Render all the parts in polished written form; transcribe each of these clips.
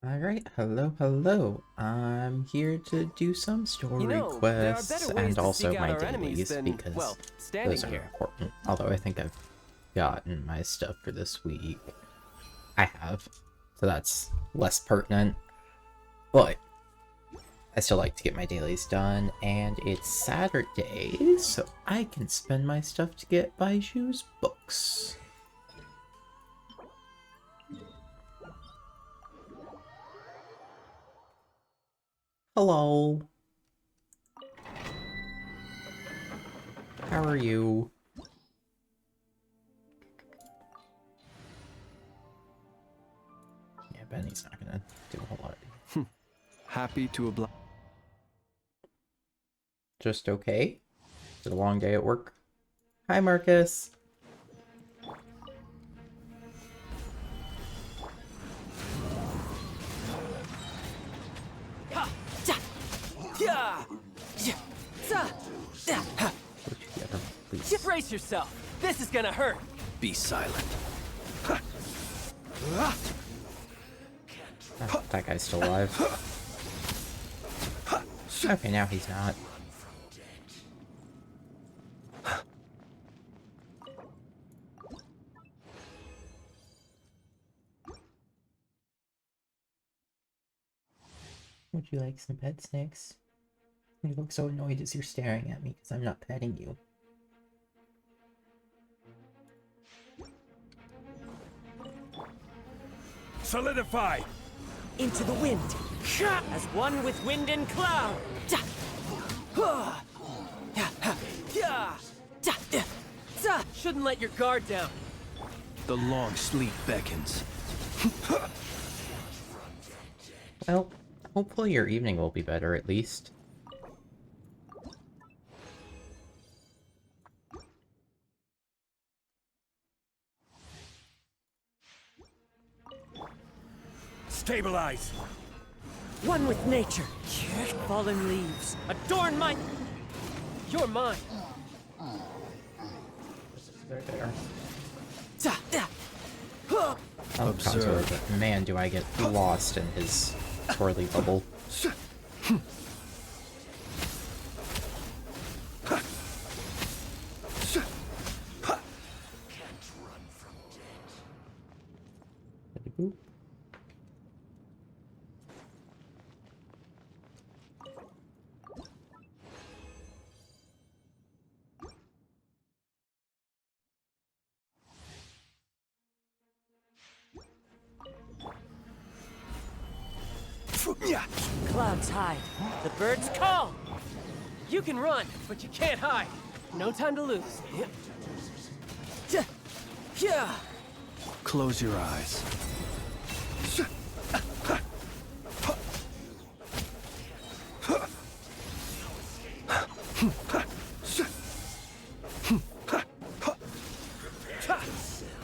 Alright, hello. I'm here to do some story There are better quests ways and to also seek out my our enemies dailies than, because well, standing those are here. important. Although I think I've gotten my stuff for this week. I have. So that's less pertinent. But I still like to get my dailies done, and it's Saturday, so I can spend my stuff to get Baiju's books. Hello. How are you? Yeah, Benny's not gonna do a whole lot. Happy to oblige. Just okay? Is it a long day at work? Hi, Marcus. Go together, please. Brace yourself. This is gonna hurt. Be silent. Ah, that guy's still alive. Okay, now he's not. Would you like some pet snacks? You look so annoyed as you're staring at me because I'm not petting you. Solidify! Into the wind. As one with wind and cloud. Shouldn't let your guard down. The long sleep beckons. Well, hopefully your evening will be better at least. Stabilize! One with nature. Fallen leaves. Adorn my... You're mine. They're there. Huh. Oh, contour, Observe. but man, do I get lost in his twirly bubble. Boop. Clouds hide. The birds call. You can run, but you can't hide. No time to lose. Yeah. Close your eyes.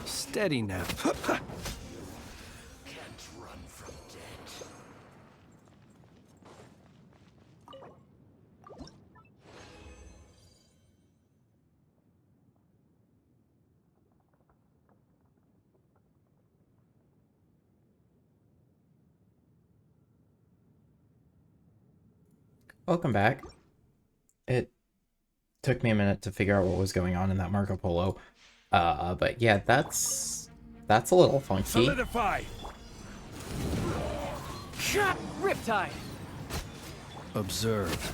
Steady now. Welcome back. It took me a minute to figure out what was going on in that Marco Polo. But yeah, that's a little funky. Solidify! Riptide. Observe.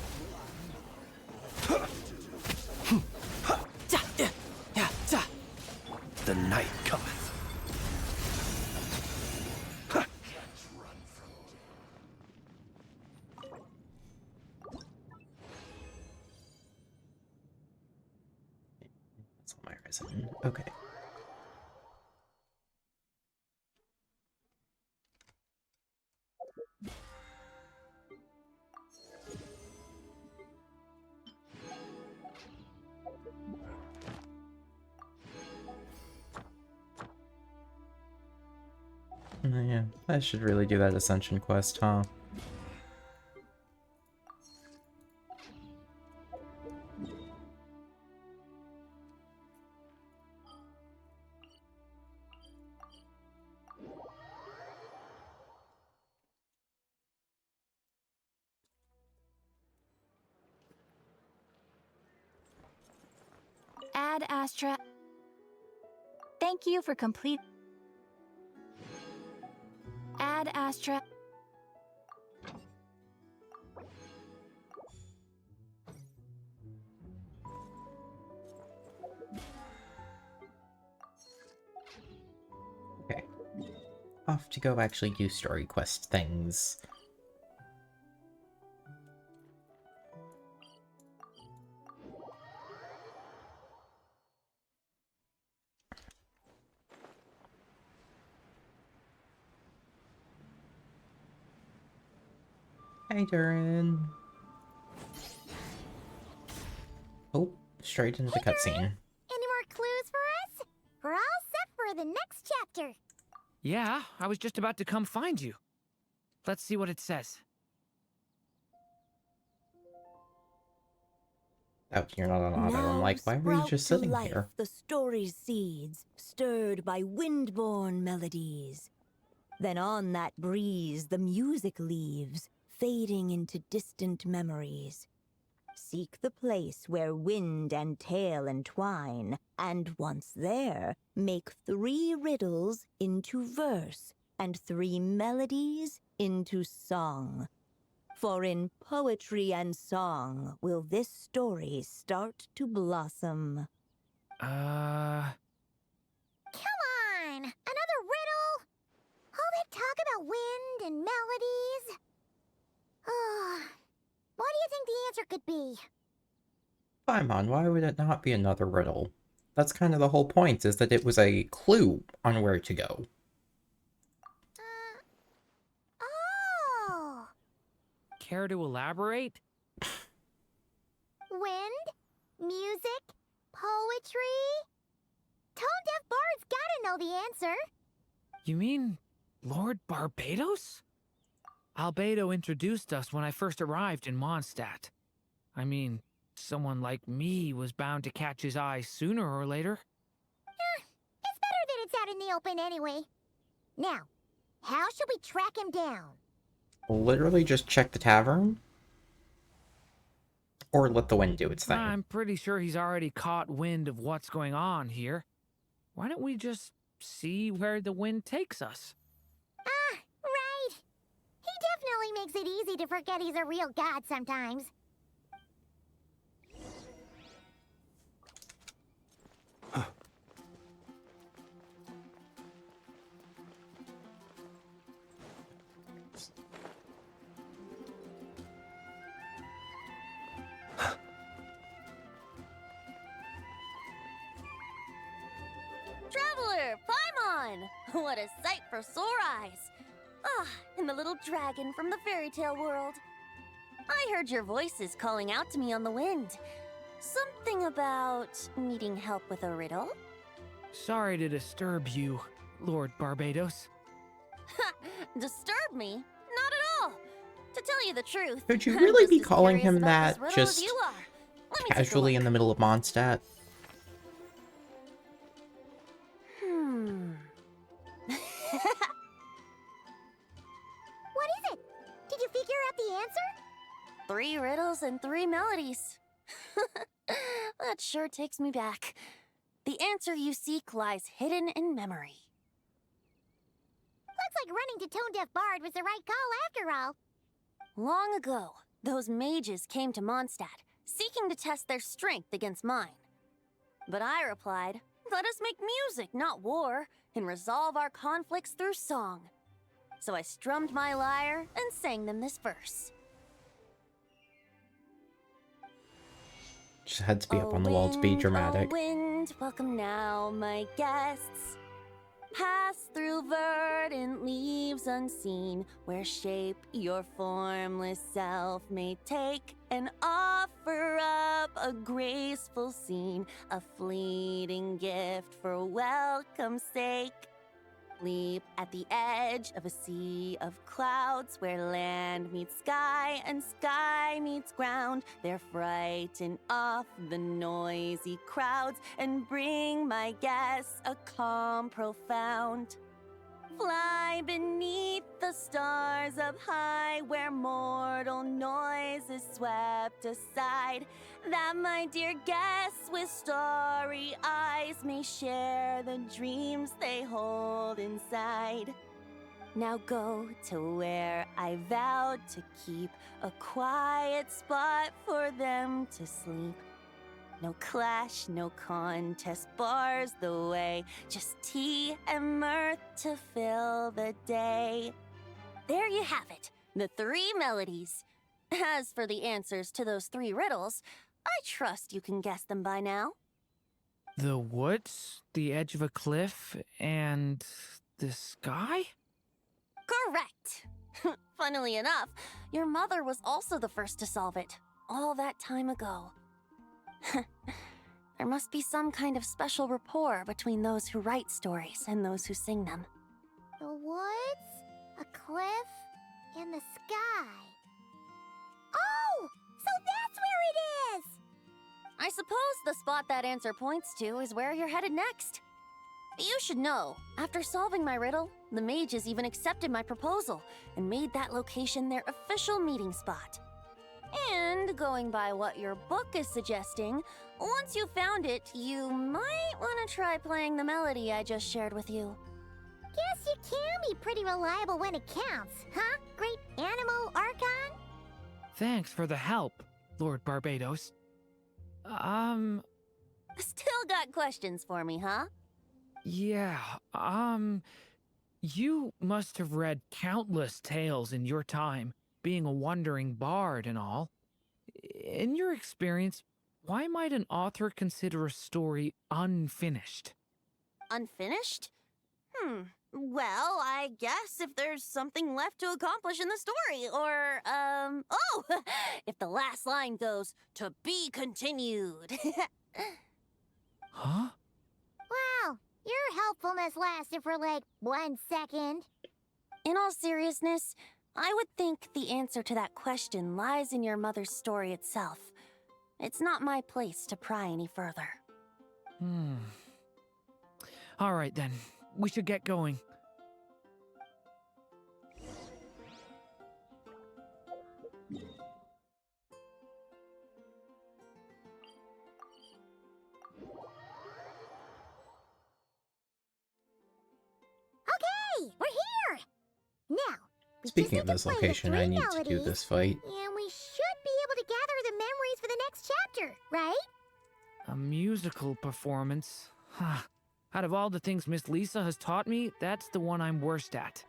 The night cometh. That's all my resin. Okay. Oh, yeah, I should really do that Ascension quest, huh? Ad Astra. Thank you for complete. Ad Astra. Okay. Off to go actually do story quest things. Hey, Durin. Oh, straight into the cutscene. Any more clues for us? We're all set for the next chapter. Yeah, I was just about to come find you. Let's see what it says. Oh, you're not on auto. I'm like, why were you just sitting here? The story's seeds, stirred by wind-born melodies. Then on that breeze the music leaves, fading into distant memories. Seek the place where wind and tale entwine, and once there, make 3 riddles into verse, and 3 melodies into song. For in poetry and song will this story start to blossom. Come on! Another riddle? All that talk about wind and melodies? What do you think the answer could be? Paimon, why would it not be another riddle? That's kind of the whole point, is that it was a clue on where to go. Oh! Care to elaborate? Wind, music, poetry. Tone-deaf bards gotta know the answer. You mean Lord Barbados? Albedo introduced us when I first arrived in Mondstadt. I mean, someone like me was bound to catch his eye sooner or later. It's better that it's out in the open anyway. Now, how should we track him down? Literally just check the tavern? Or let the wind do its thing? I'm pretty sure he's already caught wind of what's going on here. Why don't we just see where the wind takes us? Right. He definitely makes it easy to forget he's a real god sometimes. Traveler, Paimon! What a sight for sore eyes! Ah, and the little dragon from the fairy tale world. I heard your voices calling out to me on the wind. Something about needing help with a riddle? Sorry to disturb you, Lord Barbados. Disturb me? Not at all! To tell you the truth, Could you I'm really just be as calling curious him about that this riddle as just you are. Let me take a casually in look. the middle of Mondstadt? What is it? Did you figure out the answer? 3 riddles and 3 melodies. That sure takes me back. The answer you seek lies hidden in memory. Looks like running to Tone-Deaf Bard was the right call after all. Long ago, those mages came to Mondstadt, seeking to test their strength against mine. But I replied, let us make music, not war, and resolve our conflicts through song. So I strummed my lyre and sang them this verse. Just had to be up on the wall to be dramatic. Oh wind, welcome now, my guests. Pass through verdant leaves unseen, where shape your formless self may take, and offer up a graceful scene, a fleeting gift for welcome's sake. Leap at the edge of a sea of clouds, where land meets sky and sky meets ground. There frighten off the noisy crowds and bring my guests a calm profound. Fly beneath the stars up high, where mortal noise is swept aside, that my dear guests with starry eyes may share the dreams they hold inside. Now go to where I vowed to keep a quiet spot for them to sleep. No clash, no contest bars the way, just tea and mirth to fill the day. There you have it, the 3 melodies. As for the answers to those 3 riddles, I trust you can guess them by now. The woods, the edge of a cliff, and the sky? Correct! Funnily enough, your mother was also the first to solve it, all that time ago. There must be some kind of special rapport between those who write stories and those who sing them. The woods, a cliff, and the sky. Oh! So that's where it is! I suppose the spot that answer points to is where you're headed next. You should know, after solving my riddle, the mages even accepted my proposal and made that location their official meeting spot. And going by what your book is suggesting, once you found it, you might want to try playing the melody I just shared with you. Guess you can be pretty reliable when it counts, huh? Great Animal Archon? Thanks for the help, Lord Barbados. Still got questions for me, huh? Yeah, you must have read countless tales in your time, being a wandering bard and all. In your experience, why might an author consider a story unfinished? Unfinished? Well, I guess if there's something left to accomplish in the story, or, oh, if the last line goes, "To be continued." Huh? Wow, your helpfulness lasted for like 1 second. In all seriousness, I would think the answer to that question lies in your mother's story itself. It's not my place to pry any further. All right then, we should get going. Okay, we're here! Now, we Speaking just of need this to play the location, I 3 need to do melodies, this fight. and we should be able to gather the memories for the next chapter, right? A musical performance? Huh. Out of all the things Miss Lisa has taught me, that's the one I'm worst at.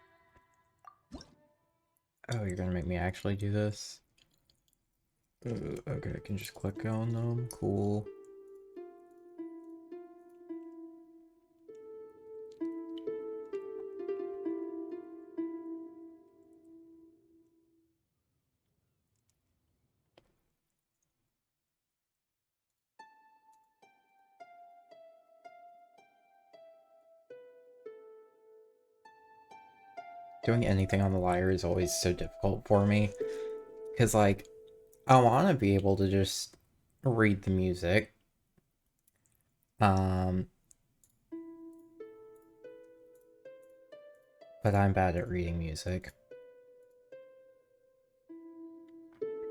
Oh, you're gonna make me actually do this? Okay, I can just click on them. Cool. Doing anything on the lyre is always so difficult for me. Because, like, I want to be able to just read the music. But I'm bad at reading music.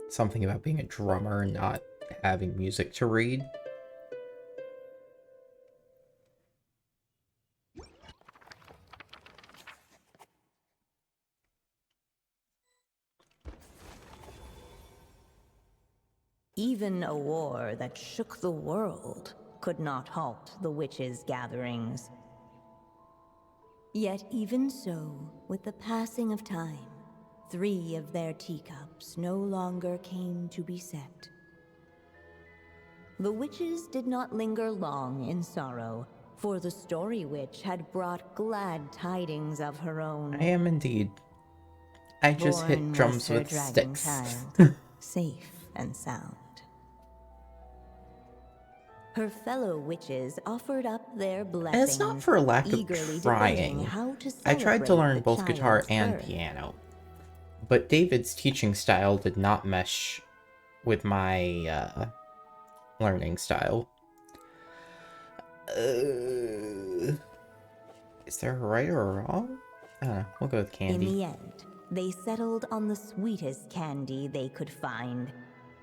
Something about being a drummer and not having music to read. Even a war that shook the world could not halt the witches' gatherings. Yet even so, with the passing of time, 3 of their teacups no longer came to be set. The witches did not linger long in sorrow, for the story witch had brought glad tidings of her own. I am indeed. I just hit Born drums was her with dragon sticks. child, safe and sound. Her fellow witches offered up their blessings, And it's not for lack of eagerly trying. debating how to I tried to celebrate learn the both guitar child's and birth. piano, but David's teaching style did not mesh with my learning style. Is there a right or a wrong? I don't know. We'll go with In candy. the end, they settled on the sweetest candy they could find.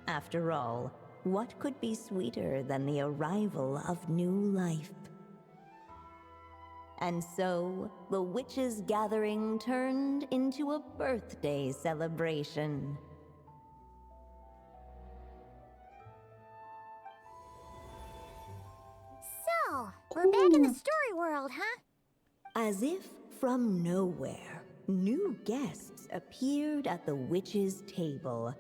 After all, what could be sweeter than the arrival of new life? And so, the witches' gathering turned into a birthday celebration. So, we're back in the story world, huh? As if from nowhere, new guests appeared at the witches' table.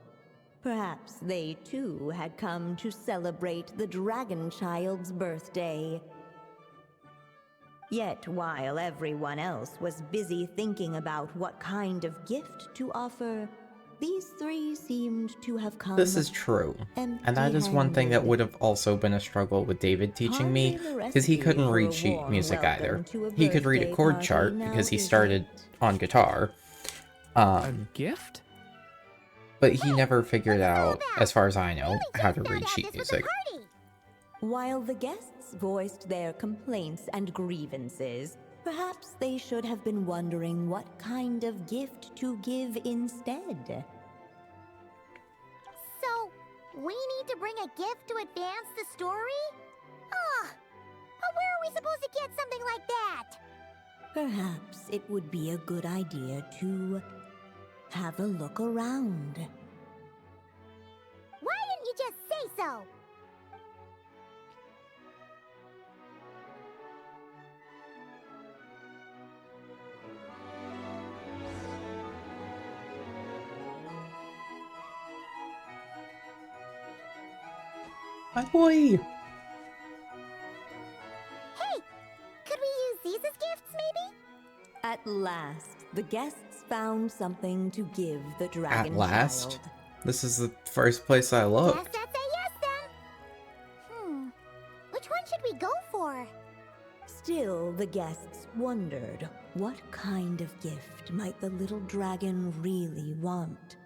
Perhaps they too had come to celebrate the dragon child's birthday. Yet while everyone else was busy thinking about what kind of gift to offer, these three seemed to have come. This is true. And that is one thing that would have also been a struggle with David teaching me, because he couldn't read sheet music either. He could read a chord chart because he started on guitar. A gift? But he never figured out, as far as I know, how to read sheet music. While the guests voiced their complaints and grievances, perhaps they should have been wondering what kind of gift to give instead. So, we need to bring a gift to advance the story? Ugh! But where are we supposed to get something like that? Perhaps it would be a good idea to have a look around. Why didn't you just say so? My boy! Hey! Could we use these as gifts, maybe? At last, the guests found something to give the dragon At last? child. This is the first place I Guess looked. that's a yes, then. Which one should we go for? Still, the guests wondered what kind of gift might the little dragon really want.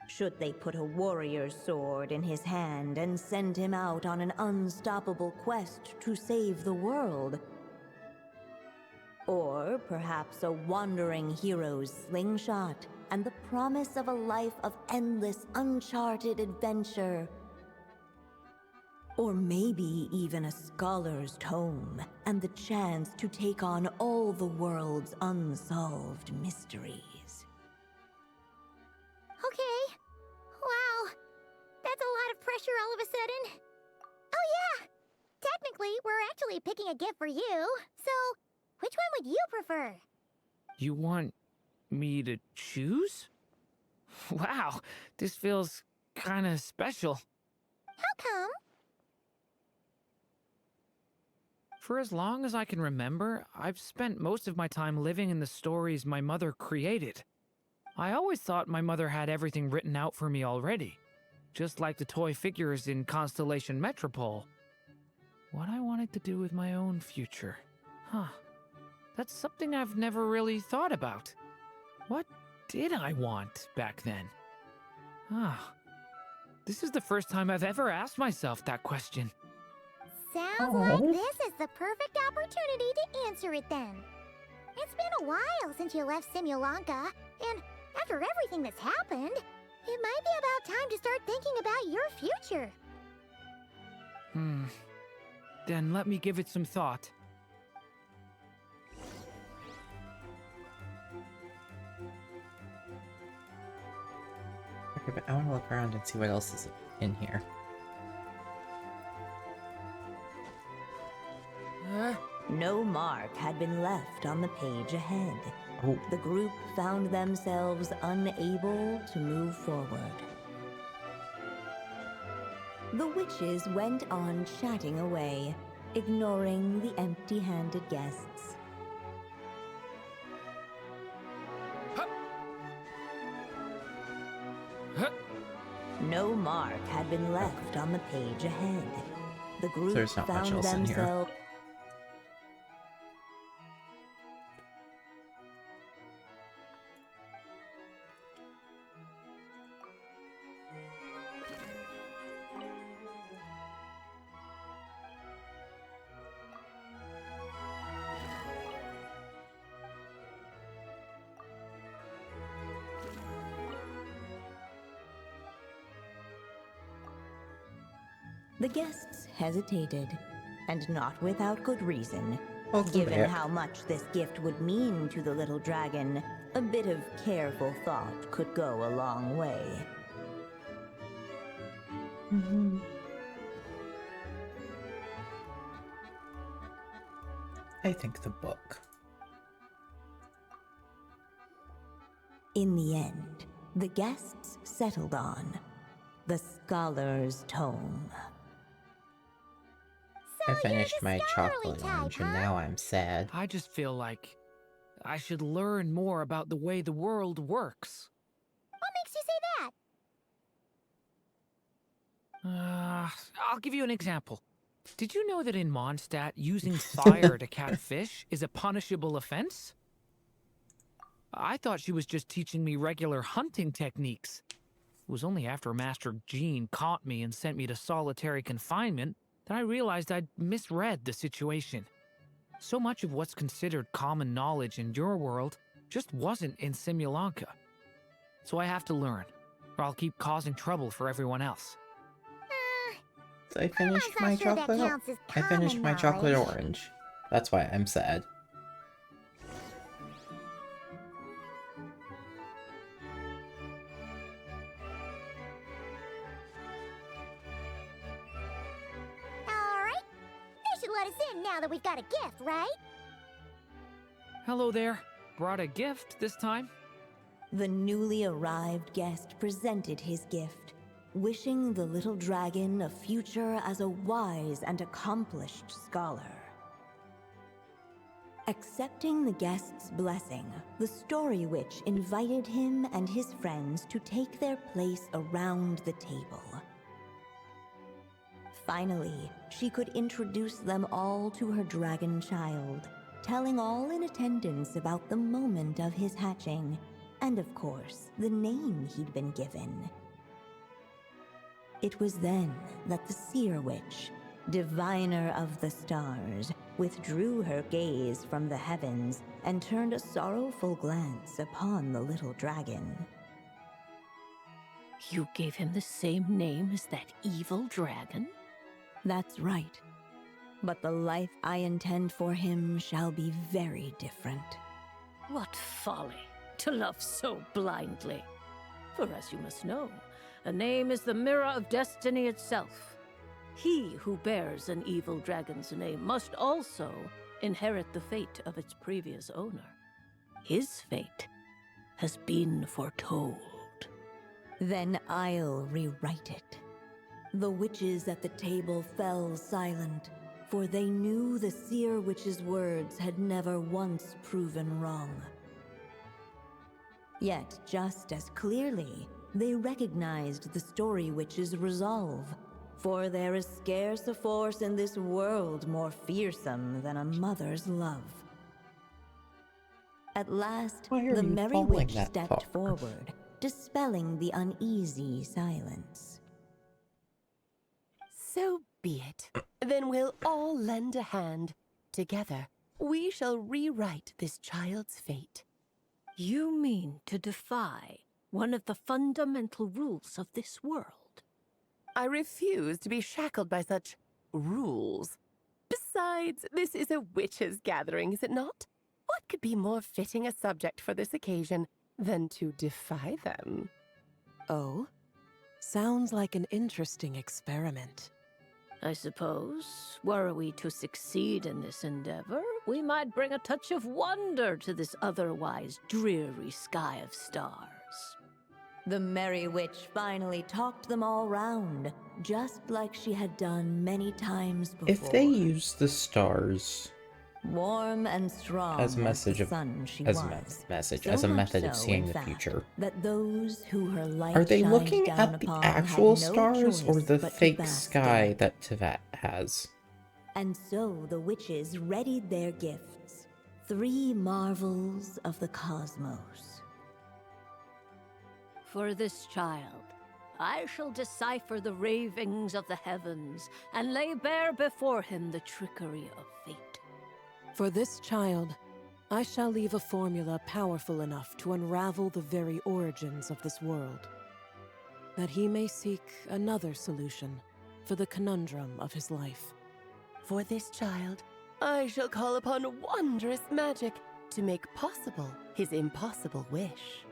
Should they put a warrior's sword in his hand and send him out on an unstoppable quest to save the world? Or perhaps a wandering hero's slingshot and the promise of a life of endless, uncharted adventure? Or maybe even a scholar's tome and the chance to take on all the world's unsolved mysteries. Okay. Wow. That's a lot of pressure all of a sudden. Oh yeah! Technically, we're actually picking a gift for you. So, which one would you prefer? You want me to choose? Wow, this feels kinda special. How come? For as long as I can remember, I've spent most of my time living in the stories my mother created. I always thought my mother had everything written out for me already, just like the toy figures in Constellation Metropole. What I wanted to do with my own future. Huh. That's something I've never really thought about. What did I want back then? Ah. This is the first time I've ever asked myself that question. Sounds like this is the perfect opportunity to answer it then. It's been a while since you left Simulanka, and after everything that's happened, it might be about time to start thinking about your future. Then let me give it some thought. Okay, but I want to look around and see what else is in here. No mark had been left on the page ahead. Oh, The group found themselves unable to move forward. The witches went on chatting away, ignoring the empty-handed guests. No mark had been left on the page ahead. The group There's not much found else in here. themselves The guests hesitated, and not without good reason. Welcome Given back. how much this gift would mean to the little dragon, a bit of careful thought could go a long way. I think the book. In the end, the guests settled on the Scholar's Tome. I you're finished the my scholarly chocolate type, orange and huh? now I'm sad. I just feel like I should learn more about the way the world works. What makes you say that? I'll give you an example. Did you know that in Mondstadt, using fire to catch fish is a punishable offense? I thought she was just teaching me regular hunting techniques. It was only after Master Jean caught me and sent me to solitary confinement that I realized I'd misread the situation. So much of what's considered common knowledge in your world just wasn't in Simulanka. So I have to learn, or I'll keep causing trouble for everyone else. So I finished not my sure that chocolate. counts as I finished common my chocolate knowledge. orange. That's why I'm sad. Alright. They should let us in now that we've got a gift, right? Hello there. Brought a gift this time? The newly arrived guest presented his gift, wishing the little dragon a future as a wise and accomplished scholar. Accepting the guest's blessing, the Story Witch invited him and his friends to take their place around the table. Finally, she could introduce them all to her dragon child, telling all in attendance about the moment of his hatching, and of course, the name he'd been given. It was then that the Seer Witch, diviner of the stars, withdrew her gaze from the heavens and turned a sorrowful glance upon the little dragon. You gave him the same name as that evil dragon? That's right. But the life I intend for him shall be very different. What folly to love so blindly. For as you must know, a name is the mirror of destiny itself. He who bears an evil dragon's name must also inherit the fate of its previous owner. His fate has been foretold. Then I'll rewrite it. The witches at the table fell silent, for they knew the Seer Witch's words had never once proven wrong. Yet, just as clearly, they recognized the Story Witch's resolve, for there is scarce a force in this world more fearsome than a mother's love. At last, Why are the you Merry falling Witch that stepped far? forward, dispelling the uneasy silence. So be it. Then we'll all lend a hand. Together, we shall rewrite this child's fate. You mean to defy one of the fundamental rules of this world? I refuse to be shackled by such rules. Besides, this is a witches' gathering, is it not? What could be more fitting a subject for this occasion than to defy them? Oh? Sounds like an interesting experiment. I suppose, were we to succeed in this endeavor, we might bring a touch of wonder to this otherwise dreary sky of stars. The Merry Witch finally talked them all round, just like she had done many times before. If they use the stars warm and strong as a message the of sun she as was, a message, so as a much method of so, seeing in the fact, future, that those who her light are they shined looking down at the upon actual had no stars or choice the but to fake bask sky in it. that Tevat has? And so the witches readied their gifts, 3 marvels of the cosmos. For this child, I shall decipher the ravings of the heavens and lay bare before him the trickery of fate. For this child, I shall leave a formula powerful enough to unravel the very origins of this world, that he may seek another solution for the conundrum of his life. For this child, I shall call upon wondrous magic to make possible his impossible wish.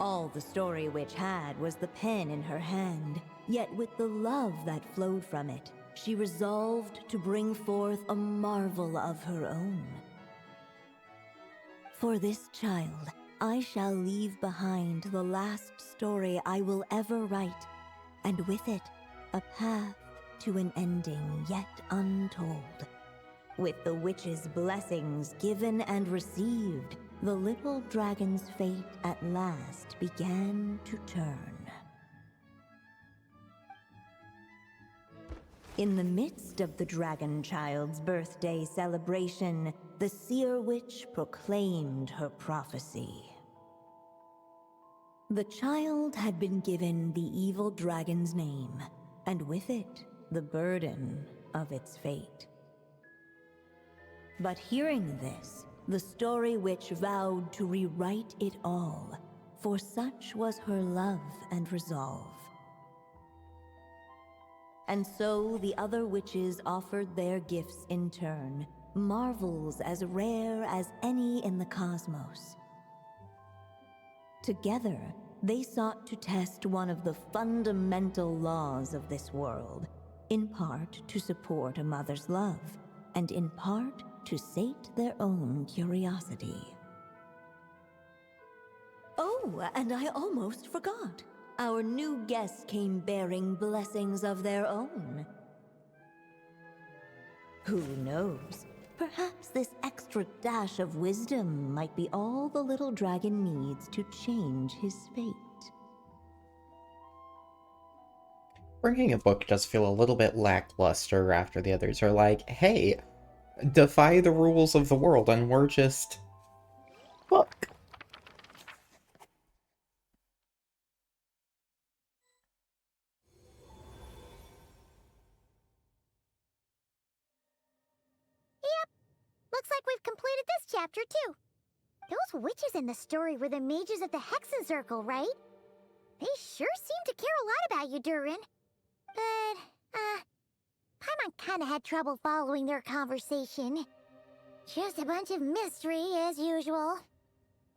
All the Story Witch had was the pen in her hand, yet with the love that flowed from it, she resolved to bring forth a marvel of her own. For this child, I shall leave behind the last story I will ever write, and with it, a path to an ending yet untold. With the witch's blessings given and received, the little dragon's fate at last began to turn. In the midst of the dragon child's birthday celebration, the seer witch proclaimed her prophecy. The child had been given the evil dragon's name, and with it, the burden of its fate. But hearing this, the Story Witch vowed to rewrite it all, for such was her love and resolve. And so the other witches offered their gifts in turn, marvels as rare as any in the cosmos. Together, they sought to test one of the fundamental laws of this world, in part to support a mother's love, and in part to sate their own curiosity. Oh, and I almost forgot. Our new guests came bearing blessings of their own. Who knows? Perhaps this extra dash of wisdom might be all the little dragon needs to change his fate. Bringing a book does feel a little bit lackluster after the others are like, hey, defy the rules of the world, and we're just... book. Looks like we've completed this chapter, too. Those witches in the story were the mages of the Hexen Circle, right? They sure seem to care a lot about you, Durin. But, Paimon kinda had trouble following their conversation. Just a bunch of mystery, as usual.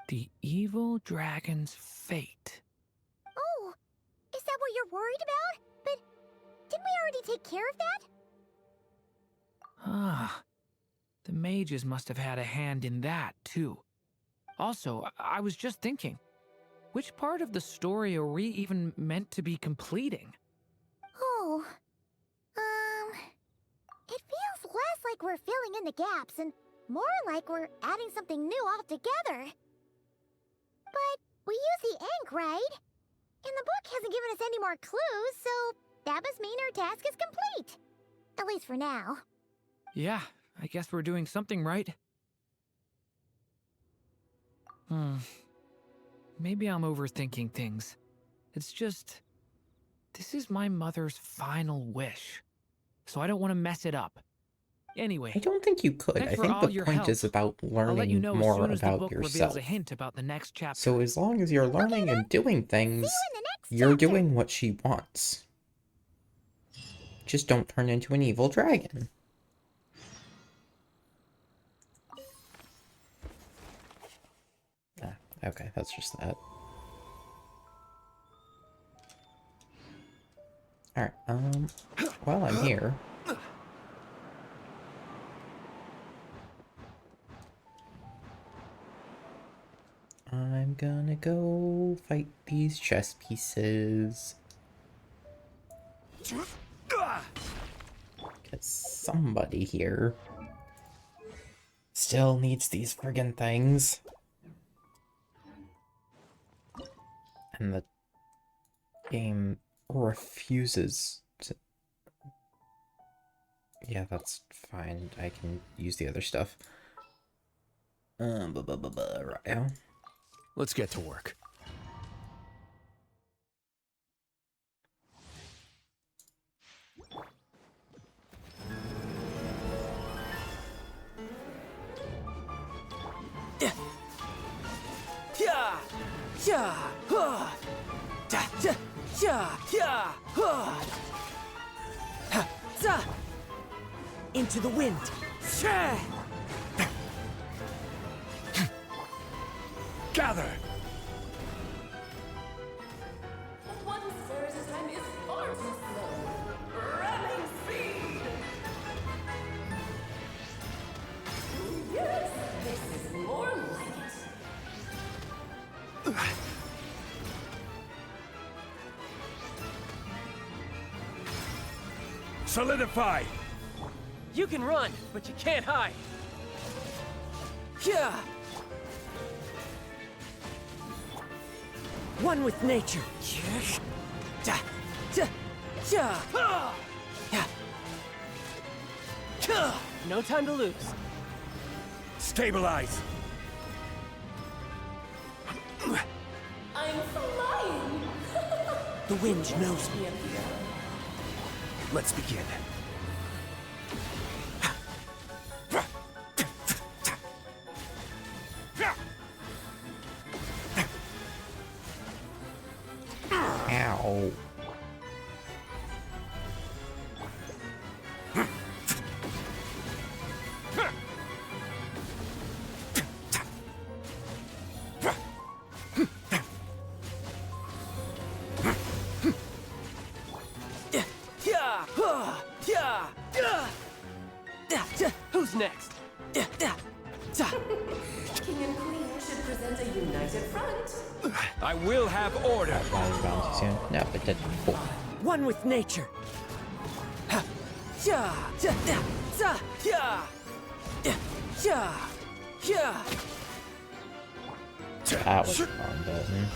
The evil dragon's fate. Oh, is that what you're worried about? But didn't we already take care of that? Ah, the mages must have had a hand in that, too. Also, I was just thinking, which part of the story are we even meant to be completing? Oh, it feels less like we're filling in the gaps and more like we're adding something new altogether. But we use the ink, right? And the book hasn't given us any more clues, so that must mean our task is complete. At least for now. Yeah, I guess we're doing something right. Maybe I'm overthinking things. It's just... this is my mother's final wish, so I don't want to mess it up. Anyway, I don't think you could. I think the point is about learning more about yourself. A hint about the next chapter. So as long as you're learning and doing things, you're doing what she wants. Just don't turn into an evil dragon. Okay, that's just that. Alright, while I'm here... I'm gonna go fight these chess pieces. Because somebody here still needs these friggin' things. And the game refuses to... Yeah, that's fine. I can use the other stuff. Right. Let's get to work. Into the wind. Gather! One Ceres' time is far too slow. Ramming speed! Yes, this is more like it. Solidify! You can run, but you can't hide. Yeah. One with nature. No time to lose. Stabilize! I'm flying! The wind knows me. Let's begin. Ow. Who's next? King and Queen should present a united front. I will have order! That was bound too soon. No, it didn't. Cool. One with nature. That was the wrong button.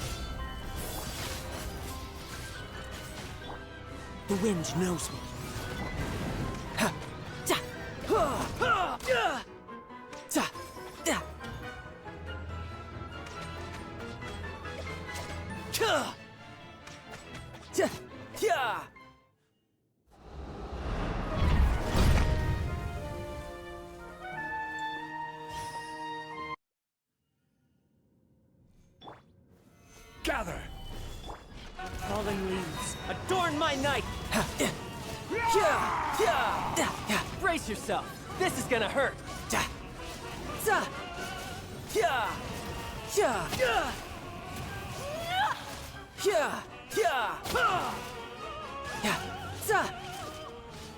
The wind knows me. Gather! Falling leaves, adorn my night! Brace yourself, this is gonna hurt!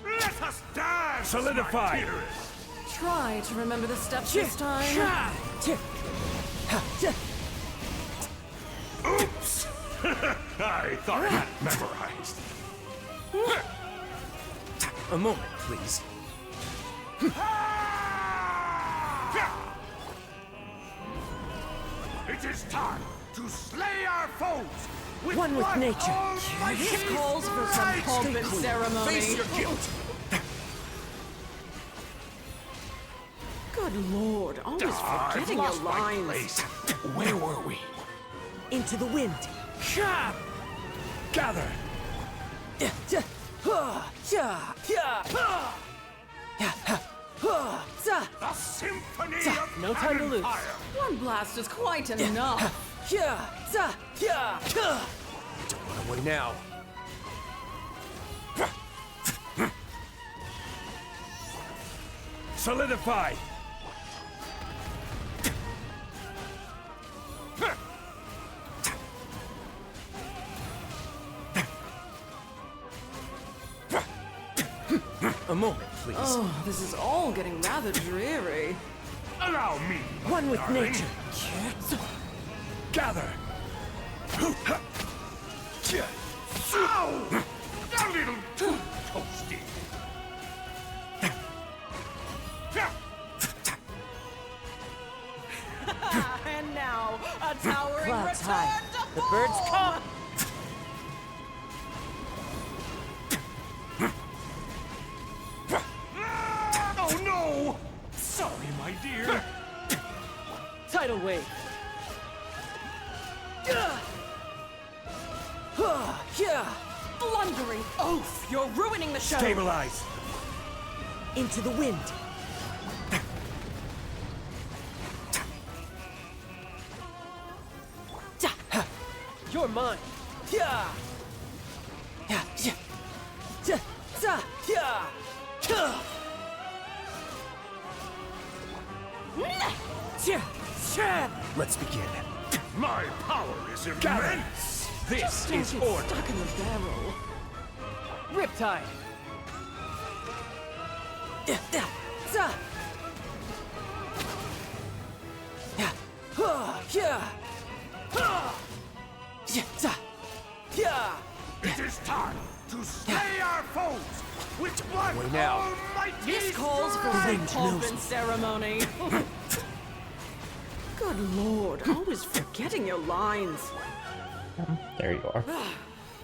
Let us dance! Solidify! Try to remember the steps this time. Oops! I thought I had it memorized. A moment, please. It is time to slay our foes! One with nature. This calls for some pomp and ceremony. Face your guilt! Good lord, always I've forgetting your lost my lines. place. Where were we? Into the wind. Gather! A symphony of No time to lose. fire. One blast is quite enough. Don't run away now. Solidify! A moment, please. Oh, this is all getting rather dreary. Allow me! One with darling. nature. Gather! Ow! A little too toasty. And now, a towering Clouds return high. to The birds fall. come. Oh no! Sorry, my dear. Tidal wave. Blundering oaf! You're ruining the show! Stabilize. Into the wind. You're mine. Let's begin. My power is immense! This is order! Stuck in the barrel. Riptide! It is time to slay our foes with one Way now. almighty This calls for strike! some pomp and ceremony. Good lord, always forgetting your lines. There you are.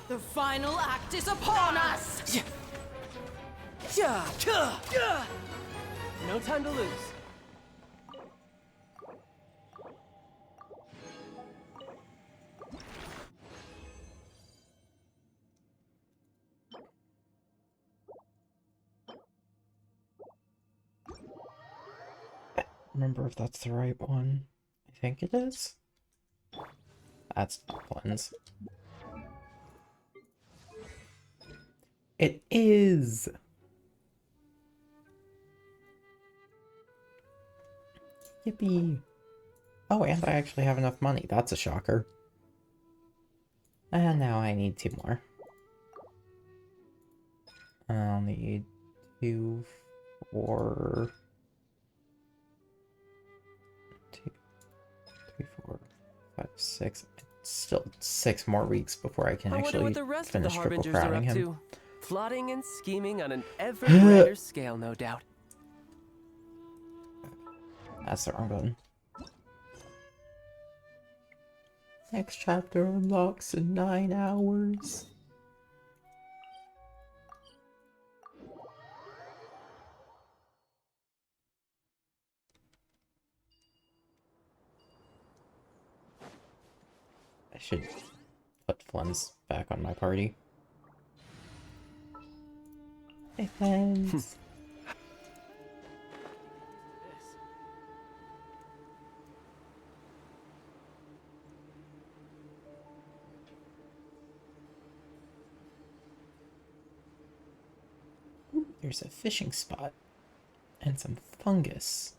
The final act is upon us! No time to lose. Remember if that's the right one. I think it is. That's ones. It is! Yippee! Oh, and I actually have enough money. That's a shocker. And now I need 2 more. I'll need 2, 4... 2, 3, 4, 5, 6. Still 6 more weeks before I can I wonder actually what the rest of the finish triple Harbingers are crowning up him. to. Plotting and scheming on an ever greater scale, no doubt. That's the wrong button. Next chapter unlocks in 9 hours. I should put Flens back on my party. Hey, Flens. Ooh, there's a fishing spot and some fungus.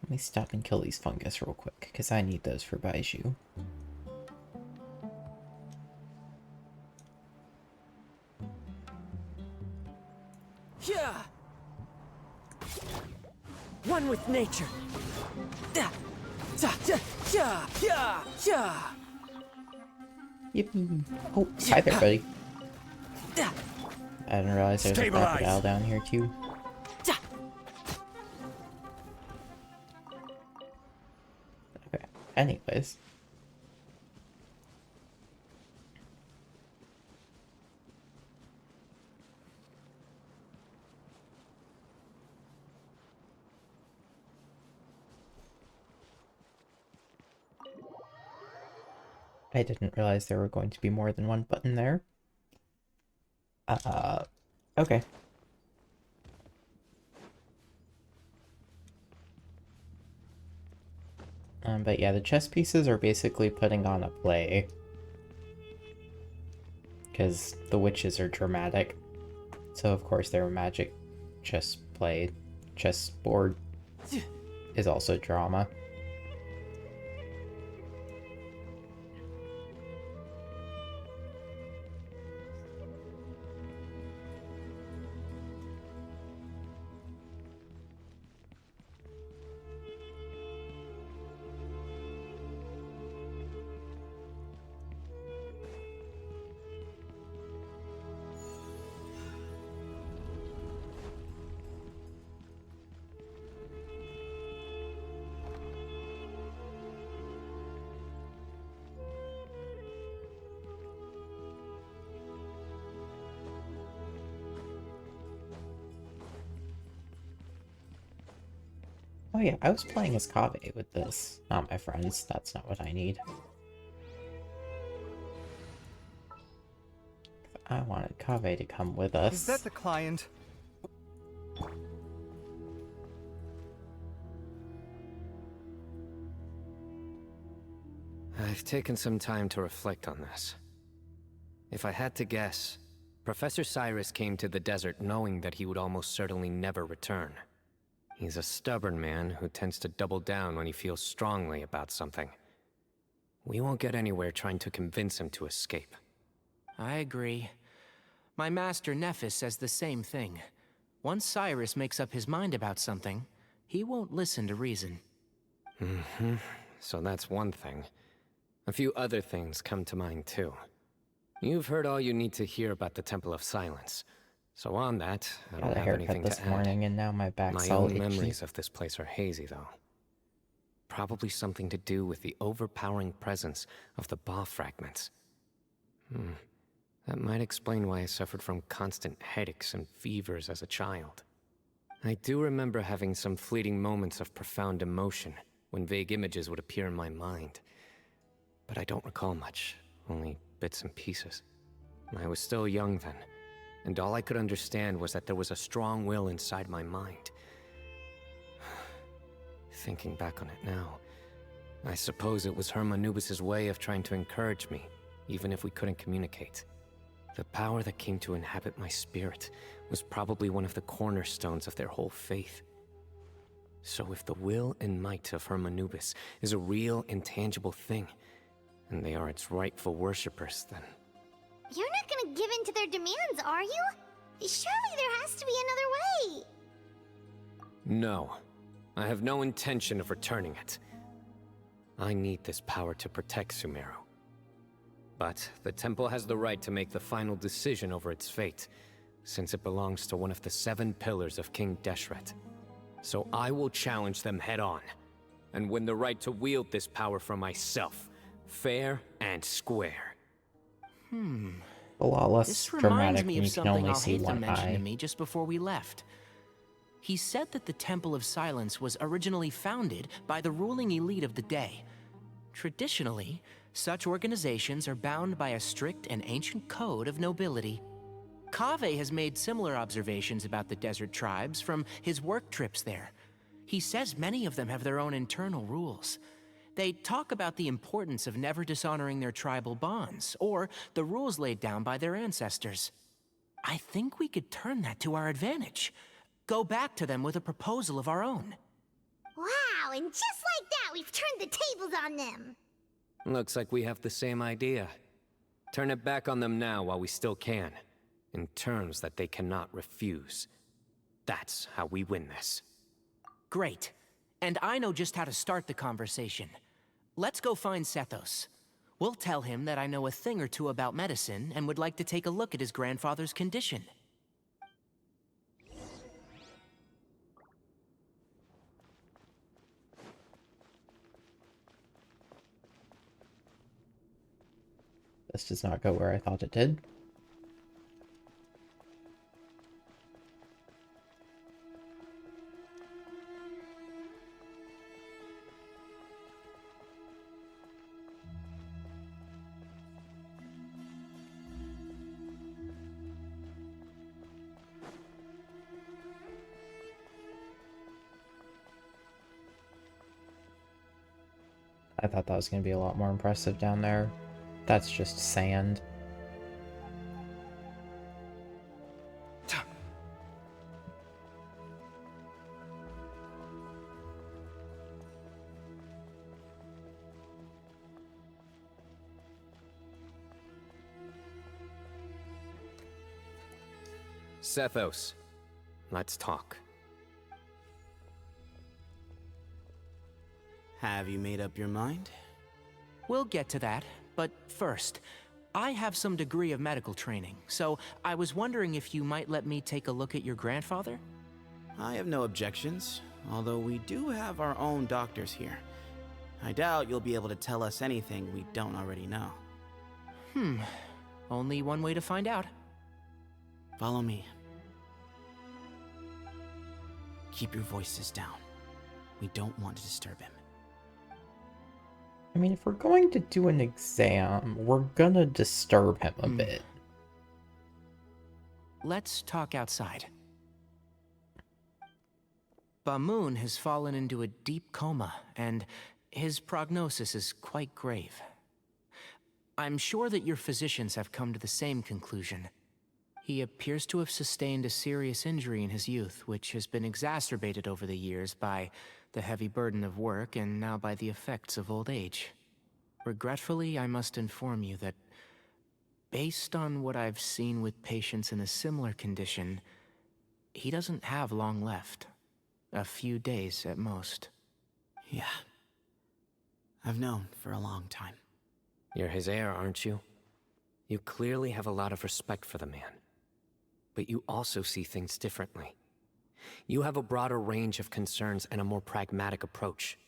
Let me stop and kill these fungus real quick, because I need those for Baiju. Yeah. One with nature. Yippee! Oh, hi there, buddy. I didn't realize there's a crocodile down here too. Okay, anyways. I didn't realize there were going to be more than one button there. Okay. But yeah, the chess pieces are basically putting on a play. Because the witches are dramatic. So of course their magic chess play, chess board is also drama. Oh yeah, I was playing as Kaveh with this. Not my friends, that's not what I need. I wanted Kaveh to come with us. Is that the client? I've taken some time to reflect on this. If I had to guess, Professor Cyrus came to the desert knowing that he would almost certainly never return. He's a stubborn man who tends to double down when he feels strongly about something. We won't get anywhere trying to convince him to escape. I agree. My master Nephis says the same thing. Once Cyrus makes up his mind about something, he won't listen to reason. So that's one thing. A few other things come to mind too. You've heard all you need to hear about the Temple of Silence. So on that, I don't have anything this to add. morning and now my back's My all own itchy. memories of this place are hazy though. Probably something to do with the overpowering presence of the Ba fragments. That might explain why I suffered from constant headaches and fevers as a child. I do remember having some fleeting moments of profound emotion when vague images would appear in my mind. But I don't recall much, only bits and pieces. I was still young then, and all I could understand was that there was a strong will inside my mind. Thinking back on it now, I suppose it was Anubis's way of trying to encourage me, even if we couldn't communicate. The power that came to inhabit my spirit was probably one of the cornerstones of their whole faith. So if the will and might of Anubis is a real, intangible thing, and they are its rightful worshippers, then... You're not gonna give in to their demands, are you? Surely there has to be another way. No. I have no intention of returning it. I need this power to protect Sumeru. But the temple has the right to make the final decision over its fate, since it belongs to one of the 7 pillars of King Deshret. So I will challenge them head-on, and win the right to wield this power for myself, fair and square. A lot less This dramatic reminds me when of you can something only see Alhaitham one mentioned eye. to me just before we left. He said that the Temple of Silence was originally founded by the ruling elite of the day. Traditionally, such organizations are bound by a strict and ancient code of nobility. Kaveh has made similar observations about the desert tribes from his work trips there. He says many of them have their own internal rules. They talk about the importance of never dishonoring their tribal bonds, or the rules laid down by their ancestors. I think we could turn that to our advantage. Go back to them with a proposal of our own. Wow, and just like that, we've turned the tables on them. Looks like we have the same idea. Turn it back on them now while we still can, in terms that they cannot refuse. That's how we win this. Great. And I know just how to start the conversation. Let's go find Sethos. We'll tell him that I know a thing or two about medicine and would like to take a look at his grandfather's condition. This does not go where I thought it did. I thought that was going to be a lot more impressive down there. That's just sand. Sethos, let's talk. Have you made up your mind? We'll get to that, but first, I have some degree of medical training, so I was wondering if you might let me take a look at your grandfather? I have no objections, although we do have our own doctors here. I doubt you'll be able to tell us anything we don't already know. Only one way to find out. Follow me. Keep your voices down. We don't want to disturb him. I mean, if we're going to do an exam, we're gonna disturb him a bit. Let's talk outside. Bamoon has fallen into a deep coma, and his prognosis is quite grave. I'm sure that your physicians have come to the same conclusion. He appears to have sustained a serious injury in his youth, which has been exacerbated over the years by the heavy burden of work and now by the effects of old age. Regretfully, I must inform you that, based on what I've seen with patients in a similar condition, he doesn't have long left. A few days at most. Yeah. I've known for a long time. You're his heir, aren't you? You clearly have a lot of respect for the man. But you also see things differently. You have a broader range of concerns and a more pragmatic approach.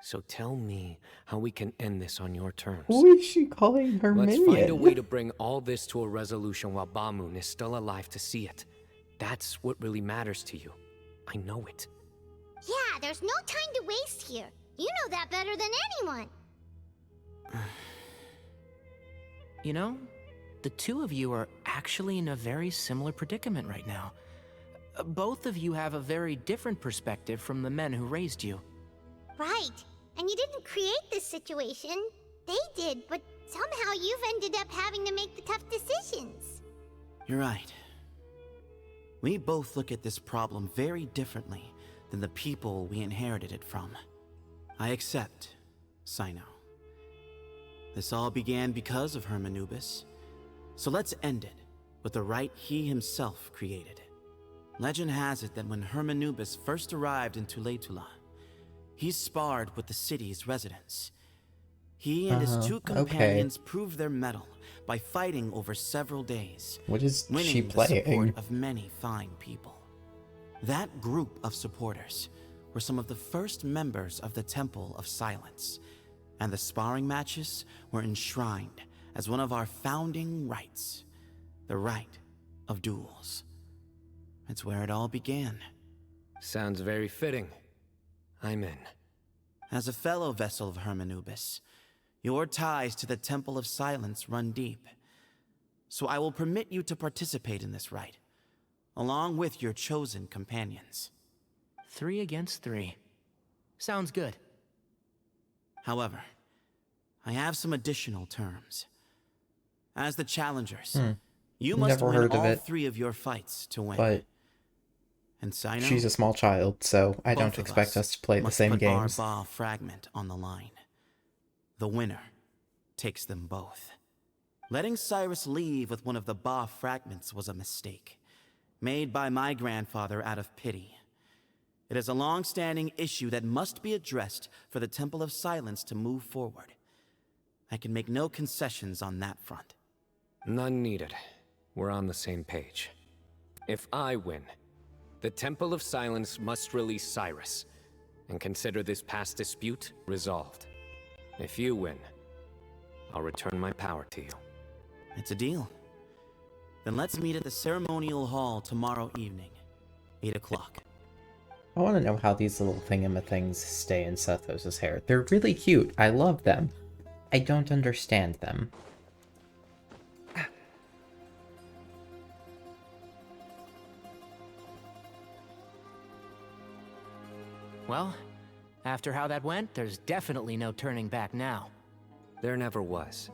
So tell me how we can end this on your terms. Who is she calling her Let's minion? find a way to bring all this to a resolution while Bamoon is still alive to see it. That's what really matters to you. I know it. Yeah, there's no time to waste here. You know that better than anyone. You know, the two of you are actually in a very similar predicament right now. Both of you have a very different perspective from the men who raised you. Right. And you didn't create this situation. They did, but somehow you've ended up having to make the tough decisions. You're right. We both look at this problem very differently than the people we inherited it from. I accept, Cyno. This all began because of Hermanubis, so let's end it with the rite he himself created. Legend has it that when Hermanubis first arrived in Tuletula, he sparred with the city's residents. He and his two companions proved their mettle by fighting over several days, What is winning she the playing? support of many fine people. That group of supporters were some of the first members of the Temple of Silence, and the sparring matches were enshrined as one of our founding rites, the rite of duels. It's where it all began. Sounds very fitting. I'm in. As a fellow vessel of Hermanubis, your ties to the Temple of Silence run deep. So I will permit you to participate in this rite, along with your chosen companions. 3 against 3. Sounds good. However, I have some additional terms. As the challengers, you must Never win heard of all it, 3 of your fights to win. But and Cyno, she's a small child, so I both don't of expect us to play the must same put games. our Ba fragment on the line. The winner takes them both. Letting Cyrus leave with one of the Ba fragments was a mistake, made by my grandfather out of pity. It is a long-standing issue that must be addressed for the Temple of Silence to move forward. I can make no concessions on that front. None needed. We're on the same page. If I win, the Temple of Silence must release Cyrus, and consider this past dispute resolved. If you win, I'll return my power to you. It's a deal. Then let's meet at the ceremonial hall tomorrow evening, 8 o'clock. I want to know how these little thingamathings stay in Sethos' hair. They're really cute. I love them. I don't understand them. Well, after how that went, there's definitely no turning back now. There never was.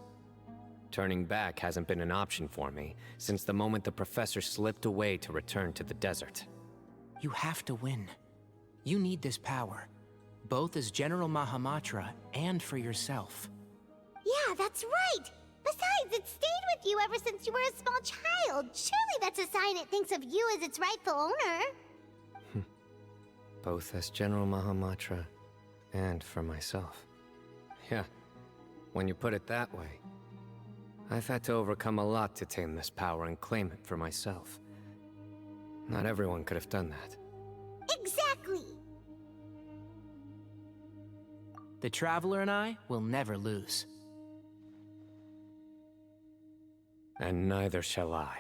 Turning back hasn't been an option for me since the moment the professor slipped away to return to the desert. You have to win. You need this power, both as General Mahamatra and for yourself. Yeah, that's right. Besides, it stayed with you ever since you were a small child. Surely that's a sign it thinks of you as its rightful owner. Both as General Mahamatra and for myself. Yeah, when you put it that way. I've had to overcome a lot to tame this power and claim it for myself. Not everyone could have done that. Exactly! The Traveler and I will never lose. And neither shall I.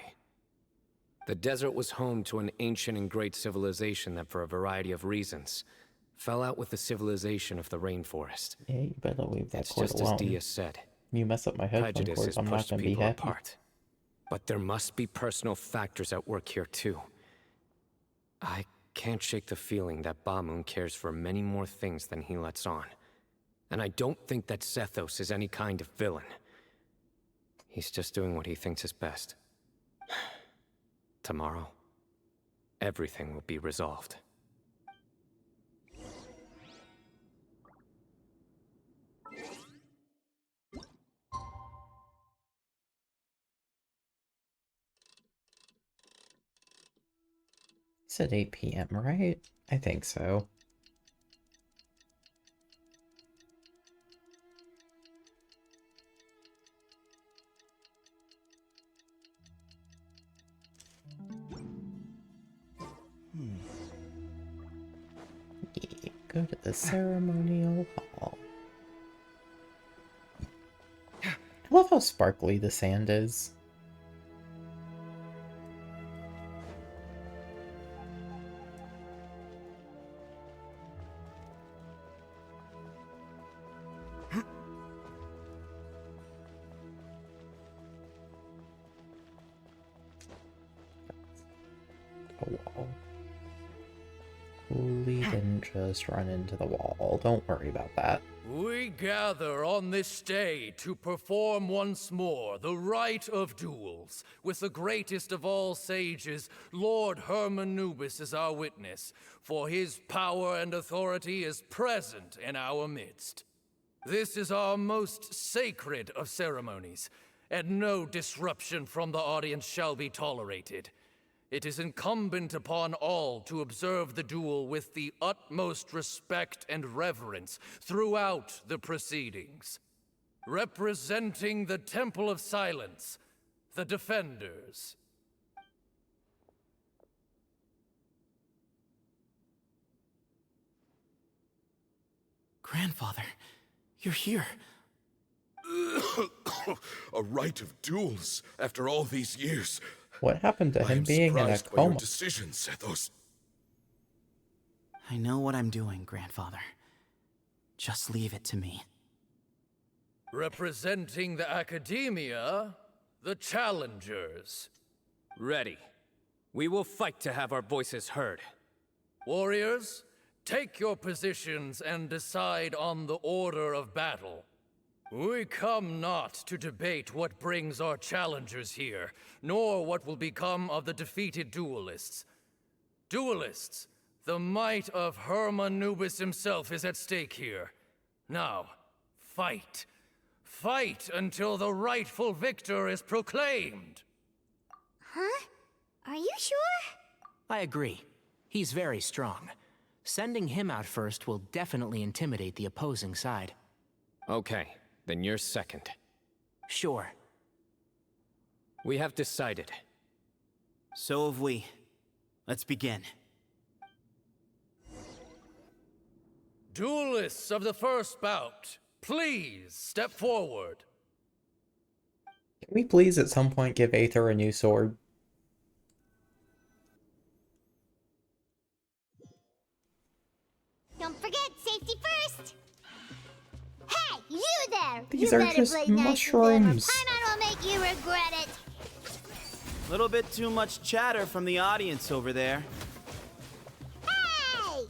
The desert was home to an ancient and great civilization that, for a variety of reasons, fell out with the civilization of the rainforest. Yeah, you better leave that It's cord just alone. as Dia said. You mess up my headphone Prejudice cord, has I'm not pushed gonna be people happy. apart. But there must be personal factors at work here too. I can't shake the feeling that Bamoon cares for many more things than he lets on. And I don't think that Sethos is any kind of villain. He's just doing what he thinks is best. Tomorrow, everything will be resolved. It's at 8 p.m., right? I think so. Yeah, go to the ceremonial hall. I love how sparkly the sand is. We didn't just run into the wall. Don't worry about that. We gather on this day to perform once more the rite of duels, with the greatest of all sages, Lord Hermanubis, as our witness, for his power and authority is present in our midst. This is our most sacred of ceremonies, and no disruption from the audience shall be tolerated. It is incumbent upon all to observe the duel with the utmost respect and reverence throughout the proceedings. Representing the Temple of Silence, the Defenders. Grandfather, you're here. A rite of duels after all these years. What happened to I him am being in a surprised by your coma? decisions, Ethos. I know what I'm doing, Grandfather. Just leave it to me. Representing the Academia, the Challengers. Ready. We will fight to have our voices heard. Warriors, take your positions and decide on the order of battle. We come not to debate what brings our challengers here, nor what will become of the defeated duelists. Duelists, the might of Hermanubis himself is at stake here. Now, fight. Fight until the rightful victor is proclaimed. Huh? Are you sure? I agree. He's very strong. Sending him out first will definitely intimidate the opposing side. Okay, then you're second. Sure. We have decided. So have we. Let's begin. Duelists of the first bout, please step forward. Can we please at some point give Aether a new sword? Don't forget, safety first! Hey, you there! These you are better just play nice mushrooms. Or Paimon will make you regret it! Little bit too much chatter from the audience over there. Hey!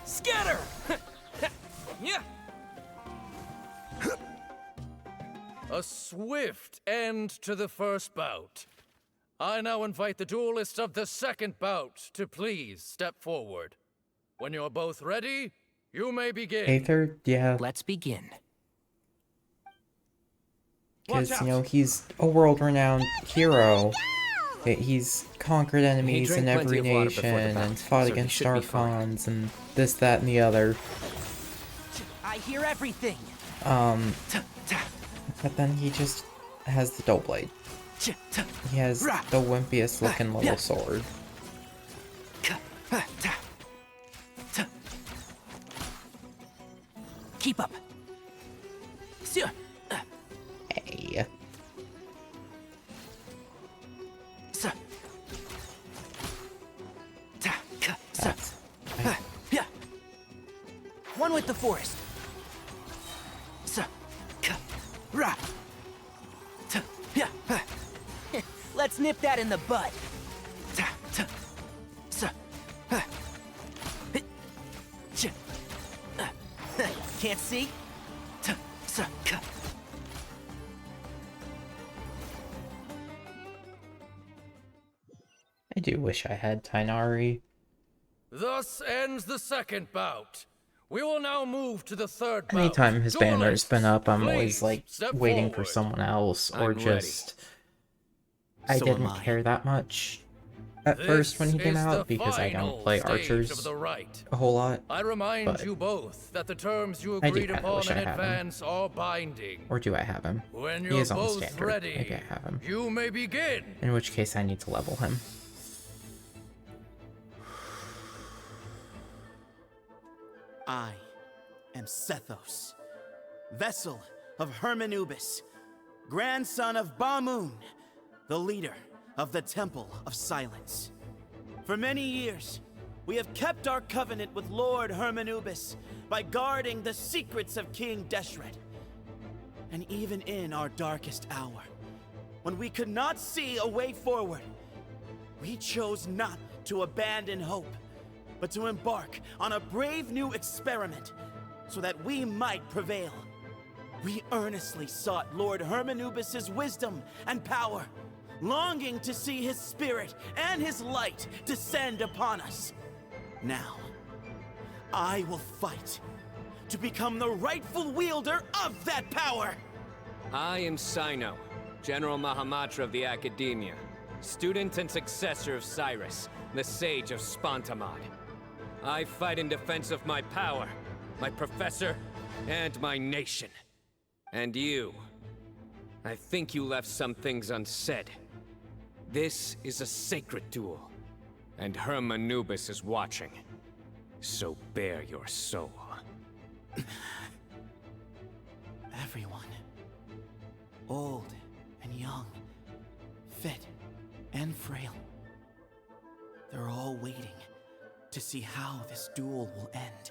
Scatter! Yeah. A swift end to the first bout. I now invite the duelists of the second bout to please step forward. When you're both ready, you may begin. Aether, yeah. Let's begin. Because, you know, he's a world-renowned hero. He's conquered enemies in drank every plenty of water before the nation bout, and fought so he against should be fine. Archons and this, that, and the other. I hear everything. But then he just has the dull blade. He has the wimpiest looking little sword. Keep up. Hey. One with the forest. Let's nip that in the bud. Can't see? I do wish I had Tainari. Thus ends the second bout. We will now move to the third bout. Anytime his banner's been up, I'm Please, always like step waiting for forward. someone else, or I'm just I So am didn't I. care that much at first when he This came is out the because I final don't play stage archers of the rite. a whole lot. I remind but you both that the terms you I do agreed kinda upon wish I in had him. advance are binding. Or do I have him? When He you're is on both standard. ready, Maybe I have him. you may begin. In which case I need to level him. I am Sethos, vessel of Hermanubis, grandson of Bamoon, the leader of the Temple of Silence. For many years, we have kept our covenant with Lord Hermanubis by guarding the secrets of King Deshret. And even in our darkest hour, when we could not see a way forward, we chose not to abandon hope, but to embark on a brave new experiment so that we might prevail. We earnestly sought Lord Hermanubis' wisdom and power, longing to see his spirit and his light descend upon us. Now, I will fight to become the rightful wielder of that power! I am Cyno, General Mahamatra of the Academia, student and successor of Cyrus, the Sage of Spantamad. I fight in defense of my power, my professor, and my nation. And you, I think you left some things unsaid. This is a sacred duel, and Hermanubis is watching. So bare your soul. Everyone, old and young, fit and frail, they're all waiting to see how this duel will end.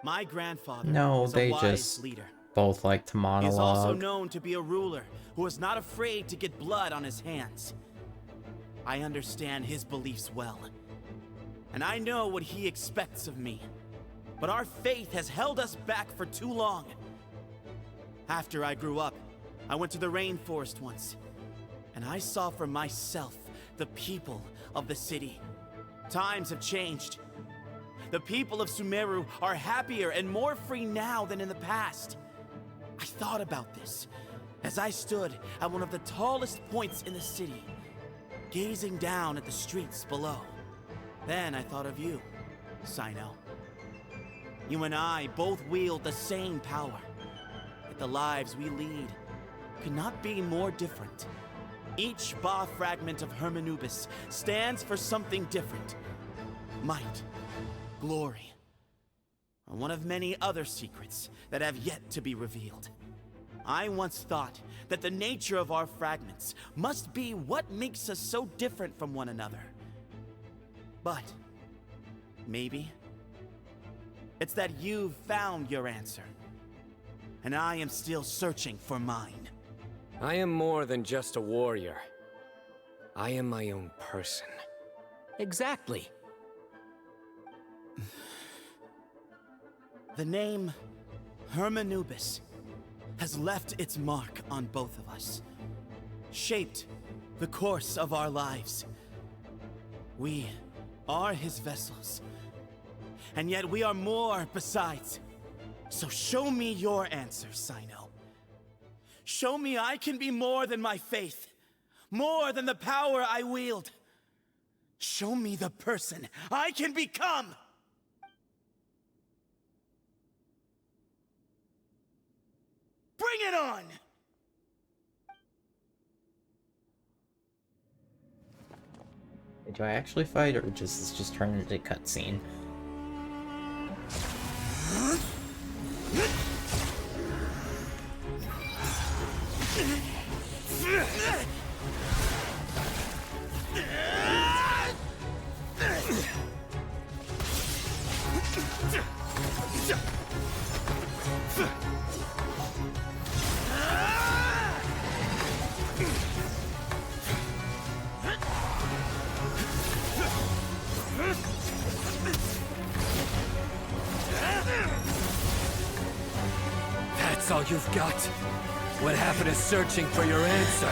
My grandfather No, is a they wise just leader. both like to He is also monologue. known to be a ruler who is not afraid to get blood on his hands. I understand his beliefs well, and I know what he expects of me. But our faith has held us back for too long. After I grew up, I went to the rainforest once, and I saw for myself the people of the city. Times have changed. The people of Sumeru are happier and more free now than in the past. I thought about this as I stood at one of the tallest points in the city, gazing down at the streets below. Then I thought of you, Cyno. You and I both wield the same power, yet the lives we lead could not be more different. Each Ba fragment of Hermanubis stands for something different. Might, glory, or one of many other secrets that have yet to be revealed. I once thought that the nature of our fragments must be what makes us so different from one another. But maybe it's that you've found your answer, and I am still searching for mine. I am more than just a warrior. I am my own person. Exactly. The name Hermanubis has left its mark on both of us, shaped the course of our lives. We are his vessels, and yet we are more besides. So show me your answer, Cyno. Show me I can be more than my faith, more than the power I wield. Show me the person I can become! Bring it on! Do I actually fight, or does this just turn into a cutscene? all you've got? What happened to searching for your answer?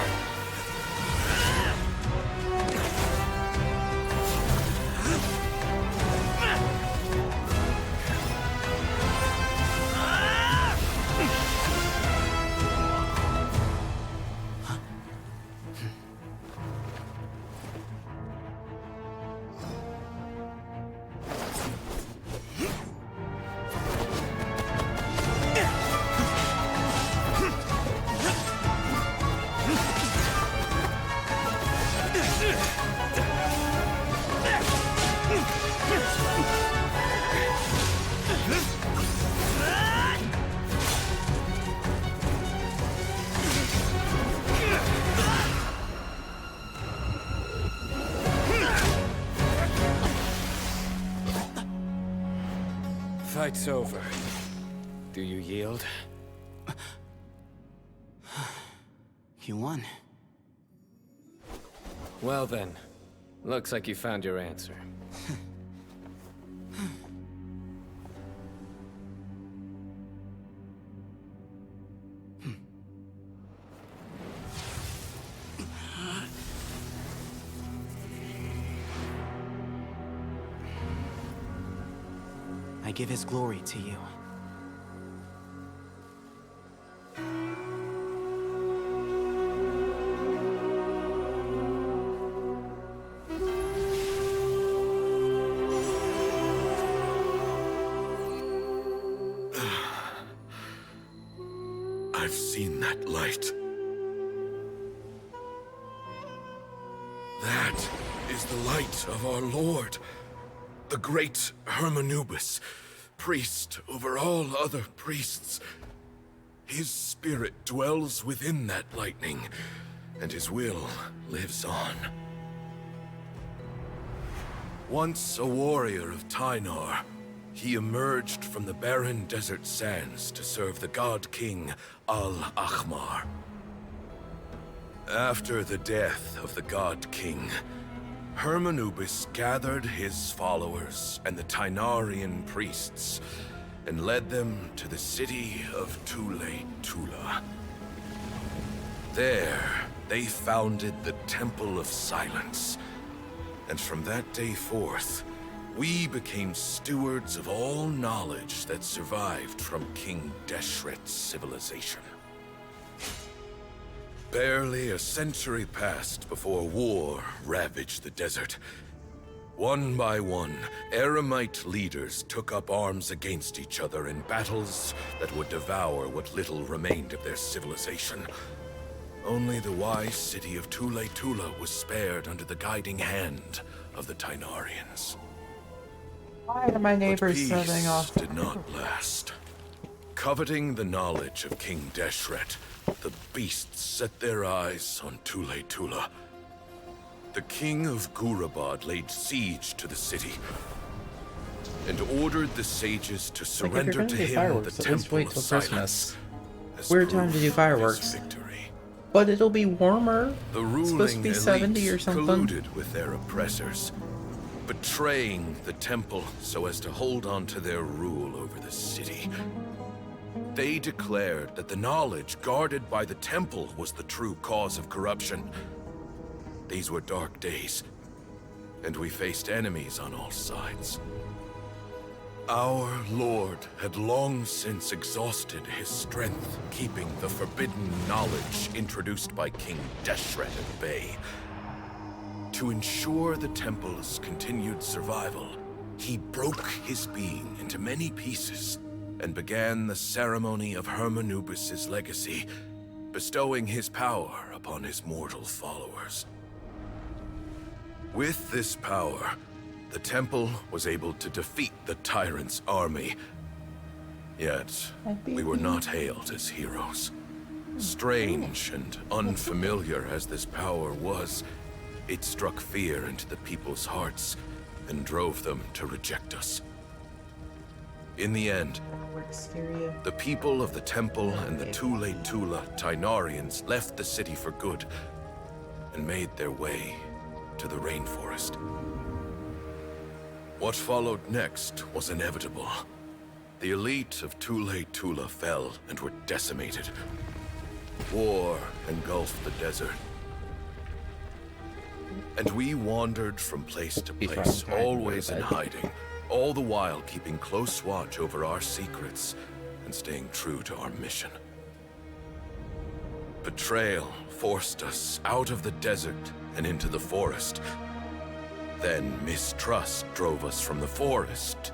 Fight's over. Do you yield? You won. Well then, looks like you found your answer. I give his glory to you. I've seen that light. That is the light of our Lord, the great Hermanubis, priest over all other priests. His spirit dwells within that lightning, and his will lives on. Once a warrior of Tynar, he emerged from the barren desert sands to serve the god king Al-Ahmar. After the death of the god king, Hermanubis gathered his followers and the Tynarian priests and led them to the city of Tule-Tula. There, they founded the Temple of Silence, and from that day forth, we became stewards of all knowledge that survived from King Deshret's civilization. Barely a century passed before war ravaged the desert. One by one, Eremite leaders took up arms against each other in battles that would devour what little remained of their civilization. Only the wise city of Tule-Tula was spared under the guiding hand of the Tynarians. Why are my neighbors setting off? Did not last. Coveting the knowledge of King Deshret, the beasts set their eyes on Tule-Tula. The king of Gurabad laid siege to the city and ordered the sages to surrender to him the Temple of Silence. Weird time to do fireworks. But it'll be warmer. The It's supposed to ruling be 70 or elites something. colluded with their oppressors, betraying the temple so as to hold on to their rule over the city. They declared that the knowledge guarded by the temple was the true cause of corruption. These were dark days, and we faced enemies on all sides. Our Lord had long since exhausted his strength, keeping the forbidden knowledge introduced by King Deshret at bay. To ensure the temple's continued survival, he broke his being into many pieces and began the ceremony of Hermanubis' legacy, bestowing his power upon his mortal followers. With this power, the temple was able to defeat the tyrant's army. Yet, we were not hailed as heroes. Strange and unfamiliar as this power was, it struck fear into the people's hearts and drove them to reject us. In the end, the people of the temple and the Tule-Tula Tynarians left the city for good and made their way to the rainforest. What followed next was inevitable. The elite of Tule Tula fell and were decimated. War engulfed the desert. And we wandered from place to place, always in hiding, all the while keeping close watch over our secrets and staying true to our mission. Betrayal forced us out of the desert and into the forest. Then mistrust drove us from the forest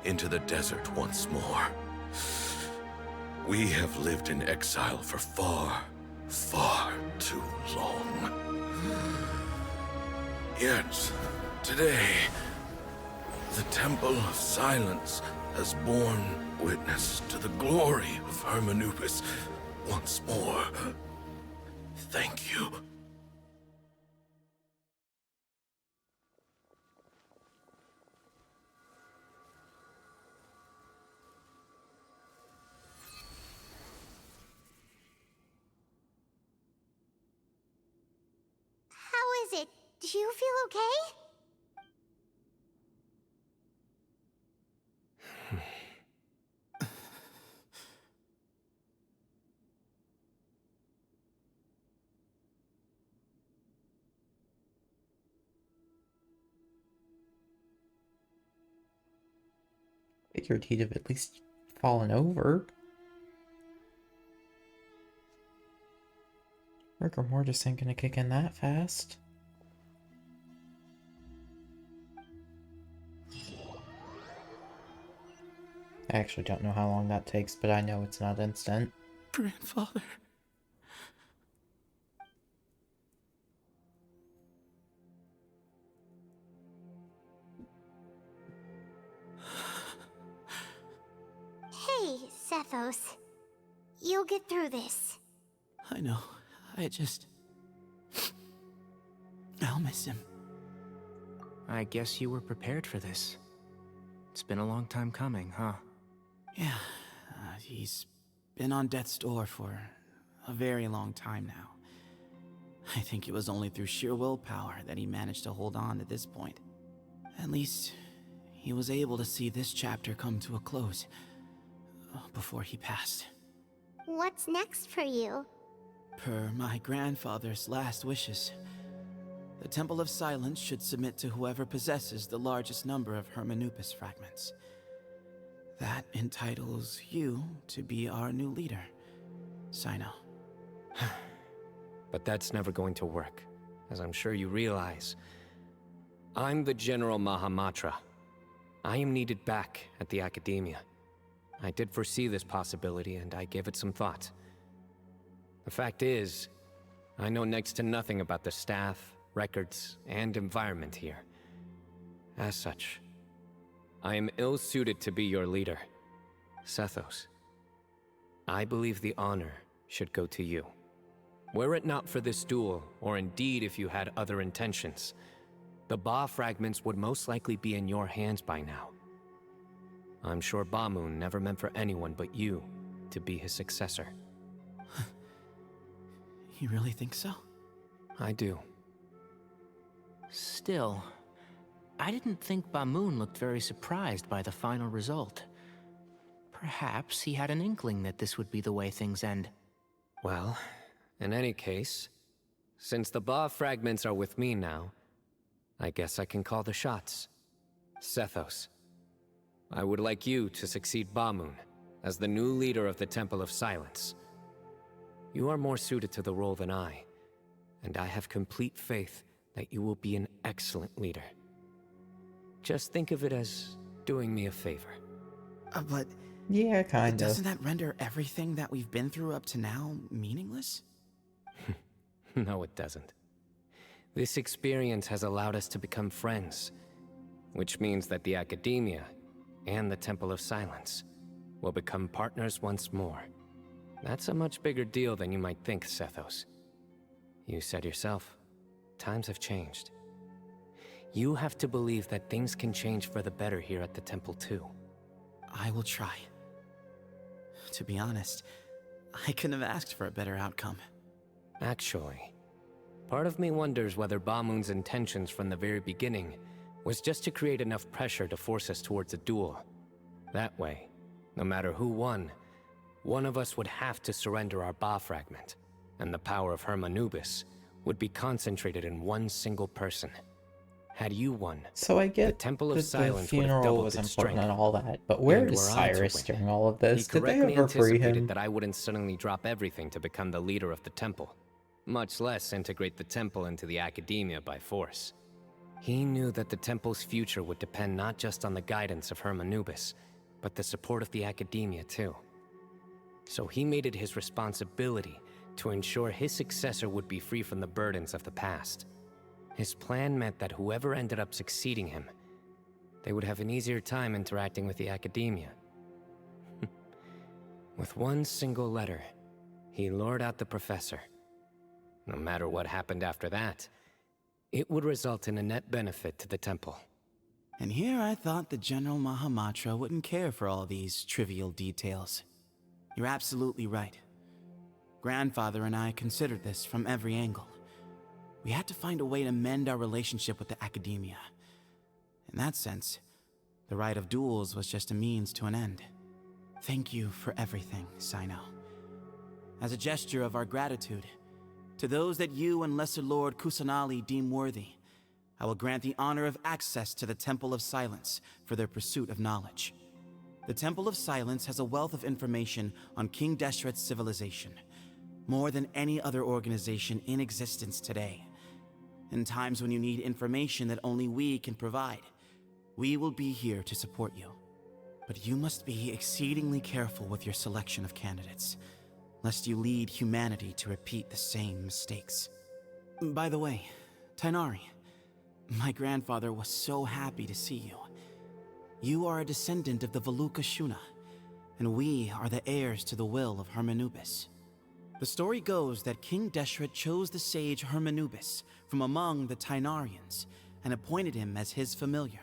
into the desert once more. We have lived in exile for far, far too long. Yet, today, the Temple of Silence has borne witness to the glory of Hermanubis once more. Thank you. How is it? Do you feel okay? Figured he'd have at least fallen over. Rigor mortis ain't gonna kick in that fast. I actually don't know how long that takes, but I know it's not instant. Grandfather. Hey, Sethos. You'll get through this. I know. I'll miss him. I guess you were prepared for this. It's been a long time coming, huh? Yeah, he's been on death's door for a very long time now. I think it was only through sheer willpower that he managed to hold on to this point. At least, he was able to see this chapter come to a close before he passed. What's next for you? Per my grandfather's last wishes, the Temple of Silence should submit to whoever possesses the largest number of Hermanubis fragments. That entitles you to be our new leader, Cyno. But that's never going to work, as I'm sure you realize. I'm the General Mahamatra. I am needed back at the Academia. I did foresee this possibility, and I gave it some thought. The fact is, I know next to nothing about the staff, records, and environment here. As such, I am ill-suited to be your leader, Sethos. I believe the honor should go to you. Were it not for this duel, or indeed if you had other intentions, the Ba fragments would most likely be in your hands by now. I'm sure Bamoon never meant for anyone but you to be his successor. You really think so? I do. Still, I didn't think Bamoon looked very surprised by the final result. Perhaps he had an inkling that this would be the way things end. Well, in any case, since the Ba fragments are with me now, I guess I can call the shots. Sethos, I would like you to succeed Bamoon as the new leader of the Temple of Silence. You are more suited to the role than I, and I have complete faith that you will be an excellent leader. Just think of it as doing me a favor. But... Yeah, kind of. Doesn't that render everything that we've been through up to now meaningless? No, it doesn't. This experience has allowed us to become friends, which means that the Academia and the Temple of Silence will become partners once more. That's a much bigger deal than you might think, Sethos. You said yourself, times have changed. You have to believe that things can change for the better here at the Temple too. I will try. To be honest, I couldn't have asked for a better outcome. Actually, part of me wonders whether Bamoon's intentions from the very beginning was just to create enough pressure to force us towards a duel. That way, No matter who won, one of us would have to surrender our Ba fragment, and the power of Hermanubis would be concentrated in one single person. Had you won, So I get the Temple of that the Silence would have funeral doubled was its important strength. and all that, but where And is were I to Cyrus win, during all of this? he Did they correctly ever free anticipated him? that I wouldn't suddenly drop everything to become the leader of the temple, much less integrate the temple into the academia by force. He knew that the temple's future would depend not just on the guidance of Hermanubis, but the support of the academia too. So he made it his responsibility to ensure his successor would be free from the burdens of the past. His plan meant that whoever ended up succeeding him, they would have an easier time interacting with the academia. With one single letter, he lured out the professor. No matter what happened after that, it would result in a net benefit to the temple. And here I thought the General Mahamatra wouldn't care for all these trivial details. You're absolutely right. Grandfather and I considered this from every angle. We had to find a way to mend our relationship with the academia. In that sense, the right of duels was just a means to an end. Thank you for everything, Cyno. As a gesture of our gratitude, to those that you and Lesser Lord Kusanali deem worthy, I will grant the honor of access to the Temple of Silence for their pursuit of knowledge. The Temple of Silence has a wealth of information on King Deshret's civilization, more than any other organization in existence today. In times when you need information that only we can provide, we will be here to support you. But you must be exceedingly careful with your selection of candidates, lest you lead humanity to repeat the same mistakes. By the way, Tainari, my grandfather was so happy to see you. You are a descendant of the Veluka Shuna, and we are the heirs to the will of Hermanubis. The story goes that King Deshret chose the sage Hermanubis from among the Tainarians and appointed him as his familiar.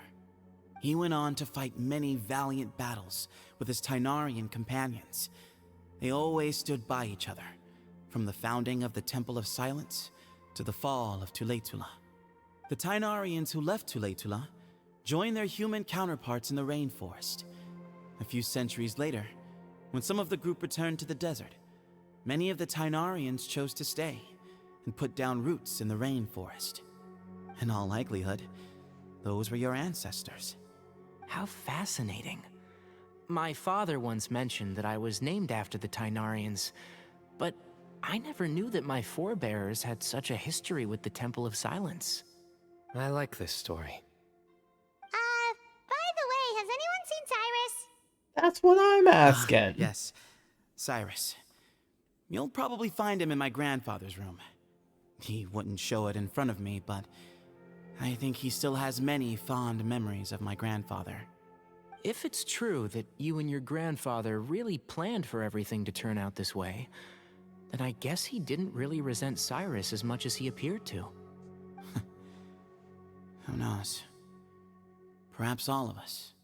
He went on to fight many valiant battles with his Tainarian companions. They always stood by each other, from the founding of the Temple of Silence to the fall of Tuletula. The Tainarians who left Tuletula joined their human counterparts in the rainforest. A few centuries later, when some of the group returned to the desert, many of the Tainarians chose to stay and put down roots in the rainforest. In all likelihood, those were your ancestors. How fascinating. My father once mentioned that I was named after the Tainarians, but I never knew that my forebears had such a history with the Temple of Silence. I like this story. By the way, has anyone seen Cyrus? That's what I'm asking. Yes, Cyrus. You'll probably find him in my grandfather's room. He wouldn't show it in front of me, but I think he still has many fond memories of my grandfather. If it's true that you and your grandfather really planned for everything to turn out this way, then I guess he didn't really resent Cyrus as much as he appeared to. Who knows? Perhaps all of us.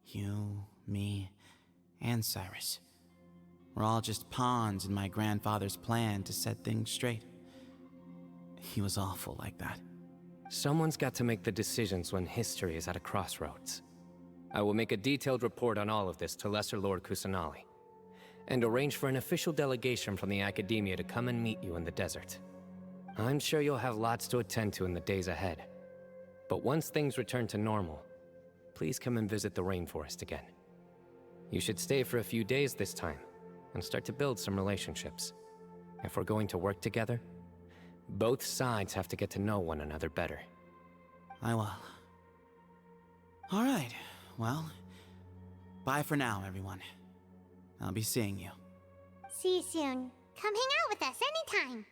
You, me, and Cyrus. We're all just pawns in my grandfather's plan to set things straight. He was awful like that. Someone's got to make the decisions when history is at a crossroads. I will make a detailed report on all of this to Lesser Lord Kusanali, and arrange for an official delegation from the Academia to come and meet you in the desert. I'm sure you'll have lots to attend to in the days ahead. But once things return to normal, please come and visit the rainforest again. You should stay for a few days this time, and start to build some relationships. If we're going to work together, both sides have to get to know one another better. I will. All right, well, bye for now, everyone. I'll be seeing you. See you soon. Come hang out with us anytime.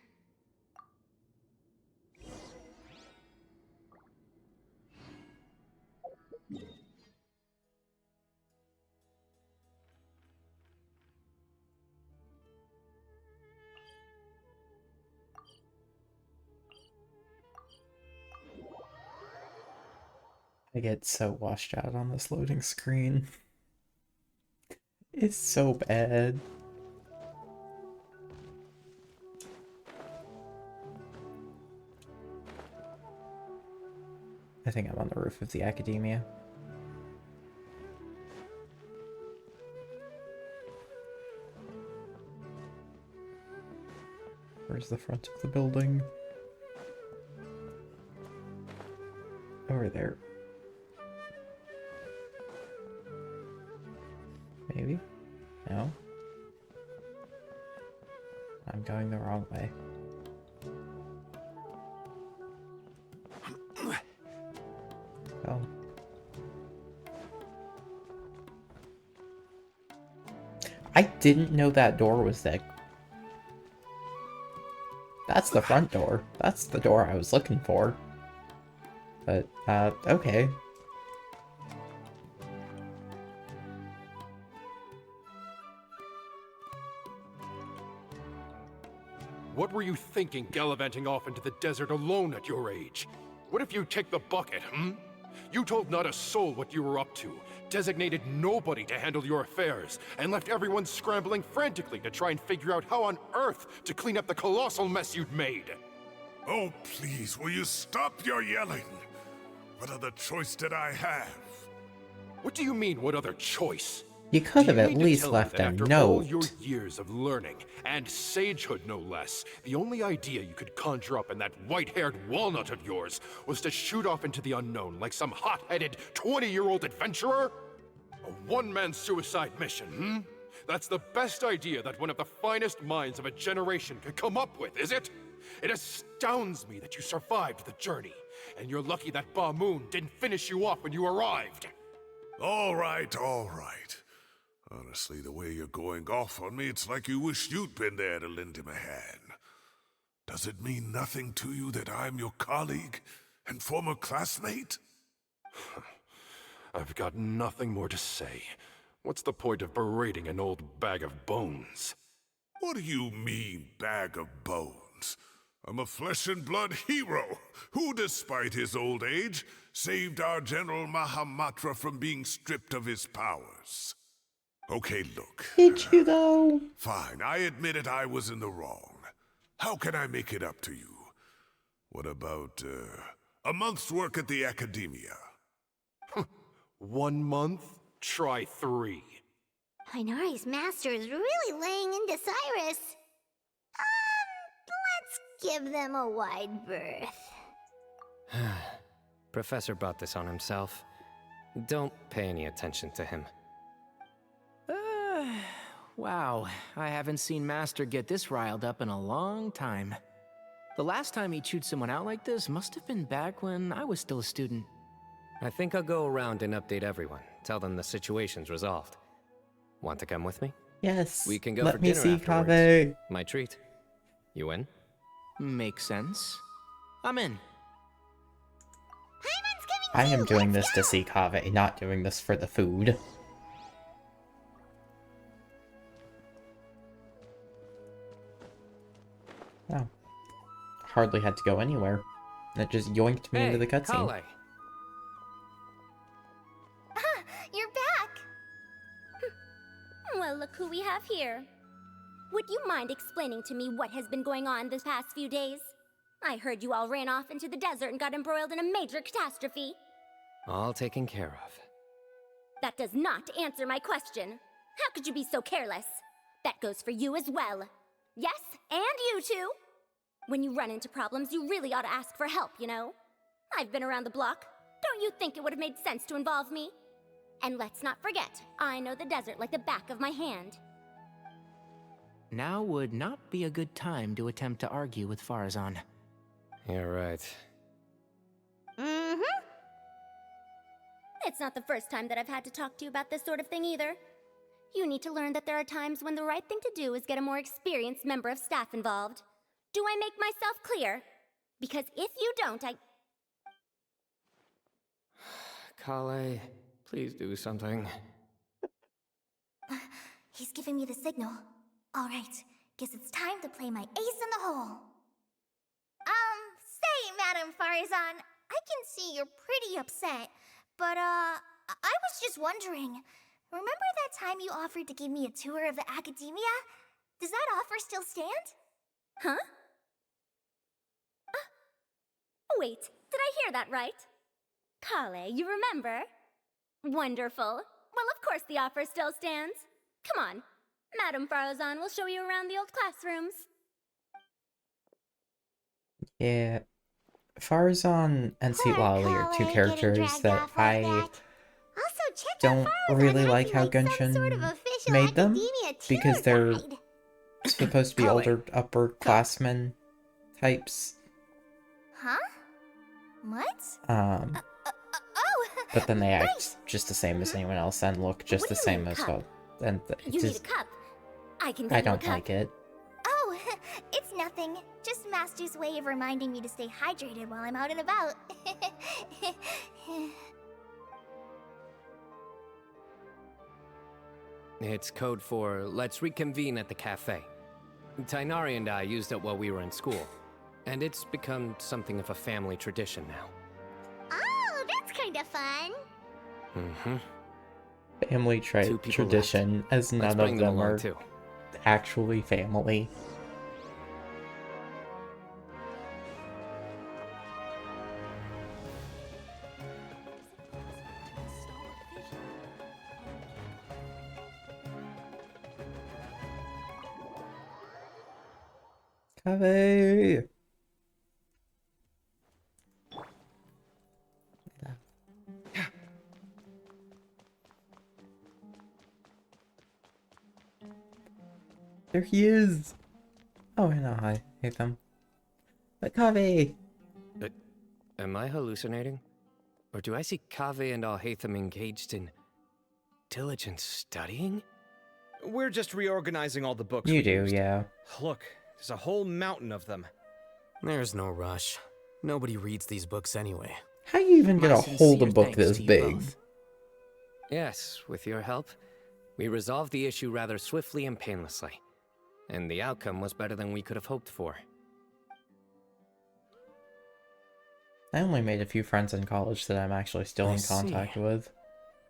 I get so washed out on this loading screen. It's so bad. I think I'm on the roof of the Academia. Where's the front of the building? Over there. Maybe? No? I'm going the wrong way. Oh. I didn't know that door was there. That's the front door. That's the door I was looking for. But, okay. What were you thinking, gallivanting off into the desert alone at your age? What if you take the bucket, hmm? You told not a soul what you were up to, designated nobody to handle your affairs, and left everyone scrambling frantically to try and figure out how on earth to clean up the colossal mess you'd made. Oh, please, will you stop your yelling? What other choice did I have? What do you mean, what other choice? You could have at least left a After note. all your years of learning, and sagehood no less, the only idea you could conjure up in that white-haired walnut of yours was to shoot off into the unknown like some hot-headed 20-year-old adventurer? A one-man suicide mission, hmm? That's the best idea that one of the finest minds of a generation could come up with, is it? It astounds me that you survived the journey, and you're lucky that Ba Moon didn't finish you off when you arrived. All right, all right. Honestly, the way you're going off on me, it's like you wish you'd been there to lend him a hand. Does it mean nothing to you that I'm your colleague and former classmate? I've got nothing more to say. What's the point of berating an old bag of bones? What do you mean, bag of bones? I'm a flesh and blood hero who, despite his old age, saved our General Mahamatra from being stripped of his powers. Okay, look. Did you, though? Fine, I admit it, I was in the wrong. How can I make it up to you? What about, a month's work at the Academia? 1 month? Try 3. Inari's master is really laying into Cyrus. Let's give them a wide berth. Professor brought this on himself. Don't pay any attention to him. Wow, I haven't seen Master get this riled up in a long time. The last time he chewed someone out like this must have been back when I was still a student. I think I'll go around and update everyone. Tell them the situation's resolved. Want to come with me? Yes. We can go Let for me dinner see afterwards. Kaveh. My treat. You in? Makes sense. I'm in. I am doing this to see Kaveh, not doing this for the food. Oh. Hardly had to go anywhere. It just yoinked me into the cutscene. Arle. You're back! Well, look who we have here. Would you mind explaining to me what has been going on this past few days? I heard you all ran off into the desert and got embroiled in a major catastrophe. All taken care of. That does not answer my question. How could you be so careless? That goes for you as well. Yes, and you too. When you run into problems, you really ought to ask for help, you know? I've been around the block. Don't you think it would have made sense to involve me? And let's not forget, I know the desert like the back of my hand. Now would not be a good time to attempt to argue with Farazan. You're right. Mm-hmm. It's not the first time that I've had to talk to you about this sort of thing either. You need to learn that there are times when the right thing to do is get a more experienced member of staff involved. Do I make myself clear? Because if you don't, Kale, please do something. He's giving me the signal. All right, guess it's time to play my ace in the hole. Say, Madam Farazan, I can see you're pretty upset, but, I was just wondering, remember that time you offered to give me a tour of the Academia? Does that offer still stand? Huh? Wait, did I hear that right? Kale, you remember? Wonderful. Well, of course the offer still stands. Come on. Madam Farazan will show you around the old classrooms. Yeah. Farzan and Sweet Lolly are two characters that I don't really like how Genshin made them, because they're supposed to be older upperclassmen types. Huh? What? But then they act just the same as anyone else and look just the same as well. And You need a cup. I can I get you a don't cup. like it. Oh, it's nothing. Just Master's way of reminding me to stay hydrated while I'm out and about. It's code for let's reconvene at the cafe. Tighnari and I used it while we were in school, and it's become something of a family tradition now. Oh, that's kind of fun. Mm-hmm. Family tradition, as none of them are too. actually family. Cafe! There he is! Oh, I know, I hate them. But Kaveh! Am I hallucinating? Or do I see Kaveh and Alhaitham engaged in diligent studying? We're just reorganizing all the books You we do, used. yeah. Look, there's a whole mountain of them. There's no rush. Nobody reads these books anyway. How do you even get My a hold of a sincere book thanks this to you big? both. Yes, with your help. We resolved the issue rather swiftly and painlessly. And the outcome was better than we could have hoped for. I only made a few friends in college that I'm actually still I in contact see. with.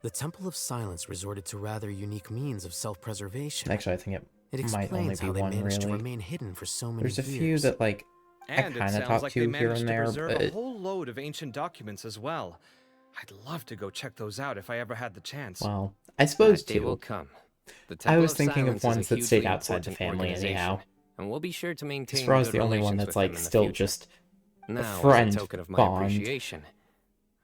The Temple of Silence resorted to rather unique means of self-preservation. Actually, I think it might only explains be how they one, managed to really. remain hidden for so many There's a years. few that, like, I And it kind of sounds talk like to they here managed and to there, preserve a but whole load of ancient documents as well. I'd love to go check those out if I ever had the chance. well, I suppose That day two. will come. The I Temple was of thinking of Silence is a ones that hugely stayed outside the important family organization, anyhow. and we'll be sure to maintain Sra's good the only one relations that's with them like in the still future. just a Now, friend as a token of my bond. appreciation,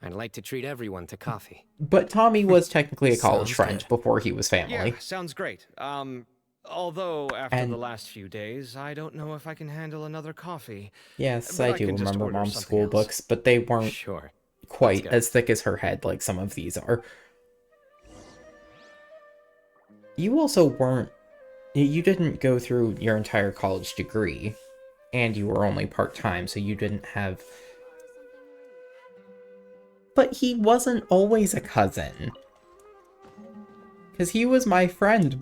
I'd like to treat everyone to coffee. But Tommy was technically a college Sounds friend good. before he was family. Yeah, sounds great. Although after And- the last few days, I don't know if I can handle another coffee. Yes, But I I do can just remember order Mom's something school else. books, but they weren't Sure. quite go. as thick as her head like some of these are. You also weren't... You didn't go through your entire college degree, and you were only part-time, so you didn't have... But he wasn't always a cousin. Because he was my friend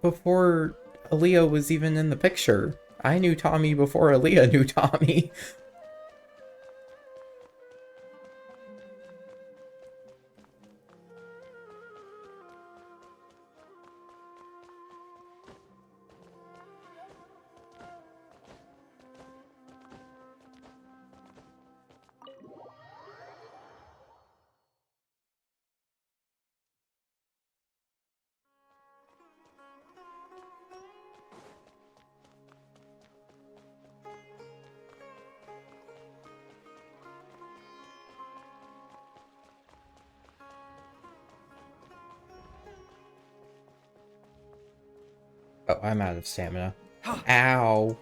before Aaliyah was even in the picture. I knew Tommy before Aaliyah knew Tommy. Oh, I'm out of stamina. Ow.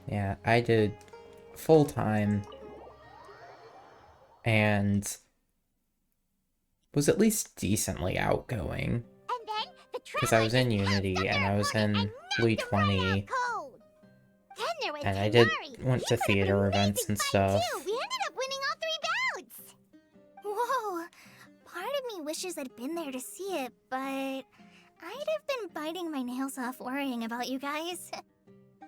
Yeah, I did full-time and was at least decently outgoing. Because I was in Unity and I was in Lee 20 and I went to theater events and stuff. We ended up winning all 3 bouts! Whoa! Part of me wishes I'd been there to see it, but I'd have been biting my nails off worrying about you guys.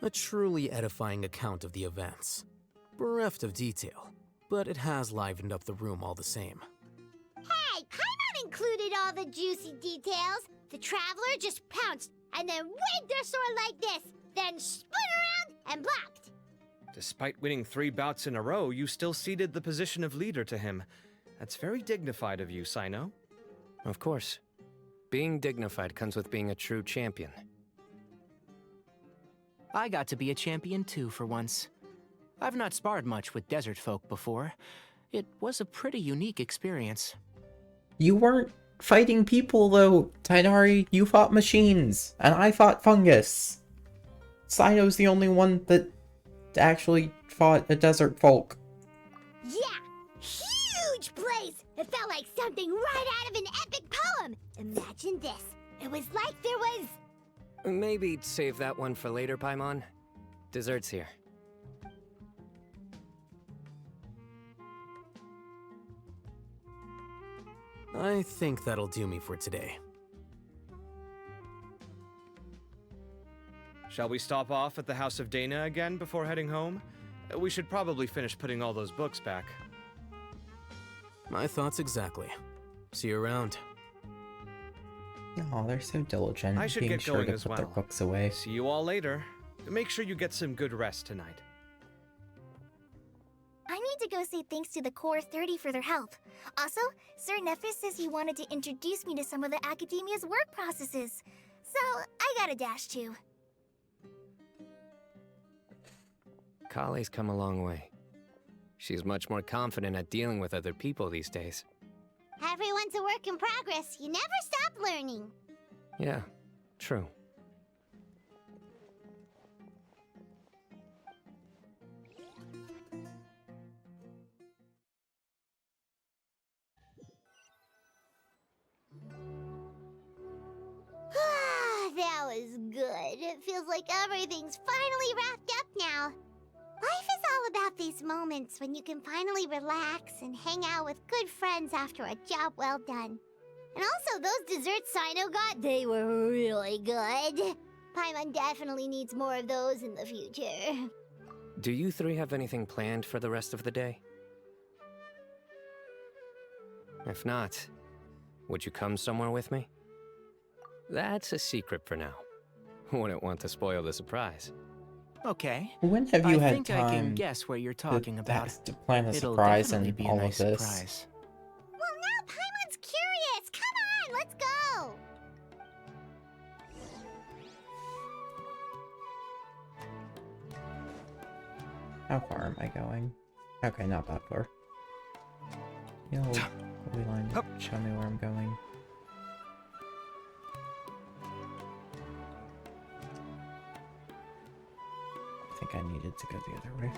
A truly edifying account of the events. Bereft of detail, but it has livened up the room all the same. Hey, Paimon included all the juicy details. The Traveler just pounced and then waved their sword like this, then spun around and blocked. Despite winning 3 bouts in a row, you still ceded the position of leader to him. That's very dignified of you, Cyno. Of course. Being dignified comes with being a true champion. I got to be a champion too for once. I've not sparred much with desert folk before. It was a pretty unique experience. You weren't fighting people, though, Tainari. You fought machines, and I fought fungus. Cyno's the only one that actually fought a desert folk. Yeah! Huge place! It felt like something right out of an epic poem! Imagine this. It was like there was... Maybe save that one for later, Paimon. Dessert's here. I think that'll do me for today. Shall we stop off at the House of Dana again before heading home? We should probably finish putting all those books back. My thoughts exactly. See you around. Oh, they're so diligent. I should being get sure going to as put well. their books away. See you all later. Make sure you get some good rest tonight. I need to go say thanks to the Core 30 for their help. Also, Sir Nephis says he wanted to introduce me to some of the Academia's work processes. So, I gotta dash too. Kale's come a long way. She's much more confident at dealing with other people these days. Everyone's a work in progress. You never stop learning. Yeah, true. That was good. It feels like everything's finally wrapped up now. Life is all about these moments when you can finally relax and hang out with good friends after a job well done. And also, those desserts Cyno got, they were really good. Paimon definitely needs more of those in the future. Do you three have anything planned for the rest of the day? If not, would you come somewhere with me? That's a secret for now. Wouldn't want to spoil the surprise. Okay. When have you I had think I can time guess where you're talking about. to plan a It'll surprise definitely and be a all nice of this? surprise. Well, now Paimon's curious. Come on, let's go. How far am I going? Okay, not that far. Yo, we line up. Show me where I'm going. I think I needed to go the other way.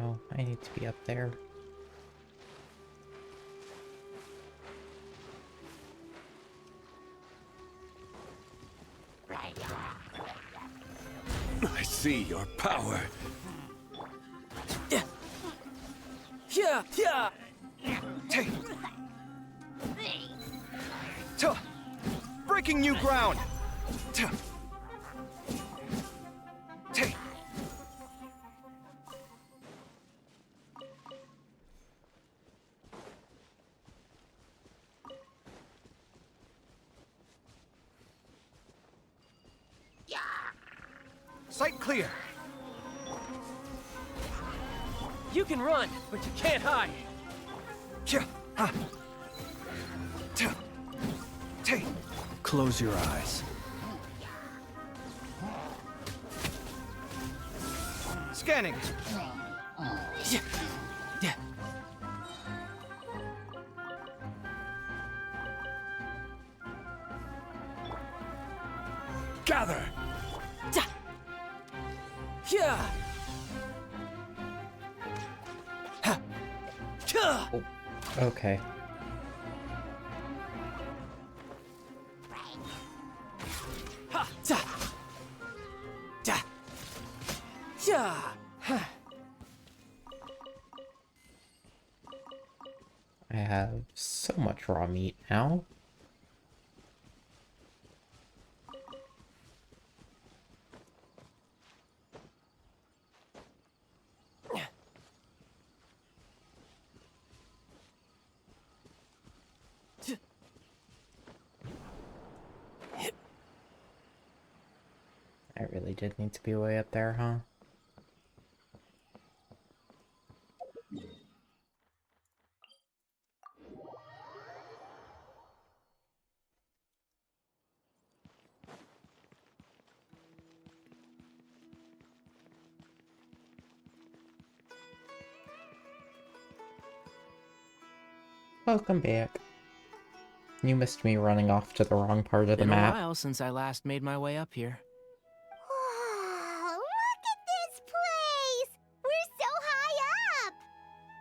Oh, I need to be up there. I see your power. Yeah. Hey. Breaking new ground. Hey. Sight clear. You can run, but you can't hide. Close your eyes. Scanning. Gather. Oh, okay. I have so much raw meat now. really did need to be way up there, huh? Welcome back. You missed me running off to the wrong part of the Been a map. while since I last made my way up here. Wow, look at this place! We're so high up!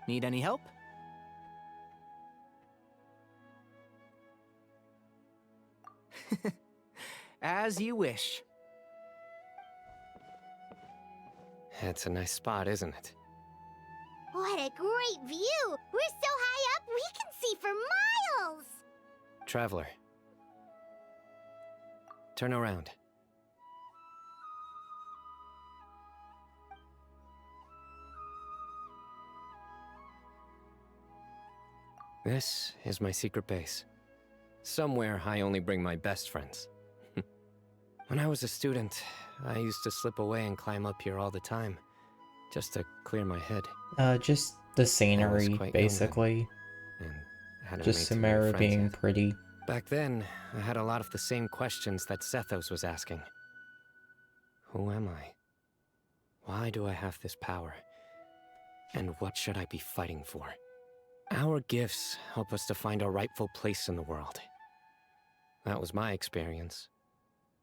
Need any help? As you wish. It's a nice spot, isn't it? What a great view! We're so high up, we can see for miles! Traveler. Turn around. This is my secret base. Somewhere I only bring my best friends. When I was a student, I used to slip away and climb up here all the time, just to clear my head. Just the scenery, basically. Just Samara being pretty. Back then, I had a lot of the same questions that Sethos was asking. Who am I? Why do I have this power? And what should I be fighting for? Our gifts help us to find our rightful place in the world. That was my experience.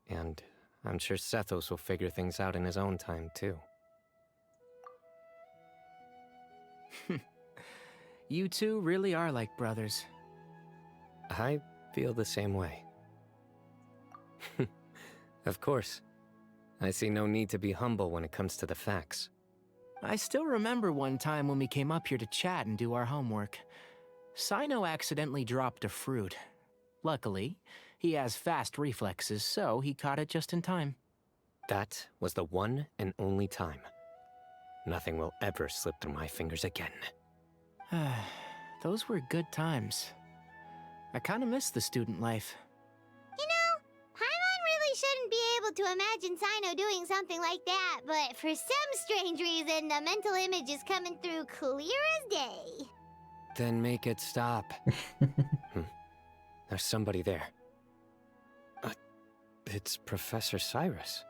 And I'm sure Sethos will figure things out in his own time, too. You two really are like brothers. I feel the same way. Of course. I see no need to be humble when it comes to the facts. I still remember one time when we came up here to chat and do our homework. Cyno accidentally dropped a fruit. Luckily, he has fast reflexes, so he caught it just in time. That was the one and only time. Nothing will ever slip through my fingers again. Those were good times. I kinda miss the student life. You know, Paimon really shouldn't be able to imagine Cyno doing something like that, but for some strange reason, the mental image is coming through clear as day. Then make it stop. There's somebody there. It's Professor Cyrus.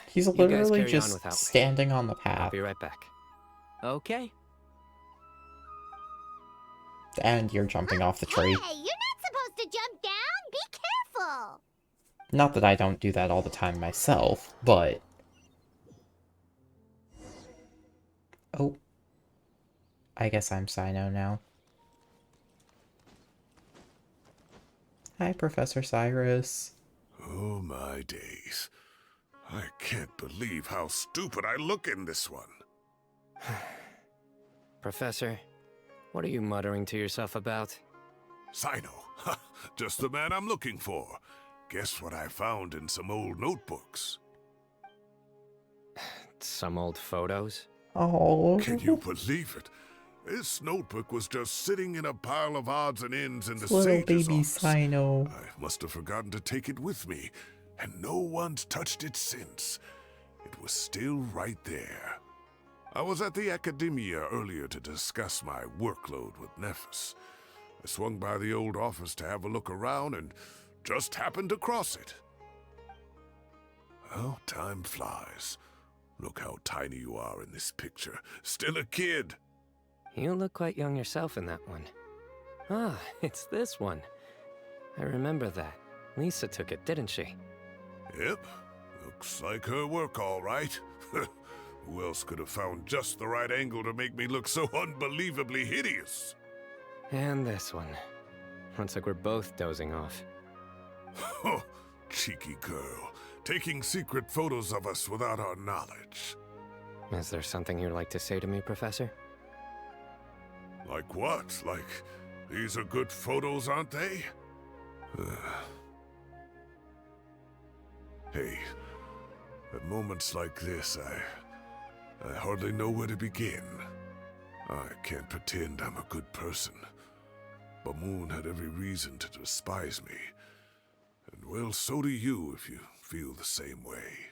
He's literally just standing on the path. I'll be right back. Okay. And you're jumping off the tree. Hey, you're not supposed to jump down! Be careful! Not that I don't do that all the time myself, but... Oh. I guess I'm Cyno now. Hi, Professor Cyrus. Oh my days. I can't believe how stupid I look in this one. Professor, what are you muttering to yourself about? Cyno, just the man I'm looking for. Guess what I found in some old notebooks? Some old photos? Oh. Can you believe it? This notebook was just sitting in a pile of odds and ends in the Little sage's baby office. Cyno. I must have forgotten to take it with me, and no one's touched it since. It was still right there. I was at the Academia earlier to discuss my workload with Nephis. I swung by the old office to have a look around and just happened to cross it. Well, time flies. Look how tiny you are in this picture. Still a kid. You look quite young yourself in that one. Ah, it's this one. I remember that. Lisa took it, didn't she? Yep. Looks like her work, all right. Who else could have found just the right angle to make me look so unbelievably hideous? And this one. Looks like we're both dozing off. Oh, cheeky girl. Taking secret photos of us without our knowledge. Is there something you'd like to say to me, Professor? Like what? Like, these are good photos, aren't they? Hey, at moments like this, I hardly know where to begin. I can't pretend I'm a good person. Bamoon had every reason to despise me. And well, so do you if you feel the same way.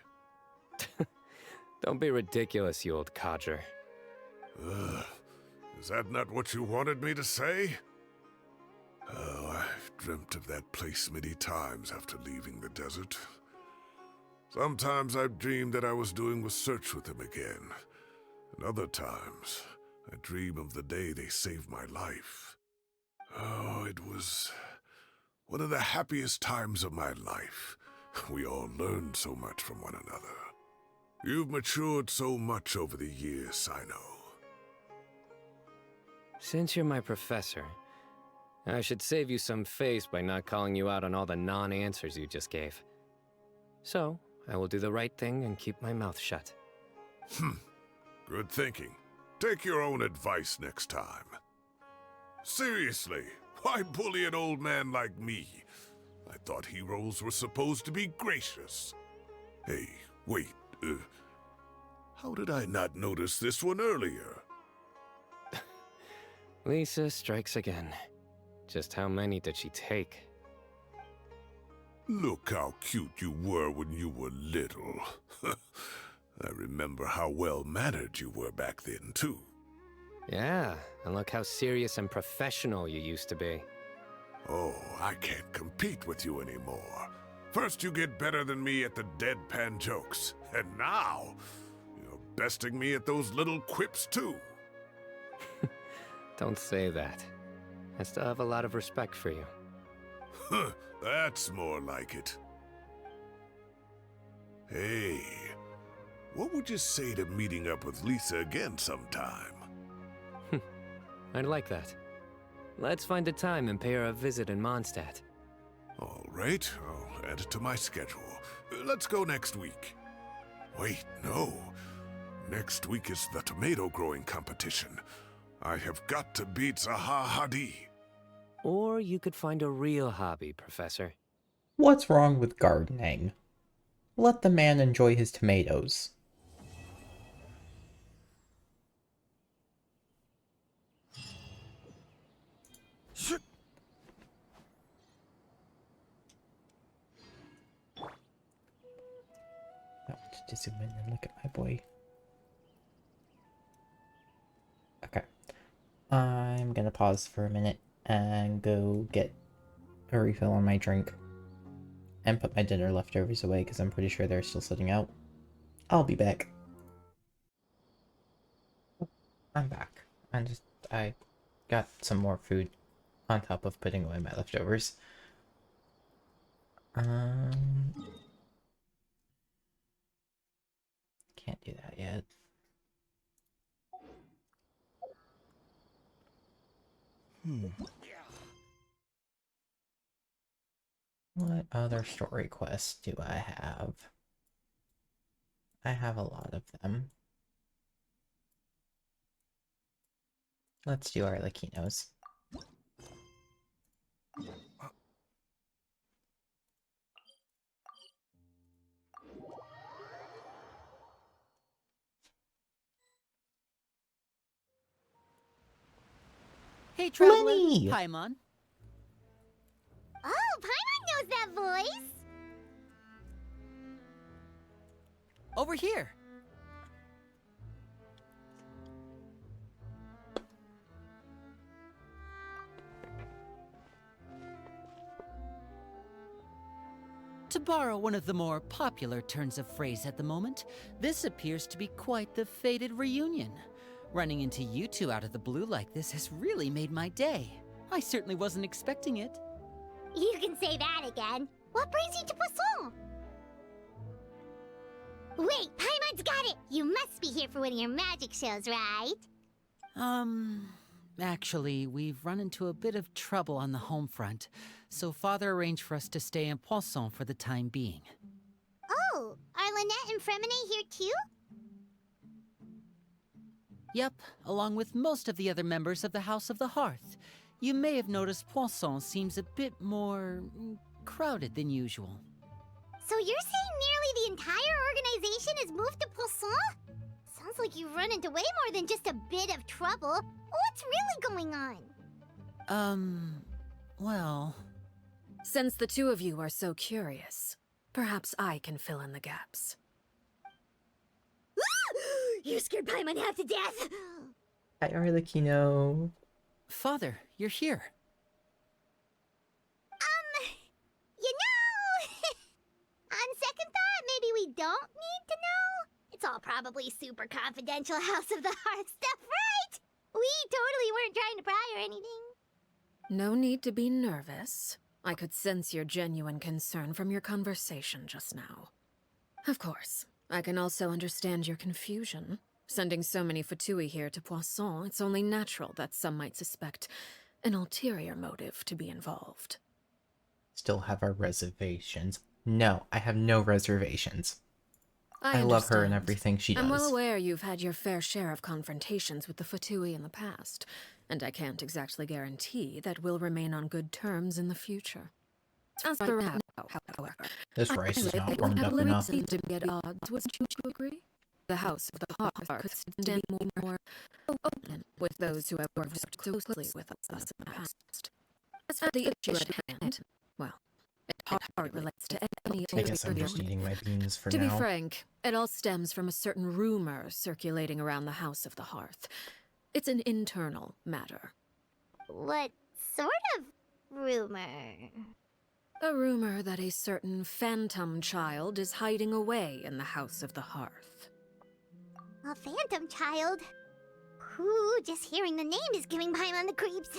Don't be ridiculous, you old codger. Is that not what you wanted me to say? Oh, I've dreamt of that place many times after leaving the desert. Sometimes I've dreamed that I was doing a search with them again. And other times, I dream of the day they saved my life. Oh, it was one of the happiest times of my life. We all learned so much from one another. You've matured so much over the years, Cyno. Since you're my professor, I should save you some face by not calling you out on all the non-answers you just gave. So, I will do the right thing and keep my mouth shut. Good thinking. Take your own advice next time. Seriously, why bully an old man like me? I thought heroes were supposed to be gracious. Hey, wait, how did I not notice this one earlier? Lisa strikes again. Just how many did she take? Look how cute you were when you were little. I remember how well-mannered you were back then, too. Yeah, and look how serious and professional you used to be. Oh, I can't compete with you anymore. First you get better than me at the deadpan jokes, and now you're besting me at those little quips, too. Don't say that. I still have a lot of respect for you. That's more like it. Hey, what would you say to meeting up with Lisa again sometime? I'd like that. Let's find a time and pay her a visit in Mondstadt. All right, I'll add it to my schedule. Let's go next week. Wait, no. Next week is the tomato growing competition. I have got to beat Zaha Hadi. Or you could find a real hobby, Professor. What's wrong with gardening? Let the man enjoy his tomatoes. I want to zoom in and look at my boy. Okay. I'm gonna pause for a minute and go get a refill on my drink. And put my dinner leftovers away because I'm pretty sure they're still sitting out. I'll be back. I'm back. I got some more food on top of putting away my leftovers. Can't do that yet. What other story quests do I have? I have a lot of them. Let's do Arle. Hey, Traveler. Lenny! Paimon. Oh, Paimon knows that voice! Over here. To borrow one of the more popular turns of phrase at the moment, this appears to be quite the fated reunion. Running into you two out of the blue like this has really made my day. I certainly wasn't expecting it. You can say that again. What brings you to Poisson? Wait, Paimon's got it! You must be here for one of your magic shows, right? Actually, we've run into a bit of trouble on the home front, so Father arranged for us to stay in Poisson for the time being. Oh, are Lynette and Fremine here too? Yep, along with most of the other members of the House of the Hearth. You may have noticed Poisson seems a bit more crowded than usual. So you're saying nearly the entire organization has moved to Poisson? Sounds like you've run into way more than just a bit of trouble. What's really going on? Well... Since the two of you are so curious, perhaps I can fill in the gaps. You scared Paimon half to death! Hi, Arlecchino. Father, you're here. You know... On second thought, maybe we don't need to know? It's all probably super confidential House of the Hearth stuff, right? We totally weren't trying to pry or anything. No need to be nervous. I could sense your genuine concern from your conversation just now. Of course, I can also understand your confusion. Sending so many Fatui here to Poisson, it's only natural that some might suspect an ulterior motive to be involved. Still have our reservations. No, I have no reservations. I love her and everything she does. I'm well aware you've had your fair share of confrontations with the Fatui in the past, and I can't exactly guarantee that we'll remain on good terms in the future. As for now, however, this rice is not I warmed up enough. reason to be at odds. Wouldn't you agree? The House of the Hearth could stand to be more open with those who have worked so closely with us in the past. As for the issue at hand, well, it hardly relates to any I guess I'm just eating my beans for now. To now. be frank, it all stems from a certain rumor circulating around the House of the Hearth. It's an internal matter. What sort of rumor? A rumor that a certain phantom child is hiding away in the House of the Hearth. A phantom child? Ooh, just hearing the name is giving Paimon the creeps.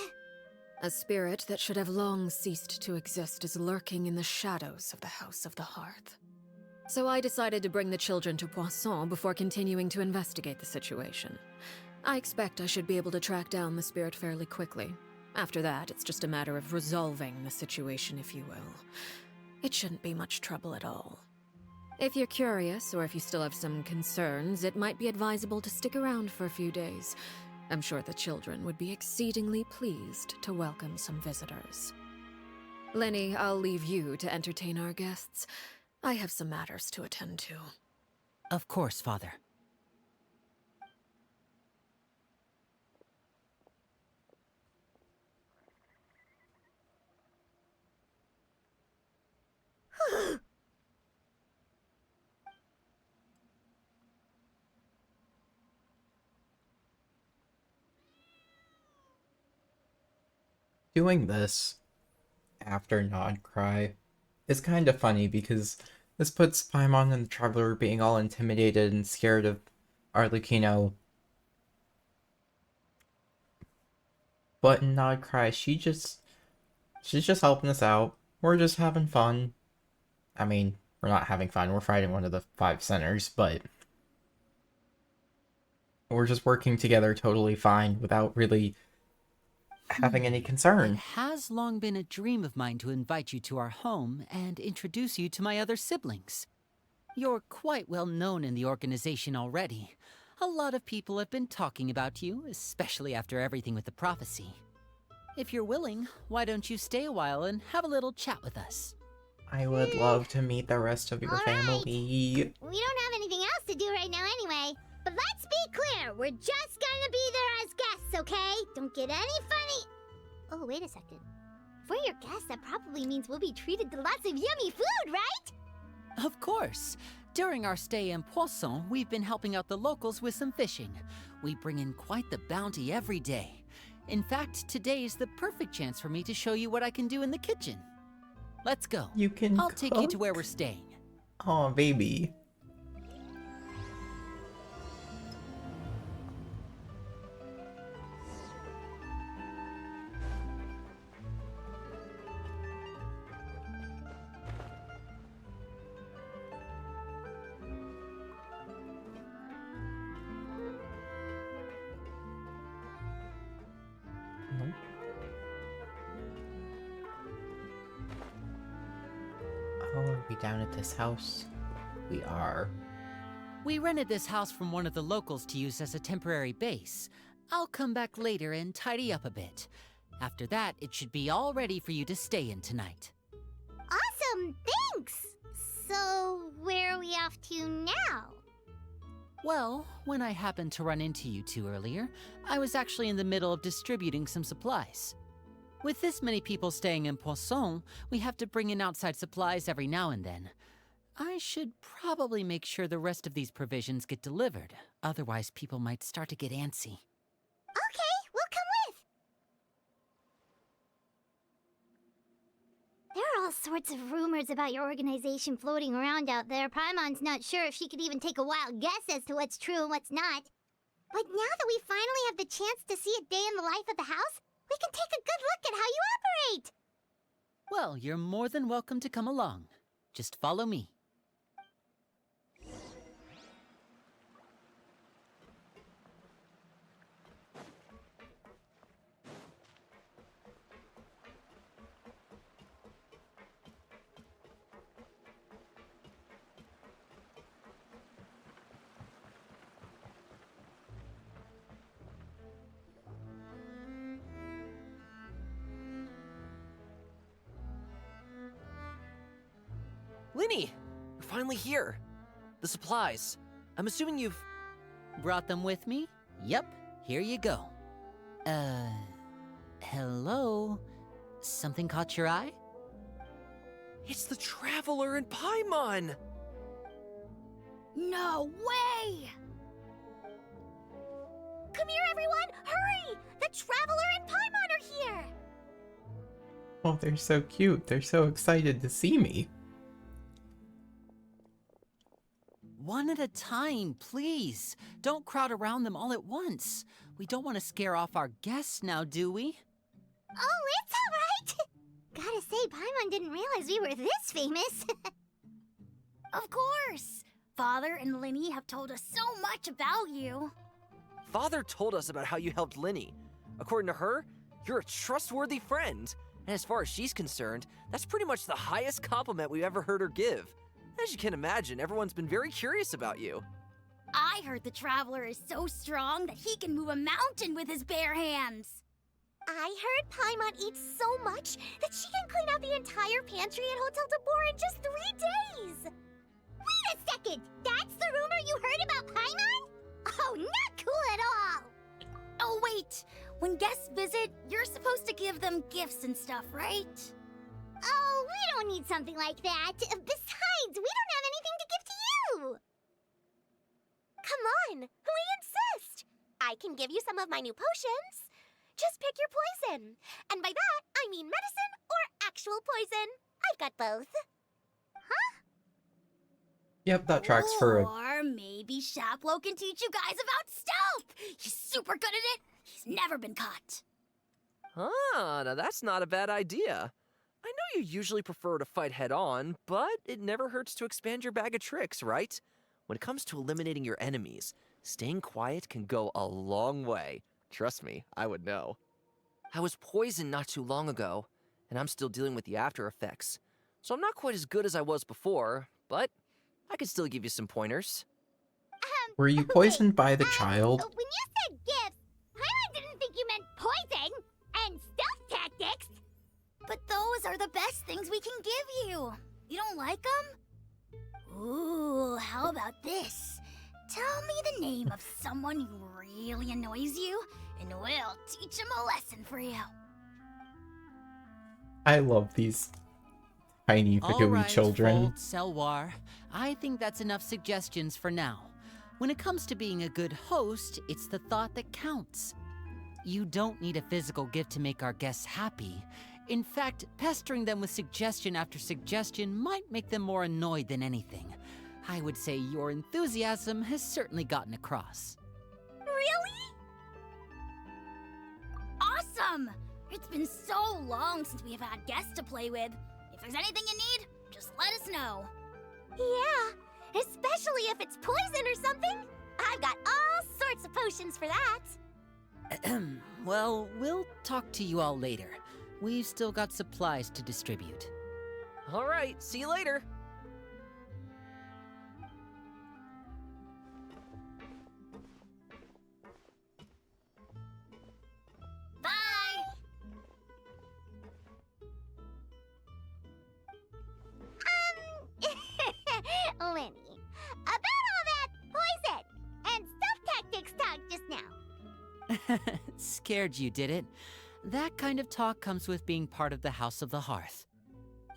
A spirit that should have long ceased to exist is lurking in the shadows of the House of the Hearth. So I decided to bring the children to Poisson before continuing to investigate the situation. I expect I should be able to track down the spirit fairly quickly. After that, it's just a matter of resolving the situation, if you will. It shouldn't be much trouble at all. If you're curious, or if you still have some concerns, it might be advisable to stick around for a few days. I'm sure the children would be exceedingly pleased to welcome some visitors. Lenny, I'll leave you to entertain our guests. I have some matters to attend to. Of course, Father. Doing this after Nod-Krai is kind of funny because this puts Paimon and the Traveler being all intimidated and scared of Arlecchino. But in Nod-Krai, she's just helping us out. We're just having fun. I mean, we're not having fun. We're fighting one of the 5 centers, but we're just working together totally fine without really having any concern. It has long been a dream of mine to invite you to our home and introduce you to my other siblings. You're quite well known in the organization already. A lot of people have been talking about you, especially after everything with the prophecy. If you're willing, why don't you stay a while and have a little chat with us? I would love to meet the rest of your family. We don't have anything else to do right now anyway. But let's be clear, we're just gonna be there as guests, okay? Don't get any funny... Oh, wait a second. If we're your guests, that probably means we'll be treated to lots of yummy food, right? Of course. During our stay in Poisson, we've been helping out the locals with some fishing. We bring in quite the bounty every day. In fact, today is the perfect chance for me to show you what I can do in the kitchen. Let's go. I'll take you to where we're staying. Aw, baby. Oh, are we down at this house? We are. We rented this house from one of the locals to use as a temporary base. I'll come back later and tidy up a bit. After that, it should be all ready for you to stay in tonight. Awesome, thanks! So, where are we off to now? Well, when I happened to run into you two earlier, I was actually in the middle of distributing some supplies. With this many people staying in Poisson, we have to bring in outside supplies every now and then. I should probably make sure the rest of these provisions get delivered. Otherwise, people might start to get antsy. Okay, we'll come with. There are all sorts of rumors about your organization floating around out there. Paimon's not sure if she could even take a wild guess as to what's true and what's not. But now that we finally have the chance to see a day in the life of the house, we can take a good look at how you operate. Well, you're more than welcome to come along. Just follow me. Linny! You're finally here. The supplies. I'm assuming you've... Brought them with me? Yep, here you go. Hello? Something caught your eye? It's the Traveler and Paimon! No way! Come here, everyone! Hurry! The Traveler and Paimon are here! Oh, they're so cute. They're so excited to see me. One at a time, please. Don't crowd around them all at once. We don't want to scare off our guests now, do we? Oh, it's all right! Gotta say, Paimon didn't realize we were this famous. Of course! Father and Linny have told us so much about you. Father told us about how you helped Linny. According to her, you're a trustworthy friend. And as far as she's concerned, that's pretty much the highest compliment we've ever heard her give. As you can imagine, everyone's been very curious about you. I heard the Traveler is so strong that he can move a mountain with his bare hands. I heard Paimon eats so much that she can clean out the entire pantry at Hotel de Boer in just 3 days! Wait a second! That's the rumor you heard about Paimon? Oh, not cool at all! Oh, wait! When guests visit, you're supposed to give them gifts and stuff, right? Oh, we don't need something like that. Besides, we don't have anything to give to you! Come on, we insist! I can give you some of my new potions. Just pick your poison. And by that, I mean medicine or actual poison. I've got both. Huh? Yep, that tracks for a... Or maybe Shaplo can teach you guys about stealth! He's super good at it! He's never been caught. Ah, now that's not a bad idea. I know you usually prefer to fight head-on, but it never hurts to expand your bag of tricks, right? When it comes to eliminating your enemies, staying quiet can go a long way. Trust me, I would know. I was poisoned not too long ago, and I'm still dealing with the after effects. So I'm not quite as good as I was before, but I can still give you some pointers. Were you poisoned by the child? When you said gifts, Paimon didn't think you meant poison and stealth tactics. But those are the best things we can give you. You don't like them? Ooh, how about this? Tell me the name of someone who really annoys you, and we'll teach him a lesson for you. I love these tiny figurine children. Fold, Selwar. I think that's enough suggestions for now. When it comes to being a good host, it's the thought that counts. You don't need a physical gift to make our guests happy. In fact, pestering them with suggestion after suggestion might make them more annoyed than anything. I would say your enthusiasm has certainly gotten across. Really? Awesome! It's been so long since we have had guests to play with. If there's anything you need, just let us know. Yeah, especially if it's poison or something. I've got all sorts of potions for that. Well, we'll talk to you all later. We've still got supplies to distribute. All right, see you later. Lenny, about all that poison and stealth tactics talk just now. Scared you, did it? That kind of talk comes with being part of the House of the Hearth.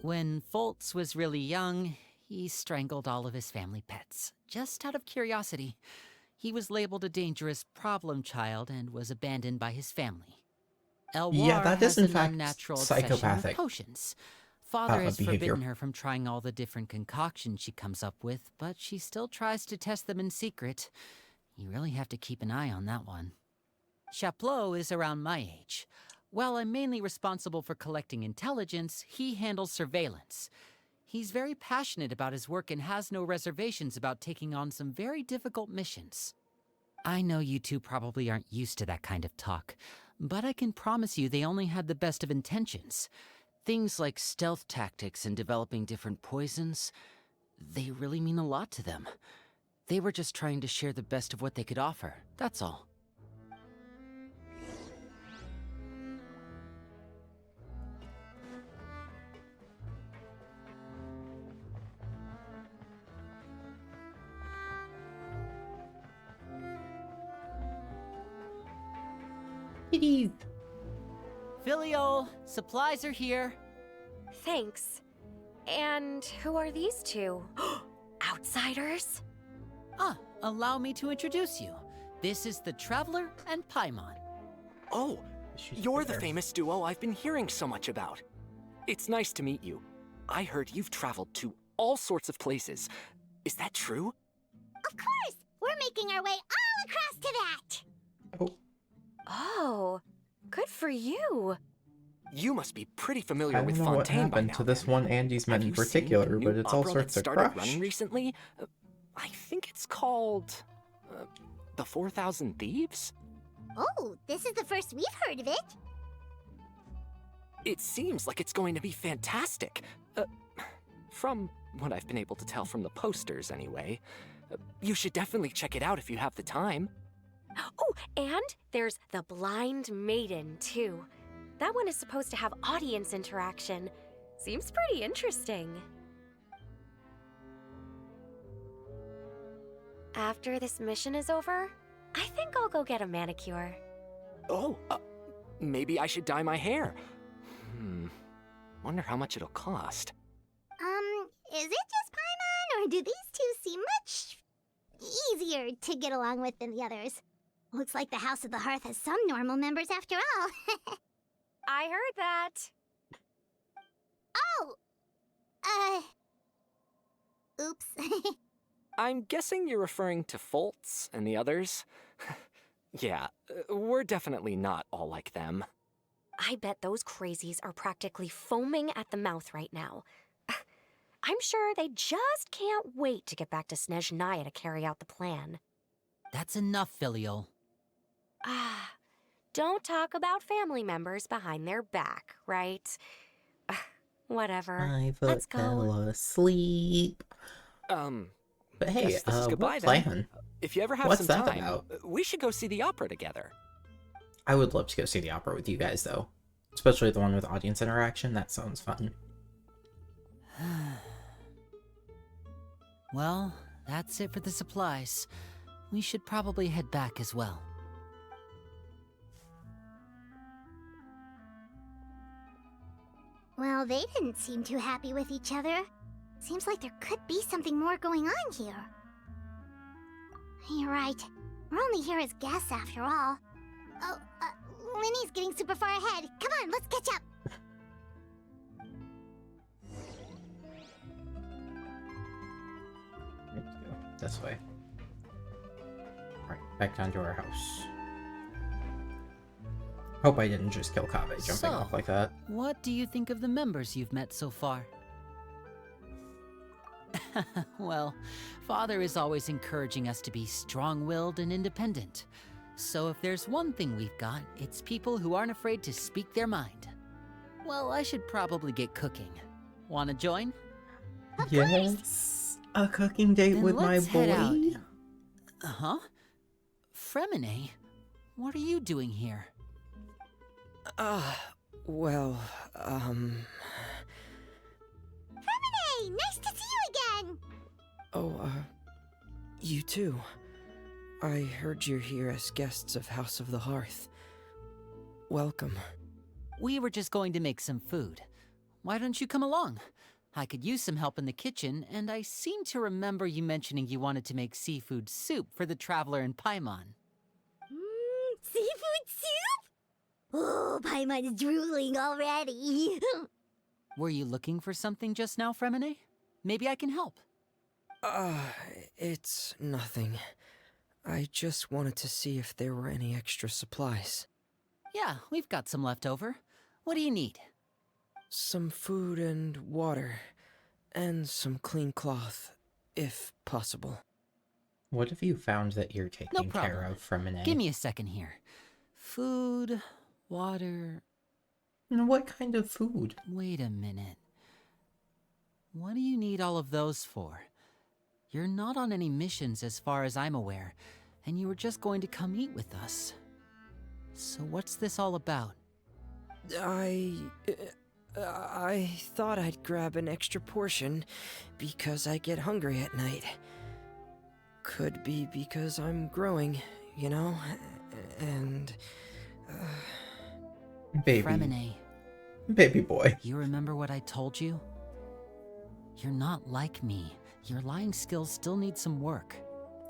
When Foltz was really young, He strangled all of his family pets, just out of curiosity. He was labeled a dangerous problem child and was abandoned by his family. Yeah, Elwar that is has in an fact unnatural obsession with psychopathic potions. Father has behavior. forbidden her from trying all the different concoctions she comes up with, but she still tries to test them in secret. You really have to keep an eye on that one. Chaplot is around my age. While I'm mainly responsible for collecting intelligence, he handles surveillance. He's very passionate about his work and has no reservations about taking on some very difficult missions. I know you two probably aren't used to that kind of talk, but I can promise you they only had the best of intentions. Things like stealth tactics and developing different poisons, they really mean a lot to them. They were just trying to share the best of what they could offer, that's all. Filial, supplies are here. Thanks. And who are these two? Outsiders? Allow me to introduce you. This is the Traveler and Paimon. Oh, you're the famous duo I've been hearing so much about. It's nice to meet you. I heard you've traveled to all sorts of places. Is that true? Of course! We're making our way all across to that! Oh, good for you. You must be pretty familiar I don't with know what Fontaine by happened now. to this one Andy's men in particular, but it's all sorts of started crush. running recently. I think it's called The 4,000 Thieves. Oh, this is the first we've heard of it. It seems like it's going to be fantastic. From what I've been able to tell from the posters, anyway. You should definitely check it out if you have the time. Oh, and there's the Blind Maiden, too. That one is supposed to have audience interaction. Seems pretty interesting. After this mission is over, I think I'll go get a manicure. Oh, maybe I should dye my hair. Wonder how much it'll cost. Is it just Paimon, or do these two seem much easier to get along with than the others? Looks like the House of the Hearth has some normal members after all. I heard that. Oh! Oops. I'm guessing you're referring to Foltz and the others? Yeah, we're definitely not all like them. I bet those crazies are practically foaming at the mouth right now. I'm sure they just can't wait to get back to Snezhnaya to carry out the plan. That's enough, Filial. Don't talk about family members behind their back, right? Whatever. Let's go. Fell asleep. But hey, guess this is goodbye what then. plan? If you ever have What's some that time, about? we should go see the opera together. I would love to go see the opera with you guys, though. Especially the one with audience interaction. That sounds fun. Well, that's it for the supplies. We should probably head back as well. Well, they didn't seem too happy with each other. Seems like there could be something more going on here. You're right. We're only here as guests after all. Oh, Linny's getting super far ahead. Come on, let's catch up. Let's go this way. Alright, back down to our house. Hope I didn't just kill Kaveh jumping off like that. What do you think of the members you've met so far? Well, Father is always encouraging us to be strong-willed and independent. So if there's one thing we've got, it's people who aren't afraid to speak their mind. Well, I should probably get cooking. Wanna join? Yes! A cooking date Then with my let's head out. boy? Uh-huh. Fremine, what are you doing here? Well, Fremine, nice to see you again! Oh, you too. I heard you're here as guests of House of the Hearth. Welcome. We were just going to make some food. Why don't you come along? I could use some help in the kitchen, and I seem to remember you mentioning you wanted to make seafood soup for the traveler in Paimon. Seafood soup? Oh, Paimon's drooling already. Were you looking for something just now, Fremine? Maybe I can help. It's nothing. I just wanted to see if there were any extra supplies. Yeah, we've got some left over. What do you need? Some food and water, and some clean cloth, if possible. What have you found that you're No taking problem. care of from an Give me a second here. Food, water... What kind of food? Wait a minute. What do you need all of those for? You're not on any missions as far as I'm aware, and you were just going to come eat with us. So what's this all about? I thought I'd grab an extra portion because I get hungry at night. Could be because I'm growing, you know? And... Baby. Fremine. Baby boy. You remember what I told you? You're not like me. Your lying skills still need some work.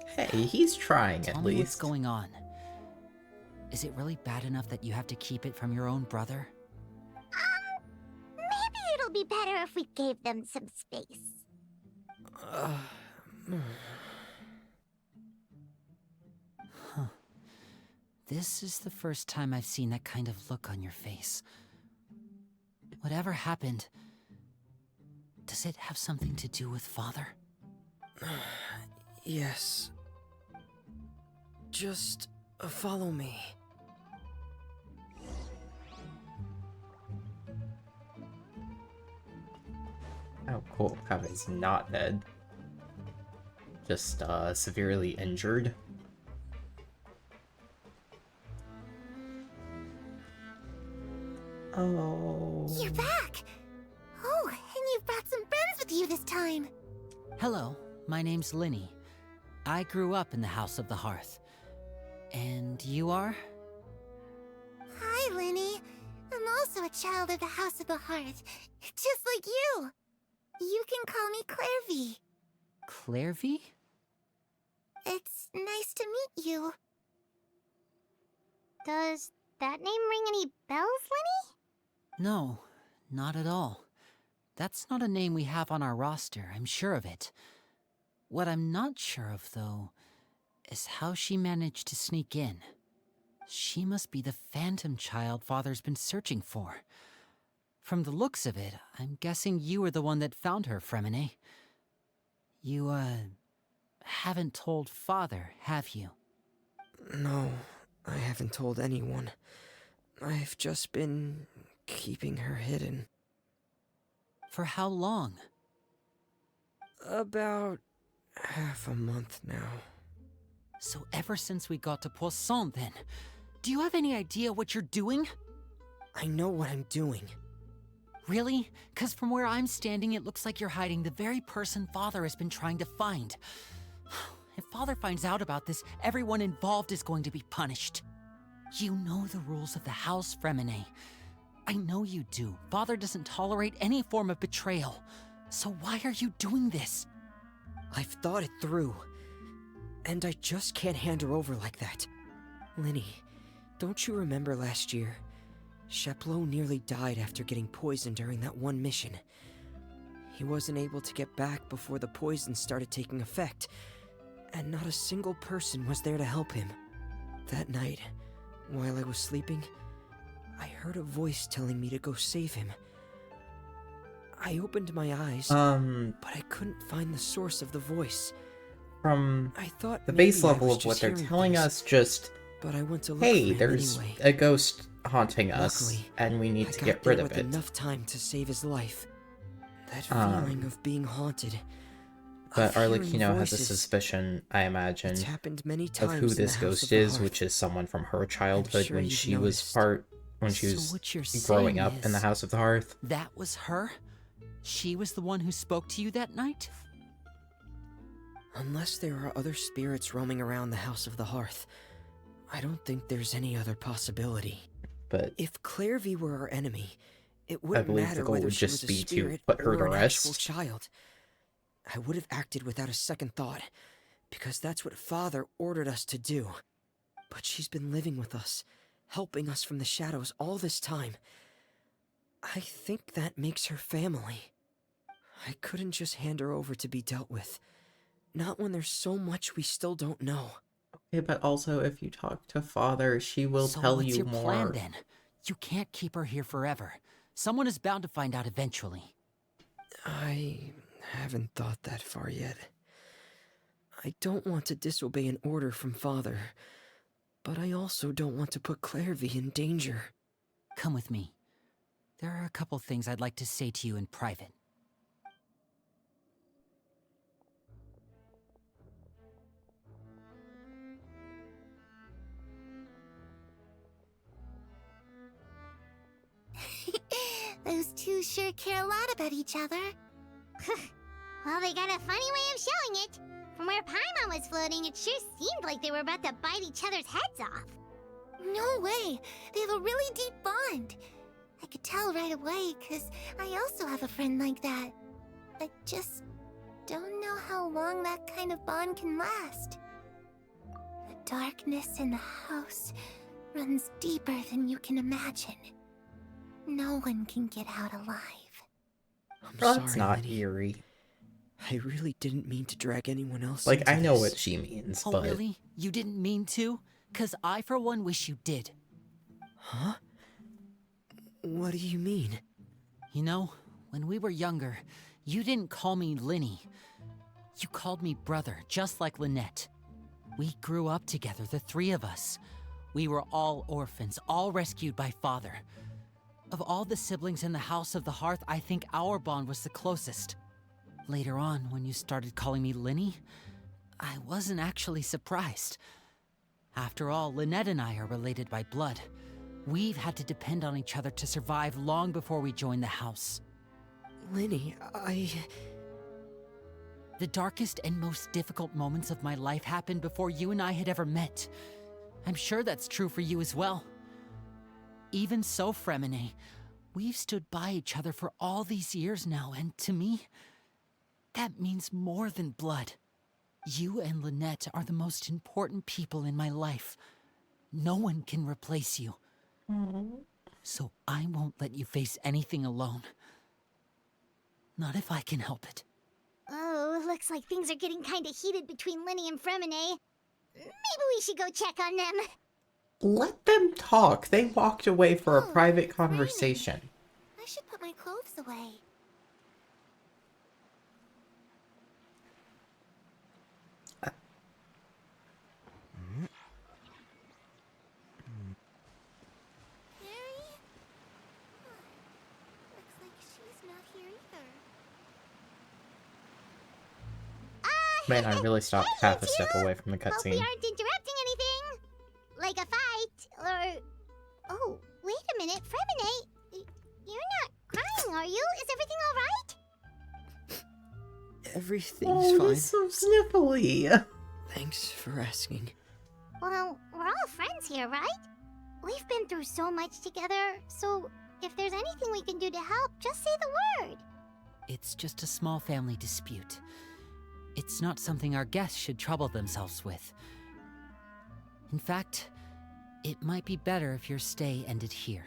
Hey, he's trying Tell at me least. what's going on. Is it really bad enough that you have to keep it from your own brother? Maybe it'll be better if we gave them some space. Huh. This is the first time I've seen that kind of look on your face. Whatever happened, does it have something to do with Father? Yes. Just follow me. Oh, cool. Kave's not dead. Just, severely injured. Oh. You're back! Oh, and you've brought some friends with you this time. Hello, my name's Linny. I grew up in the House of the Hearth. And you are? Hi, Linny. I'm also a child of the House of the Hearth, just like you. You can call me Clairvy. Clairvy? It's nice to meet you. Does that name ring any bells, Linny? No, not at all. That's not a name we have on our roster, I'm sure of it. What I'm not sure of, though, is how she managed to sneak in. She must be the phantom child Father's been searching for. From the looks of it, I'm guessing you were the one that found her, Fremine. You, haven't told Father, have you? No, I haven't told anyone. I've just been keeping her hidden. For how long? About half a month now. So ever since we got to Poisson, then, do you have any idea what you're doing? I know what I'm doing. Really? 'Cause from where I'm standing, it looks like you're hiding the very person Father has been trying to find. If Father finds out about this, everyone involved is going to be punished. You know the rules of the house, Fremine. I know you do. Father doesn't tolerate any form of betrayal. So why are you doing this? I've thought it through. And I just can't hand her over like that. Linny, don't you remember last year? Sheplo nearly died after getting poisoned during that one mission. He wasn't able to get back before the poison started taking effect, and not a single person was there to help him. That night, while I was sleeping, I heard a voice telling me to go save him. I opened my eyes, but I couldn't find the source of the voice. From I thought the maybe base I level was of what just they're hearing telling things, us, just, but I went to look hey, for him there's anyway. a ghost haunting us, Luckily, and we need I to got get there rid of with it. enough time to save his life. That feeling of being haunted. But of hearing Arlecchino has a voices. suspicion, I imagine, It's happened many of times who in the this House ghost of the is, Hearth. which is someone from her childhood sure when you've she was noticed. when she was growing up in the House of the Hearth. That was her? She was the one who spoke to you that night? Unless there are other spirits roaming around the House of the Hearth, I don't think there's any other possibility. But if Clairvy were our enemy, It wouldn't believe the matter goal whether would she was just a be to spirit put her or to an actual rest. child. I would have acted without a second thought, because that's what Father ordered us to do. But she's been living with us, helping us from the shadows all this time. I think that makes her family. I couldn't just hand her over to be dealt with. Not when there's so much we still don't know. Okay, but also if you talk to Father, she will So tell what's you your more. plan then? You can't keep her here forever. Someone is bound to find out eventually. I haven't thought that far yet. I don't want to disobey an order from Father, but I also don't want to put Clairvy in danger. Come with me. There are a couple things I'd like to say to you in private. Those two sure care a lot about each other. Well, they got a funny way of showing it. From where Paimon was floating, it sure seemed like they were about to bite each other's heads off. No way! They have a really deep bond. I could tell right away, because I also have a friend like that. I just don't know how long that kind of bond can last. The darkness in the house runs deeper than you can imagine. No one can get out alive. That's sorry, not Lenny. eerie. I really didn't mean to drag anyone else Like, into I know this. what she means, Oh, but... really? You didn't mean to? 'Cause I, for one, wish you did. Huh? What do you mean? You know, when we were younger, you didn't call me Linny. You called me brother, just like Lynette. We grew up together, the three of us. We were all orphans, all rescued by Father. Of all the siblings in the House of the Hearth, I think our bond was the closest. Later on, when you started calling me Linny, I wasn't actually surprised. After all, Lynette and I are related by blood. We've had to depend on each other to survive long before we joined the house. Linny, The darkest and most difficult moments of my life happened before you and I had ever met. I'm sure that's true for you as well. Even so, Fremine, we've stood by each other for all these years now, and to me, that means more than blood. You and Lynette are the most important people in my life. No one can replace you. So I won't let you face anything alone. Not if I can help it. Oh, looks like things are getting kinda heated between Linny and Fremine. Maybe we should go check on them. Let them talk. They walked away for a private conversation. I should put my clothes away. Harry? Looks like she's not here either. Man, I really stopped half a step away from the Hope we cutscene. aren't interrupting anything. Like a fight, or... Oh, wait a minute, Fremine. You're not crying, are you? Is everything alright? Everything's Oh, fine. he's so sniffly. Thanks for asking. Well, we're all friends here, right? We've been through so much together, so if there's anything we can do to help, just say the word. It's just a small family dispute. It's not something our guests should trouble themselves with. In fact, it might be better if your stay ended here.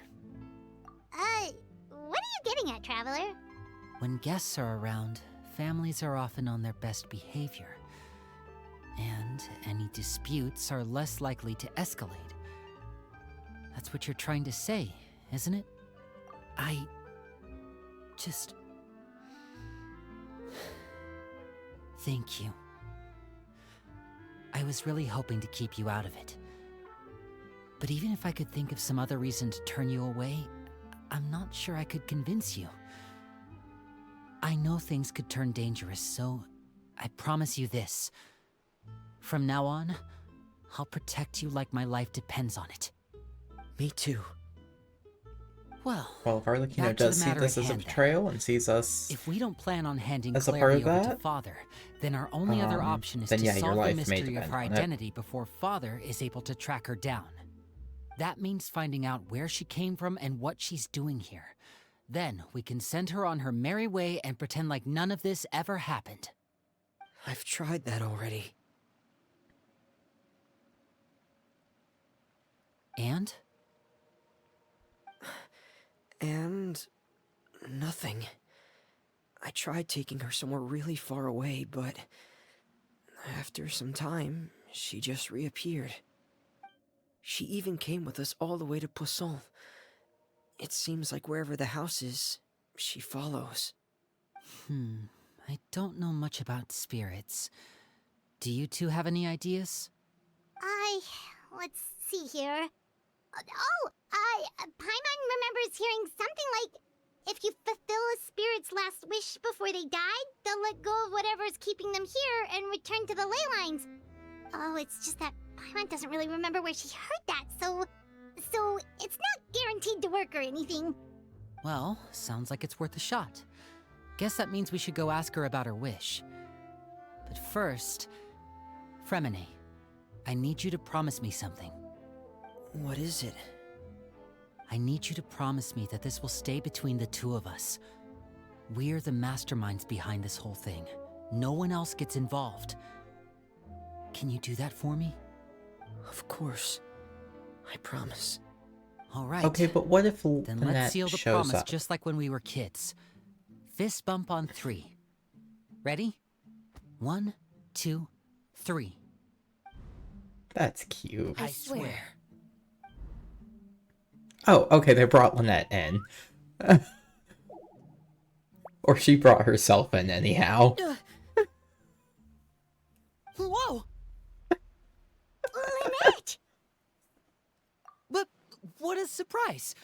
What are you getting at, Traveler? When guests are around, families are often on their best behavior. And any disputes are less likely to escalate. That's what you're trying to say, isn't it? I just... Thank you. I was really hoping to keep you out of it. But even if I could think of some other reason to turn you away, I'm not sure I could convince you. I know things could turn dangerous, so I promise you this. From now on, I'll protect you like my life depends on it. Me too. Well, if Arlecchino back to does the see matter this at as a hand, betrayal and sees us if we don't plan on handing as a part Clary of over to that, Father, then our only other option is then to yeah, your solve the life may mystery of depend her on it. identity before Father is able to track her down. That means finding out where she came from and what she's doing here. Then we can send her on her merry way and pretend like none of this ever happened. I've tried that already. And? And nothing. I tried taking her somewhere really far away, but after some time, she just reappeared. She even came with us all the way to Poisson. It seems like wherever the house is, she follows. I don't know much about spirits. Do you two have any ideas? Let's see here. Paimon remembers hearing something like, if you fulfill a spirit's last wish before they died, they'll let go of whatever's keeping them here and return to the ley lines. Oh, it's just that Paimon doesn't really remember where she heard that, so it's not guaranteed to work or anything. Well, sounds like it's worth a shot. Guess that means we should go ask her about her wish. But first, Fremine, I need you to promise me something. What is it? I need you to promise me that this will stay between the two of us. We're the masterminds behind this whole thing. No one else gets involved. Can you do that for me? Of course. I promise. All right. Okay, but what if Then let's Lynette seal the shows promise up? just like when we were kids. Fist bump on 3. Ready? 1, 2, 3. That's cute. I swear. Oh, okay, they brought Lynette in. Or she brought herself in anyhow. Whoa! Lynette! But what a surprise!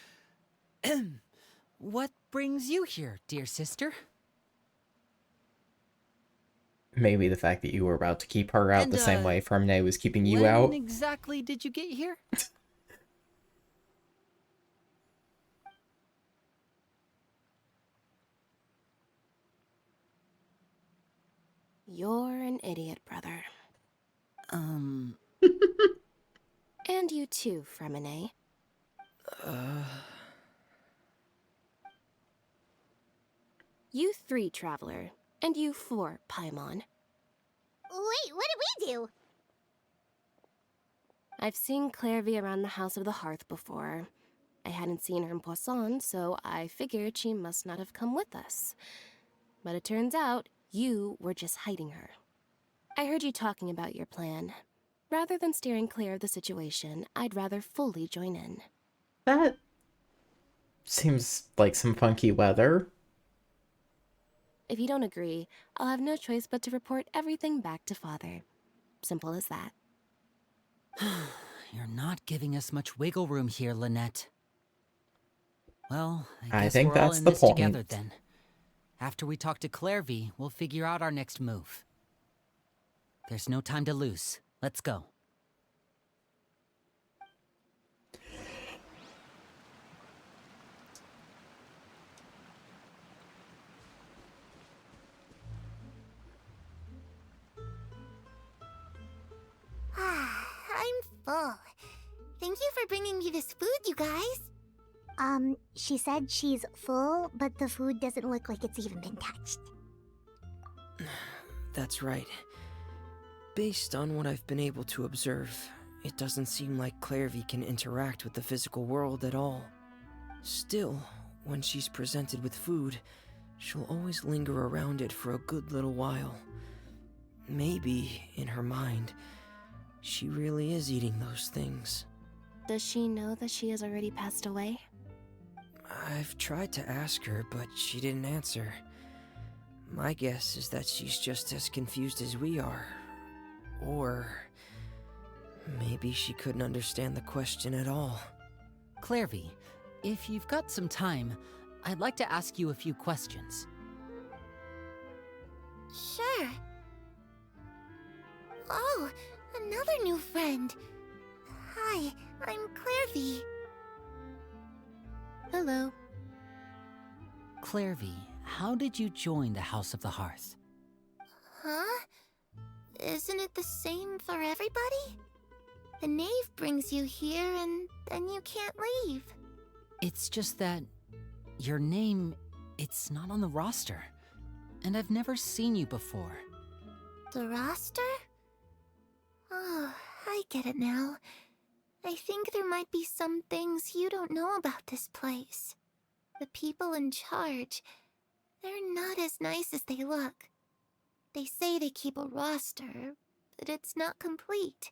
What brings you here, dear sister? Maybe the fact that you were about to keep her out And, the same way Fremine was keeping you when out. exactly did you get here? You're an idiot, brother. And you too, Fremine. You 3, Traveler. And you 4, Paimon. Wait, what did we do? I've seen Clairvy around the House of the Hearth before. I hadn't seen her in Poisson, so I figured she must not have come with us. But it turns out, you were just hiding her. I heard you talking about your plan. Rather than steering clear of the situation, I'd rather fully join in. That seems like some funky weather. If you don't agree, I'll have no choice but to report everything back to Father. Simple as that. You're not giving us much wiggle room here, Lynette. Well, I guess think we're all that's in the this together point. then. After we talk to Clairvy, we'll figure out our next move. There's no time to lose. Let's go. I'm full. Thank you for bringing me this food, you guys. She said she's full, but the food doesn't look like it's even been touched. That's right. Based on what I've been able to observe, it doesn't seem like Clairvy can interact with the physical world at all. Still, when she's presented with food, she'll always linger around it for a good little while. Maybe, in her mind, she really is eating those things. Does she know that she has already passed away? I've tried to ask her, but she didn't answer. My guess is that she's just as confused as we are. Or maybe she couldn't understand the question at all. Clairvy, if you've got some time, I'd like to ask you a few questions. Sure. Oh, another new friend. Hi, I'm Clairvy. Hello. Clairvy, how did you join the House of the Hearth? Huh? Isn't it the same for everybody? The knave brings you here and then you can't leave. It's just that Your name, it's not on the roster. And I've never seen you before. The roster? Oh, I get it now. I think there might be some things you don't know about this place. The people in charge, they're not as nice as they look. They say they keep a roster, but it's not complete.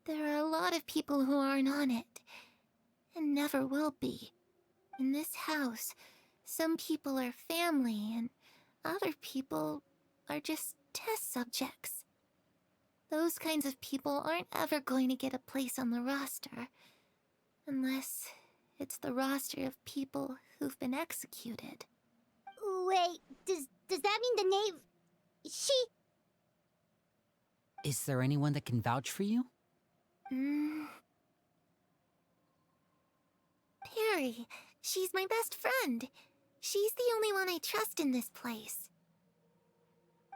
There are a lot of people who aren't on it, and never will be. In this house, some people are family, and other people are just test subjects. Those kinds of people aren't ever going to get a place on the roster, unless it's the roster of people who've been executed. Wait, does that mean the name... She... Is there anyone that can vouch for you? Perry, she's my best friend. She's the only one I trust in this place.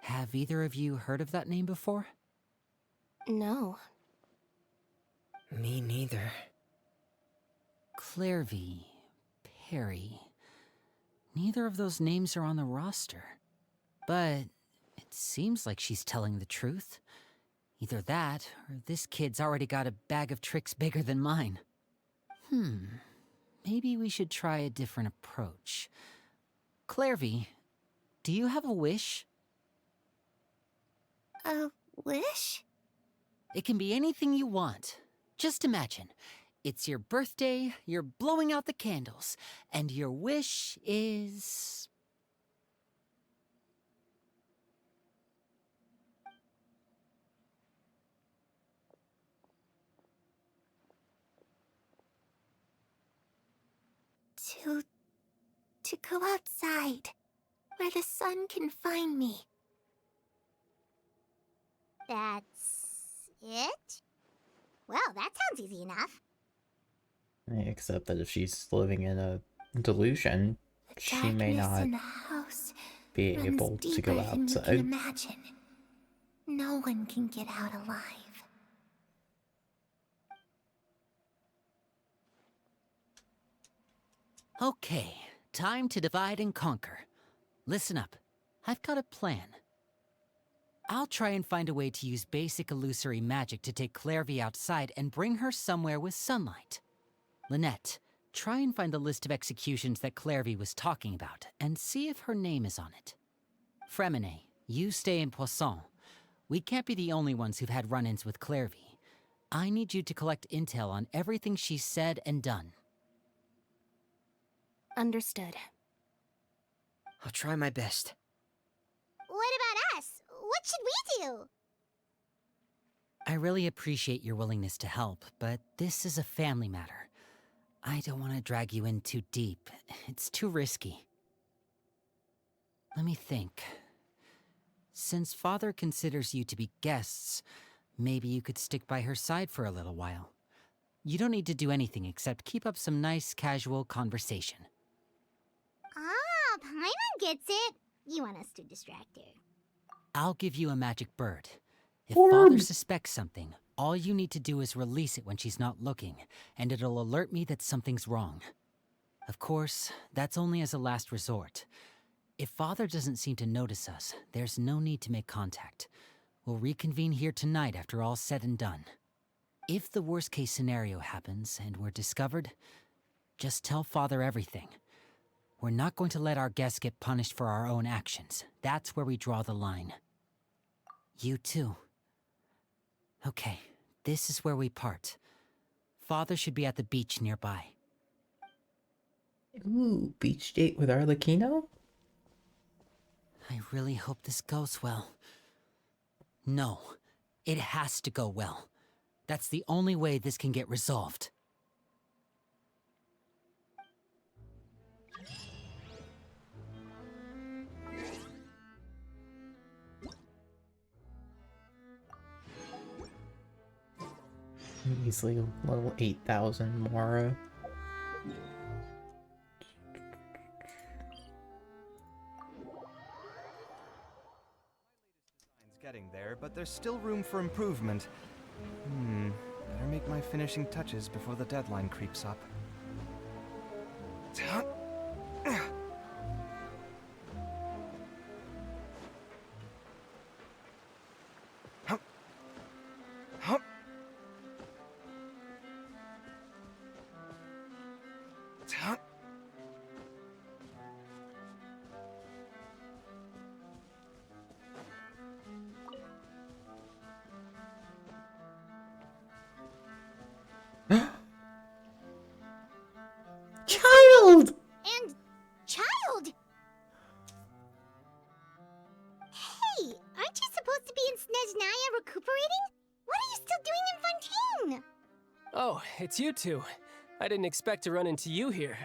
Have either of you heard of that name before? No. Me neither. Clairvy, Perry. Neither of those names are on the roster. But it seems like she's telling the truth. Either that, or this kid's already got a bag of tricks bigger than mine. Maybe we should try a different approach. Clairvy, do you have a wish? A wish? It can be anything you want. Just imagine, it's your birthday, you're blowing out the candles, and your wish is... To go outside, where the sun can find me. That's it? Well, that sounds easy enough. Except that if she's living in a delusion, she may not In the house be runs able to deeper go than you can outside. imagine. No one can get out alive. Okay, time to divide and conquer. Listen up, I've got a plan. I'll try and find a way to use basic illusory magic to take Clairvy outside and bring her somewhere with sunlight. Lynette, try and find the list of executions that Clairvy was talking about, and see if her name is on it. Fremine, you stay in Poisson. We can't be the only ones who've had run-ins with Clairvy. I need you to collect intel on everything she's said and done. Understood. I'll try my best. What about us? What should we do? I really appreciate your willingness to help, but this is a family matter. I don't want to drag you in too deep. It's too risky. Let me think. Since Father considers you to be guests, maybe you could stick by her side for a little while. You don't need to do anything except keep up some nice, casual conversation. Ah, Paimon gets it. You want us to distract her. I'll give you a magic bird. If Orb. Father suspects something, all you need to do is release it when she's not looking, and it'll alert me that something's wrong. Of course, that's only as a last resort. If Father doesn't seem to notice us, there's no need to make contact. We'll reconvene here tonight after all's said and done. If the worst-case scenario happens and we're discovered, just tell Father everything. We're not going to let our guests get punished for our own actions. That's where we draw the line. You too. Okay, this is where we part. Father should be at the beach nearby. Ooh, beach date with Arlecchino? I really hope this goes well. No, it has to go well. That's the only way this can get resolved. Easily a little 8,000 more. Getting there, but there's still room for improvement. Better make my finishing touches before the deadline creeps up. Oh, it's you two. I didn't expect to run into you here.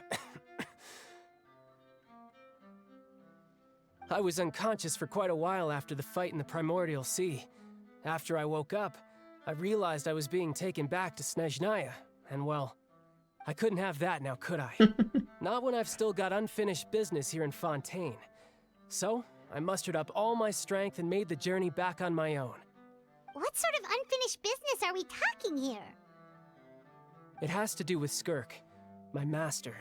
I was unconscious for quite a while after the fight in the Primordial Sea. After I woke up, I realized I was being taken back to Snezhnaya, and well, I couldn't have that now, could I? Not when I've still got unfinished business here in Fontaine. So, I mustered up all my strength and made the journey back on my own. What sort of unfinished business are we talking here? It has to do with Skirk, my master.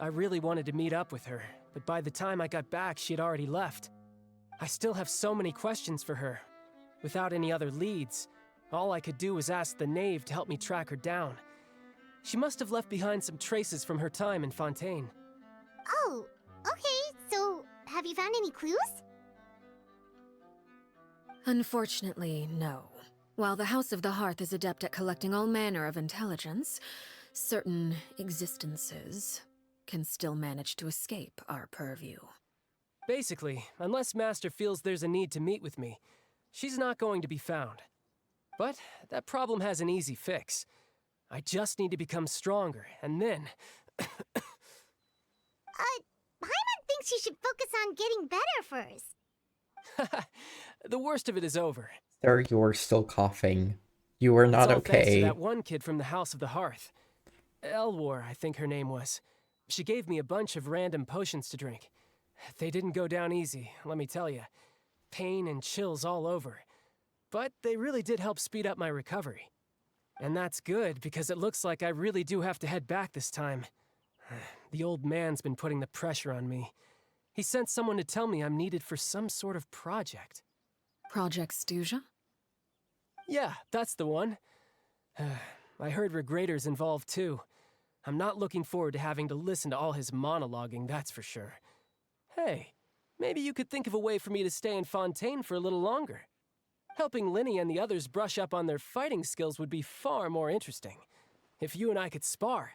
I really wanted to meet up with her, but by the time I got back, she had already left. I still have so many questions for her. Without any other leads, all I could do was ask the knave to help me track her down. She must have left behind some traces from her time in Fontaine. Oh, okay, so have you found any clues? Unfortunately, no. While the House of the Hearth is adept at collecting all manner of intelligence, certain existences can still manage to escape our purview. Basically, unless Master feels there's a need to meet with me, she's not going to be found. But that problem has an easy fix. I just need to become stronger, and then... Paimon thinks you should focus on getting better first. The worst of it is over. Sir, you are still coughing. You are not It's all thanks to okay. that one kid from the House of the Hearth. Elwar, I think her name was. She gave me a bunch of random potions to drink. They didn't go down easy, let me tell you. Pain and chills all over. But they really did help speed up my recovery. And that's good, because it looks like I really do have to head back this time. The old man's been putting the pressure on me. He sent someone to tell me I'm needed for some sort of project. Project Stuja? Yeah, that's the one. I heard Regrator's involved too. I'm not looking forward to having to listen to all his monologuing, that's for sure. Hey, maybe you could think of a way for me to stay in Fontaine for a little longer. Helping Linny and the others brush up on their fighting skills would be far more interesting. If you and I could spar,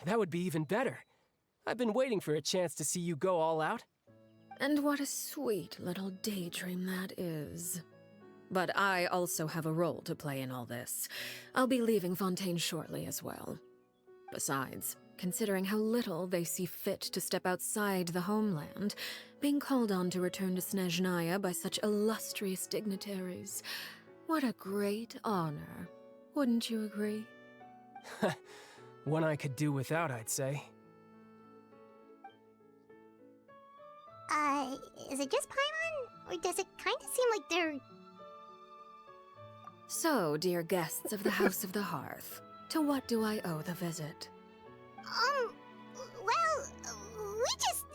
that would be even better. I've been waiting for a chance to see you go all out. And what a sweet little daydream that is. But I also have a role to play in all this. I'll be leaving Fontaine shortly as well. Besides, considering how little they see fit to step outside the homeland, being called on to return to Snezhnaya by such illustrious dignitaries, what a great honor. Wouldn't you agree? One I could do without, I'd say. Is it just Paimon? Or does it kind of seem like they're... So, dear guests of the House of the Hearth, to what do I owe the visit? Well, we just...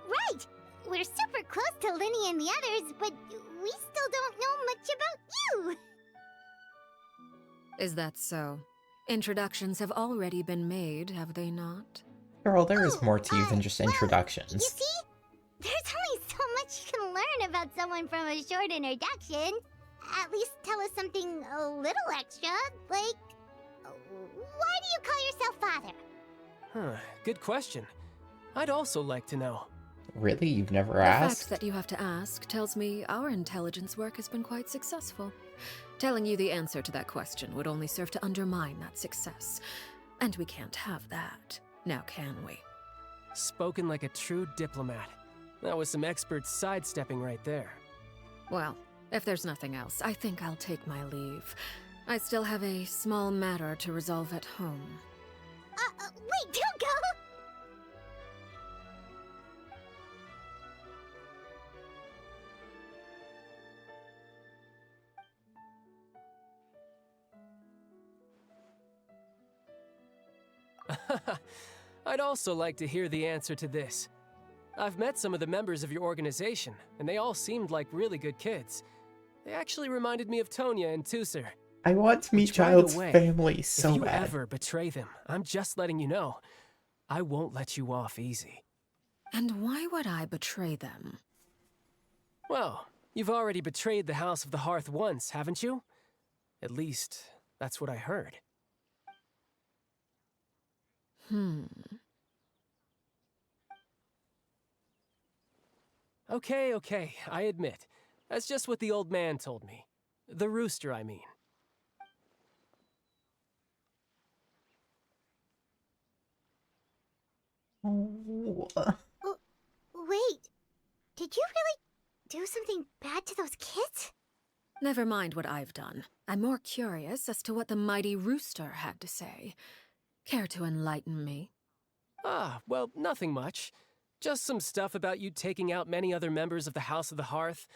Right! We're super close to Linny and the others, but we still don't know much about you! Is that so? Introductions have already been made, have they not? Girl, there is more to you than just introductions. You see? There's only so much you can learn about someone from a short introduction. At least tell us something a little extra, like... Why do you call yourself father? Huh, good question. I'd also like to know. Really? You've never The asked? fact that you have to ask tells me our intelligence work has been quite successful. Telling you the answer to that question would only serve to undermine that success. And we can't have that, now can we? Spoken like a true diplomat. That was some expert sidestepping right there. Well, if there's nothing else, I think I'll take my leave. I still have a small matter to resolve at home. Wait, don't go! I'd also like to hear the answer to this. I've met some of the members of your organization, and they all seemed like really good kids. They actually reminded me of Tonya and Tusser. I want to meet Which, by the Child's way, family so if you bad. ever betray them, I'm just letting you know, I won't let you off easy. And why would I betray them? Well, you've already betrayed the House of the Hearth once, haven't you? At least, that's what I heard. Okay, I admit. That's just what the old man told me. The rooster, I mean. Oh. Wait, did you really do something bad to those kids? Never mind what I've done. I'm more curious as to what the mighty rooster had to say. Care to enlighten me? Ah, well, nothing much. Just some stuff about you taking out many other members of the House of the Hearth,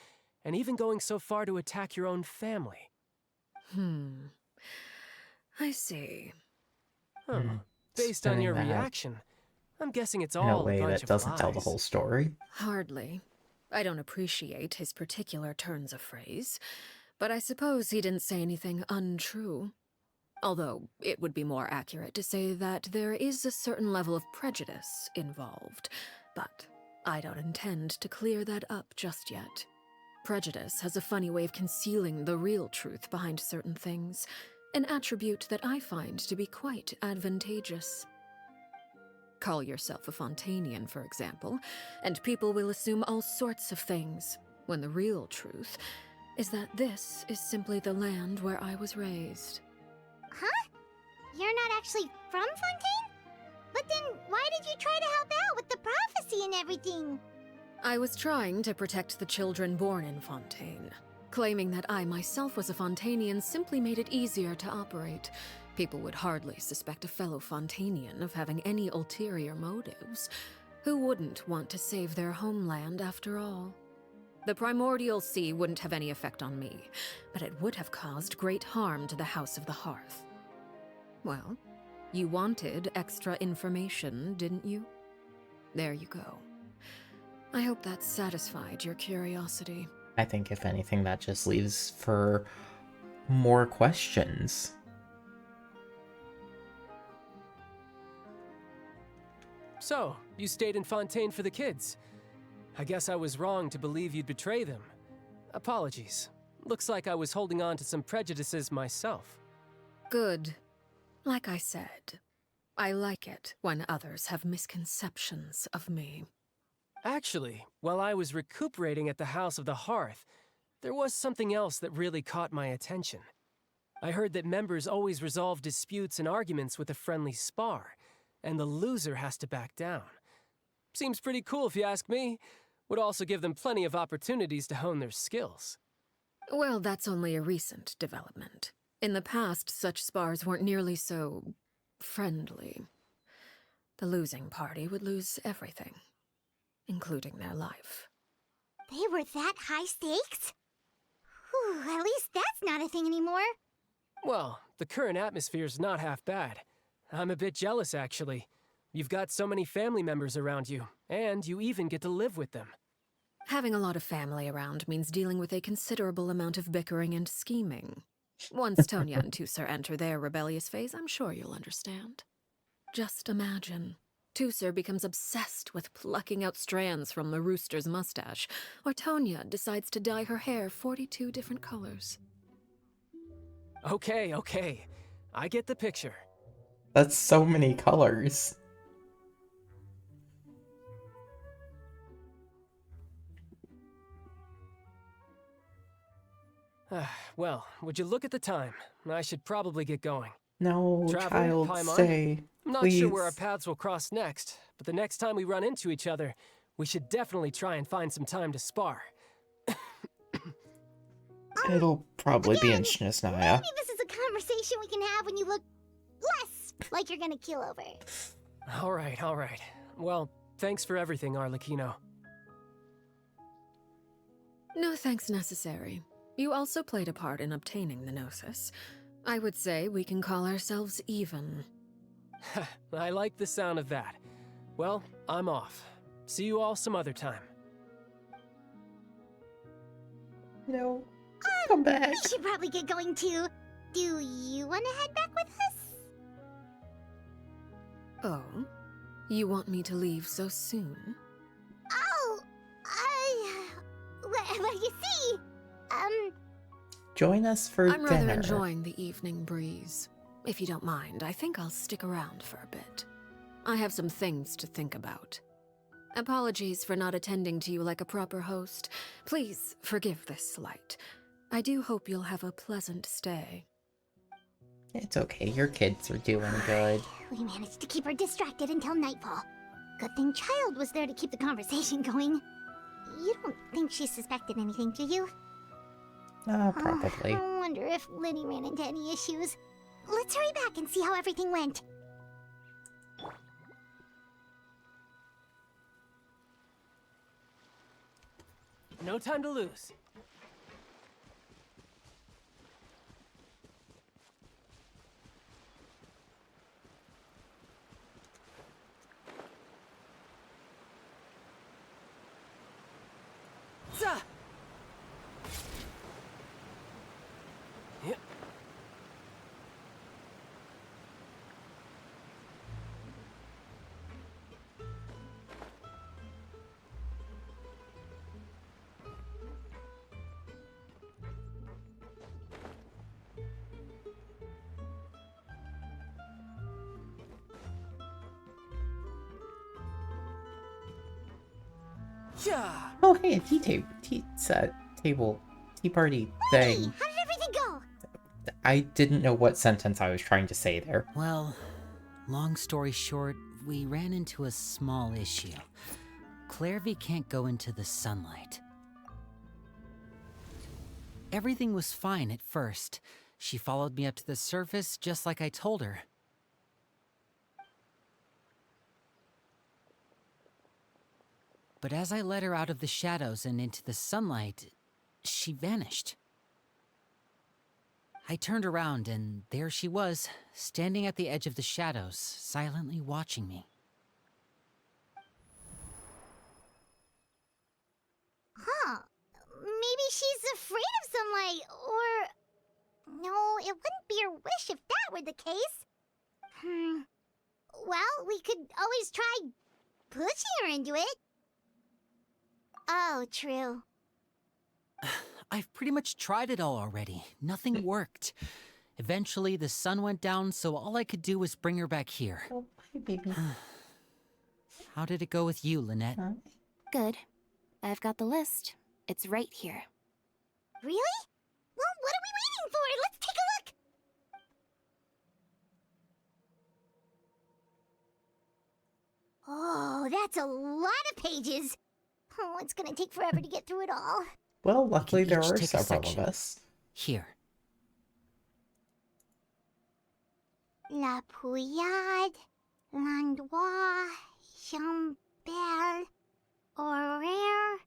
and even going so far to attack your own family. I see. Huh. Based on Spinning your that reaction, I'm guessing it's in a all a way bunch that of doesn't tell the lies. whole story. Hardly. I don't appreciate his particular turns of phrase, but I suppose he didn't say anything untrue. Although, it would be more accurate to say that there is a certain level of prejudice involved, but I don't intend to clear that up just yet. Prejudice has a funny way of concealing the real truth behind certain things, an attribute that I find to be quite advantageous. Call yourself a Fontanian, for example, and people will assume all sorts of things, when the real truth is that this is simply the land where I was raised. Huh? You're not actually from Fontaine? But then why did you try to help out with the prophecy and everything? I was trying to protect the children born in Fontaine. Claiming that I myself was a Fontanian simply made it easier to operate. People would hardly suspect a fellow Fontanian of having any ulterior motives. Who wouldn't want to save their homeland after all? The primordial sea wouldn't have any effect on me, but it would have caused great harm to the House of the Hearth. Well, you wanted extra information, didn't you? There you go. I hope that satisfied your curiosity. I think if anything, that just leaves for more questions. So, you stayed in Fontaine for the kids. I guess I was wrong to believe you'd betray them. Apologies. Looks like I was holding on to some prejudices myself. Good. Like I said, I like it when others have misconceptions of me. Actually, while I was recuperating at the House of the Hearth, there was something else that really caught my attention. I heard that members always resolve disputes and arguments with a friendly spar, and the loser has to back down. Seems pretty cool if you ask me. Would also give them plenty of opportunities to hone their skills. Well, that's only a recent development. In the past, such spars weren't nearly so friendly. The losing party would lose everything, including their life. They were that high stakes? Whew, at least that's not a thing anymore. Well, the current atmosphere's not half bad. I'm a bit jealous, actually. You've got so many family members around you, and you even get to live with them. Having a lot of family around means dealing with a considerable amount of bickering and scheming. Once Tonya and Tusser enter their rebellious phase, I'm sure you'll understand. Just imagine. Tusser becomes obsessed with plucking out strands from the rooster's mustache, or Tonya decides to dye her hair 42 different colors. Okay. I get the picture. That's so many colors. Well, would you look at the time? I should probably get going. No, Traveler, child, Paimon? stay. I'm not please. sure where our paths will cross next, but the next time we run into each other, we should definitely try and find some time to spar. It'll probably be in Shnesnaya. Maybe this is a conversation we can have when you look less like you're gonna kill over. All right. Well, thanks for everything, Arlecchino. No thanks necessary. You also played a part in obtaining the Gnosis. I would say we can call ourselves even. I like the sound of that. Well, I'm off. See you all some other time. No. Come back. We should probably get going too. Do you want to head back with us? Oh? You want me to leave so soon? Oh, well, you see, Join us for I'm rather dinner. enjoying the evening breeze. If you don't mind, I think I'll stick around for a bit. I have some things to think about. Apologies for not attending to you like a proper host. Please forgive this slight. I do hope you'll have a pleasant stay. It's okay, your kids are doing good. We managed to keep her distracted until nightfall. Good thing Child was there to keep the conversation going. You don't think she suspected anything, do you? Probably. I wonder if Linny ran into any issues. Let's hurry back and see how everything went. No time to lose. Zah! Yep. Yeah. Oh, hey, a tea party thing. Hey, how did everything go? I didn't know what sentence I was trying to say there. Well, long story short, we ran into a small issue. Clairvy can't go into the sunlight. Everything was fine at first. She followed me up to the surface just like I told her. But as I led her out of the shadows and into the sunlight, she vanished. I turned around and there she was, standing at the edge of the shadows, silently watching me. Huh. Maybe she's afraid of sunlight, or... No, it wouldn't be her wish if that were the case. Well, we could always try pushing her into it. Oh, true. I've pretty much tried it all already. Nothing worked. Eventually, the sun went down, so all I could do was bring her back here. Oh, hi, baby. How did it go with you, Lynette? Good. I've got the list. It's right here. Really? Well, what are we waiting for? Let's take a look! Oh, that's a lot of pages. Oh, it's gonna take forever to get through it all. Well, luckily there each are take a several of section. us. Here. La Pouillade, L'Endroit, Chambel, Horaire.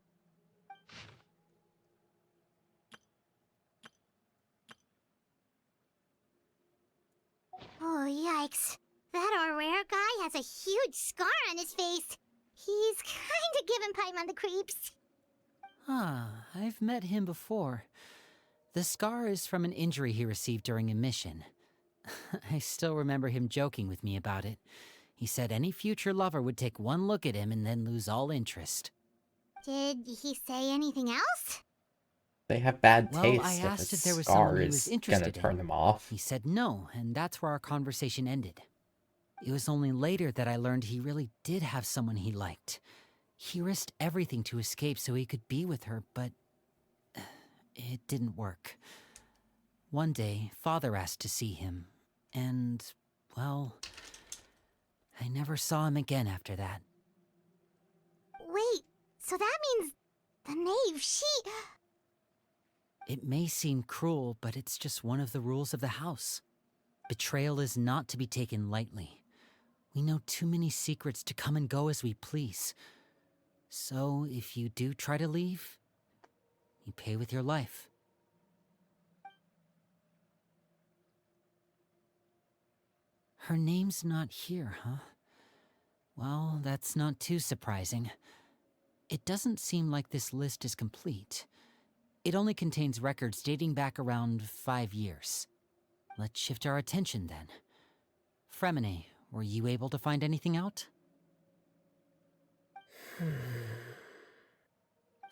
Oh, yikes. That Horaire guy has a huge scar on his face. He's kinda giving Paimon the creeps. Ah, I've met him before. The scar is from an injury he received during a mission. I still remember him joking with me about it. He said any future lover would take one look at him and then lose all interest. Did he say anything else? They have bad Well, taste. I asked if there was scar someone he was is interested gonna turn in. them off. He said no, and that's where our conversation ended. It was only later that I learned he really did have someone he liked. He risked everything to escape so he could be with her, but it didn't work. One day, Father asked to see him, and, well, I never saw him again after that. Wait, so that means the knave, It may seem cruel, but it's just one of the rules of the house. Betrayal is not to be taken lightly. We know too many secrets to come and go as we please. So, if you do try to leave, you pay with your life. Her name's not here, huh? Well, that's not too surprising. It doesn't seem like this list is complete. It only contains records dating back around 5 years. Let's shift our attention then. Fremine, were you able to find anything out?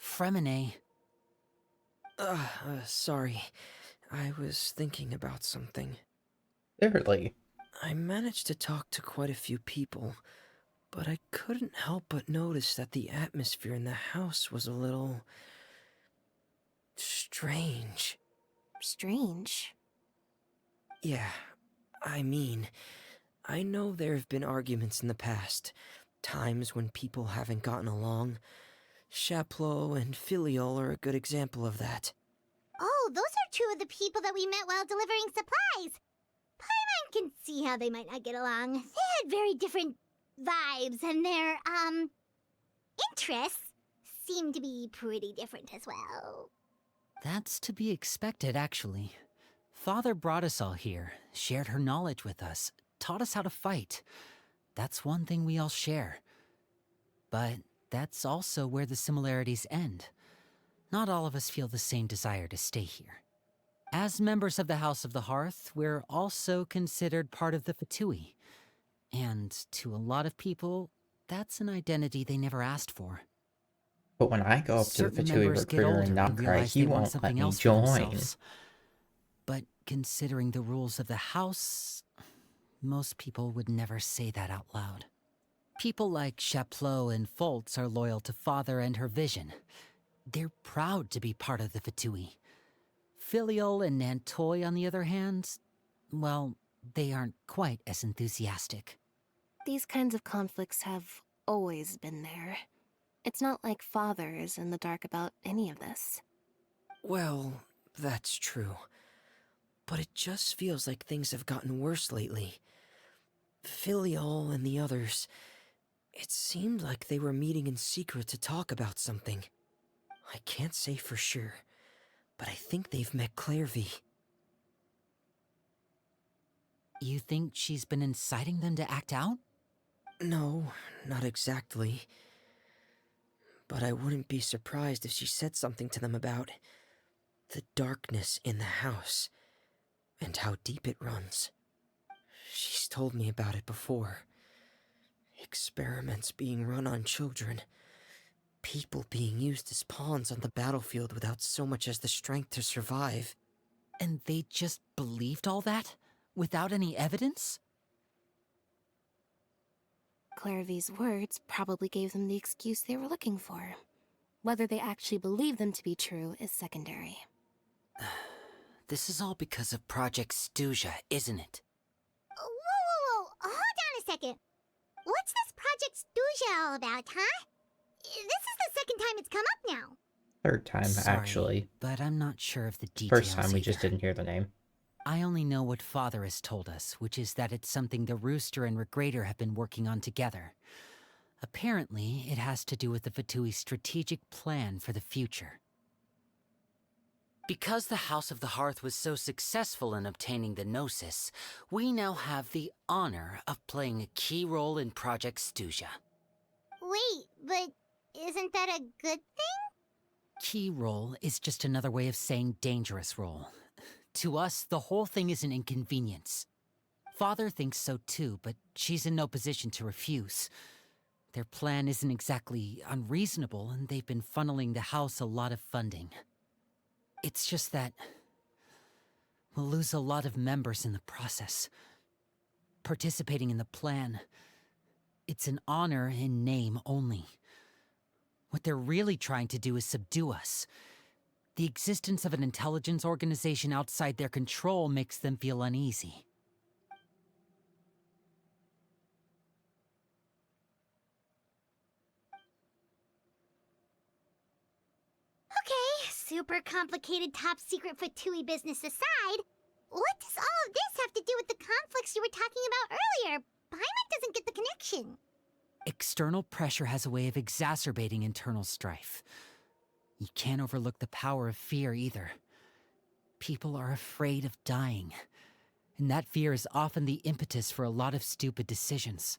Fremine. Sorry. I was thinking about something. Literally. I managed to talk to quite a few people, but I couldn't help but notice that the atmosphere in the house was a little... strange. Strange? Yeah, I mean, I know there have been arguments in the past, times when people haven't gotten along. Chaplot and Filiol are a good example of that. Oh, those are two of the people that we met while delivering supplies. Paimon can see how they might not get along. They had very different vibes, and their, interests seem to be pretty different as well. That's to be expected, actually. Father brought us all here, shared her knowledge with us, taught us how to fight. That's one thing we all share. But that's also where the similarities end. Not all of us feel the same desire to stay here. As members of the House of the Hearth, we're also considered part of the Fatui. And to a lot of people, that's an identity they never asked for. But when I go up to the Certain Fatui members get recruiter older in and Nod-Krai, realize he they want won't let something me else for join. themselves. But considering the rules of the house, most people would never say that out loud. People like Chaplot and Foltz are loyal to Father and her vision. They're proud to be part of the Fatui. Filial and Nantoy, on the other hand, well, they aren't quite as enthusiastic. These kinds of conflicts have always been there. It's not like Father is in the dark about any of this. Well, that's true. But it just feels like things have gotten worse lately. Filial and the others, it seemed like they were meeting in secret to talk about something. I can't say for sure, but I think they've met Clairvy. You think she's been inciting them to act out? No, not exactly. But I wouldn't be surprised if she said something to them about the darkness in the house and how deep it runs. She's told me about it before. Experiments being run on children. People being used as pawns on the battlefield without so much as the strength to survive. And they just believed all that? Without any evidence? Clairvy's words probably gave them the excuse they were looking for. Whether they actually believe them to be true is secondary. This is all because of Project Stuja, isn't it? Whoa. Hold on a second. What's this Project Stuja all about, huh? This is the second time it's come up now. Third time, Sorry, actually. But I'm not sure of the details. First time we just either. didn't hear the name. I only know what Father has told us, which is that it's something the Rooster and Regrader have been working on together. Apparently, it has to do with the Fatui's strategic plan for the future. Because the House of the Hearth was so successful in obtaining the Gnosis, we now have the honor of playing a key role in Project Stuja. Wait, but isn't that a good thing? Key role is just another way of saying dangerous role. To us, the whole thing is an inconvenience. Father thinks so too, but she's in no position to refuse. Their plan isn't exactly unreasonable, and they've been funneling the house a lot of funding. It's just that we'll lose a lot of members in the process. Participating in the plan, it's an honor in name only. What they're really trying to do is subdue us. The existence of an intelligence organization outside their control makes them feel uneasy. Okay, super complicated top secret Fatui business aside, what does all of this have to do with the conflicts you were talking about earlier? Paimon doesn't get the connection. External pressure has a way of exacerbating internal strife. You can't overlook the power of fear either. People are afraid of dying, and that fear is often the impetus for a lot of stupid decisions.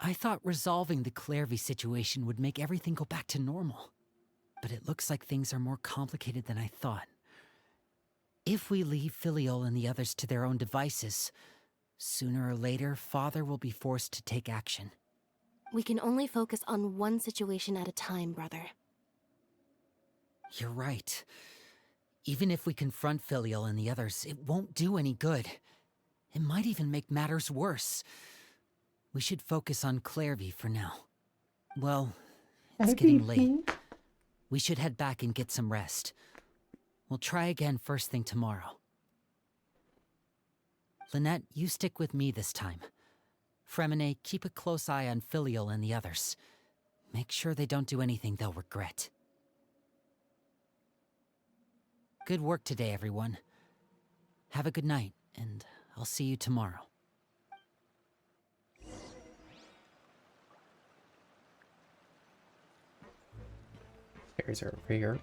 I thought resolving the Clairvy situation would make everything go back to normal, but it looks like things are more complicated than I thought. If we leave Filial and the others to their own devices, sooner or later, Father will be forced to take action. We can only focus on one situation at a time, brother. You're right. Even if we confront Filial and the others, it won't do any good. It might even make matters worse. We should focus on Clairvy for now. Well, it's getting late. We should head back and get some rest. We'll try again first thing tomorrow. Lynette, you stick with me this time. Fremine, keep a close eye on Filial and the others. Make sure they don't do anything they'll regret. Good work today, everyone. Have a good night, and I'll see you tomorrow. Stairs are over here.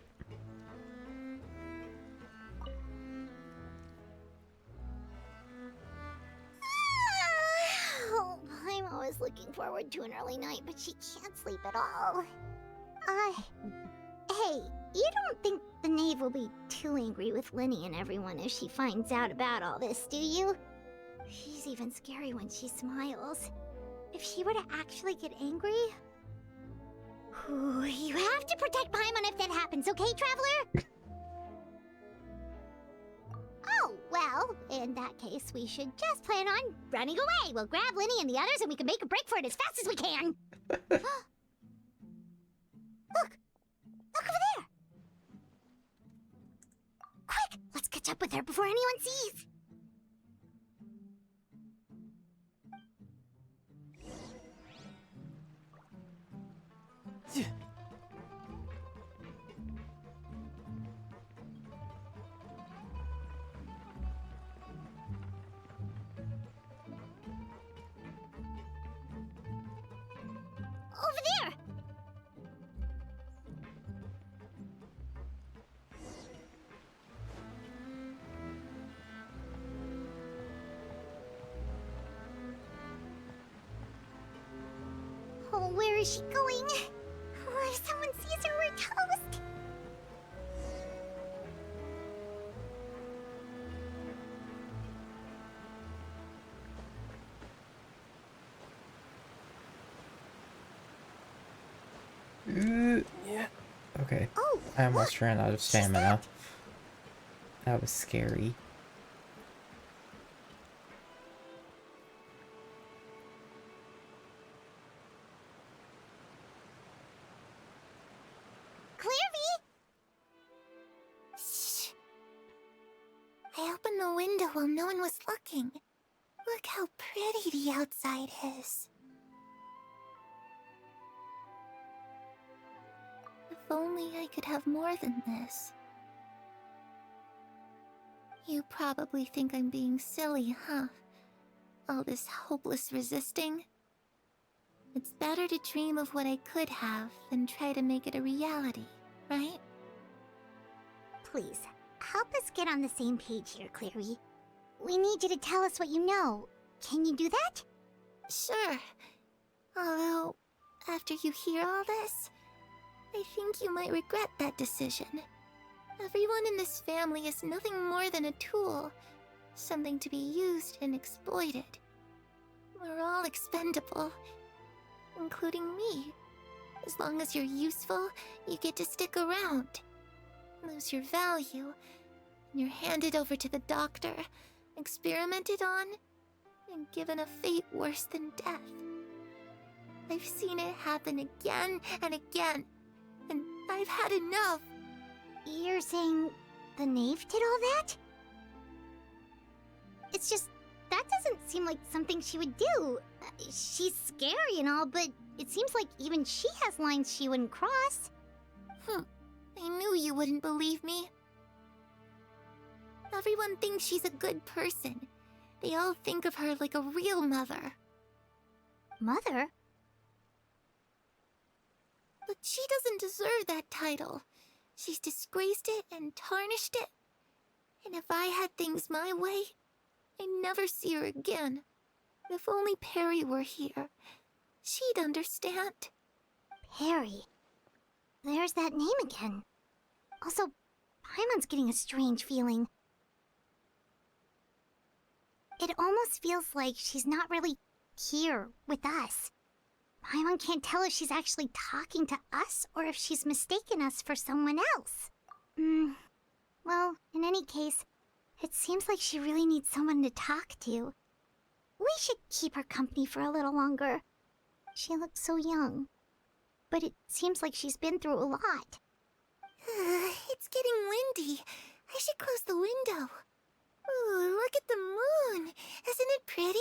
Oh, I'm always looking forward to an early night, but she can't sleep at all. Hey, you don't think the knave will be too angry with Linny and everyone if she finds out about all this, do you? She's even scary when she smiles. If she were to actually get angry... Ooh, you have to protect Paimon if that happens, okay, Traveler? Oh, well, in that case, we should just plan on running away. We'll grab Linny and the others and we can make a break for it as fast as we can. Look! Look over there! Quick! Let's catch up with her before anyone sees! Over there! Oh, where is she going? Oh, if someone sees her, we're toast! Yeah. Okay. Oh, I almost ran out of stamina. That was scary. Clairvy! Shh. I opened the window while no one was looking. Look how pretty the outside is. If only I could have more than this. You probably think I'm being silly, huh? All this hopeless resisting. It's better to dream of what I could have than try to make it a reality, right? Please, help us get on the same page here, Clary. We need you to tell us what you know. Can you do that? Sure. Although, after you hear all this, I think you might regret that decision. Everyone in this family is nothing more than a tool. Something to be used and exploited. We're all expendable. Including me. As long as you're useful, you get to stick around. Lose your value, and you're handed over to the doctor, experimented on, and given a fate worse than death. I've seen it happen again and again, and I've had enough. You're saying the knave did all that? It's just, that doesn't seem like something she would do. She's scary and all, but it seems like even she has lines she wouldn't cross. I knew you wouldn't believe me. Everyone thinks she's a good person. They all think of her like a real mother. Mother? But she doesn't deserve that title. She's disgraced it and tarnished it. And if I had things my way, I'd never see her again. If only Perry were here, she'd understand. Perry? There's that name again. Also, Paimon's getting a strange feeling. It almost feels like she's not really here with us. Paimon can't tell if she's actually talking to us or if she's mistaken us for someone else. Well, in any case, it seems like she really needs someone to talk to. We should keep her company for a little longer. She looks so young. But it seems like she's been through a lot. It's getting windy. I should close the window. Ooh, look at the moon. Isn't it pretty?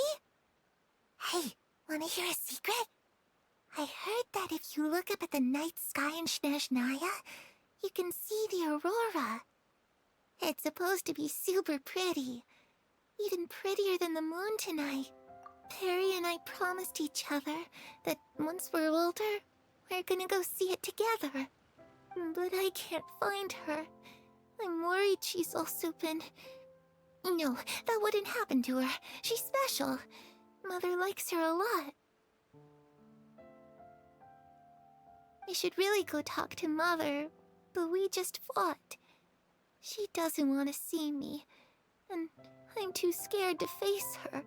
Hey, Wanna hear a secret? I heard that if you look up at the night sky in Snezhnaya, you can see the aurora. It's supposed to be super pretty. Even prettier than the moon tonight. Perry and I promised each other that once we're older, we're gonna go see it together. But I can't find her. I'm worried she's also been... No, that wouldn't happen to her. She's special. Mother likes her a lot. I should really go talk to Mother, but we just fought. She doesn't want to see me, and I'm too scared to face her.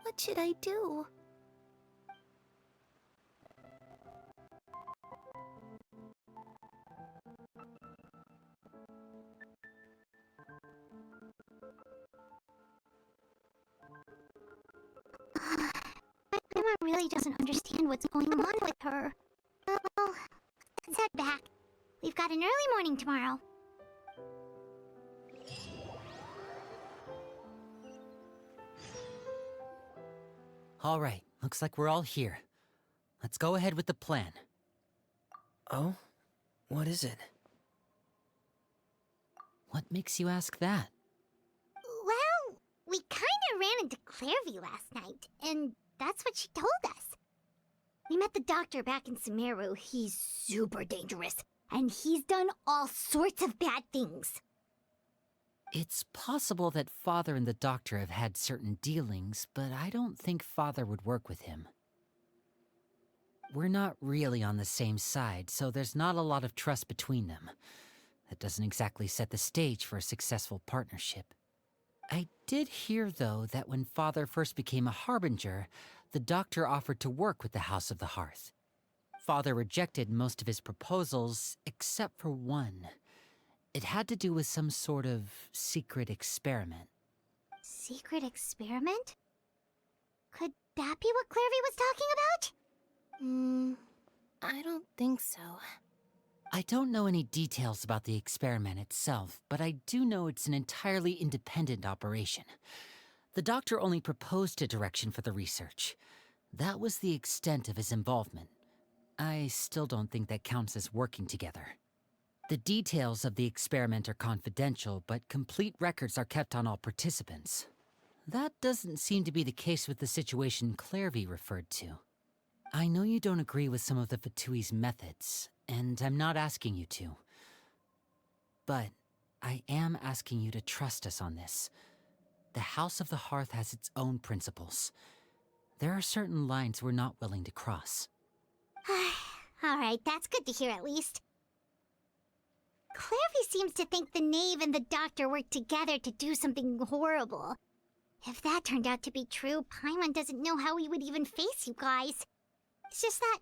What should I do? Grandma really doesn't understand what's going on with her. Well, let's head back. We've got an early morning tomorrow. All right, looks like we're all here. Let's go ahead with the plan. Oh? What is it? What makes you ask that? Well, we kinda ran into Clairvy last night, and that's what she told us. We met the doctor back in Sumeru. He's super dangerous, and he's done all sorts of bad things. It's possible that Father and the Doctor have had certain dealings, but I don't think Father would work with him. We're not really on the same side, so there's not a lot of trust between them. That doesn't exactly set the stage for a successful partnership. I did hear, though, that when Father first became a Harbinger, the Doctor offered to work with the House of the Hearth. Father rejected most of his proposals, except for one. It had to do with some sort of secret experiment. Secret experiment? Could that be what Clairvy was talking about? I don't think so. I don't know any details about the experiment itself, but I do know it's an entirely independent operation. The Doctor only proposed a direction for the research. That was the extent of his involvement. I still don't think that counts as working together. The details of the experiment are confidential, but complete records are kept on all participants. That doesn't seem to be the case with the situation Clairvy referred to. I know you don't agree with some of the Fatui's methods, and I'm not asking you to. But I am asking you to trust us on this. The House of the Hearth has its own principles. There are certain lines we're not willing to cross. Alright, that's good to hear at least. Clairvy seems to think the Knave and the Doctor worked together to do something horrible. If that turned out to be true, Paimon doesn't know how he would even face you guys. It's just that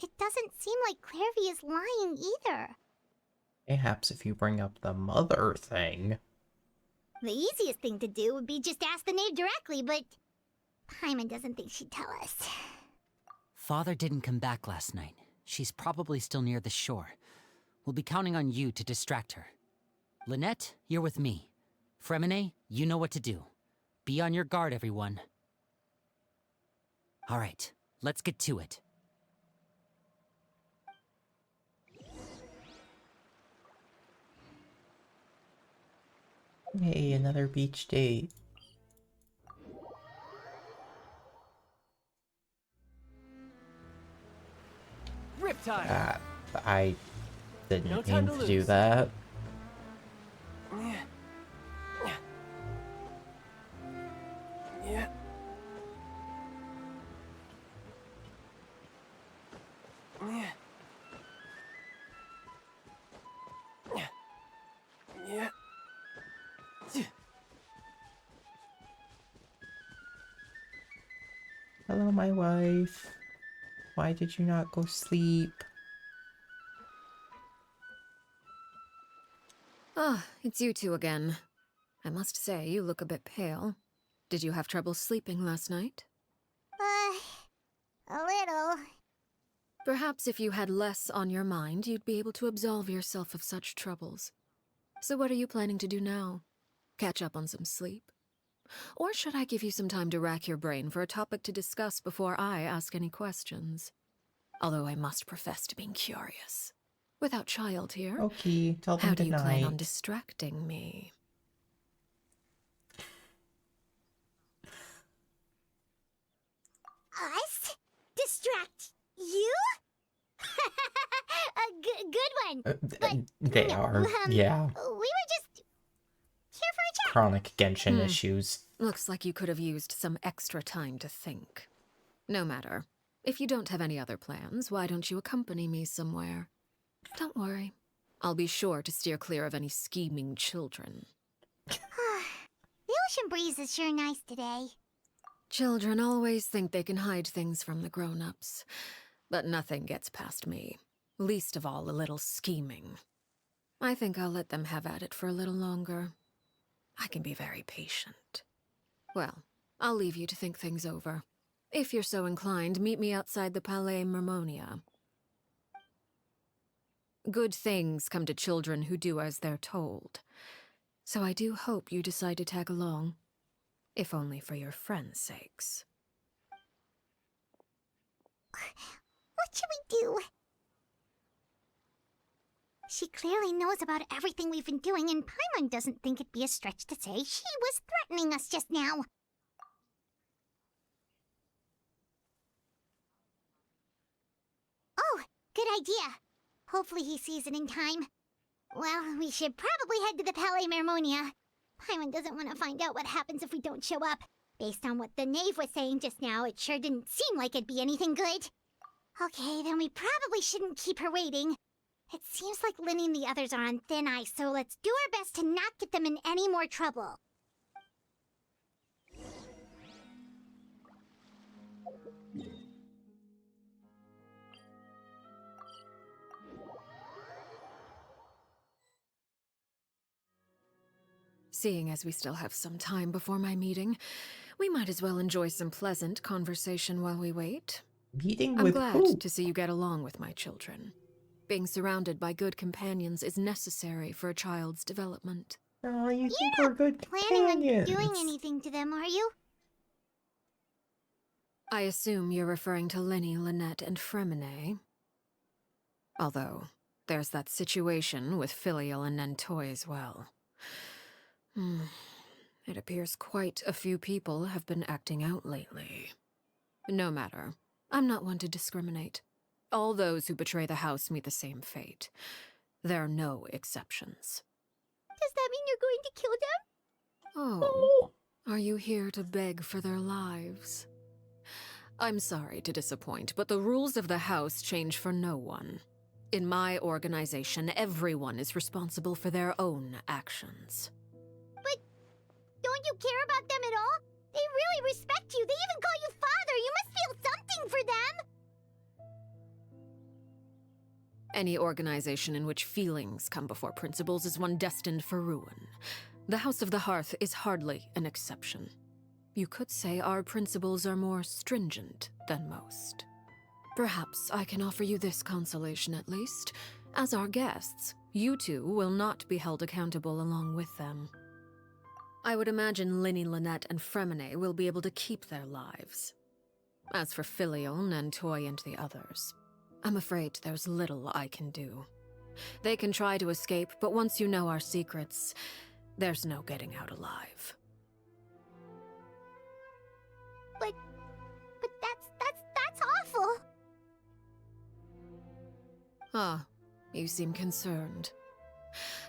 it doesn't seem like Clairvy is lying either. Perhaps if you bring up the mother thing. The easiest thing to do would be just ask the Knave directly, but Paimon doesn't think she'd tell us. Father didn't come back last night. She's probably still near the shore. We'll be counting on you to distract her. Lynette, you're with me. Fremine, you know what to do. Be on your guard, everyone. All right, let's get to it. Hey, another beach date. Riptide! I didn't No mean time to to do lose. that. Yeah. Yeah. Hello, my wife. Why did you not go sleep? Ah, it's you two again. I must say, you look a bit pale. Did you have trouble sleeping last night? A little. Perhaps if you had less on your mind, you'd be able to absolve yourself of such troubles. So what are you planning to do now? Catch up on some sleep? Or should I give you some time to rack your brain for a topic to discuss before I ask any questions? Although I must profess to being curious. Without child here, Okay, tell them how do you plan on goodnight. distracting me? Us? Distract you? A good one. They are, yeah. We were just here for a chat. Chronic Genshin issues. Looks like you could have used some extra time to think. No matter. If you don't have any other plans, why don't you accompany me somewhere? Don't worry. I'll be sure to steer clear of any scheming children. The ocean breeze is sure nice today. Children always think they can hide things from the grown-ups. But nothing gets past me. Least of all a little scheming. I think I'll let them have at it for a little longer. I can be very patient. Well, I'll leave you to think things over. If you're so inclined, meet me outside the Palais Mermonia. Good things come to children who do as they're told. So I do hope you decide to tag along. If only for your friends' sakes. What should we do? She clearly knows about everything we've been doing, and Paimon doesn't think it'd be a stretch to say she was threatening us just now. Oh, good idea. Hopefully he sees it in time. Well, we should probably head to the Palais Mermonia. Paimon doesn't want to find out what happens if we don't show up. Based on what the knave was saying just now, it sure didn't seem like it'd be anything good. Okay, then we probably shouldn't keep her waiting. It seems like Linny and the others are on thin ice, so let's do our best to not get them in any more trouble. Seeing as we still have some time before my meeting, we might as well enjoy some pleasant conversation while we wait. Meeting I'm with glad who? to see you get along with my children. Being surrounded by good companions is necessary for a child's development. Oh, you think we're good Planning on companions? doing anything to them, are you? I assume you're referring to Linny, Lynette, and Fremine. Although, there's that situation with Filial and Nentoy as well. It appears quite a few people have been acting out lately. No matter. I'm not one to discriminate. All those who betray the house meet the same fate. There are no exceptions. Does that mean you're going to kill them? Oh, are you here to beg for their lives? I'm sorry to disappoint, but the rules of the house change for no one. In my organization, everyone is responsible for their own actions. But don't you care about them at all? They really respect you. They even call you father. You must feel something for them. Any organization in which feelings come before principles is one destined for ruin. The House of the Hearth is hardly an exception. You could say our principles are more stringent than most. Perhaps I can offer you this consolation at least. As our guests, you two will not be held accountable along with them. I would imagine Linny, Lynette, and Fremine will be able to keep their lives. As for Filial, Nentoy, and the others, I'm afraid there's little I can do. They can try to escape, but once you know our secrets, there's no getting out alive. But that's awful. Ah, you seem concerned.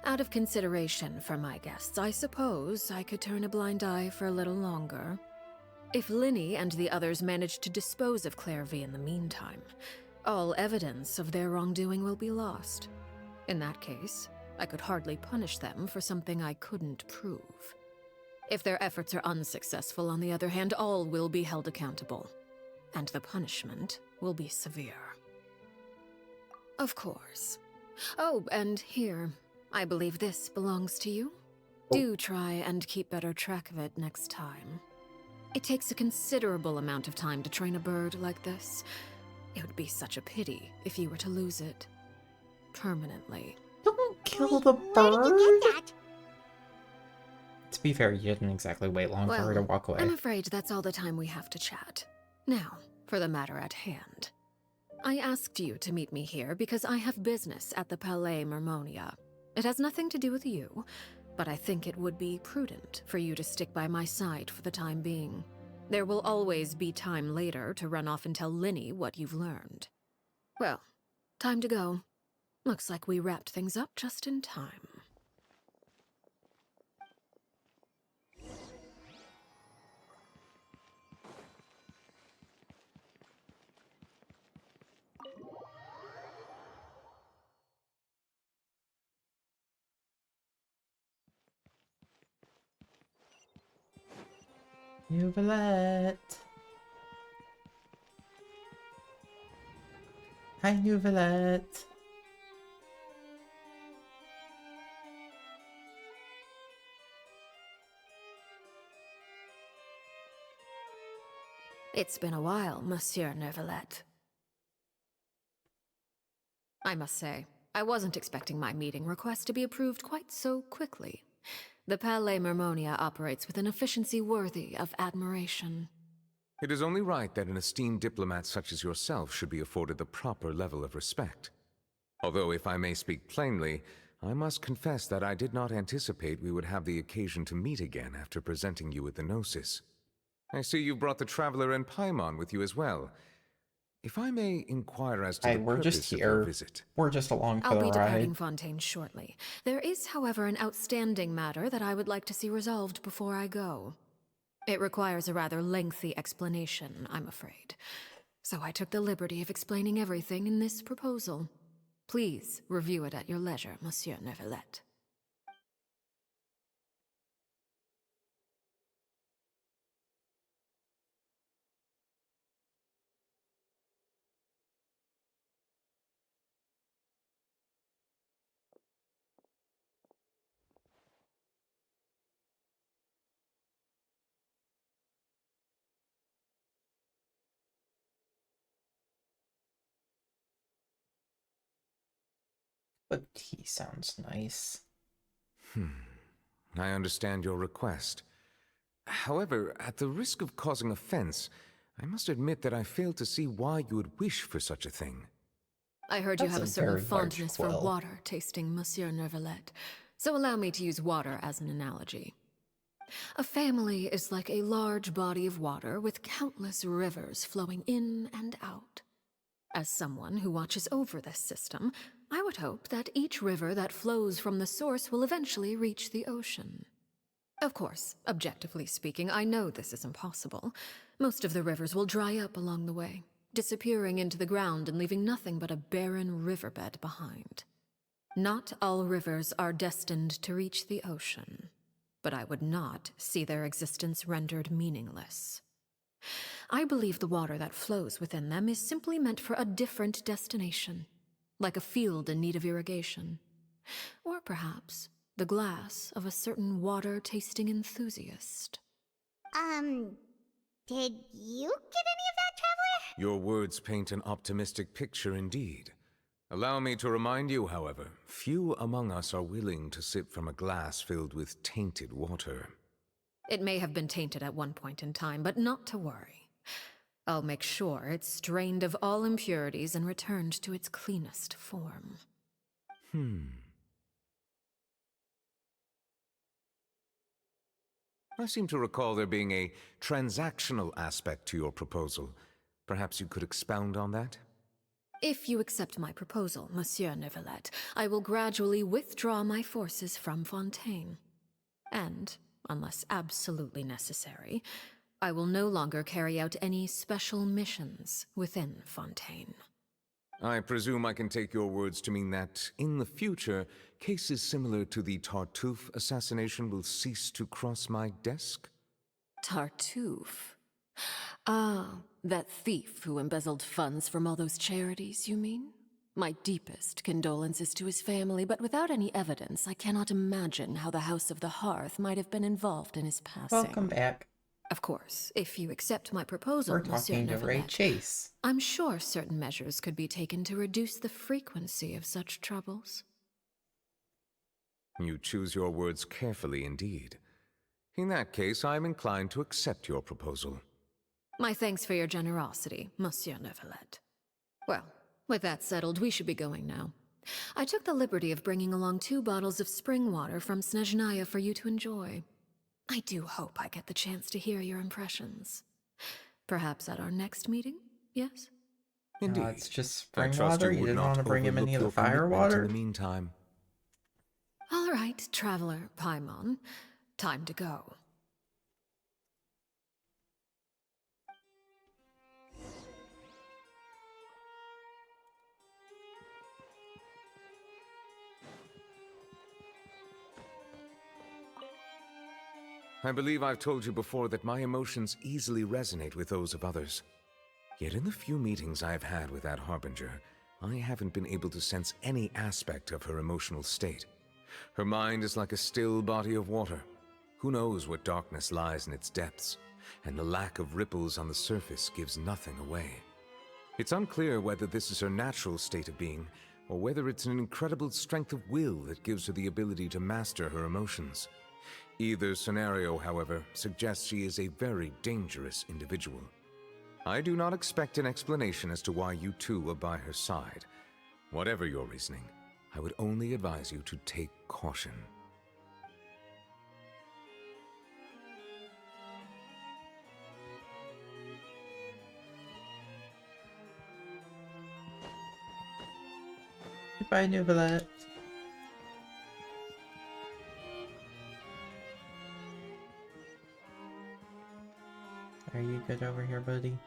Out of consideration for my guests, I suppose I could turn a blind eye for a little longer. If Linny and the others manage to dispose of Clairvy in the meantime, all evidence of their wrongdoing will be lost. In that case, I could hardly punish them for something I couldn't prove. If their efforts are unsuccessful, on the other hand, all will be held accountable, and the punishment will be severe. Of course. Oh, and here, I believe this belongs to you. Do try and keep better track of it next time. It takes a considerable amount of time to train a bird like this. It would be such a pity if you were to lose it. Permanently. Don't kill the Where did bird. you get that? To be fair, you didn't exactly wait long for her to walk away. I'm afraid that's all the time we have to chat. Now, for the matter at hand. I asked you to meet me here because I have business at the Palais Mermonia. It has nothing to do with you, but I think it would be prudent for you to stick by my side for the time being. There will always be time later to run off and tell Linny what you've learned. Well, time to go. Looks like we wrapped things up just in time. Nuvalet. Hi, Nuvalet. It's been a while, Monsieur Neuvillette. I must say, I wasn't expecting my meeting request to be approved quite so quickly. The Palais Mermonia operates with an efficiency worthy of admiration. It is only right that an esteemed diplomat such as yourself should be afforded the proper level of respect. Although, if I may speak plainly, I must confess that I did not anticipate we would have the occasion to meet again after presenting you with the Gnosis. I see you've brought the Traveler and Paimon with you as well. If I may inquire as to the purpose of your visit. We're just along for I'll the be departing ride. Fontaine shortly. There is, however, an outstanding matter that I would like to see resolved before I go. It requires a rather lengthy explanation, I'm afraid. So I took the liberty of explaining everything in this proposal. Please review it at your leisure, Monsieur Neuvillette. But he sounds nice. I understand your request. However, at the risk of causing offense, I must admit that I fail to see why you would wish for such a thing. I heard you That's have a a certain very large fondness for quill. water tasting, Monsieur Neuvillette, so allow me to use water as an analogy. A family is like a large body of water with countless rivers flowing in and out. As someone who watches over this system, I would hope that each river that flows from the source will eventually reach the ocean. Of course, objectively speaking, I know this is impossible. Most of the rivers will dry up along the way, disappearing into the ground and leaving nothing but a barren riverbed behind. Not all rivers are destined to reach the ocean, but I would not see their existence rendered meaningless. I believe the water that flows within them is simply meant for a different destination, like a field in need of irrigation. Or perhaps the glass of a certain water-tasting enthusiast. Did you get any of that, Traveler? Your words paint an optimistic picture indeed. Allow me to remind you, however, few among us are willing to sip from a glass filled with tainted water. It may have been tainted at one point in time, but not to worry. I'll make sure it's drained of all impurities and returned to its cleanest form. I seem to recall there being a transactional aspect to your proposal. Perhaps you could expound on that? If you accept my proposal, Monsieur Neuvillette, I will gradually withdraw my forces from Fontaine. And, unless absolutely necessary, I will no longer carry out any special missions within Fontaine. I presume I can take your words to mean that, in the future, cases similar to the Tartuffe assassination will cease to cross my desk? Tartuffe? Ah, that thief who embezzled funds from all those charities, you mean? My deepest condolences to his family, but without any evidence, I cannot imagine how the House of the Hearth might have been involved in his passing. Welcome back. Of course, if you accept my proposal, We're Monsieur talking to Ray Neuvillette, Chase. I'm sure certain measures could be taken to reduce the frequency of such troubles. You choose your words carefully indeed. In that case, I am inclined to accept your proposal. My thanks for your generosity, Monsieur Neuvillette. Well, with that settled, we should be going now. I took the liberty of bringing along 2 bottles of spring water from Snezhnaya for you to enjoy. I do hope I get the chance to hear your impressions. Perhaps at our next meeting, yes? Indeed. It's just I spring trust water? you You would didn't not want to bring him any of the overlook your fire commitment water? in the meantime. All right, Traveler Paimon. Time to go. I believe I've told you before that my emotions easily resonate with those of others. Yet in the few meetings I've had with that Harbinger, I haven't been able to sense any aspect of her emotional state. Her mind is like a still body of water. Who knows what darkness lies in its depths, and the lack of ripples on the surface gives nothing away. It's unclear whether this is her natural state of being, or whether it's an incredible strength of will that gives her the ability to master her emotions. Either scenario, however, suggests she is a very dangerous individual. I do not expect an explanation as to why you two are by her side. Whatever your reasoning, I would only advise you to take caution. Goodbye, Neuvillette. Are you good over here, buddy?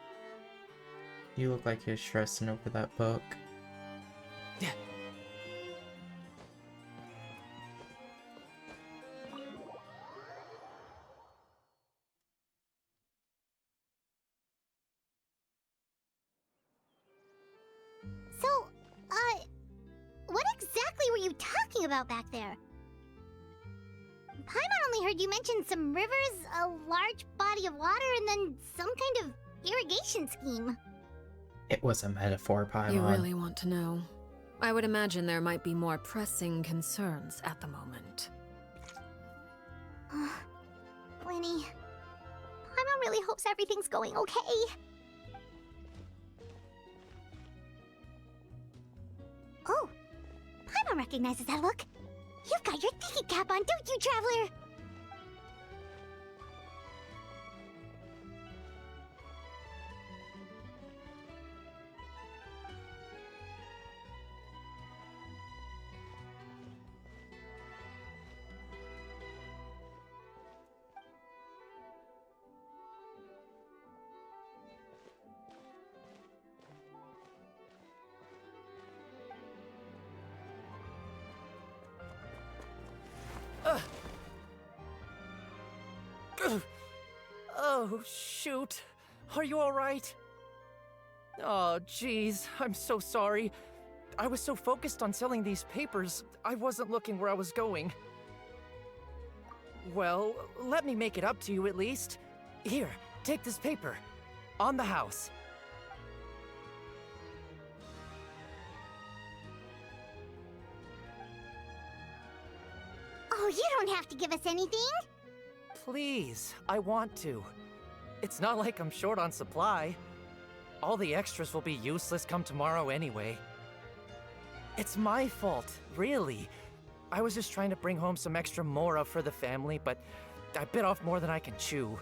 You look like you're stressing over that book. So, what exactly were you talking about back there? Paimon only heard you mention some rivers, a large body of water, and then some kind of irrigation scheme. It was a metaphor, Paimon. You really want to know? I would imagine there might be more pressing concerns at the moment. Winnie, Paimon really hopes everything's going okay. Oh, Paimon recognizes that look. You've got your thinking cap on, don't you, Traveler? Oh, shoot. Are you alright? Oh, jeez. I'm so sorry. I was so focused on selling these papers, I wasn't looking where I was going. Well, let me make it up to you at least. Here, take this paper. On the house. Oh, you don't have to give us anything. Please, I want to. It's not like I'm short on supply. All the extras will be useless come tomorrow anyway. It's my fault, really. I was just trying to bring home some extra mora for the family, but I bit off more than I can chew.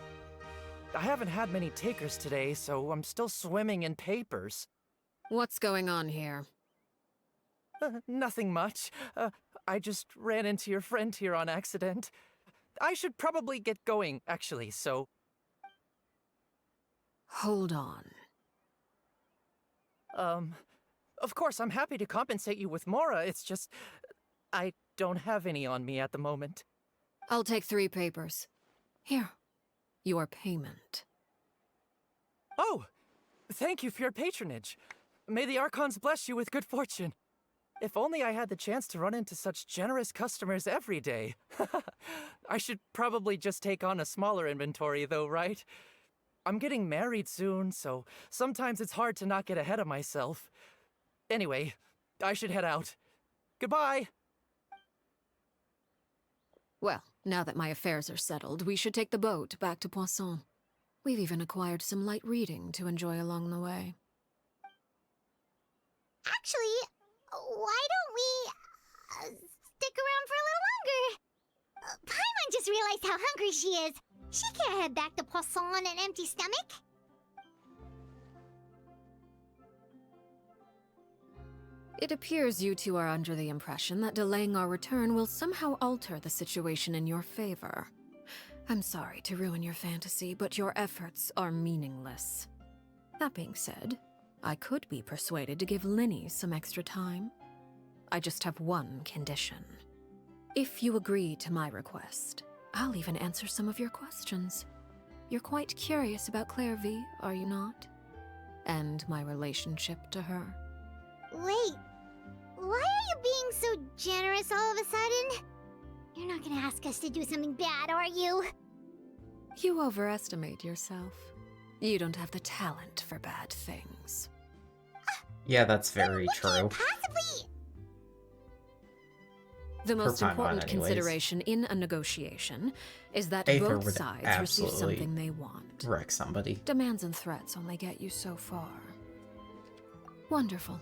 I haven't had many takers today, so I'm still swimming in papers. What's going on here? Nothing much. I just ran into your friend here on accident. I should probably get going, actually, so... Hold on. Of course, I'm happy to compensate you with mora, it's just... I don't have any on me at the moment. I'll take 3 papers. Here. Your payment. Oh! Thank you for your patronage. May the Archons bless you with good fortune. If only I had the chance to run into such generous customers every day. I should probably just take on a smaller inventory though, right? I'm getting married soon, so sometimes it's hard to not get ahead of myself. Anyway, I should head out. Goodbye! Well, now that my affairs are settled, we should take the boat back to Poisson. We've even acquired some light reading to enjoy along the way. Actually, why don't we stick around for a little longer? Paimon just realized how hungry she is. She can't head back to Poisson on an empty stomach. It appears you two are under the impression that delaying our return will somehow alter the situation in your favor. I'm sorry to ruin your fantasy, but your efforts are meaningless. That being said, I could be persuaded to give Linny some extra time. I just have one condition. If you agree to my request, I'll even answer some of your questions. You're quite curious about Clairvy, are you not? And my relationship to her. Wait, why are you being so generous all of a sudden? You're not gonna ask us to do something bad, are you? You overestimate yourself. You don't have the talent for bad things. Yeah, that's very true. Possibly. The most Paimon, important anyways. consideration in a negotiation is that Aether both would sides receive absolutely something they want. wreck somebody. Demands and threats only get you so far. Wonderful.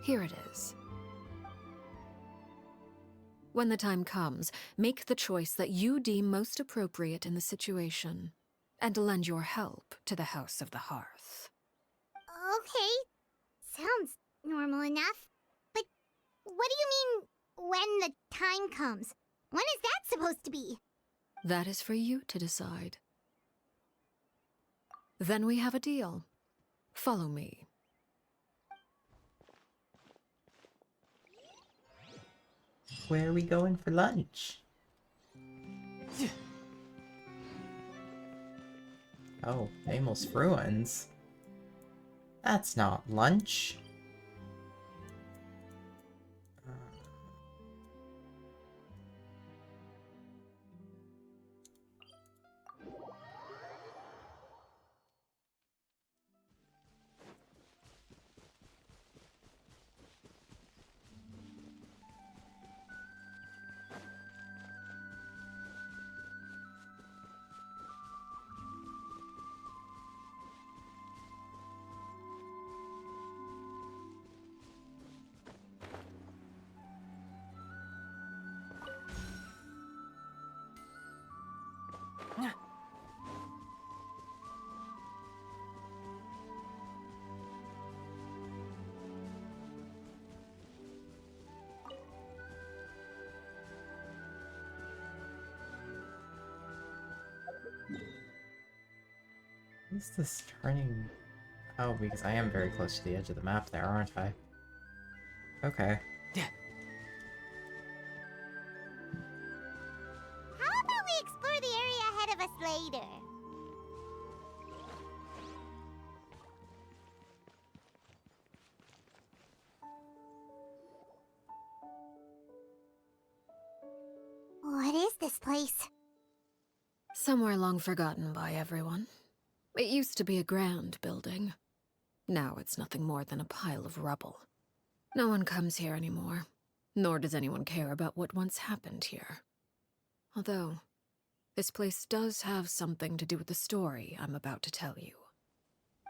Here it is. When the time comes, make the choice that you deem most appropriate in the situation, and lend your help to the House of the Hearth. Okay, sounds normal enough. But what do you mean, when the time comes? When is that supposed to be? That is for you to decide. Then we have a deal. Follow me. Where are we going for lunch? Oh, Famous Ruins. That's not lunch. Is this turning? Oh, because I am very close to the edge of the map there, aren't I? Okay. How about we explore the area ahead of us later? What is this place? Somewhere long forgotten by everyone. It used to be a grand building. Now it's nothing more than a pile of rubble. No one comes here anymore, nor does anyone care about what once happened here. Although, this place does have something to do with the story I'm about to tell you.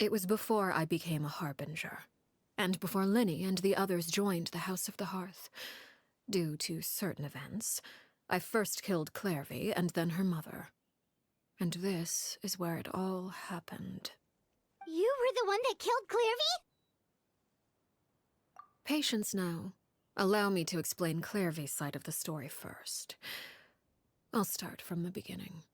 It was before I became a Harbinger, and before Linny and the others joined the House of the Hearth. Due to certain events, I first killed Clairvy and then her mother. And this is where it all happened. You were the one that killed Clairvy? Patience now. Allow me to explain Clairvy's side of the story first. I'll start from the beginning.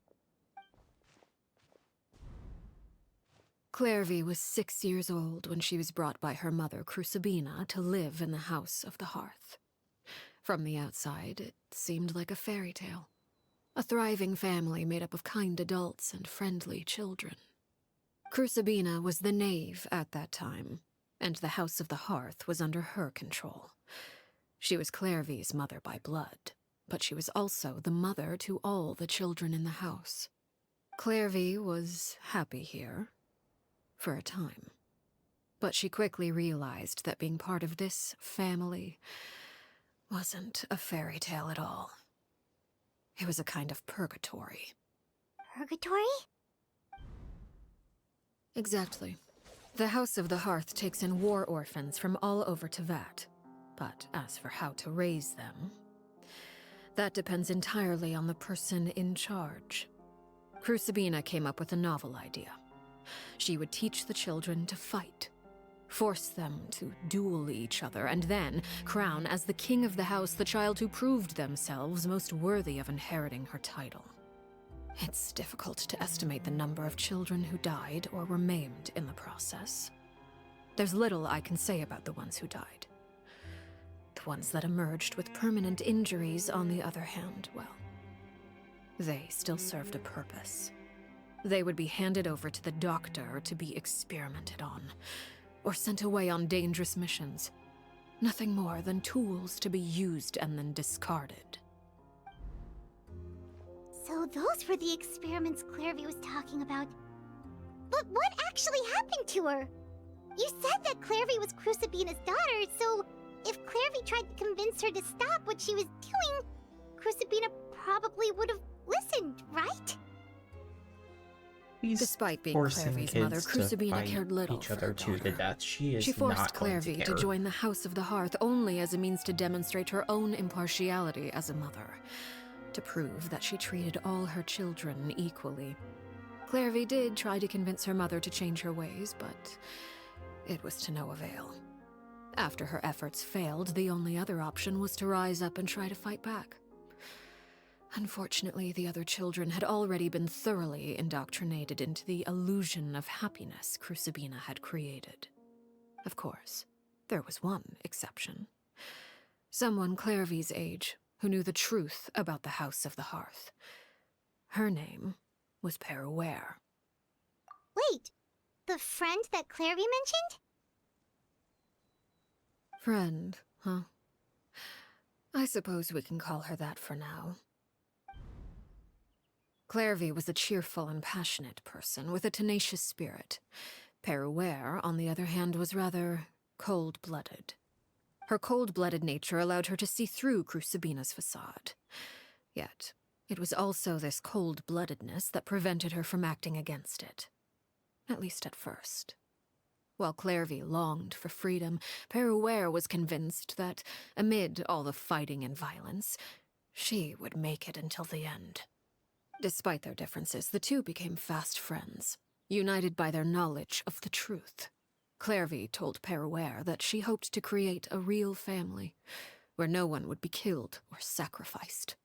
Clairvy was 6 years old when she was brought by her mother, Crucibina, to live in the House of the Hearth. From the outside, it seemed like a fairy tale. A thriving family made up of kind adults and friendly children. Crucibina was the knave at that time, and the House of the Hearth was under her control. She was Clairvy's mother by blood, but she was also the mother to all the children in the house. Clairvy was happy here, for a time. But she quickly realized that being part of this family wasn't a fairy tale at all. It was a kind of purgatory. Purgatory? Exactly. The House of the Hearth takes in war orphans from all over Teyvat. But as for how to raise them, that depends entirely on the person in charge. Crucibina came up with a novel idea. She would teach the children to fight, force them to duel each other, and then crown as the king of the house the child who proved themselves most worthy of inheriting her title. It's difficult to estimate the number of children who died or were maimed in the process. There's little I can say about the ones who died. The ones that emerged with permanent injuries, on the other hand, well, they still served a purpose. They would be handed over to the doctor to be experimented on, or sent away on dangerous missions. Nothing more than tools to be used and then discarded. So those were the experiments Clairvy was talking about. But what actually happened to her? You said that Clairvy was Crucibina's daughter, so if Clairvy tried to convince her to stop what she was doing, Crucibina probably would have listened, right? Despite being forcing Clairvy's mother, kids to Crucibina fight cared little each for other her to the daughter. death. She is She forced not going to Clairvy care. to join the House of the Hearth only as a means to demonstrate her own impartiality as a mother, to prove that she treated all her children equally. Clairvy did try to convince her mother to change her ways, but it was to no avail. After her efforts failed, the only other option was to rise up and try to fight back. Unfortunately, the other children had already been thoroughly indoctrinated into the illusion of happiness Crucibina had created. Of course, there was one exception. Someone Clairvy's age who knew the truth about the House of the Hearth. Her name was Peruere. Wait, the friend that Clairvy mentioned? Friend, huh? I suppose we can call her that for now. Clairvy was a cheerful and passionate person with a tenacious spirit. Peruere, on the other hand, was rather cold-blooded. Her cold-blooded nature allowed her to see through Crucibina's facade. Yet, it was also this cold-bloodedness that prevented her from acting against it. At least at first. While Clairvy longed for freedom, Peruere was convinced that, amid all the fighting and violence, she would make it until the end. Despite their differences, the two became fast friends, united by their knowledge of the truth. Clairvy told Peruere that she hoped to create a real family, where no one would be killed or sacrificed.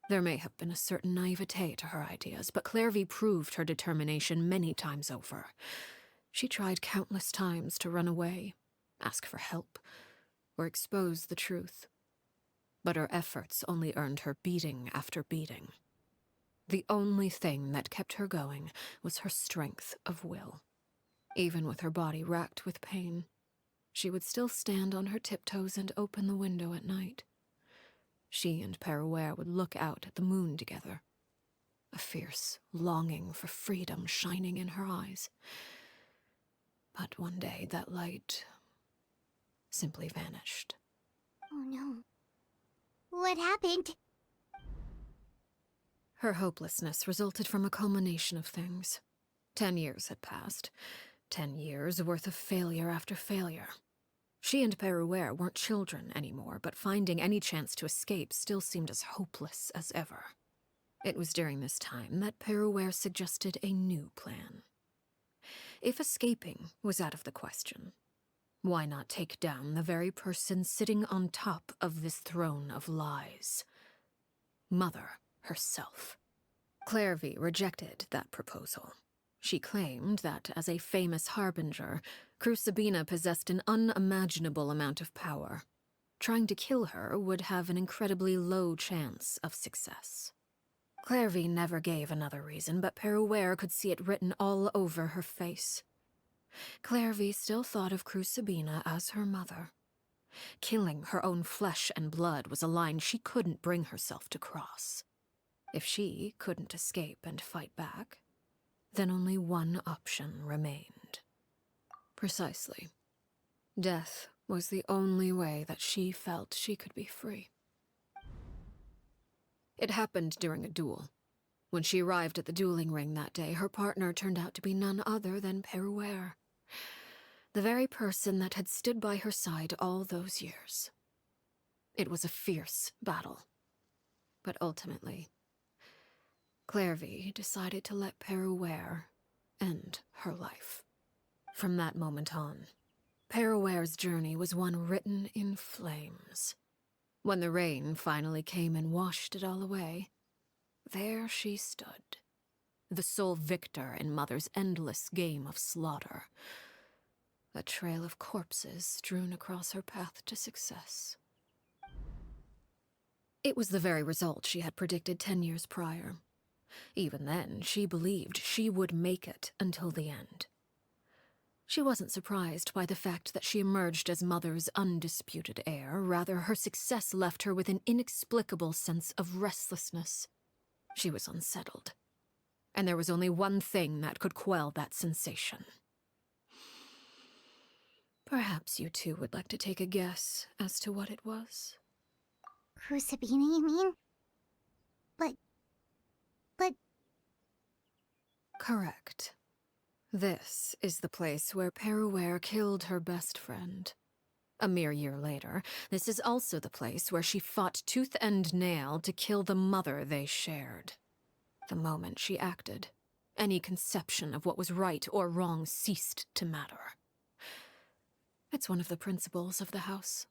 There may have been a certain naivete to her ideas, but Clairvy proved her determination many times over. She tried countless times to run away, ask for help, or expose the truth. But her efforts only earned her beating after beating. The only thing that kept her going was her strength of will. Even with her body racked with pain, she would still stand on her tiptoes and open the window at night. She and Peruere would look out at the moon together, a fierce longing for freedom shining in her eyes. But one day that light simply vanished. Oh no. What happened? Her hopelessness resulted from a culmination of things. 10 years had passed. 10 years worth of failure after failure. She and Peruere weren't children anymore, but finding any chance to escape still seemed as hopeless as ever. It was during this time that Peruere suggested a new plan. If escaping was out of the question, why not take down the very person sitting on top of this throne of lies? Mother herself. Clairvy rejected that proposal. She claimed that, as a famous harbinger, Crucibina possessed an unimaginable amount of power. Trying to kill her would have an incredibly low chance of success. Clairvy never gave another reason, but Peruere could see it written all over her face. Clairvy still thought of Crucibina as her mother. Killing her own flesh and blood was a line she couldn't bring herself to cross. If she couldn't escape and fight back, then only one option remained. Precisely. Death was the only way that she felt she could be free. It happened during a duel. When she arrived at the dueling ring that day, her partner turned out to be none other than Peruere. The very person that had stood by her side all those years. It was a fierce battle. But ultimately, Clairvy decided to let Peruere end her life. From that moment on, Peruere's journey was one written in flames. When the rain finally came and washed it all away, there she stood, the sole victor in Mother's endless game of slaughter. A trail of corpses strewn across her path to success. It was the very result she had predicted 10 years prior. Even then, she believed she would make it until the end. She wasn't surprised by the fact that she emerged as Mother's undisputed heir. Rather, her success left her with an inexplicable sense of restlessness. She was unsettled. And there was only one thing that could quell that sensation. Perhaps you two would like to take a guess as to what it was? Crucibina, you mean? But... Correct. This is the place where Peruere killed her best friend. A mere year later, this is also the place where she fought tooth and nail to kill the mother they shared. The moment she acted, any conception of what was right or wrong ceased to matter. It's one of the principles of the house.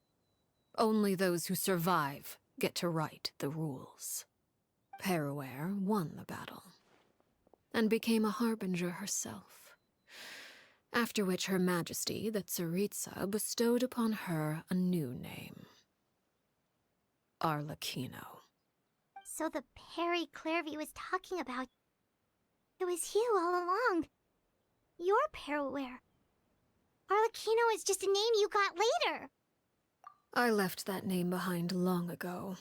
Only those who survive get to write the rules. Peruere won the battle, and became a harbinger herself. After which Her Majesty, the Tsaritsa, bestowed upon her a new name. Arlecchino. So the Perry Clairvy was talking about... It was you all along. You're Peruere. Arlecchino is just a name you got later. I left that name behind long ago.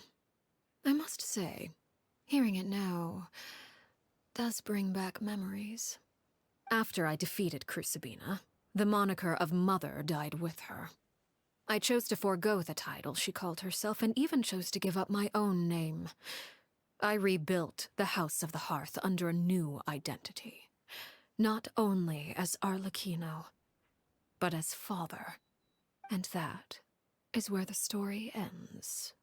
I must say, hearing it now does bring back memories. After I defeated Crucibina, the moniker of Mother died with her. I chose to forego the title she called herself, and even chose to give up my own name. I rebuilt the House of the Hearth under a new identity. Not only as Arlecchino, but as father. And that is where the story ends.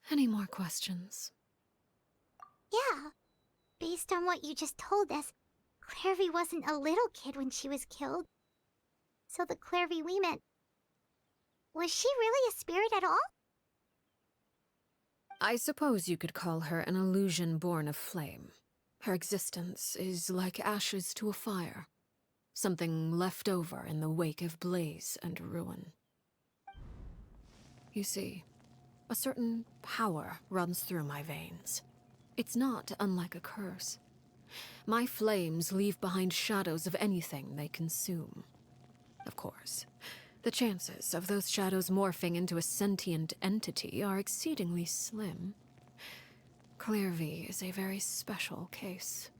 Any more questions? Yeah. Based on what you just told us, Clairvy wasn't a little kid when she was killed. So the Clairvy we met... Was she really a spirit at all? I suppose you could call her an illusion born of flame. Her existence is like ashes to a fire. Something left over in the wake of blaze and ruin. You see, a certain power runs through my veins. It's not unlike a curse. My flames leave behind shadows of anything they consume. Of course, the chances of those shadows morphing into a sentient entity are exceedingly slim. Clairvy is a very special case.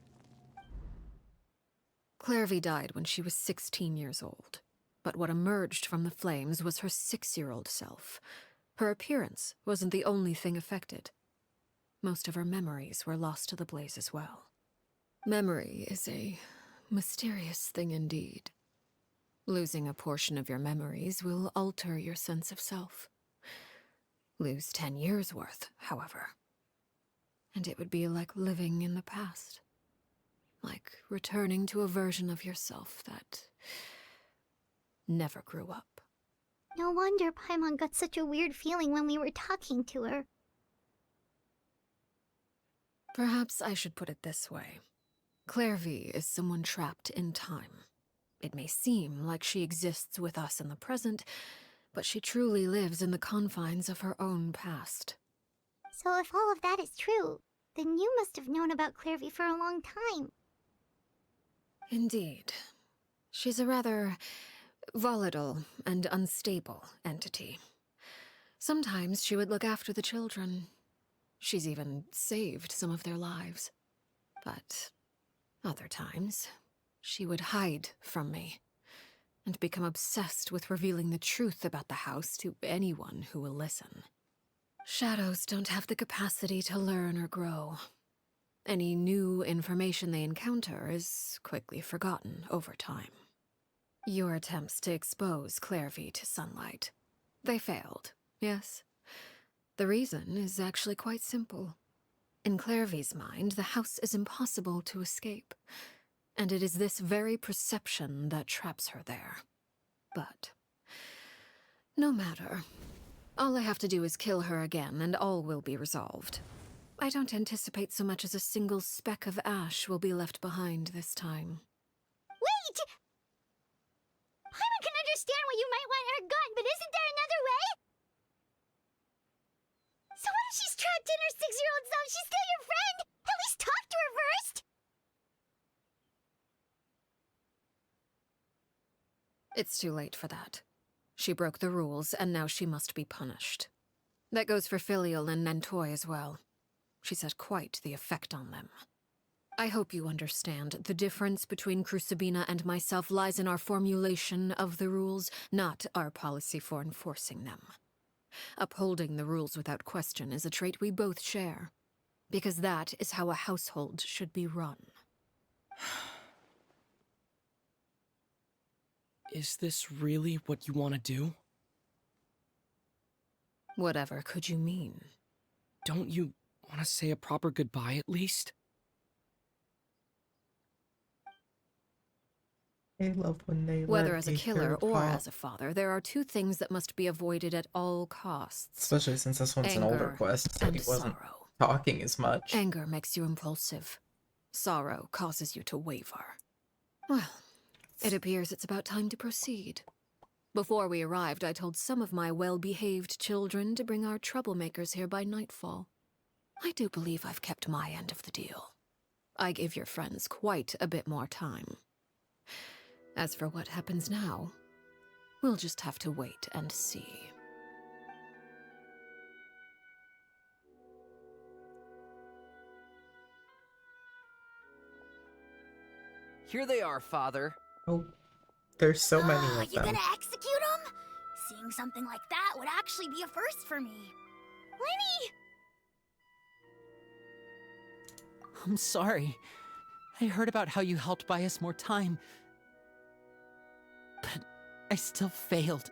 Clairvy died when she was 16 years old, but what emerged from the flames was her 6-year-old self. Her appearance wasn't the only thing affected. Most of her memories were lost to the blaze as well. Memory is a mysterious thing indeed. Losing a portion of your memories will alter your sense of self. Lose 10 years' worth, however, and it would be like living in the past. Like returning to a version of yourself that never grew up. No wonder Paimon got such a weird feeling when we were talking to her. Perhaps I should put it this way. Clairvy is someone trapped in time. It may seem like she exists with us in the present, but she truly lives in the confines of her own past. So if all of that is true, then you must have known about Clairvy for a long time. Indeed. She's a rather volatile and unstable entity. Sometimes she would look after the children. She's even saved some of their lives. But other times, she would hide from me and become obsessed with revealing the truth about the house to anyone who will listen. Shadows don't have the capacity to learn or grow. Any new information they encounter is quickly forgotten over time. Your attempts to expose Clairvy to sunlight. They failed, yes? The reason is actually quite simple. In Clairvy's mind, the house is impossible to escape, and it is this very perception that traps her there. But no matter. All I have to do is kill her again, and all will be resolved. I don't anticipate so much as a single speck of ash will be left behind this time. Wait! Paimon can understand why you might want her gone, but isn't there another way? So what if she's trapped in her 6-year-old self? She's still your friend! At least talk to her first! It's too late for that. She broke the rules, and now she must be punished. That goes for Filial and Nantoy as well. She's had quite the effect on them. I hope you understand the difference between Crucibina and myself lies in our formulation of the rules, not our policy for enforcing them. Upholding the rules without question is a trait we both share, because that is how a household should be run. Is this really what you want to do? Whatever could you mean? Don't you want to say a proper goodbye at least? I love when they Whether let as a killer character or talk. as a father, there are two things that must be avoided at all costs. Especially since this one's an older Anger quest, so he and wasn't sorrow. talking as much. Anger makes you impulsive. Sorrow causes you to waver. Well, it appears it's about time to proceed. Before we arrived, I told some of my well-behaved children to bring our troublemakers here by nightfall. I do believe I've kept my end of the deal. I gave your friends quite a bit more time. As for what happens now, we'll just have to wait and see. Here they are, Father. Oh, there's so many of You them. gonna execute him? Seeing something like that would actually be a first for me. Lenny! I'm sorry. I heard about how you helped buy us more time. But I still failed.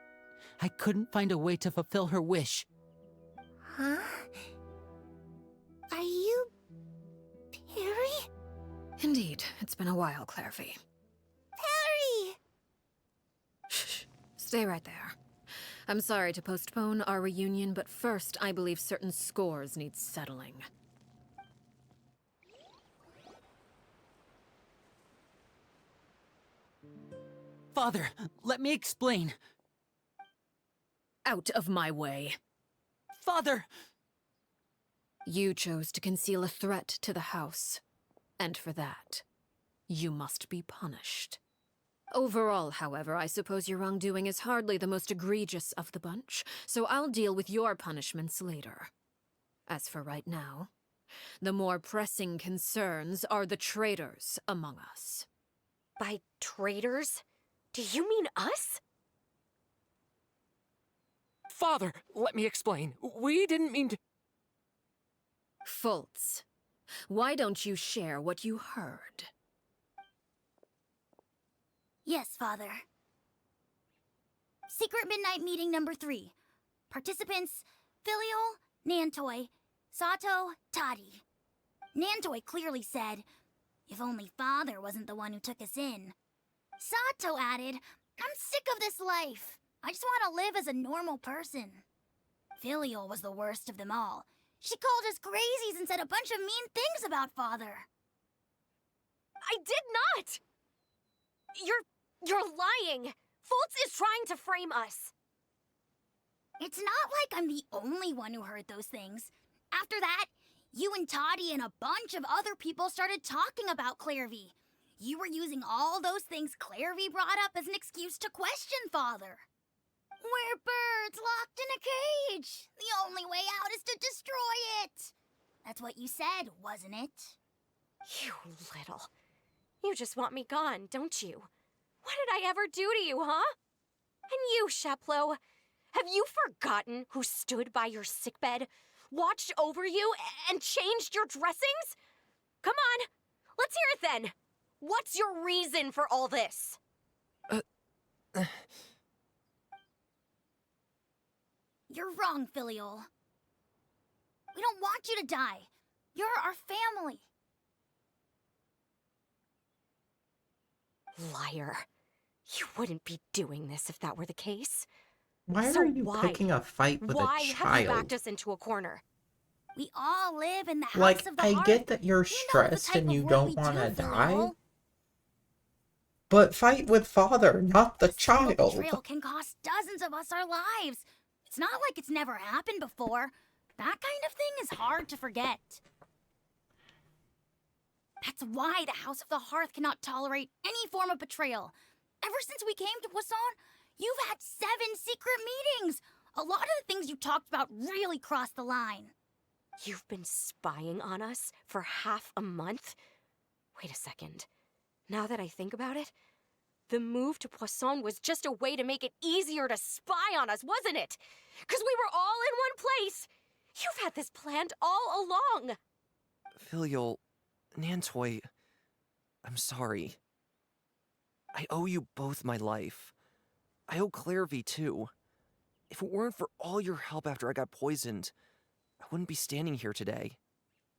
I couldn't find a way to fulfill her wish. Huh? Are you... Perry? Indeed, it's been a while, Clairvy. Perry! Shh, stay right there. I'm sorry to postpone our reunion, but first I believe certain scores need settling. Father, let me explain. Out of my way. Father! You chose to conceal a threat to the house, and for that, you must be punished. Overall, however, I suppose your wrongdoing is hardly the most egregious of the bunch, so I'll deal with your punishments later. As for right now, the more pressing concerns are the traitors among us. By traitors? Do you mean us? Father, let me explain. We didn't mean to... Fultz, why don't you share what you heard? Yes, Father. Secret Midnight Meeting number 3. Participants, Filial, Nantoy, Sato, Toddy. Nantoy clearly said, if only Father wasn't the one who took us in. Sato added, I'm sick of this life. I just want to live as a normal person. Filial was the worst of them all. She called us crazies and said a bunch of mean things about Father. I did not! You're lying! Fultz is trying to frame us! It's not like I'm the only one who heard those things. After that, you and Toddy and a bunch of other people started talking about Clairvy. You were using all those things Clairvy brought up as an excuse to question Father. We're birds locked in a cage. The only way out is to destroy it. That's what you said, wasn't it? You little... You just want me gone, don't you? What did I ever do to you, huh? And you, Sheplo? Have you forgotten who stood by your sickbed, watched over you, and changed your dressings? Come on, let's hear it then. What's your reason for all this? You're wrong, Filial. We don't want you to die. You're our family. Liar. You wouldn't be doing this if that were the case. Why So are you why? picking a fight with Why a have you backed child? us into a corner? We all live in the house Like, of the I hearth. get that you're You know the stressed type and of you work don't we want to do, die, Filial. but fight with father, not the Single child. betrayal can cost dozens of us our lives. It's not like it's never happened before. That kind of thing is hard to forget. That's why the House of the Hearth cannot tolerate any form of betrayal. Ever since we came to Poisson, you've had 7 secret meetings. A lot of the things you talked about really crossed the line. You've been spying on us for half a month? Wait a second. Now that I think about it, the move to Poisson was just a way to make it easier to spy on us, wasn't it? Because we were all in one place. You've had this planned all along. Filial, Nantoy, I'm sorry. I owe you both my life. I owe Clairvy too. If it weren't for all your help after I got poisoned, I wouldn't be standing here today.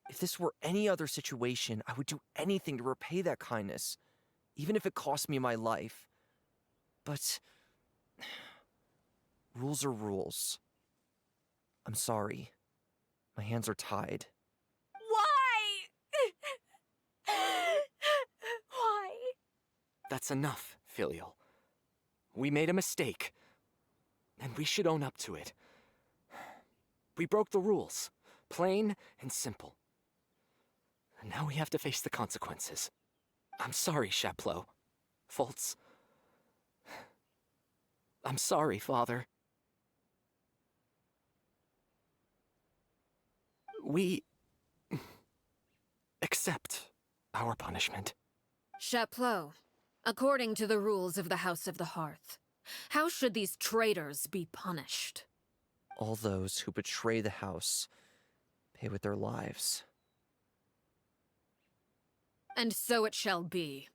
If this were any other situation, I would do anything to repay that kindness, even if it cost me my life. But rules are rules. I'm sorry. My hands are tied. Why? Why? That's enough, Filial. We made a mistake, and we should own up to it. We broke the rules, plain and simple. And now we have to face the consequences. I'm sorry, Chaplot. Fultz. I'm sorry, Father. We accept our punishment. Chaplot, according to the rules of the House of the Hearth, how should these traitors be punished? All those who betray the house pay with their lives. And so it shall be.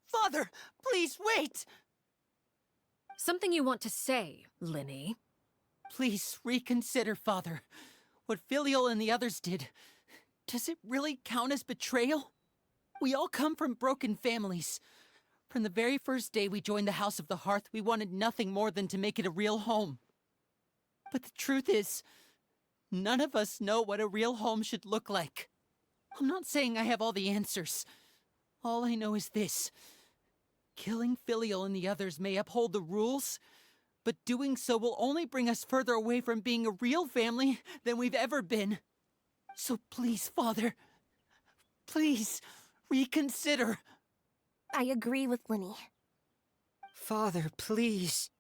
Father, please wait! Something you want to say, Linny? Please reconsider, Father. What Filial and the others did, does it really count as betrayal? We all come from broken families. From the very first day we joined the House of the Hearth, we wanted nothing more than to make it a real home. But the truth is, none of us know what a real home should look like. I'm not saying I have all the answers. All I know is this. Killing Filial and the others may uphold the rules, but doing so will only bring us further away from being a real family than we've ever been. So please, Father, please reconsider. I agree with Linny. Father, please.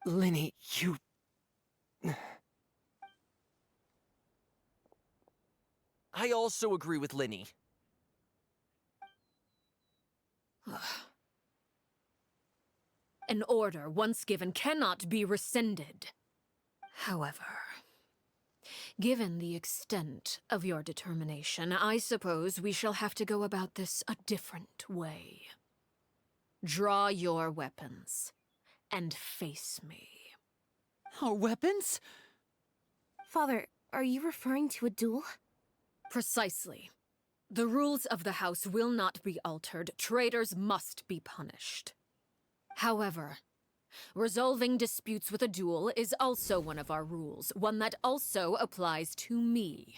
Linny, you... I also agree with Linny. An order once given cannot be rescinded. However, given the extent of your determination, I suppose we shall have to go about this a different way. Draw your weapons and face me. Our weapons? Father, are you referring to a duel? Precisely. The rules of the house will not be altered. Traitors must be punished. However, resolving disputes with a duel is also one of our rules, one that also applies to me.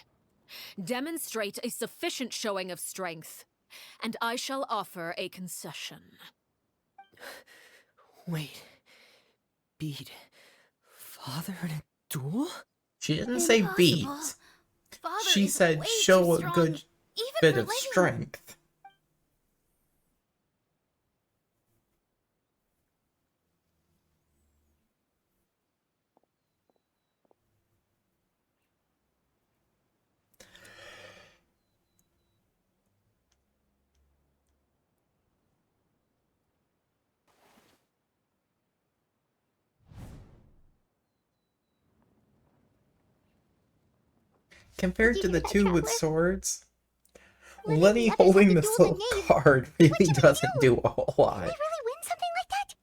Demonstrate a sufficient showing of strength, and I shall offer a concession. Wait. Beat Father in a duel? She didn't say beat. Father She is said way show too a strong, good even bit for of Linny. strength. Compared Did to you the hear that, two with Traveler? swords, Lenny holding this little card really doesn't do a whole Can lot. we really win something like that?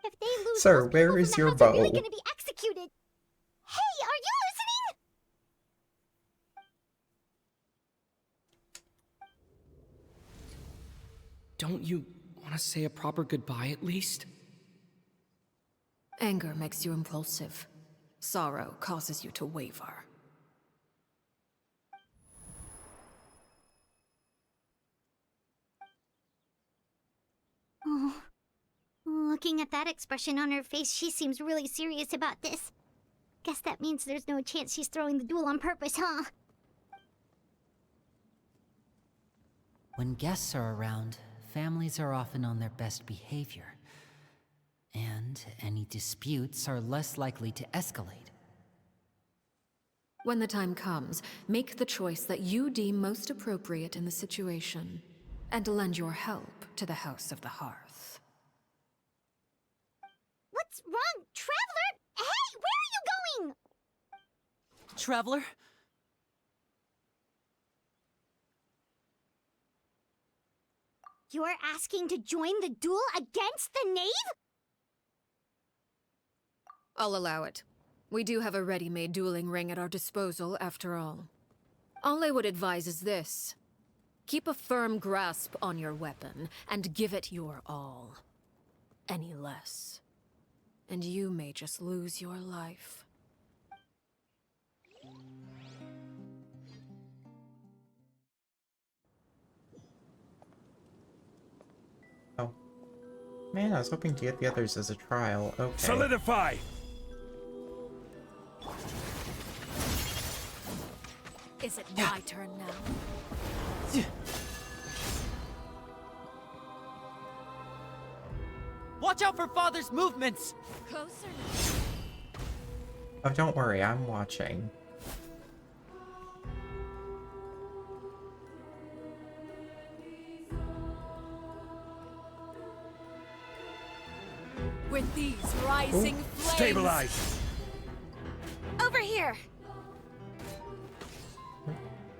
If they lose, Sir, those where people is from the your house are really bow? gonna be executed. Hey, are you listening? Don't you want to say a proper goodbye at least? Anger makes you impulsive. Sorrow causes you to waver. Oh, looking at that expression on her face, she seems really serious about this. Guess that means there's no chance she's throwing the duel on purpose, huh? When guests are around, families are often on their best behavior. And any disputes are less likely to escalate. When the time comes, make the choice that you deem most appropriate in the situation, and lend your help to the House of the Hearth. What's wrong, Traveler? Hey, where are you going? Traveler? You're asking to join the duel against the knave? I'll allow it. We do have a ready-made dueling ring at our disposal, after all. All I would advise is this. Keep a firm grasp on your weapon, and give it your all. Any less, and you may just lose your life. Oh. Man, I was hoping to get the others as a trial. Okay. Solidify! Is it my turn now? Watch out for Father's movements! Closer. Oh, don't worry, I'm watching. With these rising flames... Stabilize! Over here!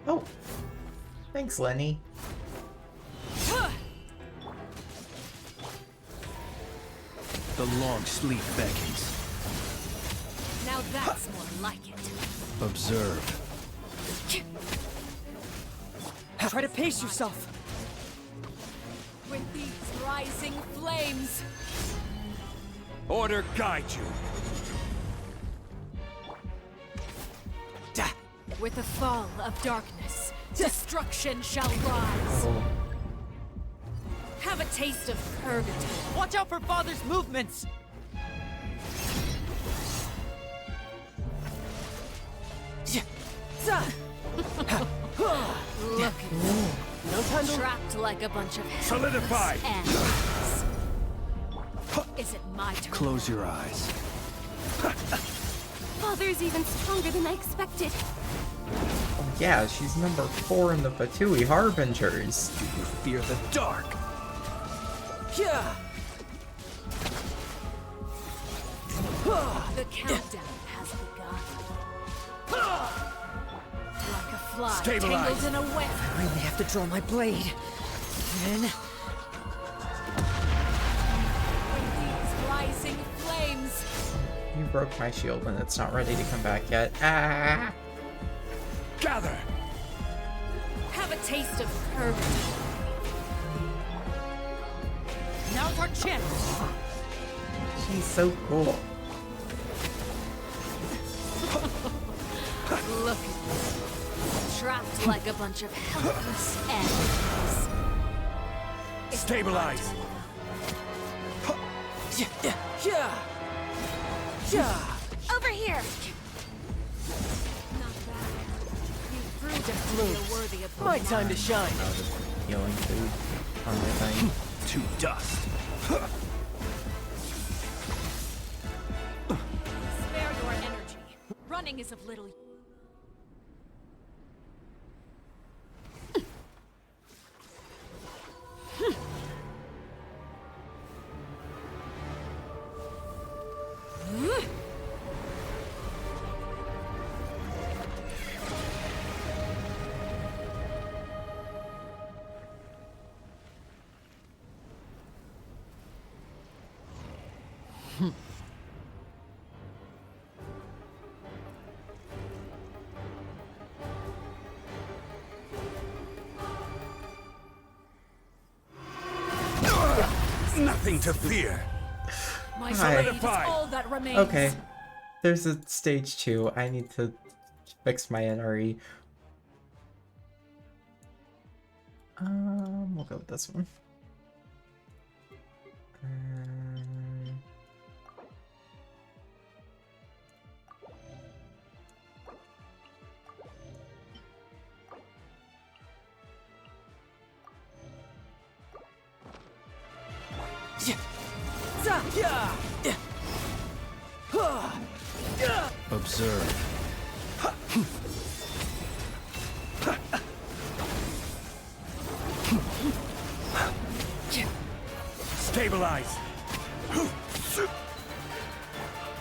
Oh! Thanks, Lenny. The long sleep beckons. Now that's more like it. Observe. Try to pace yourself! With these rising flames... Order guide you. With the fall of darkness, destruction shall rise. Oh. Have a taste of purgatory. Watch out for Father's movements! Look at you. No time to... Trapped like a bunch of Solidify! animals. Is it my turn? Close your eyes. Father's even stronger than I expected. Oh, yeah, she's number 4 in the Fatui Harbingers. Do you fear the dark? Yeah! The countdown has begun. Like a fly Stabilize. tangled in a web. I really have to draw my blade. Then... With these rising flames... You broke my shield and it's not ready to come back yet. Ah! Gather! Have a taste of purgatory. Now's our chance! She's so cool. Look at you. Trapped like a bunch of helpless animals. It's Stabilize! Over here! not bad. You proved Just to be moves. a worthy opponent. My time to shine. Oh, just healing food on my thing. To dust. Spare your energy. Running is of little use. nothing to fear. My Hi. blade is all that remains. Okay. There's a stage 2. I need to fix my NRE. We'll go with this one. Observe. Stabilize.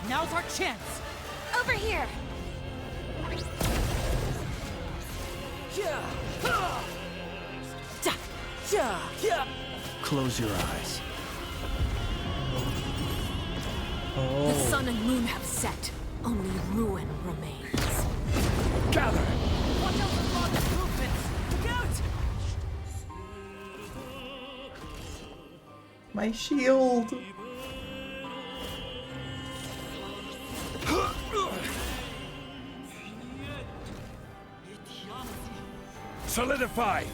Now's our chance. Over here. Close your eyes. The sun and moon have set. Only ruin remains. Gather! Watch out for Father's movements. Look out! My shield! Solidify!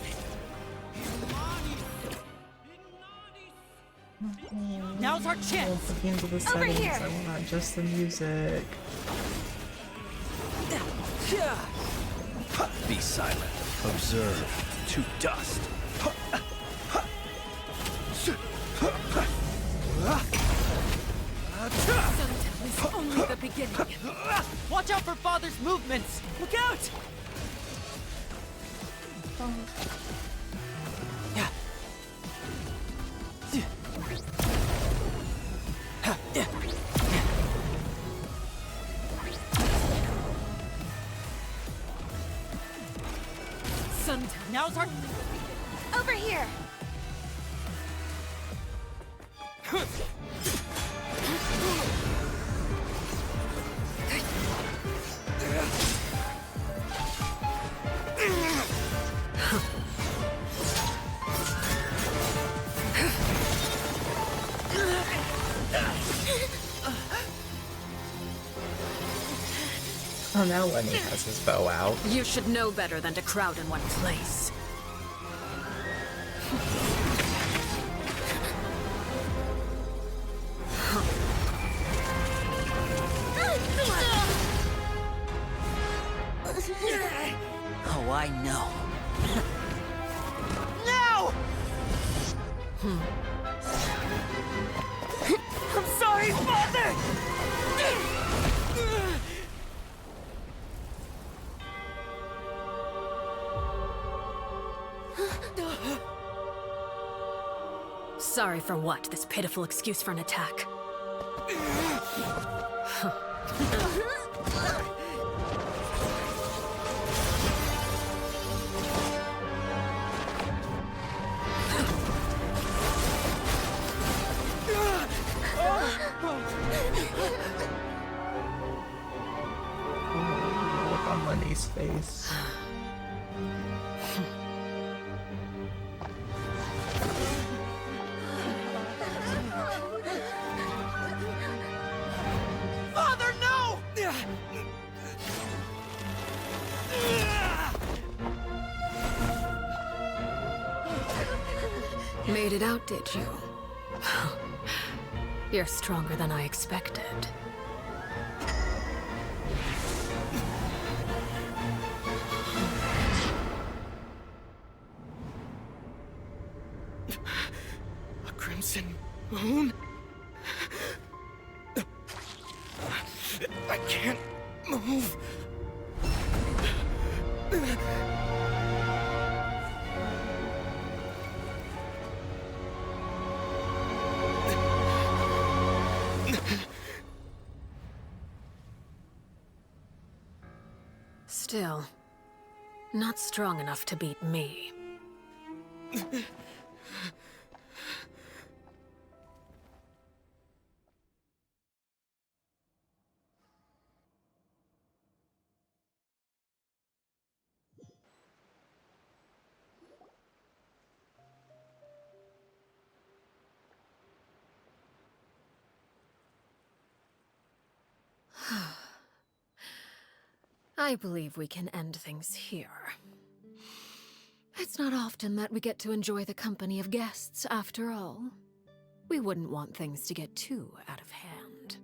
Now's our chance. Look into the settings. here. I want just the music. Be silent. Observe. To dust. Sundown is only the beginning. Watch out for Father's movements. Look out! Sundown. Now's our... Over here. Oh, now Lenny has his bow out. You should know better than to crowd in one place. Oh, I know. No! I'm sorry, Father! Sorry for what? This pitiful excuse for an attack. Look on Lenny's face. Father, no! Made it out, did you? You're stronger than I expected. A crimson moon? I can't move. Still, not strong enough to beat me. I believe we can end things here. It's not often that we get to enjoy the company of guests, after all. We wouldn't want things to get too out of hand.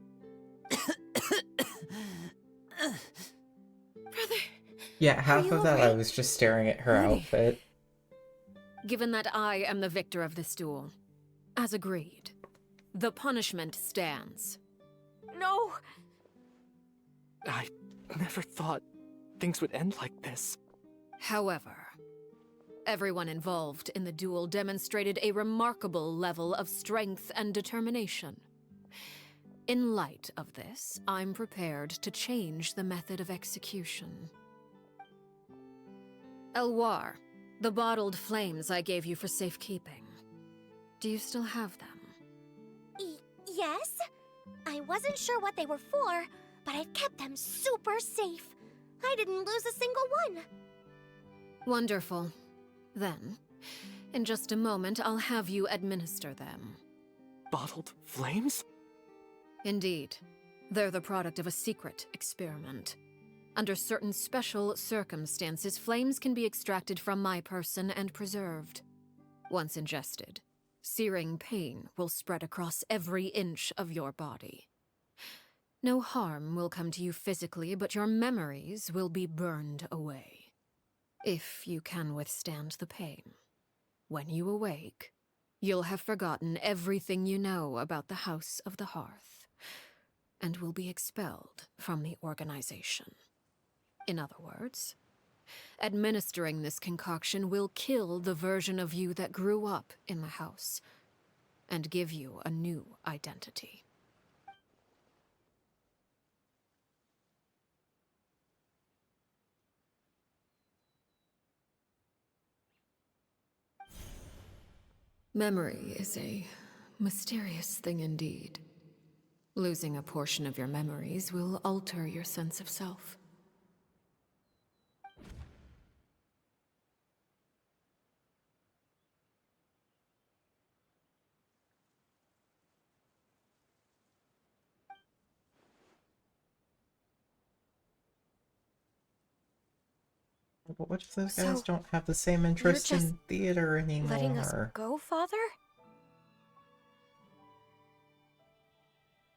Brother, Yeah, half of that I alright? was just staring at her Lily. outfit. Given that I am the victor of this duel, as agreed, the punishment stands. No! I never thought things would end like this. However, everyone involved in the duel demonstrated a remarkable level of strength and determination. In light of this, I'm prepared to change the method of execution. Elwar, the bottled flames I gave you for safekeeping. Do you still have them? Yes? I wasn't sure what they were for, but I've kept them super safe. I didn't lose a single one. Wonderful. Then, in just a moment, I'll have you administer them. Bottled flames? Indeed. They're the product of a secret experiment. Under certain special circumstances, flames can be extracted from my person and preserved. Once ingested, searing pain will spread across every inch of your body. No harm will come to you physically, but your memories will be burned away. If you can withstand the pain. When you awake, you'll have forgotten everything you know about the House of the Hearth, and will be expelled from the organization. In other words, administering this concoction will kill the version of you that grew up in the house, and give you a new identity. Memory is a mysterious thing indeed. Losing a portion of your memories will alter your sense of self. But what if those guys So, don't have the same interest just in theater anymore? letting us go, Father?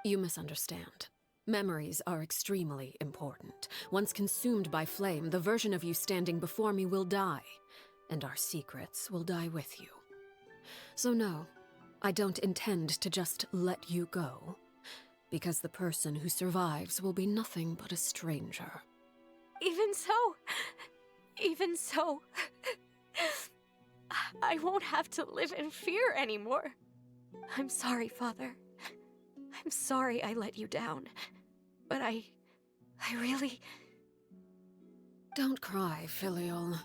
You misunderstand. Memories are extremely important. Once consumed by flame, the version of you standing before me will die, and our secrets will die with you. So no, I don't intend to just let you go, because the person who survives will be nothing but a stranger. Even so, I won't have to live in fear anymore. I'm sorry, Father. I'm sorry I let you down. But I really... Don't cry, Filial.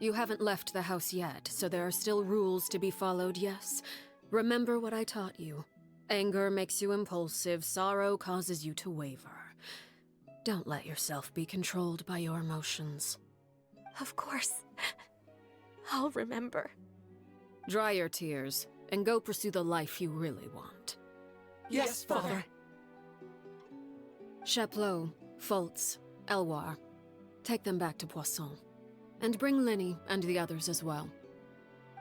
You haven't left the house yet, so there are still rules to be followed, yes? Remember what I taught you. Anger makes you impulsive, sorrow causes you to waver. Don't let yourself be controlled by your emotions. Of course. I'll remember. Dry your tears, and go pursue the life you really want. Yes, Father. Chaplot, Foltz, Elwar. Take them back to Poisson. And bring Linny and the others as well.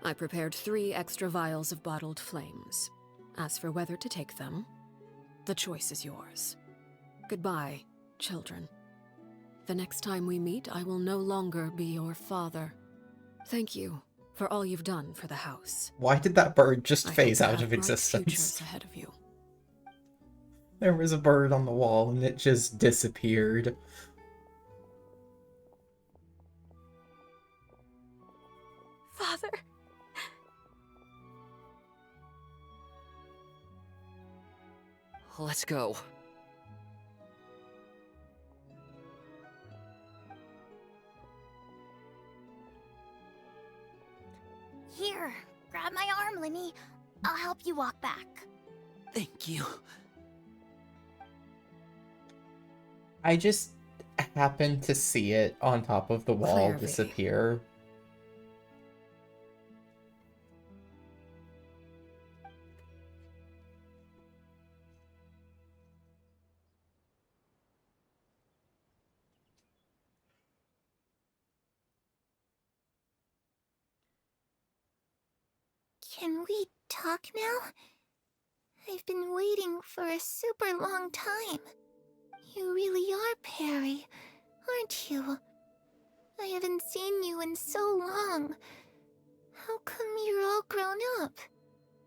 I prepared 3 extra vials of bottled flames. As for whether to take them, the choice is yours. Goodbye, children. The next time we meet, I will no longer be your father. Thank you for all you've done for the house. Why did that bird just I phase hope you out have of bright existence? futures ahead of you. There was a bird on the wall and it just disappeared. Father. Let's go. Here, grab my arm, Linny. I'll help you walk back. Thank you. I just happened to see it on top of the wall Clairvy. disappear. Can we talk now? I've been waiting for a super long time. You really are Perry, aren't you? I haven't seen you in so long. How come you're all grown up?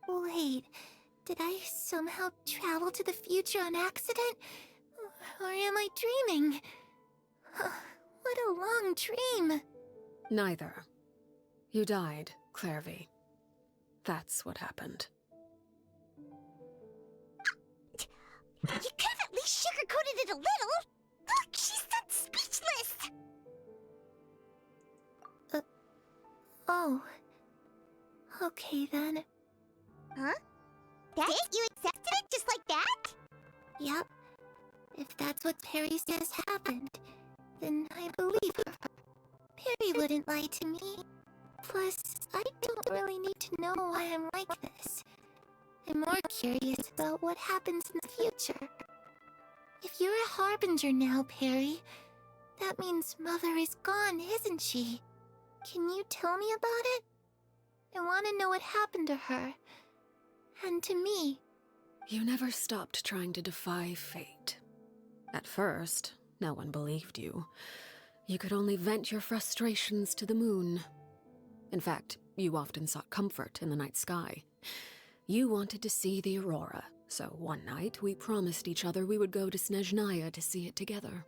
Wait, did I somehow travel to the future on accident? Or am I dreaming? What a long dream. Neither. You died, Clairvy. That's what happened. You could have at least sugarcoated it a little. Look, she's done speechless. Oh. Okay then. Huh? That's it? You accepted it just like that? Yep. If that's what Perry says happened, then I believe her. Perry wouldn't lie to me. Plus, I don't really need to know why I'm like this. I'm more curious about what happens in the future. If you're a harbinger now, Perry, that means Mother is gone, isn't she? Can you tell me about it? I want to know what happened to her. And to me. You never stopped trying to defy fate. At first, no one believed you. You could only vent your frustrations to the moon. In fact, you often sought comfort in the night sky. You wanted to see the aurora, so one night we promised each other we would go to Snezhnaya to see it together.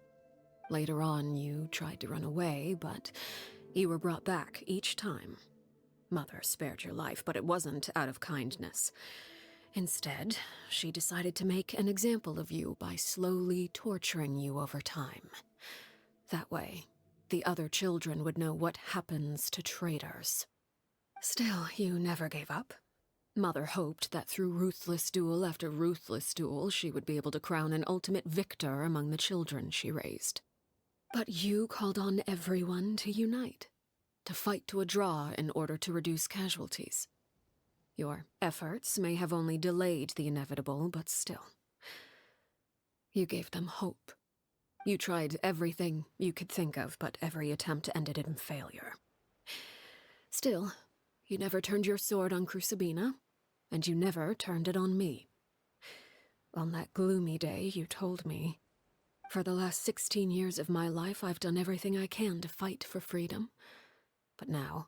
Later on, you tried to run away, but you were brought back each time. Mother spared your life, but it wasn't out of kindness. Instead, she decided to make an example of you by slowly torturing you over time. That way, the other children would know what happens to traitors. Still, you never gave up. Mother hoped that through ruthless duel after ruthless duel, she would be able to crown an ultimate victor among the children she raised. But you called on everyone to unite, to fight to a draw in order to reduce casualties. Your efforts may have only delayed the inevitable, but still. You gave them hope. You tried everything you could think of, but every attempt ended in failure. Still, you never turned your sword on Crucibina, and you never turned it on me. On that gloomy day, you told me, "For the last 16 years of my life, I've done everything I can to fight for freedom. But now,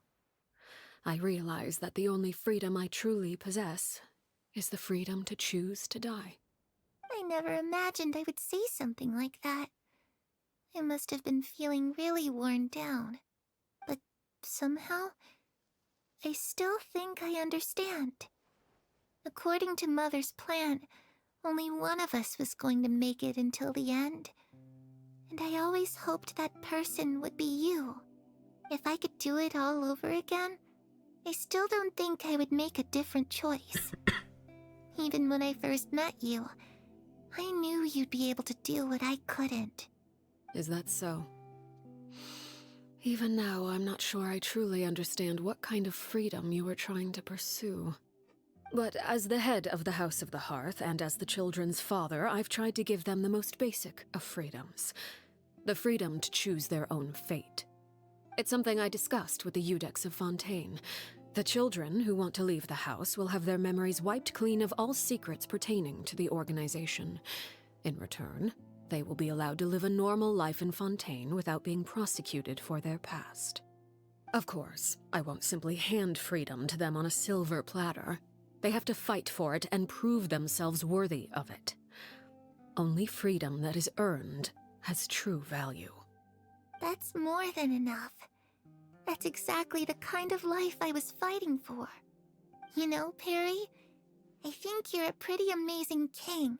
I realize that the only freedom I truly possess is the freedom to choose to die." I never imagined I would say something like that. I must have been feeling really worn down. But somehow, I still think I understand. According to Mother's plan, only one of us was going to make it until the end. And I always hoped that person would be you. If I could do it all over again, I still don't think I would make a different choice. Even when I first met you, I knew you'd be able to do what I couldn't. Is that so? Even now, I'm not sure I truly understand what kind of freedom you were trying to pursue. But as the head of the House of the Hearth, and as the children's father, I've tried to give them the most basic of freedoms. The freedom to choose their own fate. It's something I discussed with the Eudex of Fontaine. The children who want to leave the house will have their memories wiped clean of all secrets pertaining to the organization. In return, they will be allowed to live a normal life in Fontaine without being prosecuted for their past. Of course, I won't simply hand freedom to them on a silver platter. They have to fight for it and prove themselves worthy of it. Only freedom that is earned has true value. That's more than enough. That's exactly the kind of life I was fighting for. You know, Perry, I think you're a pretty amazing king,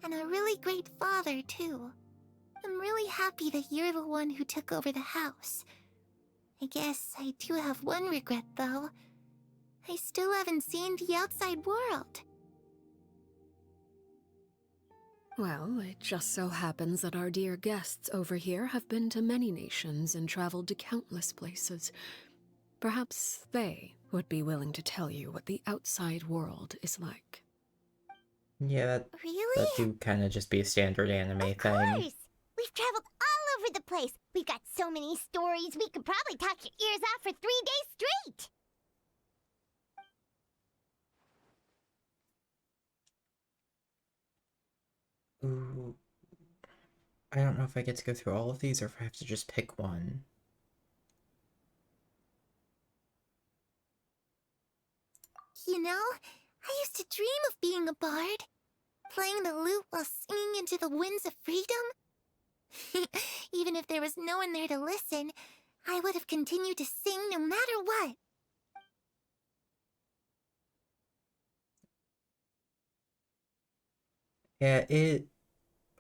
and a really great father, too. I'm really happy that you're the one who took over the house. I guess I do have one regret, though. I still haven't seen the outside world. Well, it just so happens that our dear guests over here have been to many nations and traveled to countless places. Perhaps they would be willing to tell you what the outside world is like. Yeah, Really? that do kind of just be a standard anime thing. Of course! We've traveled all over the place. We've got so many stories, we could probably talk your ears off for 3 days straight. Ooh. I don't know if I get to go through all of these or if I have to just pick one. You know, I used to dream of being a bard, playing the lute while singing into the winds of freedom. Even if there was no one there to listen, I would have continued to sing no matter what. Yeah, it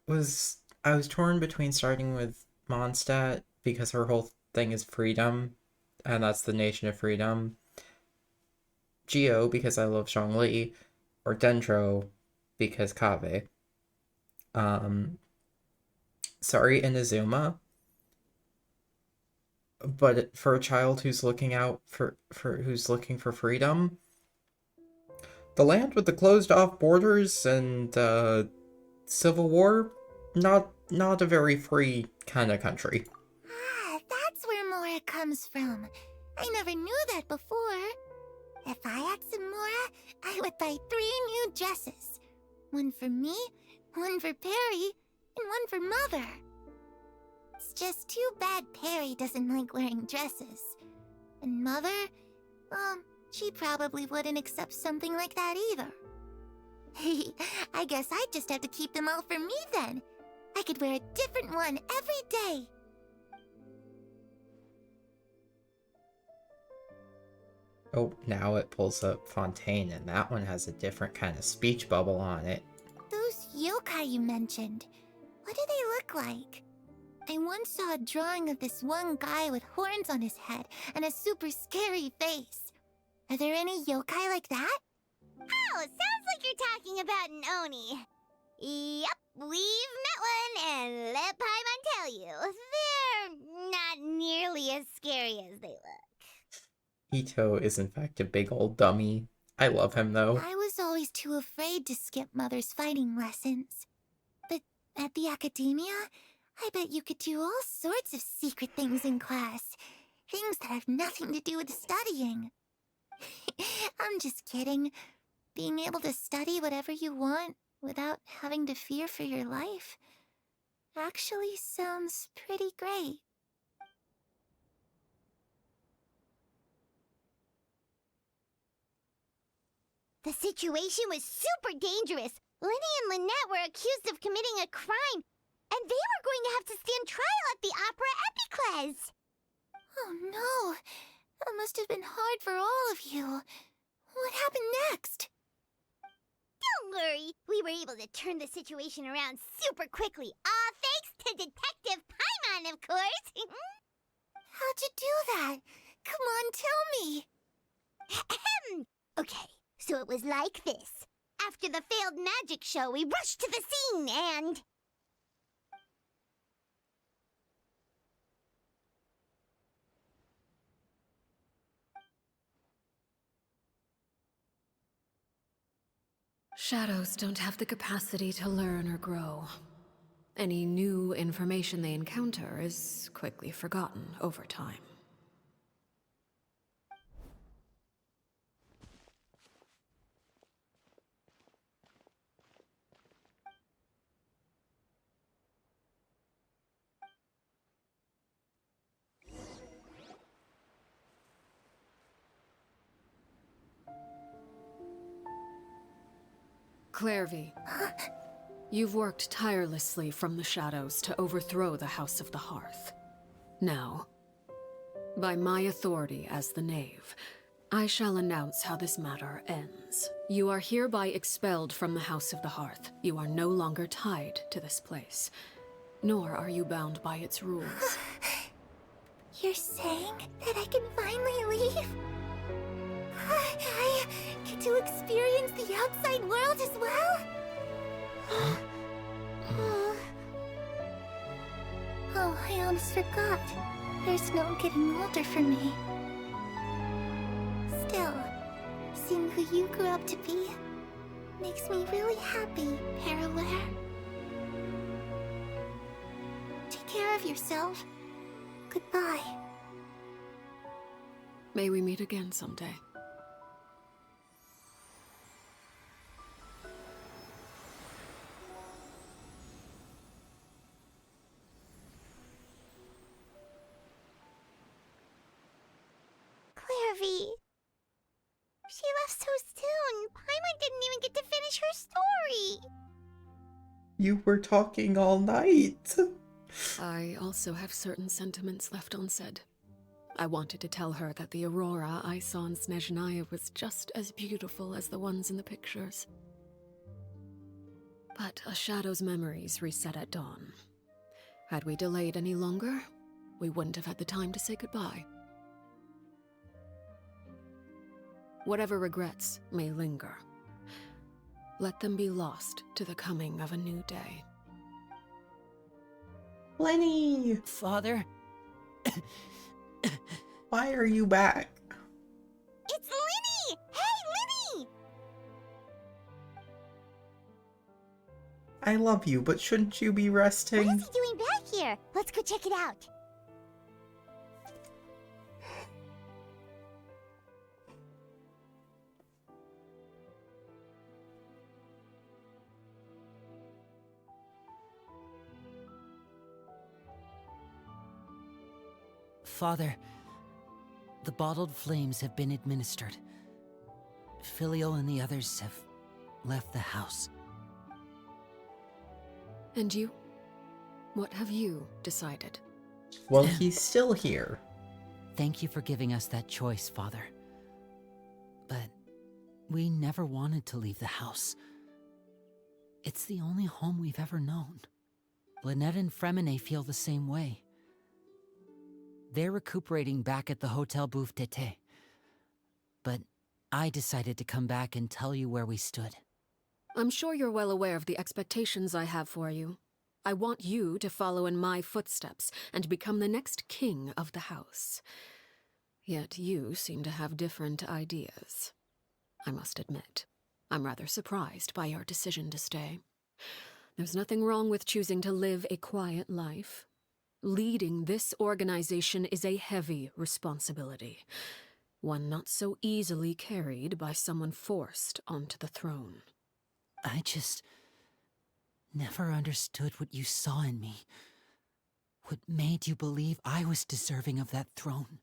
was... I was torn between starting with Mondstadt, because her whole thing is freedom, and that's the Nation of Freedom. Geo, because I love Zhongli, or Dendro, because Kaveh. Sorry, Inazuma, but for a child who's looking out for who's looking for freedom, the land with the closed off borders and civil war, not a very free kind of country. Ah, that's where Mora comes from. I never knew that before. If I had some Mora, I would buy 3 new dresses. One for me, one for Perry, and one for Mother. It's just too bad Perry doesn't like wearing dresses. And Mother, well, she probably wouldn't accept something like that either. I guess I'd just have to keep them all for me then. I could wear a different one every day. Oh, now it pulls up Fontaine, and that one has a different kind of speech bubble on it. Those yokai you mentioned, what do they look like? I once saw a drawing of this one guy with horns on his head and a super scary face. Are there any yokai like that? Oh, sounds like you're talking about an Oni. Yep, we've met one, and let Paimon tell you, they're not nearly as scary as they look. Ito is in fact a big old dummy. I love him though. I was always too afraid to skip Mother's fighting lessons. But at the academia, I bet you could do all sorts of secret things in class. Things that have nothing to do with studying. I'm just kidding. Being able to study whatever you want without having to fear for your life actually sounds pretty great. The situation was super dangerous. Lenny and Lynette were accused of committing a crime, and they were going to have to stand trial at the Opera Epicles. Oh no! That must have been hard for all of you. What happened next? Don't worry, we were able to turn the situation around super quickly, all thanks to Detective Paimon, of course. How'd you do that? Come on, tell me. Okay, so it was like this. After the failed magic show, we rushed to the scene and... Shadows don't have the capacity to learn or grow. Any new information they encounter is quickly forgotten over time. Clairvy, you've worked tirelessly from the shadows to overthrow the House of the Hearth. Now, by my authority as the Knave, I shall announce how this matter ends. You are hereby expelled from the House of the Hearth. You are no longer tied to this place, nor are you bound by its rules. You're saying that I can finally leave? I get to experience the outside world as well? Oh, I almost forgot. There's no getting older for me. Still, seeing who you grew up to be makes me really happy, Parallare. Take care of yourself. Goodbye. May we meet again someday. Harvey. She left so soon. Paimon didn't even get to finish her story. You were talking all night. I also have certain sentiments left unsaid. I wanted to tell her that the aurora I saw in Snezhnaya was just as beautiful as the ones in the pictures. But a shadow's memories reset at dawn. Had we delayed any longer, we wouldn't have had the time to say goodbye. Whatever regrets may linger, let them be lost to the coming of a new day. Lenny! Father? Why are you back? It's Linny! Hey, Linny! I love you, but shouldn't you be resting? What is he doing back here? Let's go check it out. Father, the bottled flames have been administered. Filial and the others have left the house. And you? What have you decided? Well, he's still here. Thank you for giving us that choice, Father. But we never wanted to leave the house. It's the only home we've ever known. Lynette and Fremine feel the same way. They're recuperating back at the Hotel Bouffe d'été. But I decided to come back and tell you where we stood. I'm sure you're well aware of the expectations I have for you. I want you to follow in my footsteps and become the next king of the house. Yet you seem to have different ideas. I must admit, I'm rather surprised by your decision to stay. There's nothing wrong with choosing to live a quiet life. Leading this organization is a heavy responsibility, one not so easily carried by someone forced onto the throne. I just never understood what you saw in me. What made you believe I was deserving of that throne?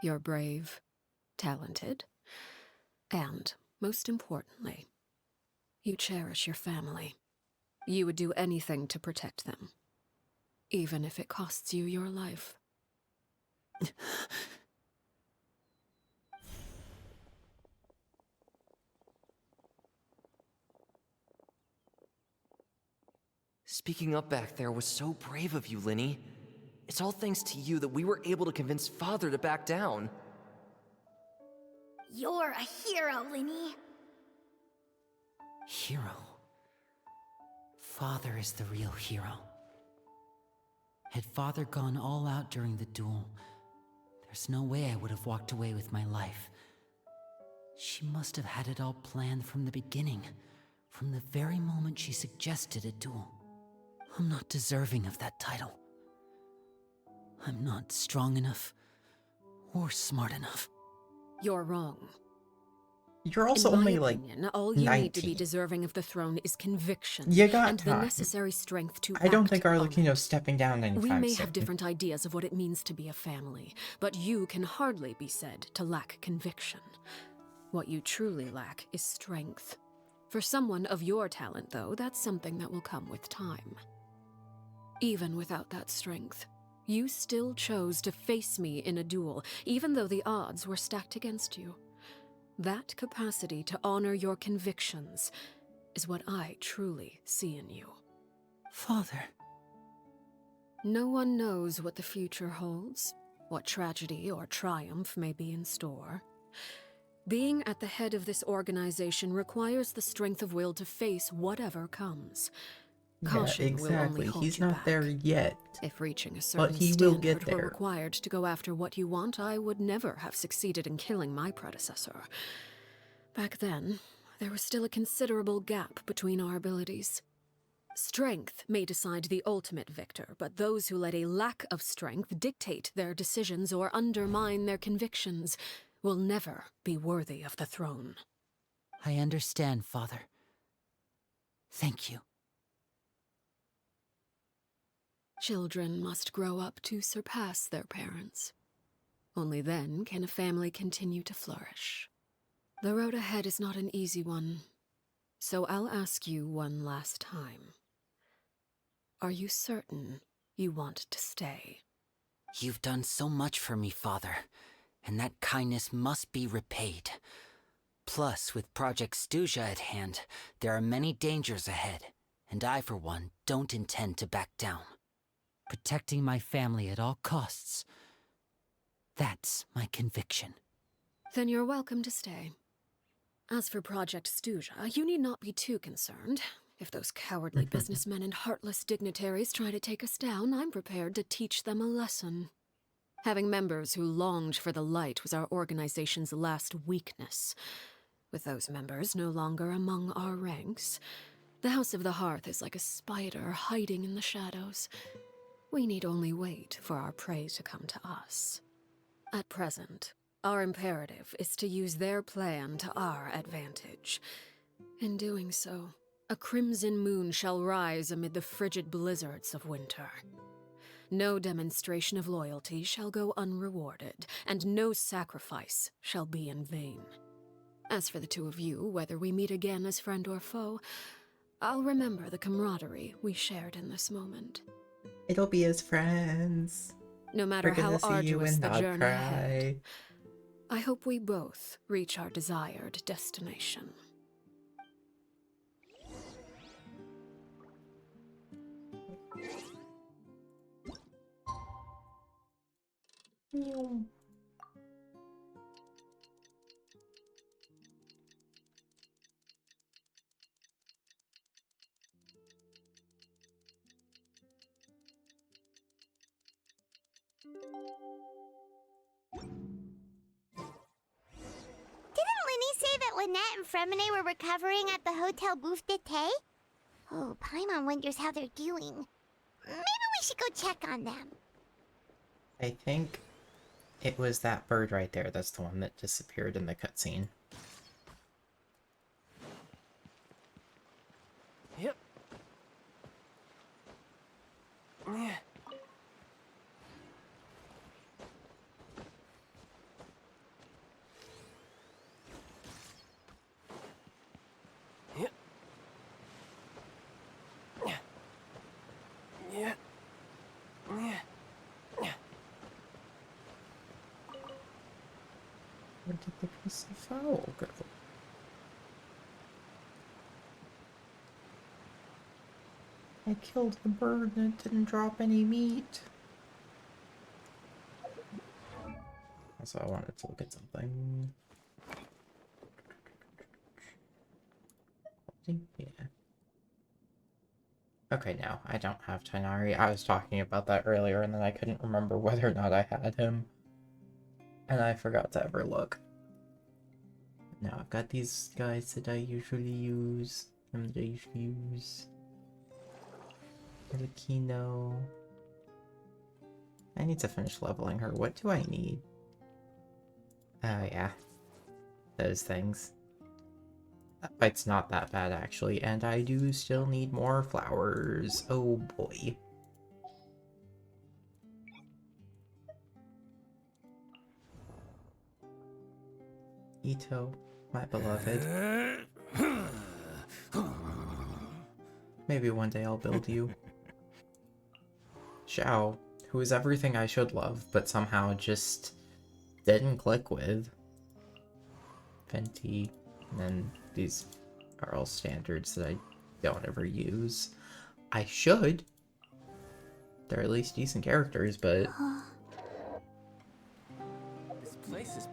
You're brave, talented, and, most importantly, you cherish your family. You would do anything to protect them, even if it costs you your life. Speaking up back there was so brave of you, Linny. It's all thanks to you that we were able to convince Father to back down. You're a hero, Linny. Hero? Father is the real hero. Had Father gone all out during the duel, there's no way I would have walked away with my life. She must have had it all planned from the beginning, from the very moment she suggested a duel. I'm not deserving of that title. I'm not strong enough or smart enough. You're wrong. You're also in my only opinion, all you 19. need to be deserving of the throne is conviction You got and time. the necessary strength to I don't act think Arlecchino's stepping down anytime We may soon. have different ideas of what it means to be a family, but you can hardly be said to lack conviction. What you truly lack is strength. For someone of your talent, though, that's something that will come with time. Even without that strength, you still chose to face me in a duel, even though the odds were stacked against you. That capacity to honor your convictions is what I truly see in you. Father. No one knows what the future holds, what tragedy or triumph may be in store. Being at the head of this organization requires the strength of will to face whatever comes. Caution will only hold He's you not back. there yet. If reaching a certain he will get standard were there. required to go after what you want, I would never have succeeded in killing my predecessor. Back then, there was still a considerable gap between our abilities. Strength may decide the ultimate victor, but those who let a lack of strength dictate their decisions or undermine their convictions will never be worthy of the throne. I understand, Father. Thank you. Children must grow up to surpass their parents. Only then can a family continue to flourish. The road ahead is not an easy one, so I'll ask you one last time. Are you certain you want to stay? You've done so much for me, Father, and that kindness must be repaid. Plus, with Project Stuja at hand, there are many dangers ahead, and I, for one, don't intend to back down. Protecting my family at all costs. That's my conviction. Then you're welcome to stay. As for Project Stuja, you need not be too concerned. If those cowardly businessmen and heartless dignitaries try to take us down, I'm prepared to teach them a lesson. Having members who longed for the light was our organization's last weakness. With those members no longer among our ranks, the House of the Hearth is like a spider hiding in the shadows. We need only wait for our prey to come to us. At present, our imperative is to use their plan to our advantage. In doing so, a crimson moon shall rise amid the frigid blizzards of winter. No demonstration of loyalty shall go unrewarded, and no sacrifice shall be in vain. As for the two of you, whether we meet again as friend or foe, I'll remember the camaraderie we shared in this moment. It'll be as friends. No matter We're gonna how see you arduous in the journey ahead, Nod-Krai. I hope we both reach our desired destination. Didn't Linny say that Lynette and Fremine were recovering at the Hotel Bouffe d'été? Oh, Paimon wonders how they're doing. Maybe we should go check on them. I think it was that bird right there. That's the one that disappeared in the cutscene. Yep. Yeah. Yep. Yeah. Yeah. Yeah. Yeah. Where did the piece of fowl go? I killed the bird and it didn't drop any meat. Also, I wanted to look at something. Yeah. Okay, now I don't have Tighnari. I was talking about that earlier and then I couldn't remember whether or not I had him. And I forgot to ever look. Now I've got these guys that I usually use. The Cyno. I need to finish leveling her. What do I need? Oh yeah. Those things. That fight's not that bad actually, and I do still need more flowers. Oh boy. Ito, my beloved. Maybe one day I'll build you. Xiao, who is everything I should love, but somehow just didn't click with. Fenty, and then these are all standards that I don't ever use. I should. They're at least decent characters, but... This place is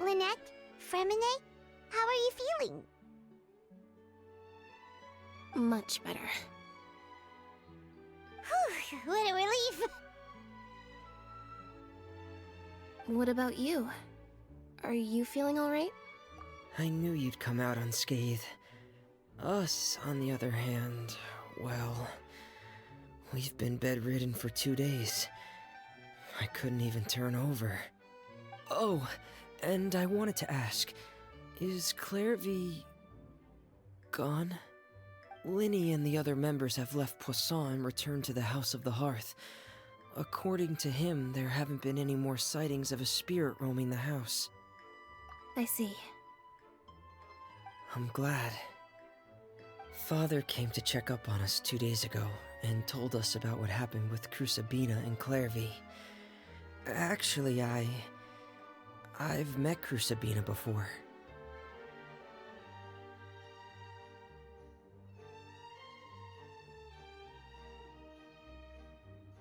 Lynette? Fremine? How are you feeling? Much better. Whew, what a relief! What about you? Are you feeling alright? I knew you'd come out unscathed. Us, on the other hand, well, We've been bedridden for 2 days. I couldn't even turn over. Oh, and I wanted to ask, is Clairvy gone? Linny and the other members have left Poisson and returned to the House of the Hearth. According to him, there haven't been any more sightings of a spirit roaming the house. I see. I'm glad. Father came to check up on us 2 days ago and told us about what happened with Crusabina and Clairvy. Actually, I've met Crusabina before.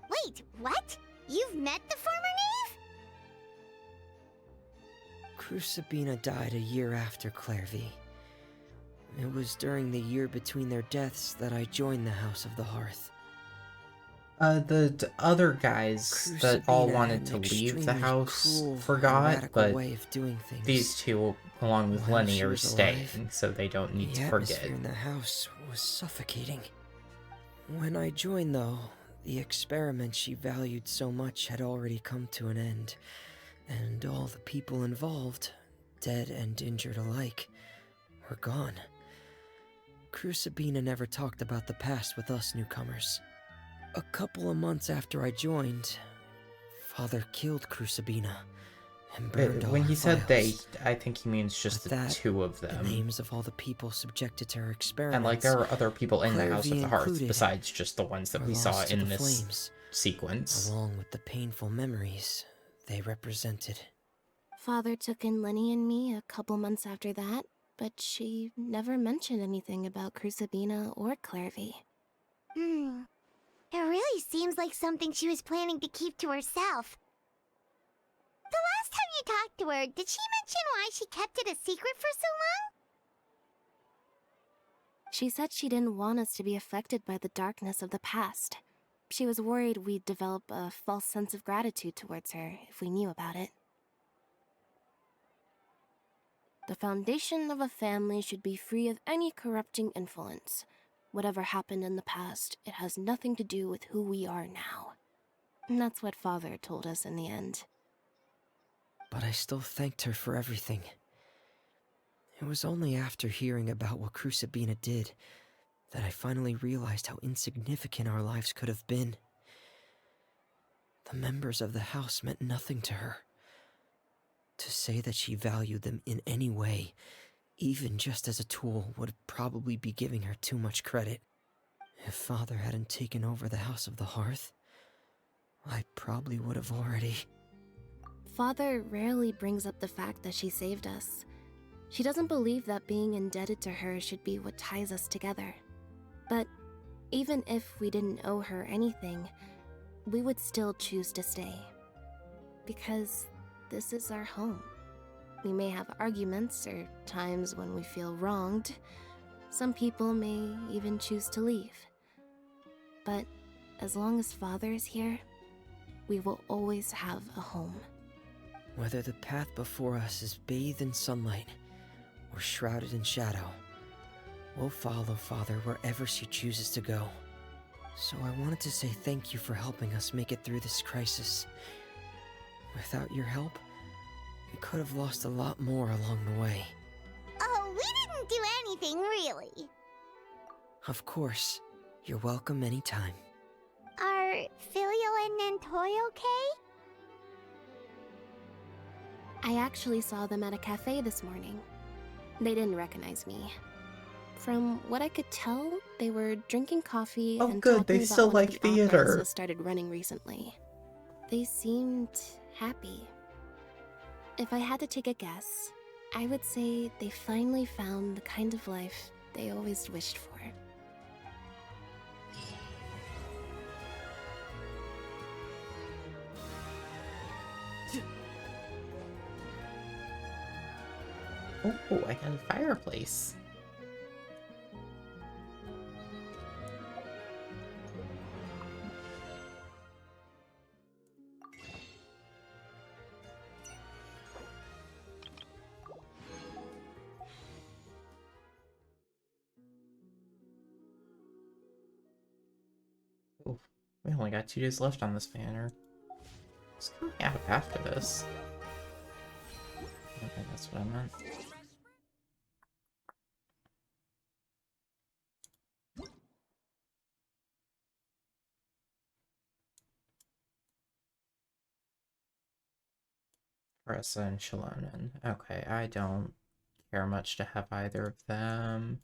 Wait, what? You've met the former knave? Crusabina died a year after Clairvy. It was during the year between their deaths that I joined the House of the Hearth. The other guys that all wanted to leave the house forgot, but these two, along with Lenny, are staying, so they don't need to forget. The atmosphere in the house was suffocating. When I joined, though, the experiment she valued so much had already come to an end, and all the people involved, dead and injured alike, were gone. Crusabina never talked about the past with us newcomers. A couple of months after I joined, Father killed Crusabina and burned all when her he said they, files. I think he means just the two of them. The names of all the people subjected to her experiments. And like there are other people in the House of the Hearth included, besides just the ones that we saw lost to in the this flames, sequence. along with the painful memories they represented. Father took in Lenny and me a couple months after that, but she never mentioned anything about Crusabina or Clairvy. It really seems like something she was planning to keep to herself. The last time you talked to her, did she mention why she kept it a secret for so long? She said she didn't want us to be affected by the darkness of the past. She was worried we'd develop a false sense of gratitude towards her if we knew about it. The foundation of a family should be free of any corrupting influence. Whatever happened in the past, it has nothing to do with who we are now. And that's what Father told us in the end. But I still thanked her for everything. It was only after hearing about what Crusabina did that I finally realized how insignificant our lives could have been. The members of the house meant nothing to her. To say that she valued them in any way, even just as a tool, would probably be giving her too much credit. If Father hadn't taken over the House of the Hearth, I probably would have already... Father rarely brings up the fact that she saved us. She doesn't believe that being indebted to her should be what ties us together. But even if we didn't owe her anything, we would still choose to stay. Because this is our home. We may have arguments or times when we feel wronged. Some people may even choose to leave. But as long as Father is here, we will always have a home. Whether the path before us is bathed in sunlight or shrouded in shadow, we'll follow Father wherever she chooses to go. So I wanted to say thank you for helping us make it through this crisis. Without your help, we could have lost a lot more along the way. Oh, we didn't do anything, really. Of course. You're welcome anytime. Are Filial and Nantoy okay? I actually saw them at a cafe this morning. They didn't recognize me. From what I could tell, they were drinking coffee and good, talking they about still one like of the operas theater. that started running recently. They seemed happy. If I had to take a guess, I would say they finally found the kind of life they always wished for. Oh, I got a fireplace. Oh, We only got 2 days left on this banner. It's coming out after this. Okay, that's what I meant. Carissa and Shalonen. Okay, I don't care much to have either of them.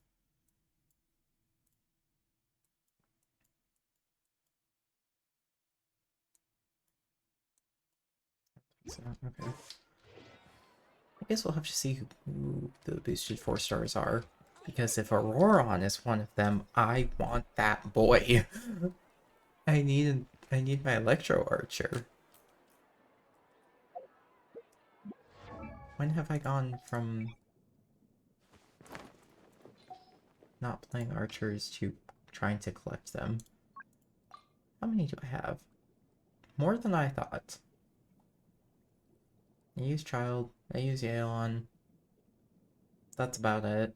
So, okay. I guess we'll have to see who the boosted 4 stars are. Because if Auroron is one of them, I want that boy. I need my Electro Archer. When have I gone from not playing archers to trying to collect them? How many do I have? More than I thought. I use Child, I use Yeon. That's about it.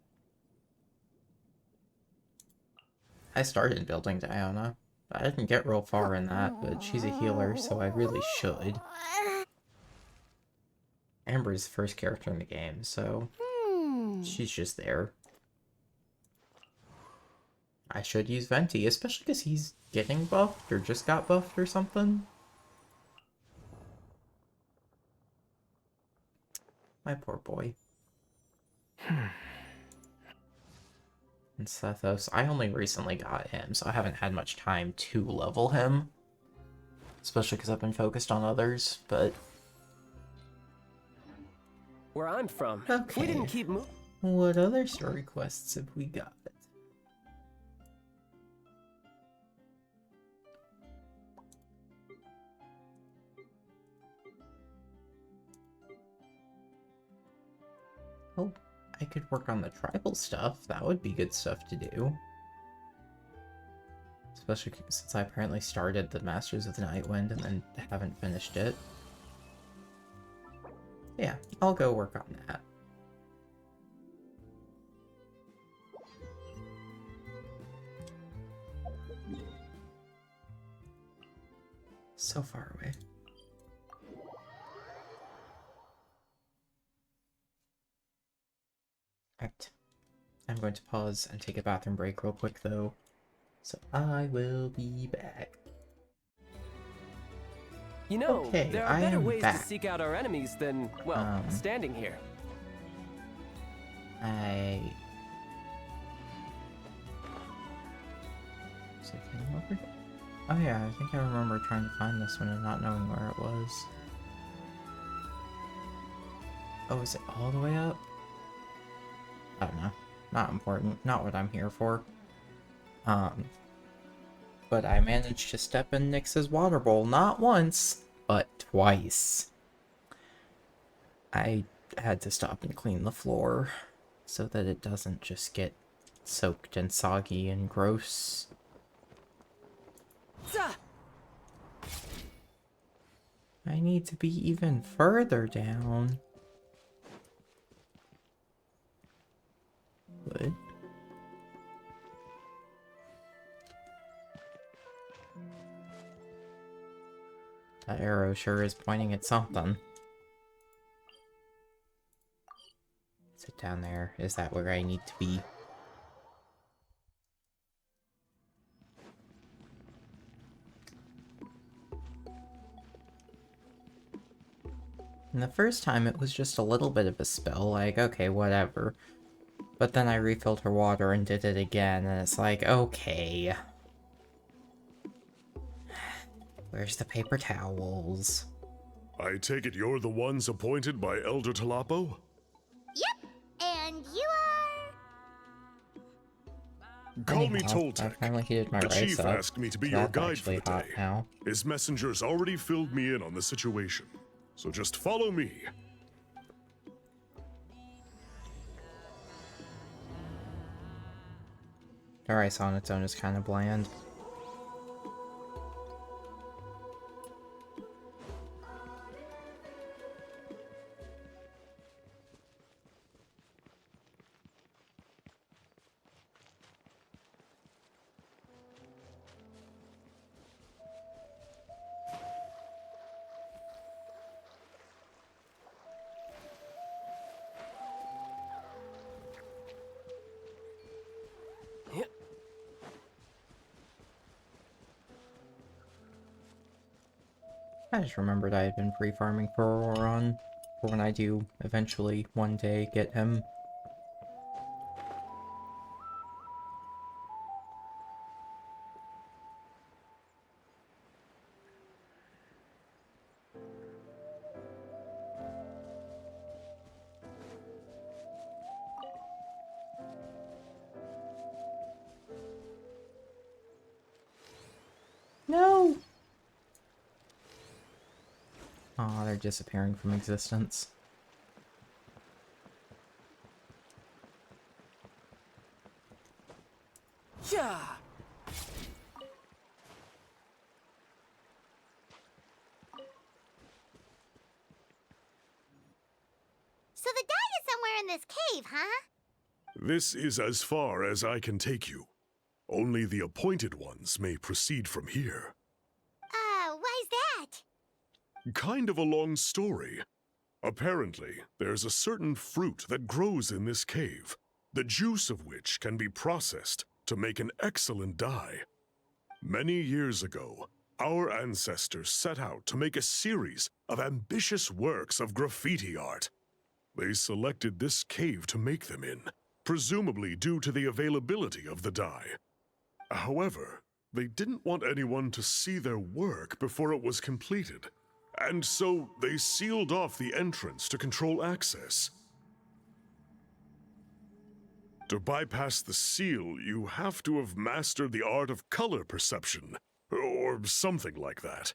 I started building Diana. I didn't get real far in that, but she's a healer, so I really should. Amber's the first character in the game, so she's just there. I should use Venti, especially because he's getting buffed or just got buffed or something. My poor boy. And Sethos, I only recently got him, so I haven't had much time to level him. Especially because I've been focused on others, but... Where I'm from, okay. We didn't keep moving. What other story quests have we got? Oh, I could work on the tribal stuff. That would be good stuff to do. Especially since I apparently started the Masters of the Nightwind and then haven't finished it. Yeah, I'll go work on that. So far away. Right. I'm going to pause and take a bathroom break real quick though. So I will be back. You know, okay, there are better ways to seek out our enemies than, well, standing here. Is it getting over here? Oh yeah, I think I remember trying to find this one and not knowing where it was. Oh, is it all the way up? I don't know. Not important. Not what I'm here for. But I managed to step in Nyx's water bowl not once, but twice. I had to stop and clean the floor so that it doesn't just get soaked and soggy and gross. I need to be even further down. Good. That arrow sure is pointing at something. Sit down there. Is that where I need to be? And the first time it was just a little bit of a spill, like, okay, whatever. But then I refilled her water and did it again, and it's like, okay. Where's the paper towels? I take it you're the ones appointed by Elder Talapo? Yep, and you are... Call me Toltec. Finally heated my the rice chief up, asked me to be so your that's guide for actually the hot day. now. His messengers already filled me in on the situation. So just follow me. The rice on its own is kind of bland. I just remembered I had been free farming for Auroron for when I do eventually one day get him. No! Aw, they're disappearing from existence. Yeah. So the guy is somewhere in this cave, huh? This is as far as I can take you. Only the appointed ones may proceed from here. Why's that? Kind of a long story. Apparently, there's a certain fruit that grows in this cave, the juice of which can be processed to make an excellent dye. Many years ago, our ancestors set out to make a series of ambitious works of graffiti art. They selected this cave to make them in, presumably due to the availability of the dye. However, they didn't want anyone to see their work before it was completed, and so they sealed off the entrance to control access. To bypass the seal, you have to have mastered the art of color perception, or something like that.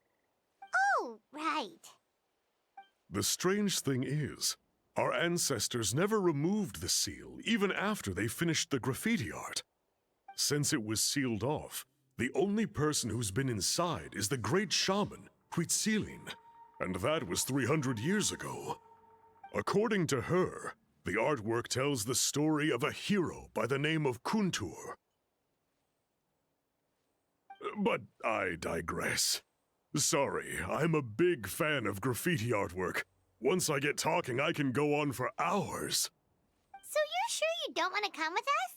Oh, right. The strange thing is, our ancestors never removed the seal, even after they finished the graffiti art. Since it was sealed off, the only person who's been inside is the great shaman, Huitzilin, and that was 300 years ago. According to her, the artwork tells the story of a hero by the name of Kuntur. But I digress. Sorry, I'm a big fan of graffiti artwork. Once I get talking, I can go on for hours. So you're sure you don't want to come with us?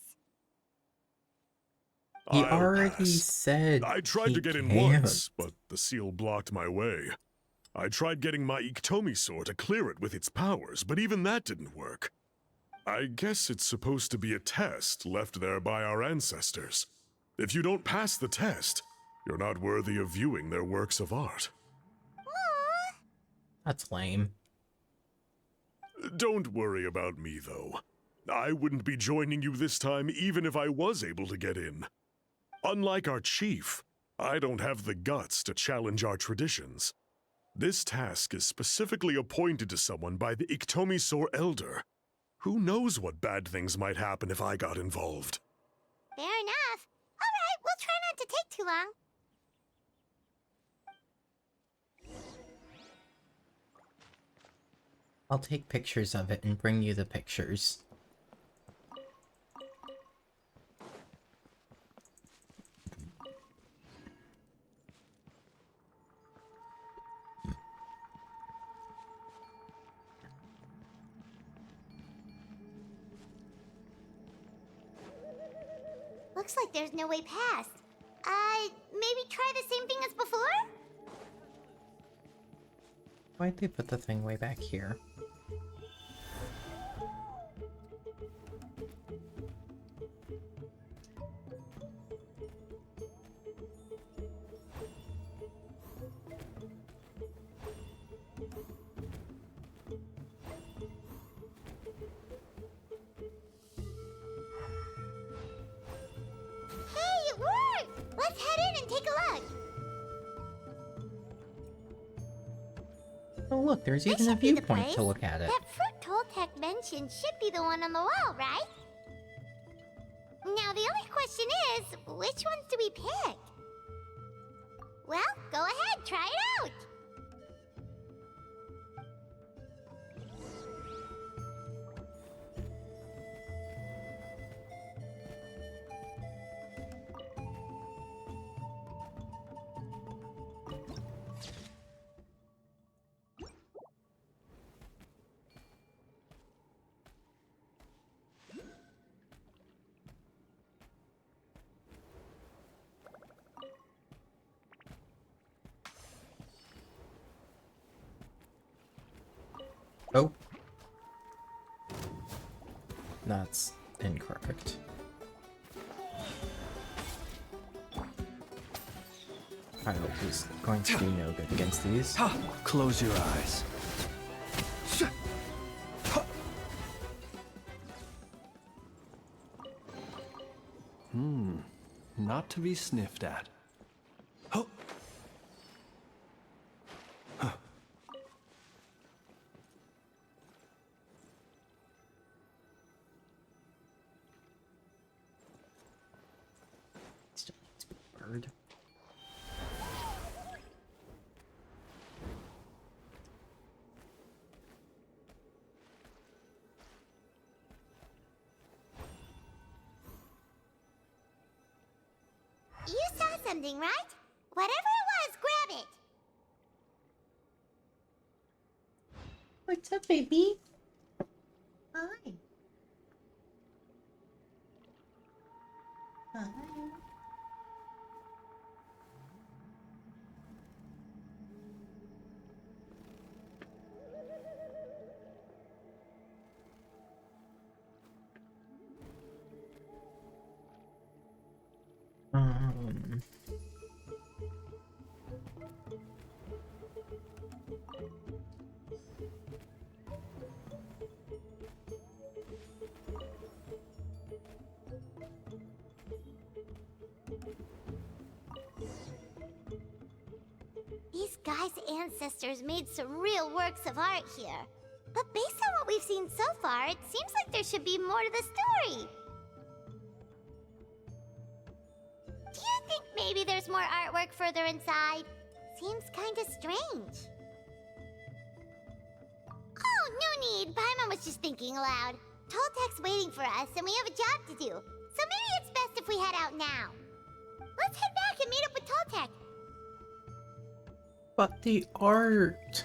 He I'll already pass. said I tried to get in can't. once, but the seal blocked my way. I tried getting my Iktomi to clear it with its powers, but even that didn't work. I guess it's supposed to be a test left there by our ancestors. If you don't pass the test, you're not worthy of viewing their works of art. That's lame. Don't worry about me, though. I wouldn't be joining you this time even if I was able to get in. Unlike our chief, I don't have the guts to challenge our traditions. This task is specifically appointed to someone by the Iktomi Elder. Who knows what bad things might happen if I got involved? Fair enough. All right, we'll try not to take too long. I'll take pictures of it and bring you the pictures. Looks like there's no way past. Maybe try the same thing as before? Why'd they put the thing way back here? Hey, it worked! Let's head in and take a look. Oh look, there's This even a should be the viewpoint place. to look at it. That fruit Toltec mentioned should be the one on the wall, right? Now the only question is, which ones do we pick? Well, go ahead, try it out. Oh. That's incorrect. Arle is going to do no good against these. Close your eyes. Not to be sniffed at. Still needs to be a bird. You saw something, right? Whatever it was, grab it! What's up, baby? Hi. Hi. Um... These guys' ancestors made some real works of art here. But based on what we've seen so far, it seems like there should be more to the story. Do you think maybe there's more artwork further inside? Seems kinda strange. Oh, no need. Paimon was just thinking aloud. Toltek's waiting for us, and we have a job to do. So maybe it's best if we head out now. Let's head back and meet up with Toltek. But the art...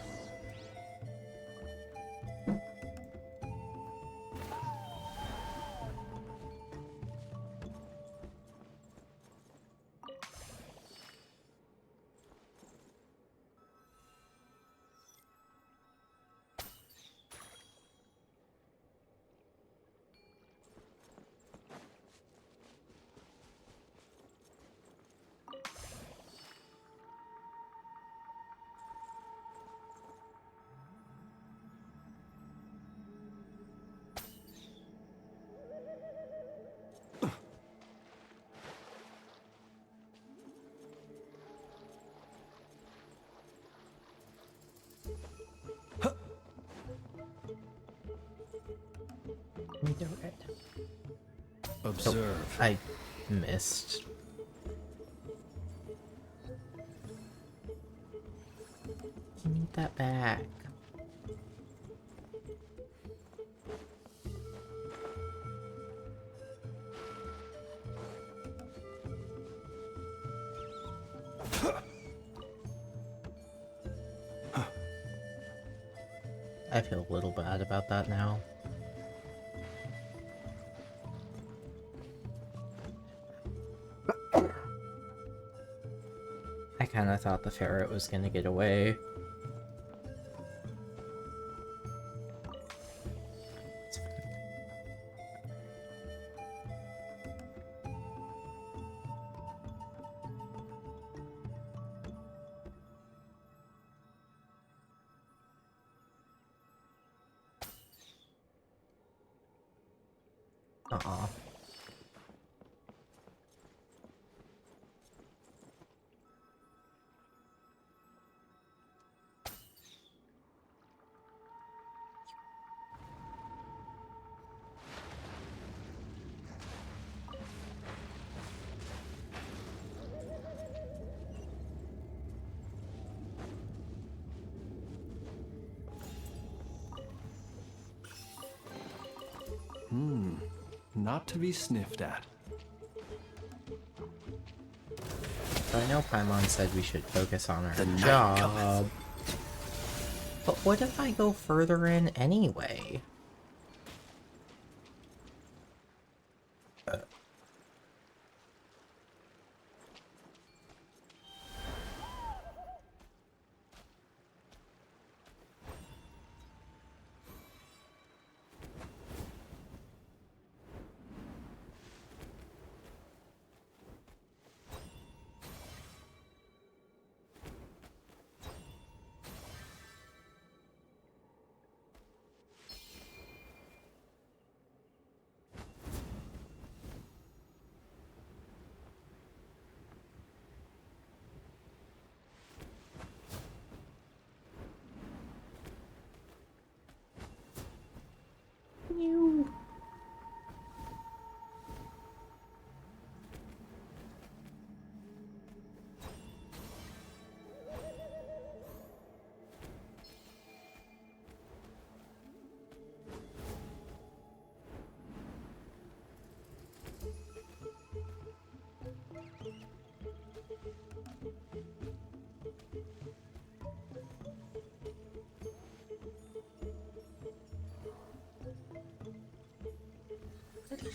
Let me do it. Observe. Oh, I missed. I need that back. I feel a little bad about that now. I kinda thought the ferret was gonna get away. Aw. Not to be sniffed at. So I know Paimon said we should focus on our The night job. cometh. But what if I go further in anyway?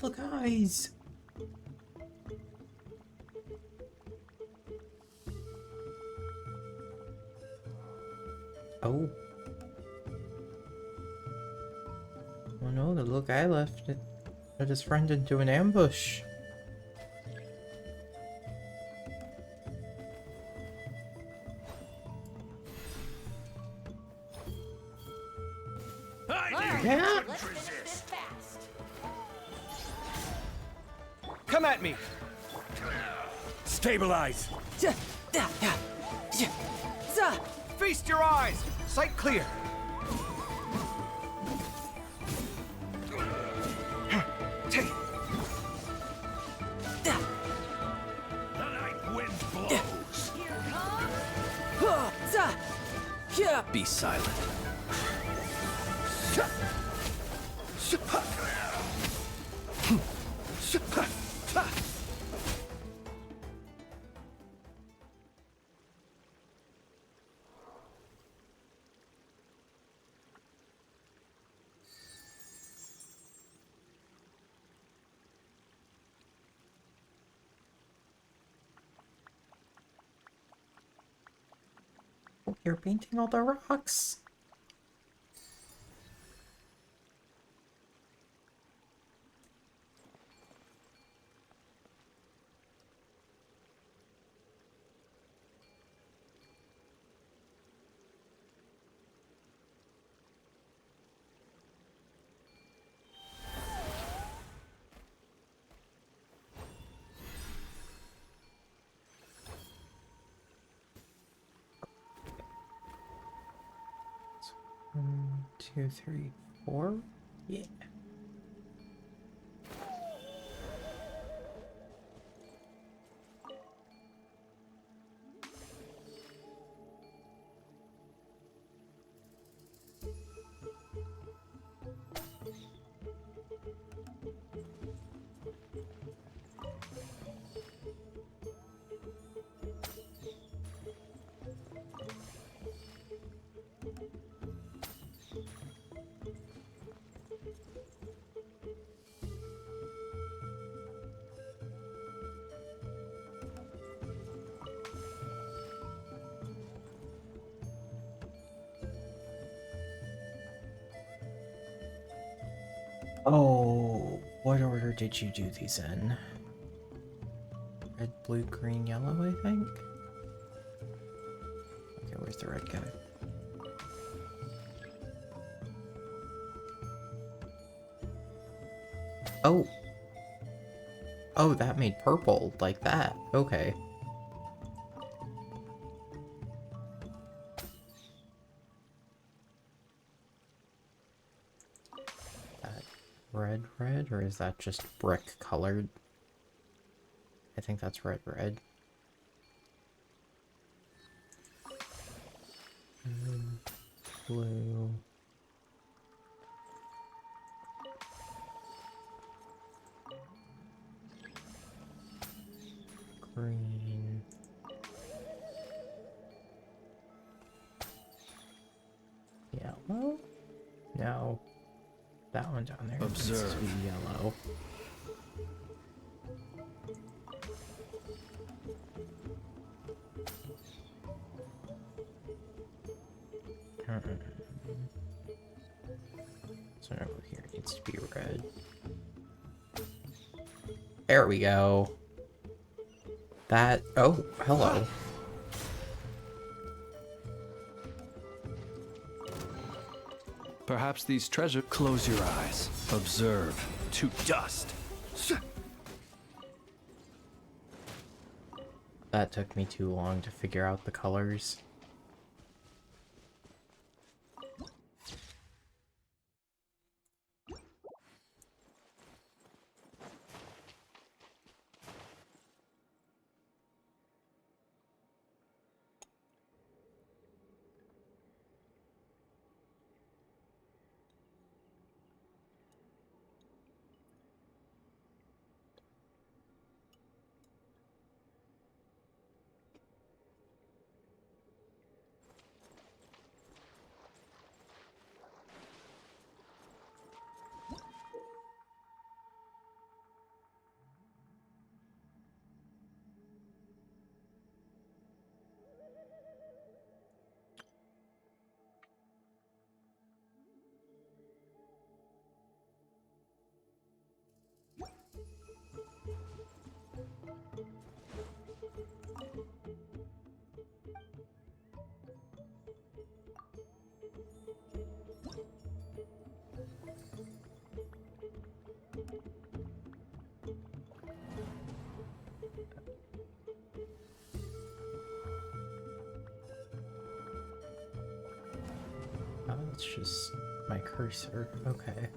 look, eyes! Oh. Oh no, the little guy left his friend into an ambush. Yeah. Let's finish this fast. Come at me! Stabilize! Feast your eyes! Sight clear! The night wind blows. Be silent. You're painting all the rocks. One, two, three, four. Yeah. Oh, what order did you do these in? Red, blue, green, yellow, I think? Okay, where's the red guy? Oh! Oh, that made purple, like that. Okay. Red, or is that just brick colored? I think that's red. Blue. Green. Yellow? No. That one down there needs to be yellow. So over here needs to be red. There we go. That. Oh, hello. Perhaps these treasures. Close your eyes. Observe. To dust. That took me too long to figure out the colors. Oh, it's just my cursor. Okay.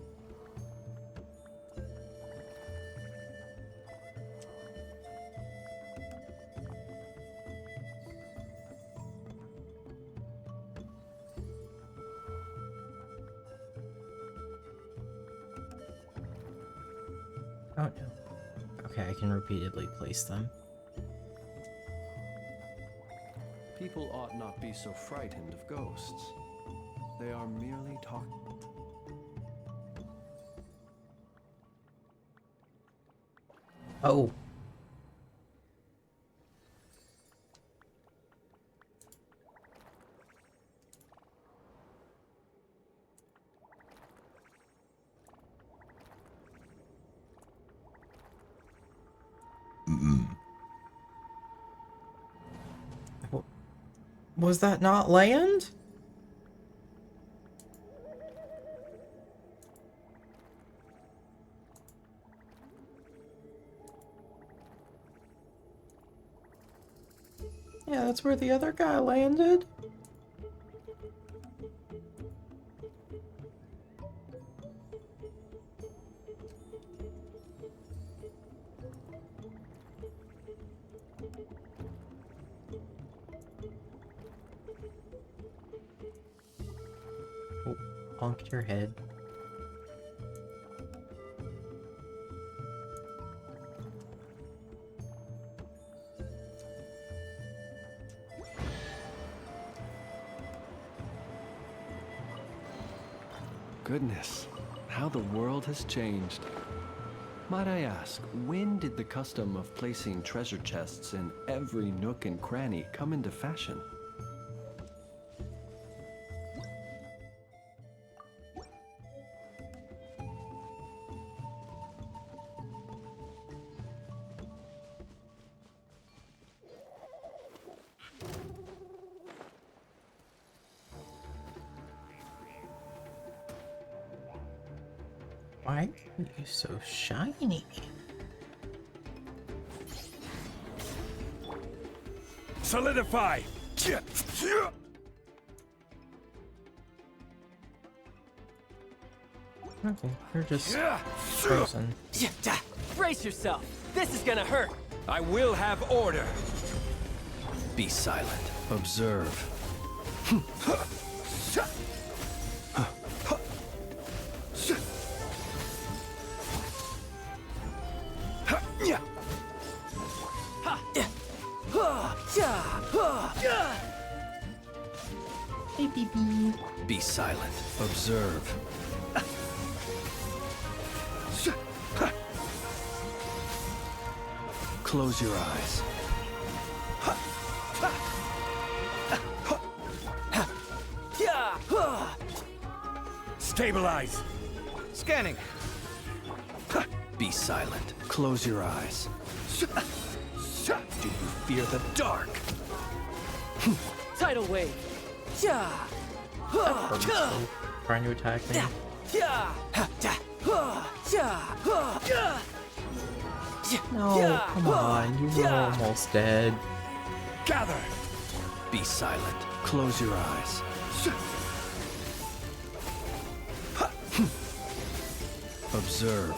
Oh no. Okay, I can repeatedly place them. People ought not be so frightened of ghosts. They are merely talk. Oh. Was that not land? Yeah, that's where the other guy landed. Oh, honked your head. Goodness, how the world has changed. Might I ask, when did the custom of placing treasure chests in every nook and cranny come into fashion? Why are you so shiny? Solidify! Okay, they're just frozen. Brace yourself. This is gonna hurt. I will have order. Be silent. Observe. Be silent. Observe. Close your eyes. Stabilize. Scanning. Be silent. Close your eyes. Do you fear the dark? Tidal wave. Trying to attack me. No, come on, you were almost dead. Gather. Be silent. Close your eyes. Observe.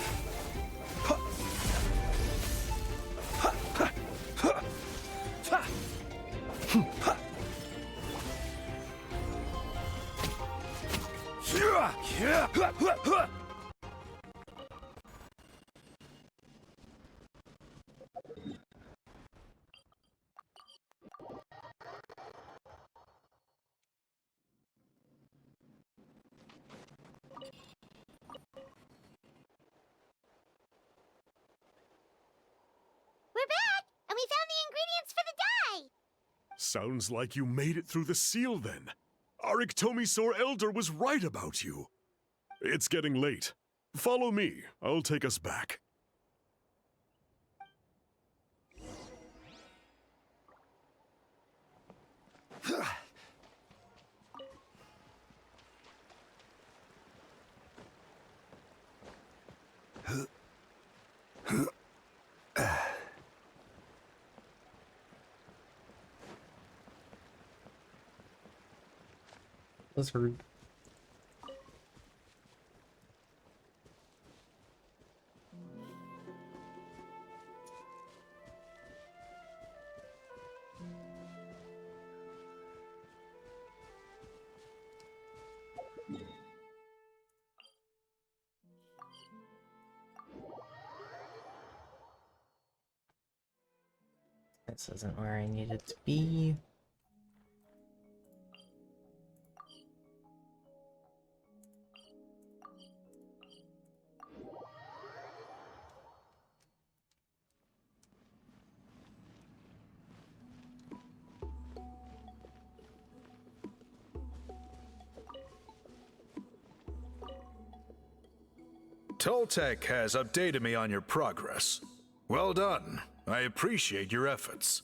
We're back, and we found the ingredients for the dye! Sounds like you made it through the seal then. Our Iktomi-Sor Elder was right about you. It's getting late. Follow me. I'll take us back. That's rude. This isn't where I need it to be. Toltec has updated me on your progress. Well done. I appreciate your efforts.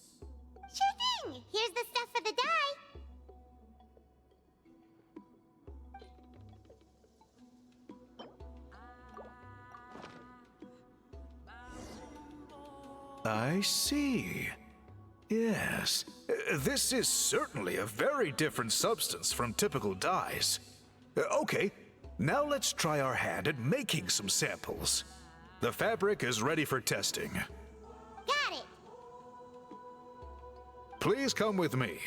Sure thing! Here's the stuff for the dye. I see. Yes. This is certainly a very different substance from typical dyes. Okay, now let's try our hand at making some samples. The fabric is ready for testing. Got it! Please come with me.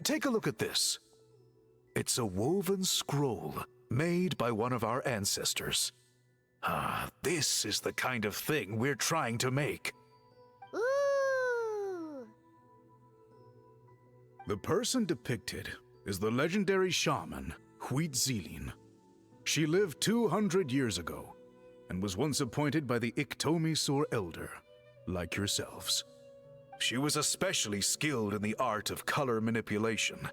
Take a look at this. It's a woven scroll made by one of our ancestors. This is the kind of thing we're trying to make. Ooh! The person depicted is the legendary shaman, Huitzilin. She lived 200 years ago and was once appointed by the Iktomi-Sur Elder, like yourselves. She was especially skilled in the art of color manipulation,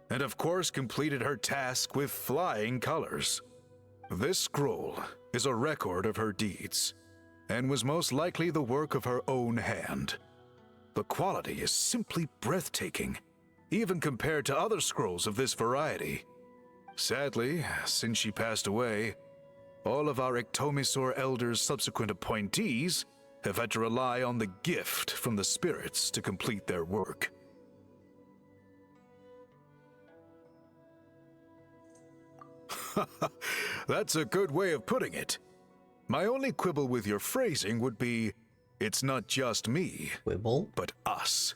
and of course completed her task with flying colors. This scroll is a record of her deeds, and was most likely the work of her own hand. The quality is simply breathtaking, even compared to other scrolls of this variety. Sadly, since she passed away, all of our Iktomi-Sur Elder's subsequent appointees have had to rely on the gift from the spirits to complete their work. That's a good way of putting it. My only quibble with your phrasing would be, it's not just me, quibble, but us.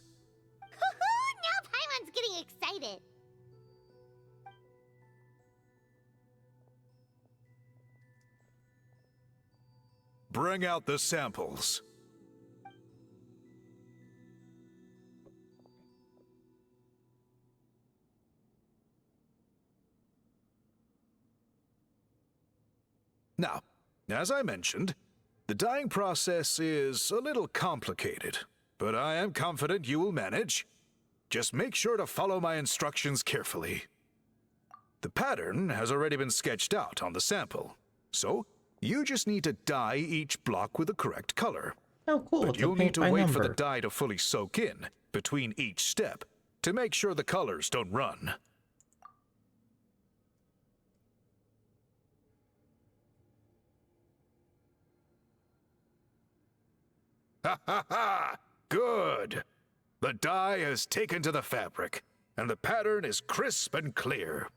Now Paimon's getting excited. Bring out the samples. Now, as I mentioned, the dyeing process is a little complicated, but I am confident you will manage. Just make sure to follow my instructions carefully. The pattern has already been sketched out on the sample, so you just need to dye each block with the correct color. Oh, cool. But you'll need to wait for the dye to fully soak in between each step to make sure the colors don't run. Ha ha ha! Good! The dye has taken to the fabric, and the pattern is crisp and clear.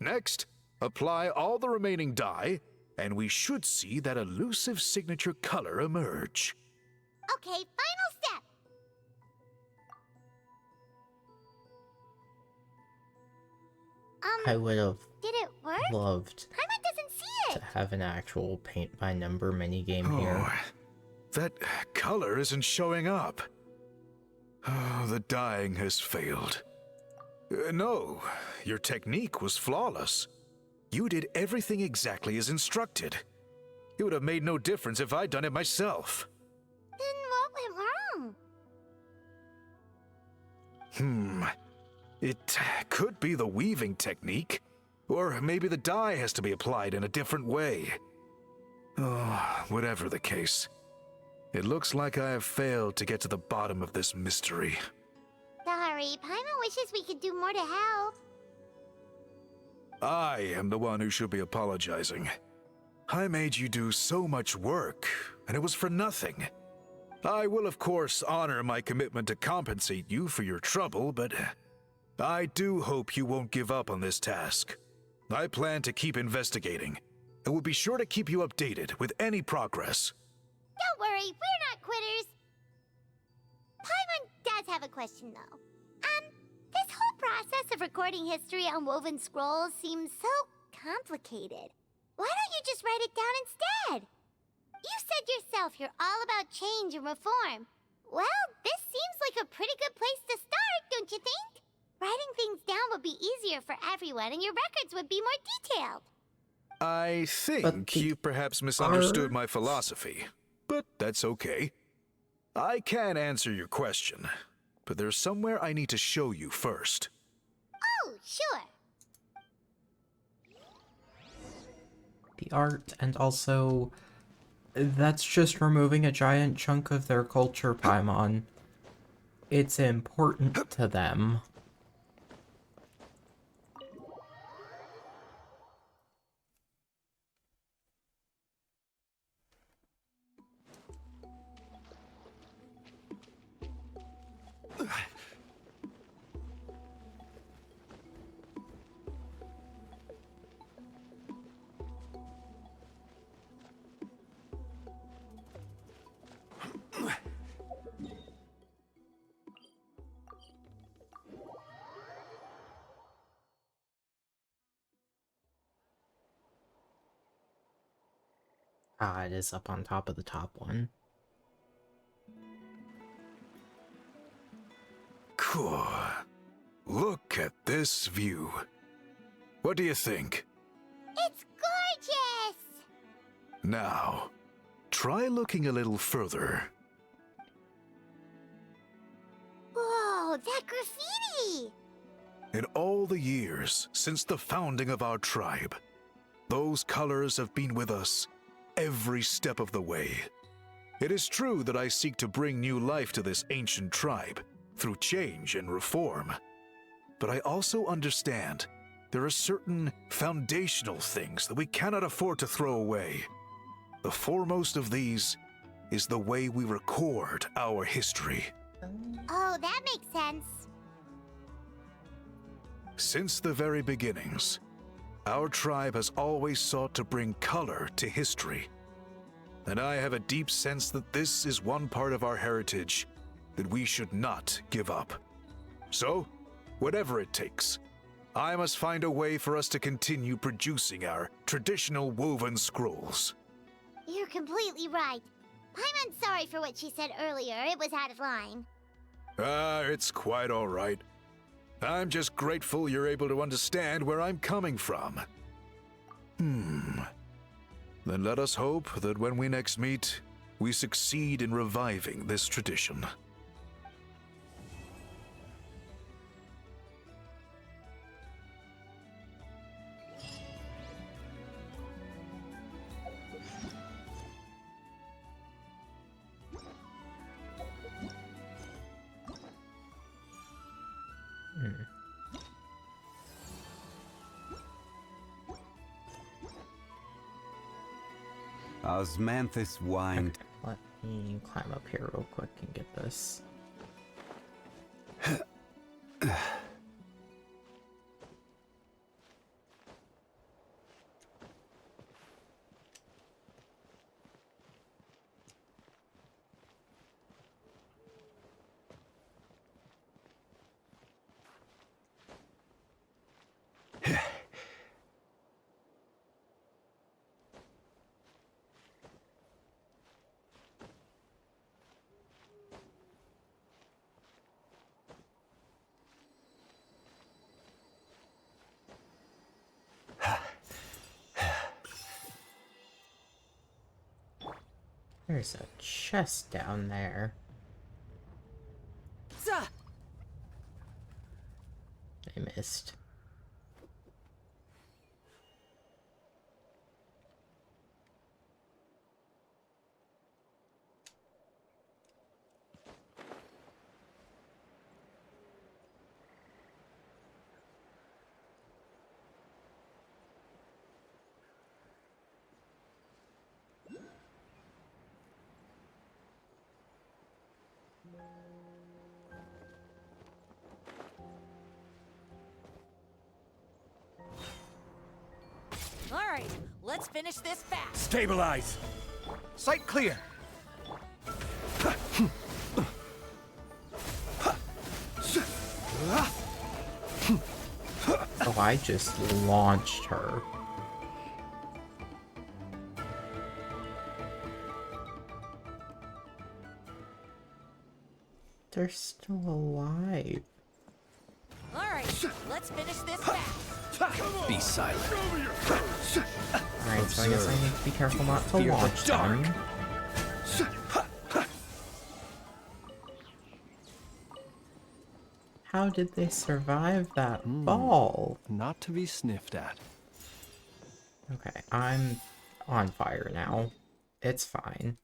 Next, apply all the remaining dye, and we should see that elusive signature color emerge. Okay, final step. I would have Did it work? loved Paimon doesn't see it. to have an actual paint by number minigame here. That color isn't showing up. Oh, the dyeing has failed. No, your technique was flawless. You did everything exactly as instructed. It would have made no difference if I'd done it myself. Then what went wrong? It could be the weaving technique. Or maybe the dye has to be applied in a different way. Oh, whatever the case. It looks like I have failed to get to the bottom of this mystery. Sorry, Paimon wishes we could do more to help. I am the one who should be apologizing. I made you do so much work, and it was for nothing. I will, of course, honor my commitment to compensate you for your trouble, but I do hope you won't give up on this task. I plan to keep investigating, and will be sure to keep you updated with any progress. Don't worry, we're not quitters. Paimon does have a question, though. This whole process of recording history on woven scrolls seems so complicated. Why don't you just write it down instead? You said yourself you're all about change and reform. Well, this seems like a pretty good place to start, don't you think? Writing things down would be easier for everyone, and your records would be more detailed. I think you perhaps misunderstood my philosophy, but that's okay. I can answer your question, but there's somewhere I need to show you first. Oh, sure. The art, and also, that's just removing a giant chunk of their culture, Paimon. It's important to them. Ah, it is up on top of the top one. Cool. Look at this view. What do you think? It's gorgeous! Now, try looking a little further. Whoa, that graffiti! In all the years since the founding of our tribe, those colors have been with us every step of the way. It is true that I seek to bring new life to this ancient tribe through change and reform. But I also understand there are certain foundational things that we cannot afford to throw away. The foremost of these is the way we record our history. Oh, that makes sense. Since the very beginnings, our tribe has always sought to bring color to history. And I have a deep sense that this is one part of our heritage that we should not give up. So, whatever it takes, I must find a way for us to continue producing our traditional woven scrolls. You're completely right. Paimon's sorry for what she said earlier. It was out of line. It's quite all right. I'm just grateful you're able to understand where I'm coming from. Then let us hope that when we next meet, we succeed in reviving this tradition. Osmanthus whined. Let me climb up here real quick and get this. There's a chest down there. I missed. All right, let's finish this fast. Stabilize! Sight clear! Oh, I just launched her. They're still alive. All right, let's finish this fast. Be silent. Alright, so I guess I need to be careful not to launch them. How did they survive that ball? Not to be sniffed at. Okay, I'm on fire now. It's fine.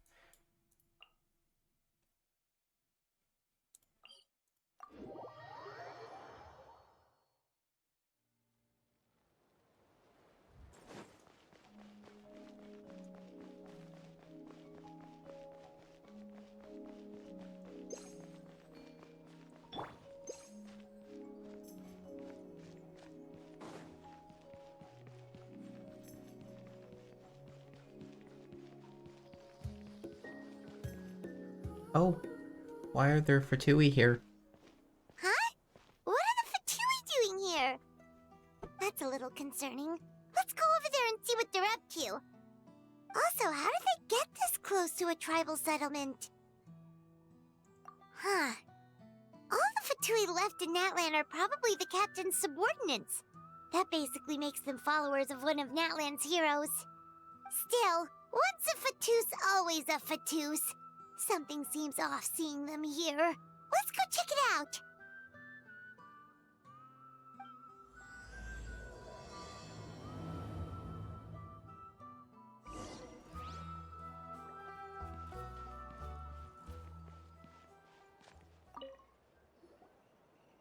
Oh, why are there Fatui here? Huh? What are the Fatui doing here? That's a little concerning. Let's go over there and see what they're up to. Also, how did they get this close to a tribal settlement? Huh. All the Fatui left in Natlan are probably the captain's subordinates. That basically makes them followers of one of Natlan's heroes. Still, once a Fatus, always a Fatus. Something seems off seeing them here. Let's go check it out.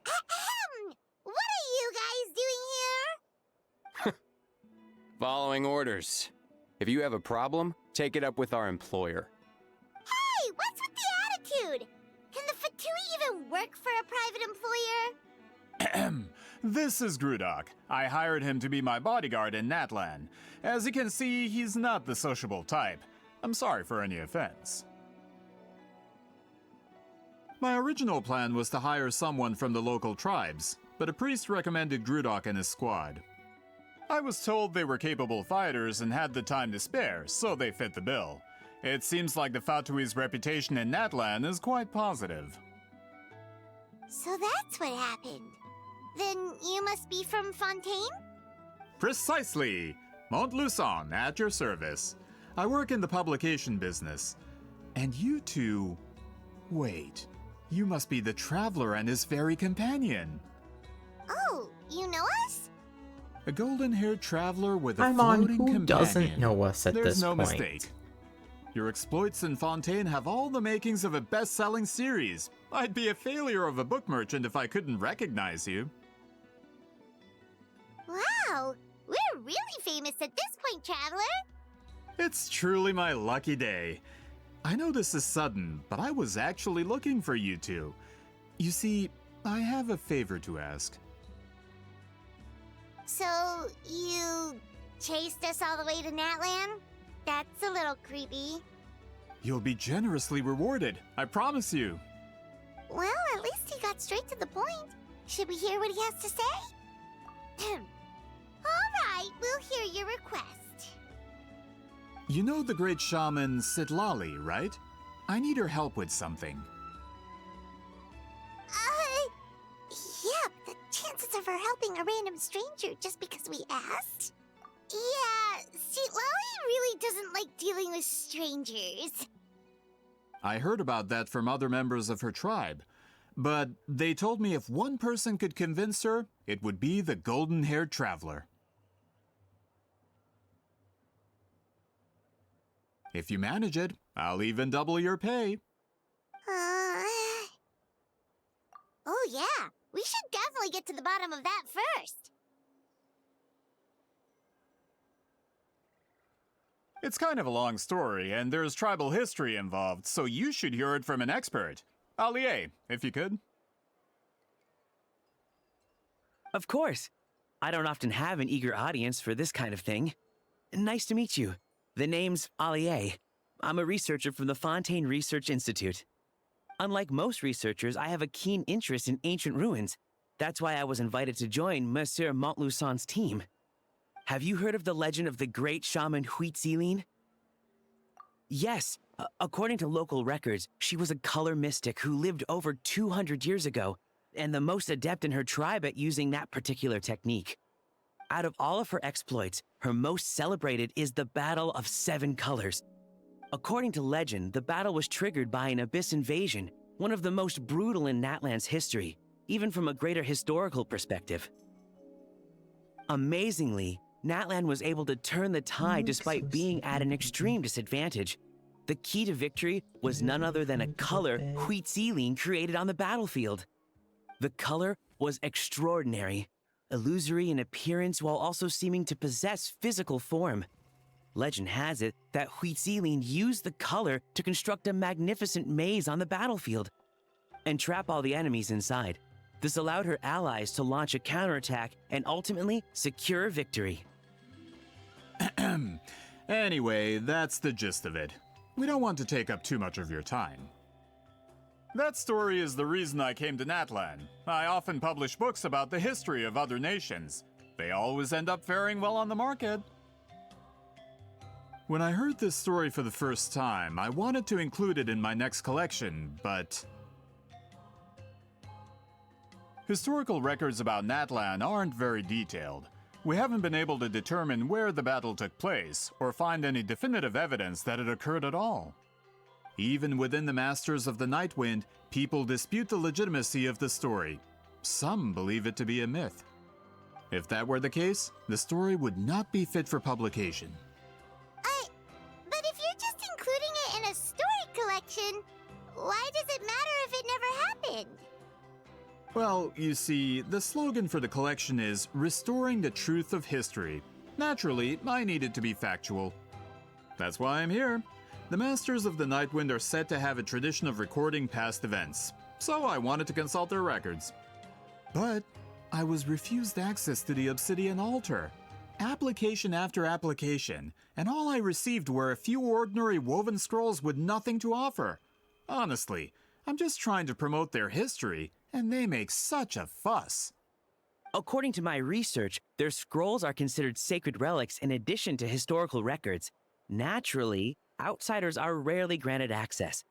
Ahem! What are you guys doing here? Following orders. If you have a problem, take it up with our employer. Hey, what's with the attitude? Can the Fatui even work for a private employer? This is Grudok. I hired him to be my bodyguard in Natlan. As you can see, he's not the sociable type. I'm sorry for any offense. My original plan was to hire someone from the local tribes, but a priest recommended Grudok and his squad. I was told they were capable fighters and had the time to spare, so they fit the bill. It seems like the Fatui's reputation in Natlan is quite positive. So that's what happened. Then you must be from Fontaine? Precisely! Montluçon, at your service. I work in the publication business. And you two... Wait, you must be the Traveler and his fairy companion. Oh, you know us? A golden-haired traveler with a I'm on floating who companion. doesn't know us at There's this no point. mistake. Your exploits in Fontaine have all the makings of a best-selling series. I'd be a failure of a book merchant if I couldn't recognize you. Wow, we're really famous at this point, Traveler. It's truly my lucky day. I know this is sudden, but I was actually looking for you two. You see, I have a favor to ask. So, you chased us all the way to Natlan? That's a little creepy. You'll be generously rewarded, I promise you. Well, at least he got straight to the point. Should we hear what he has to say? Alright, we'll hear your request. You know the great shaman Sitlali, right? I need her help with something. Yeah, the chances of her helping a random stranger just because we asked? Yeah, see, Lolly really doesn't like dealing with strangers. I heard about that from other members of her tribe. But they told me if one person could convince her, it would be the golden-haired traveler. If you manage it, I'll even double your pay. Oh yeah, we should definitely get to the bottom of that first. It's kind of a long story, and there's tribal history involved, so you should hear it from an expert. Arle, if you could. Of course. I don't often have an eager audience for this kind of thing. Nice to meet you. The name's Arle. I'm a researcher from the Fontaine Research Institute. Unlike most researchers, I have a keen interest in ancient ruins. That's why I was invited to join Monsieur Montluçon's team. Have you heard of the legend of the great shaman Huitzilin? Yes. According to local records, she was a color mystic who lived over 200 years ago, and the most adept in her tribe at using that particular technique. Out of all of her exploits, her most celebrated is the Battle of Seven Colors. According to legend, the battle was triggered by an abyss invasion, one of the most brutal in Natlan's history, even from a greater historical perspective. Amazingly, Natlan was able to turn the tide despite being at an extreme disadvantage. The key to victory was none other than a color Huitzilin created on the battlefield. The color was extraordinary, illusory in appearance while also seeming to possess physical form. Legend has it that Huitzilin used the color to construct a magnificent maze on the battlefield and trap all the enemies inside. This allowed her allies to launch a counterattack and ultimately secure victory. Anyway, that's the gist of it. We don't want to take up too much of your time. That story is the reason I came to Natlan. I often publish books about the history of other nations. They always end up faring well on the market. When I heard this story for the first time, I wanted to include it in my next collection, but historical records about Natlan aren't very detailed. We haven't been able to determine where the battle took place, or find any definitive evidence that it occurred at all. Even within the Masters of the Nightwind, people dispute the legitimacy of the story. Some believe it to be a myth. If that were the case, the story would not be fit for publication. But if you're just including it in a story collection, why does it matter if it never happened? Well, you see, the slogan for the collection is Restoring the Truth of History. Naturally, I needed to be factual. That's why I'm here. The Masters of the Nightwind are said to have a tradition of recording past events, so I wanted to consult their records. But I was refused access to the Obsidian Altar. Application after application, and all I received were a few ordinary woven scrolls with nothing to offer. Honestly, I'm just trying to promote their history, and they make such a fuss. According to my research, their scrolls are considered sacred relics in addition to historical records. Naturally, outsiders are rarely granted access.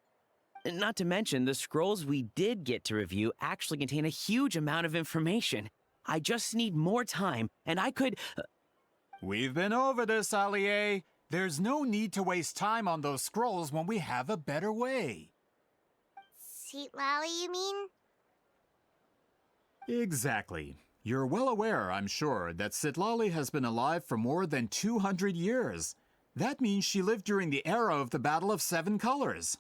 Not to mention, the scrolls we did get to review actually contain a huge amount of information. I just need more time, and I could... We've been over this, Arle. There's no need to waste time on those scrolls when we have a better way. Citlali, you mean? Exactly. You're well aware, I'm sure, that Citlali has been alive for more than 200 years. That means she lived during the era of the Battle of Seven Colors.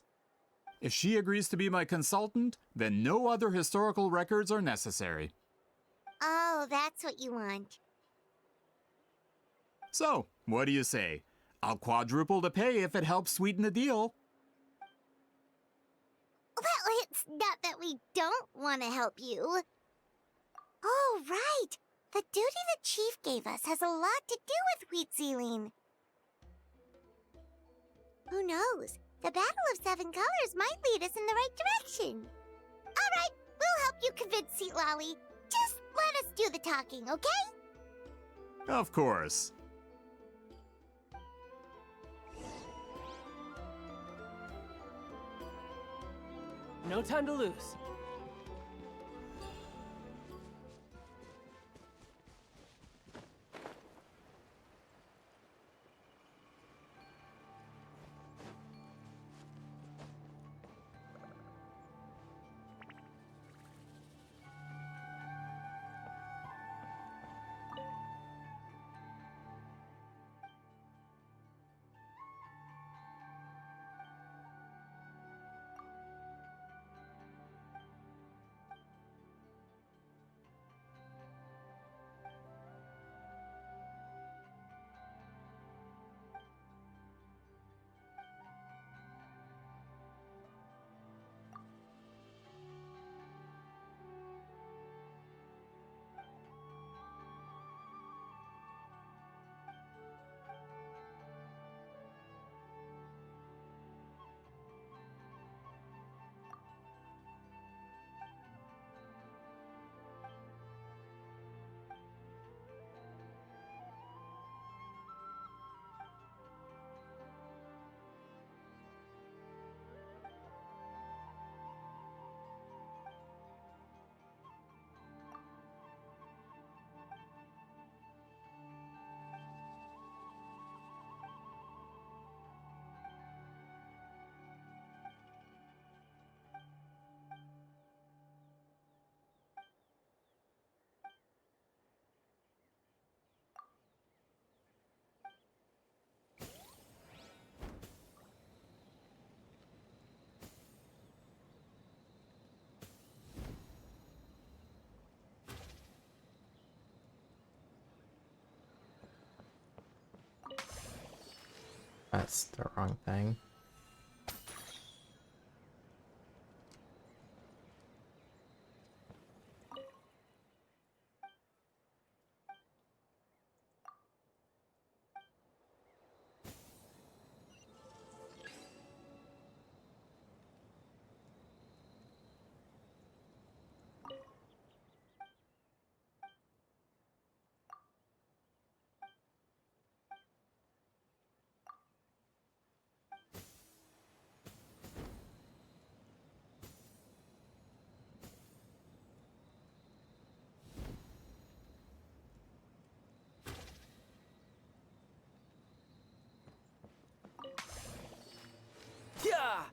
If she agrees to be my consultant, then no other historical records are necessary. Oh, that's what you want. So, what do you say? I'll quadruple the pay if it helps sweeten the deal. Well, it's not that we don't want to help you. Oh, right. The duty the chief gave us has a lot to do with Huitzilin. Who knows? The Battle of Seven Colors might lead us in the right direction. All right, we'll help you convince Citlali. Just let us do the talking, okay? Of course. No time to lose. That's the wrong thing. Yeah!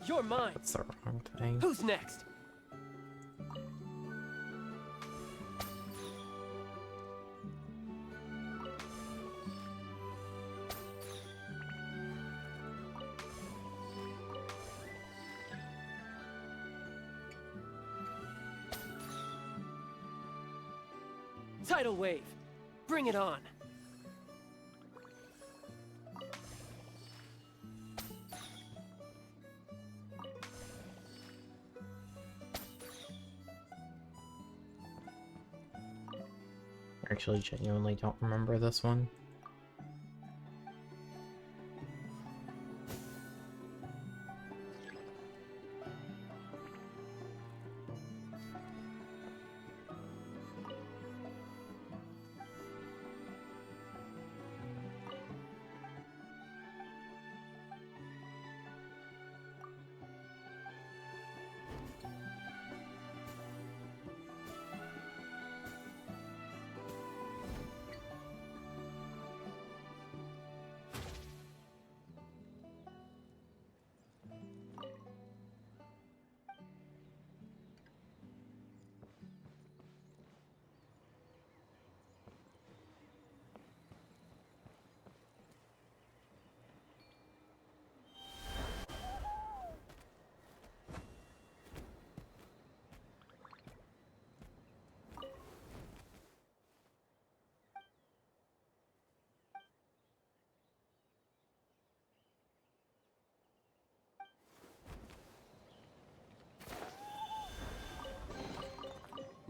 You're mine. That's the wrong thing. Who's next? Tidal wave. Bring it on. Actually, genuinely don't remember this one.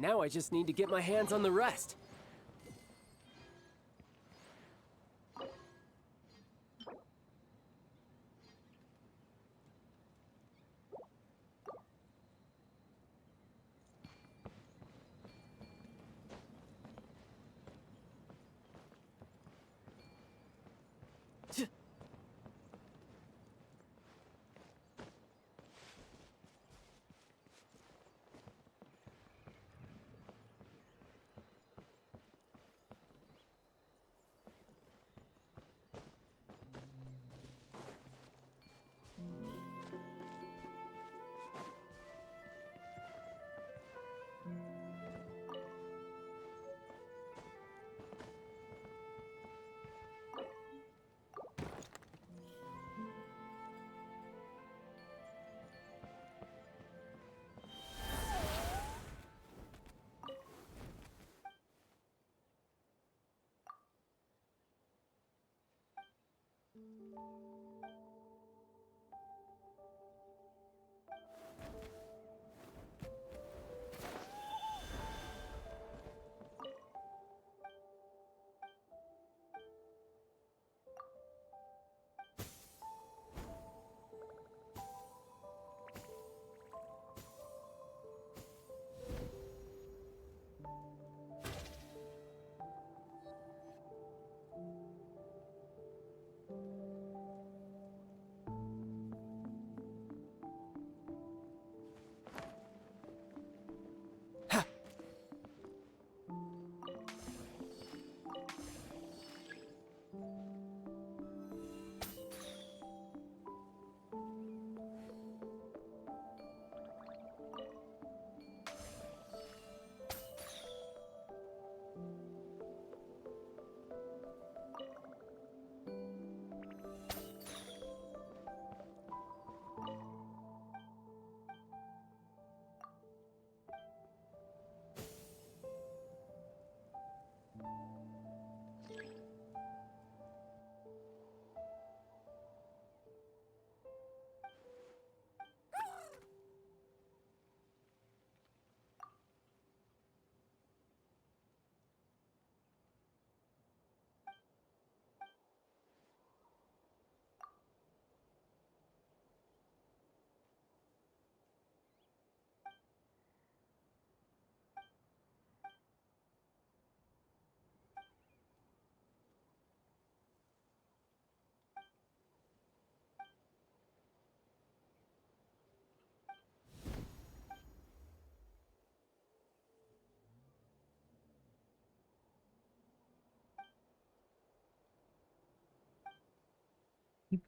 Now I just need to get my hands on the rest.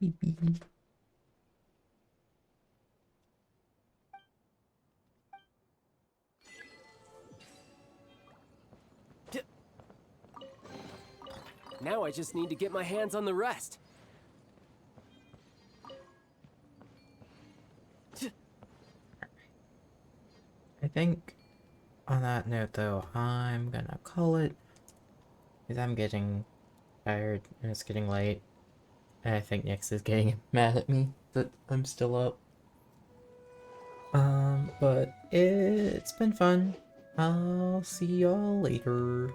Beep, beep, beep. Now I just need to get my hands on the rest. I think on that note though, I'm gonna call it, because I'm getting tired and it's getting late. And I think Nyx is getting mad at me that I'm still up. But it's been fun. I'll see y'all later.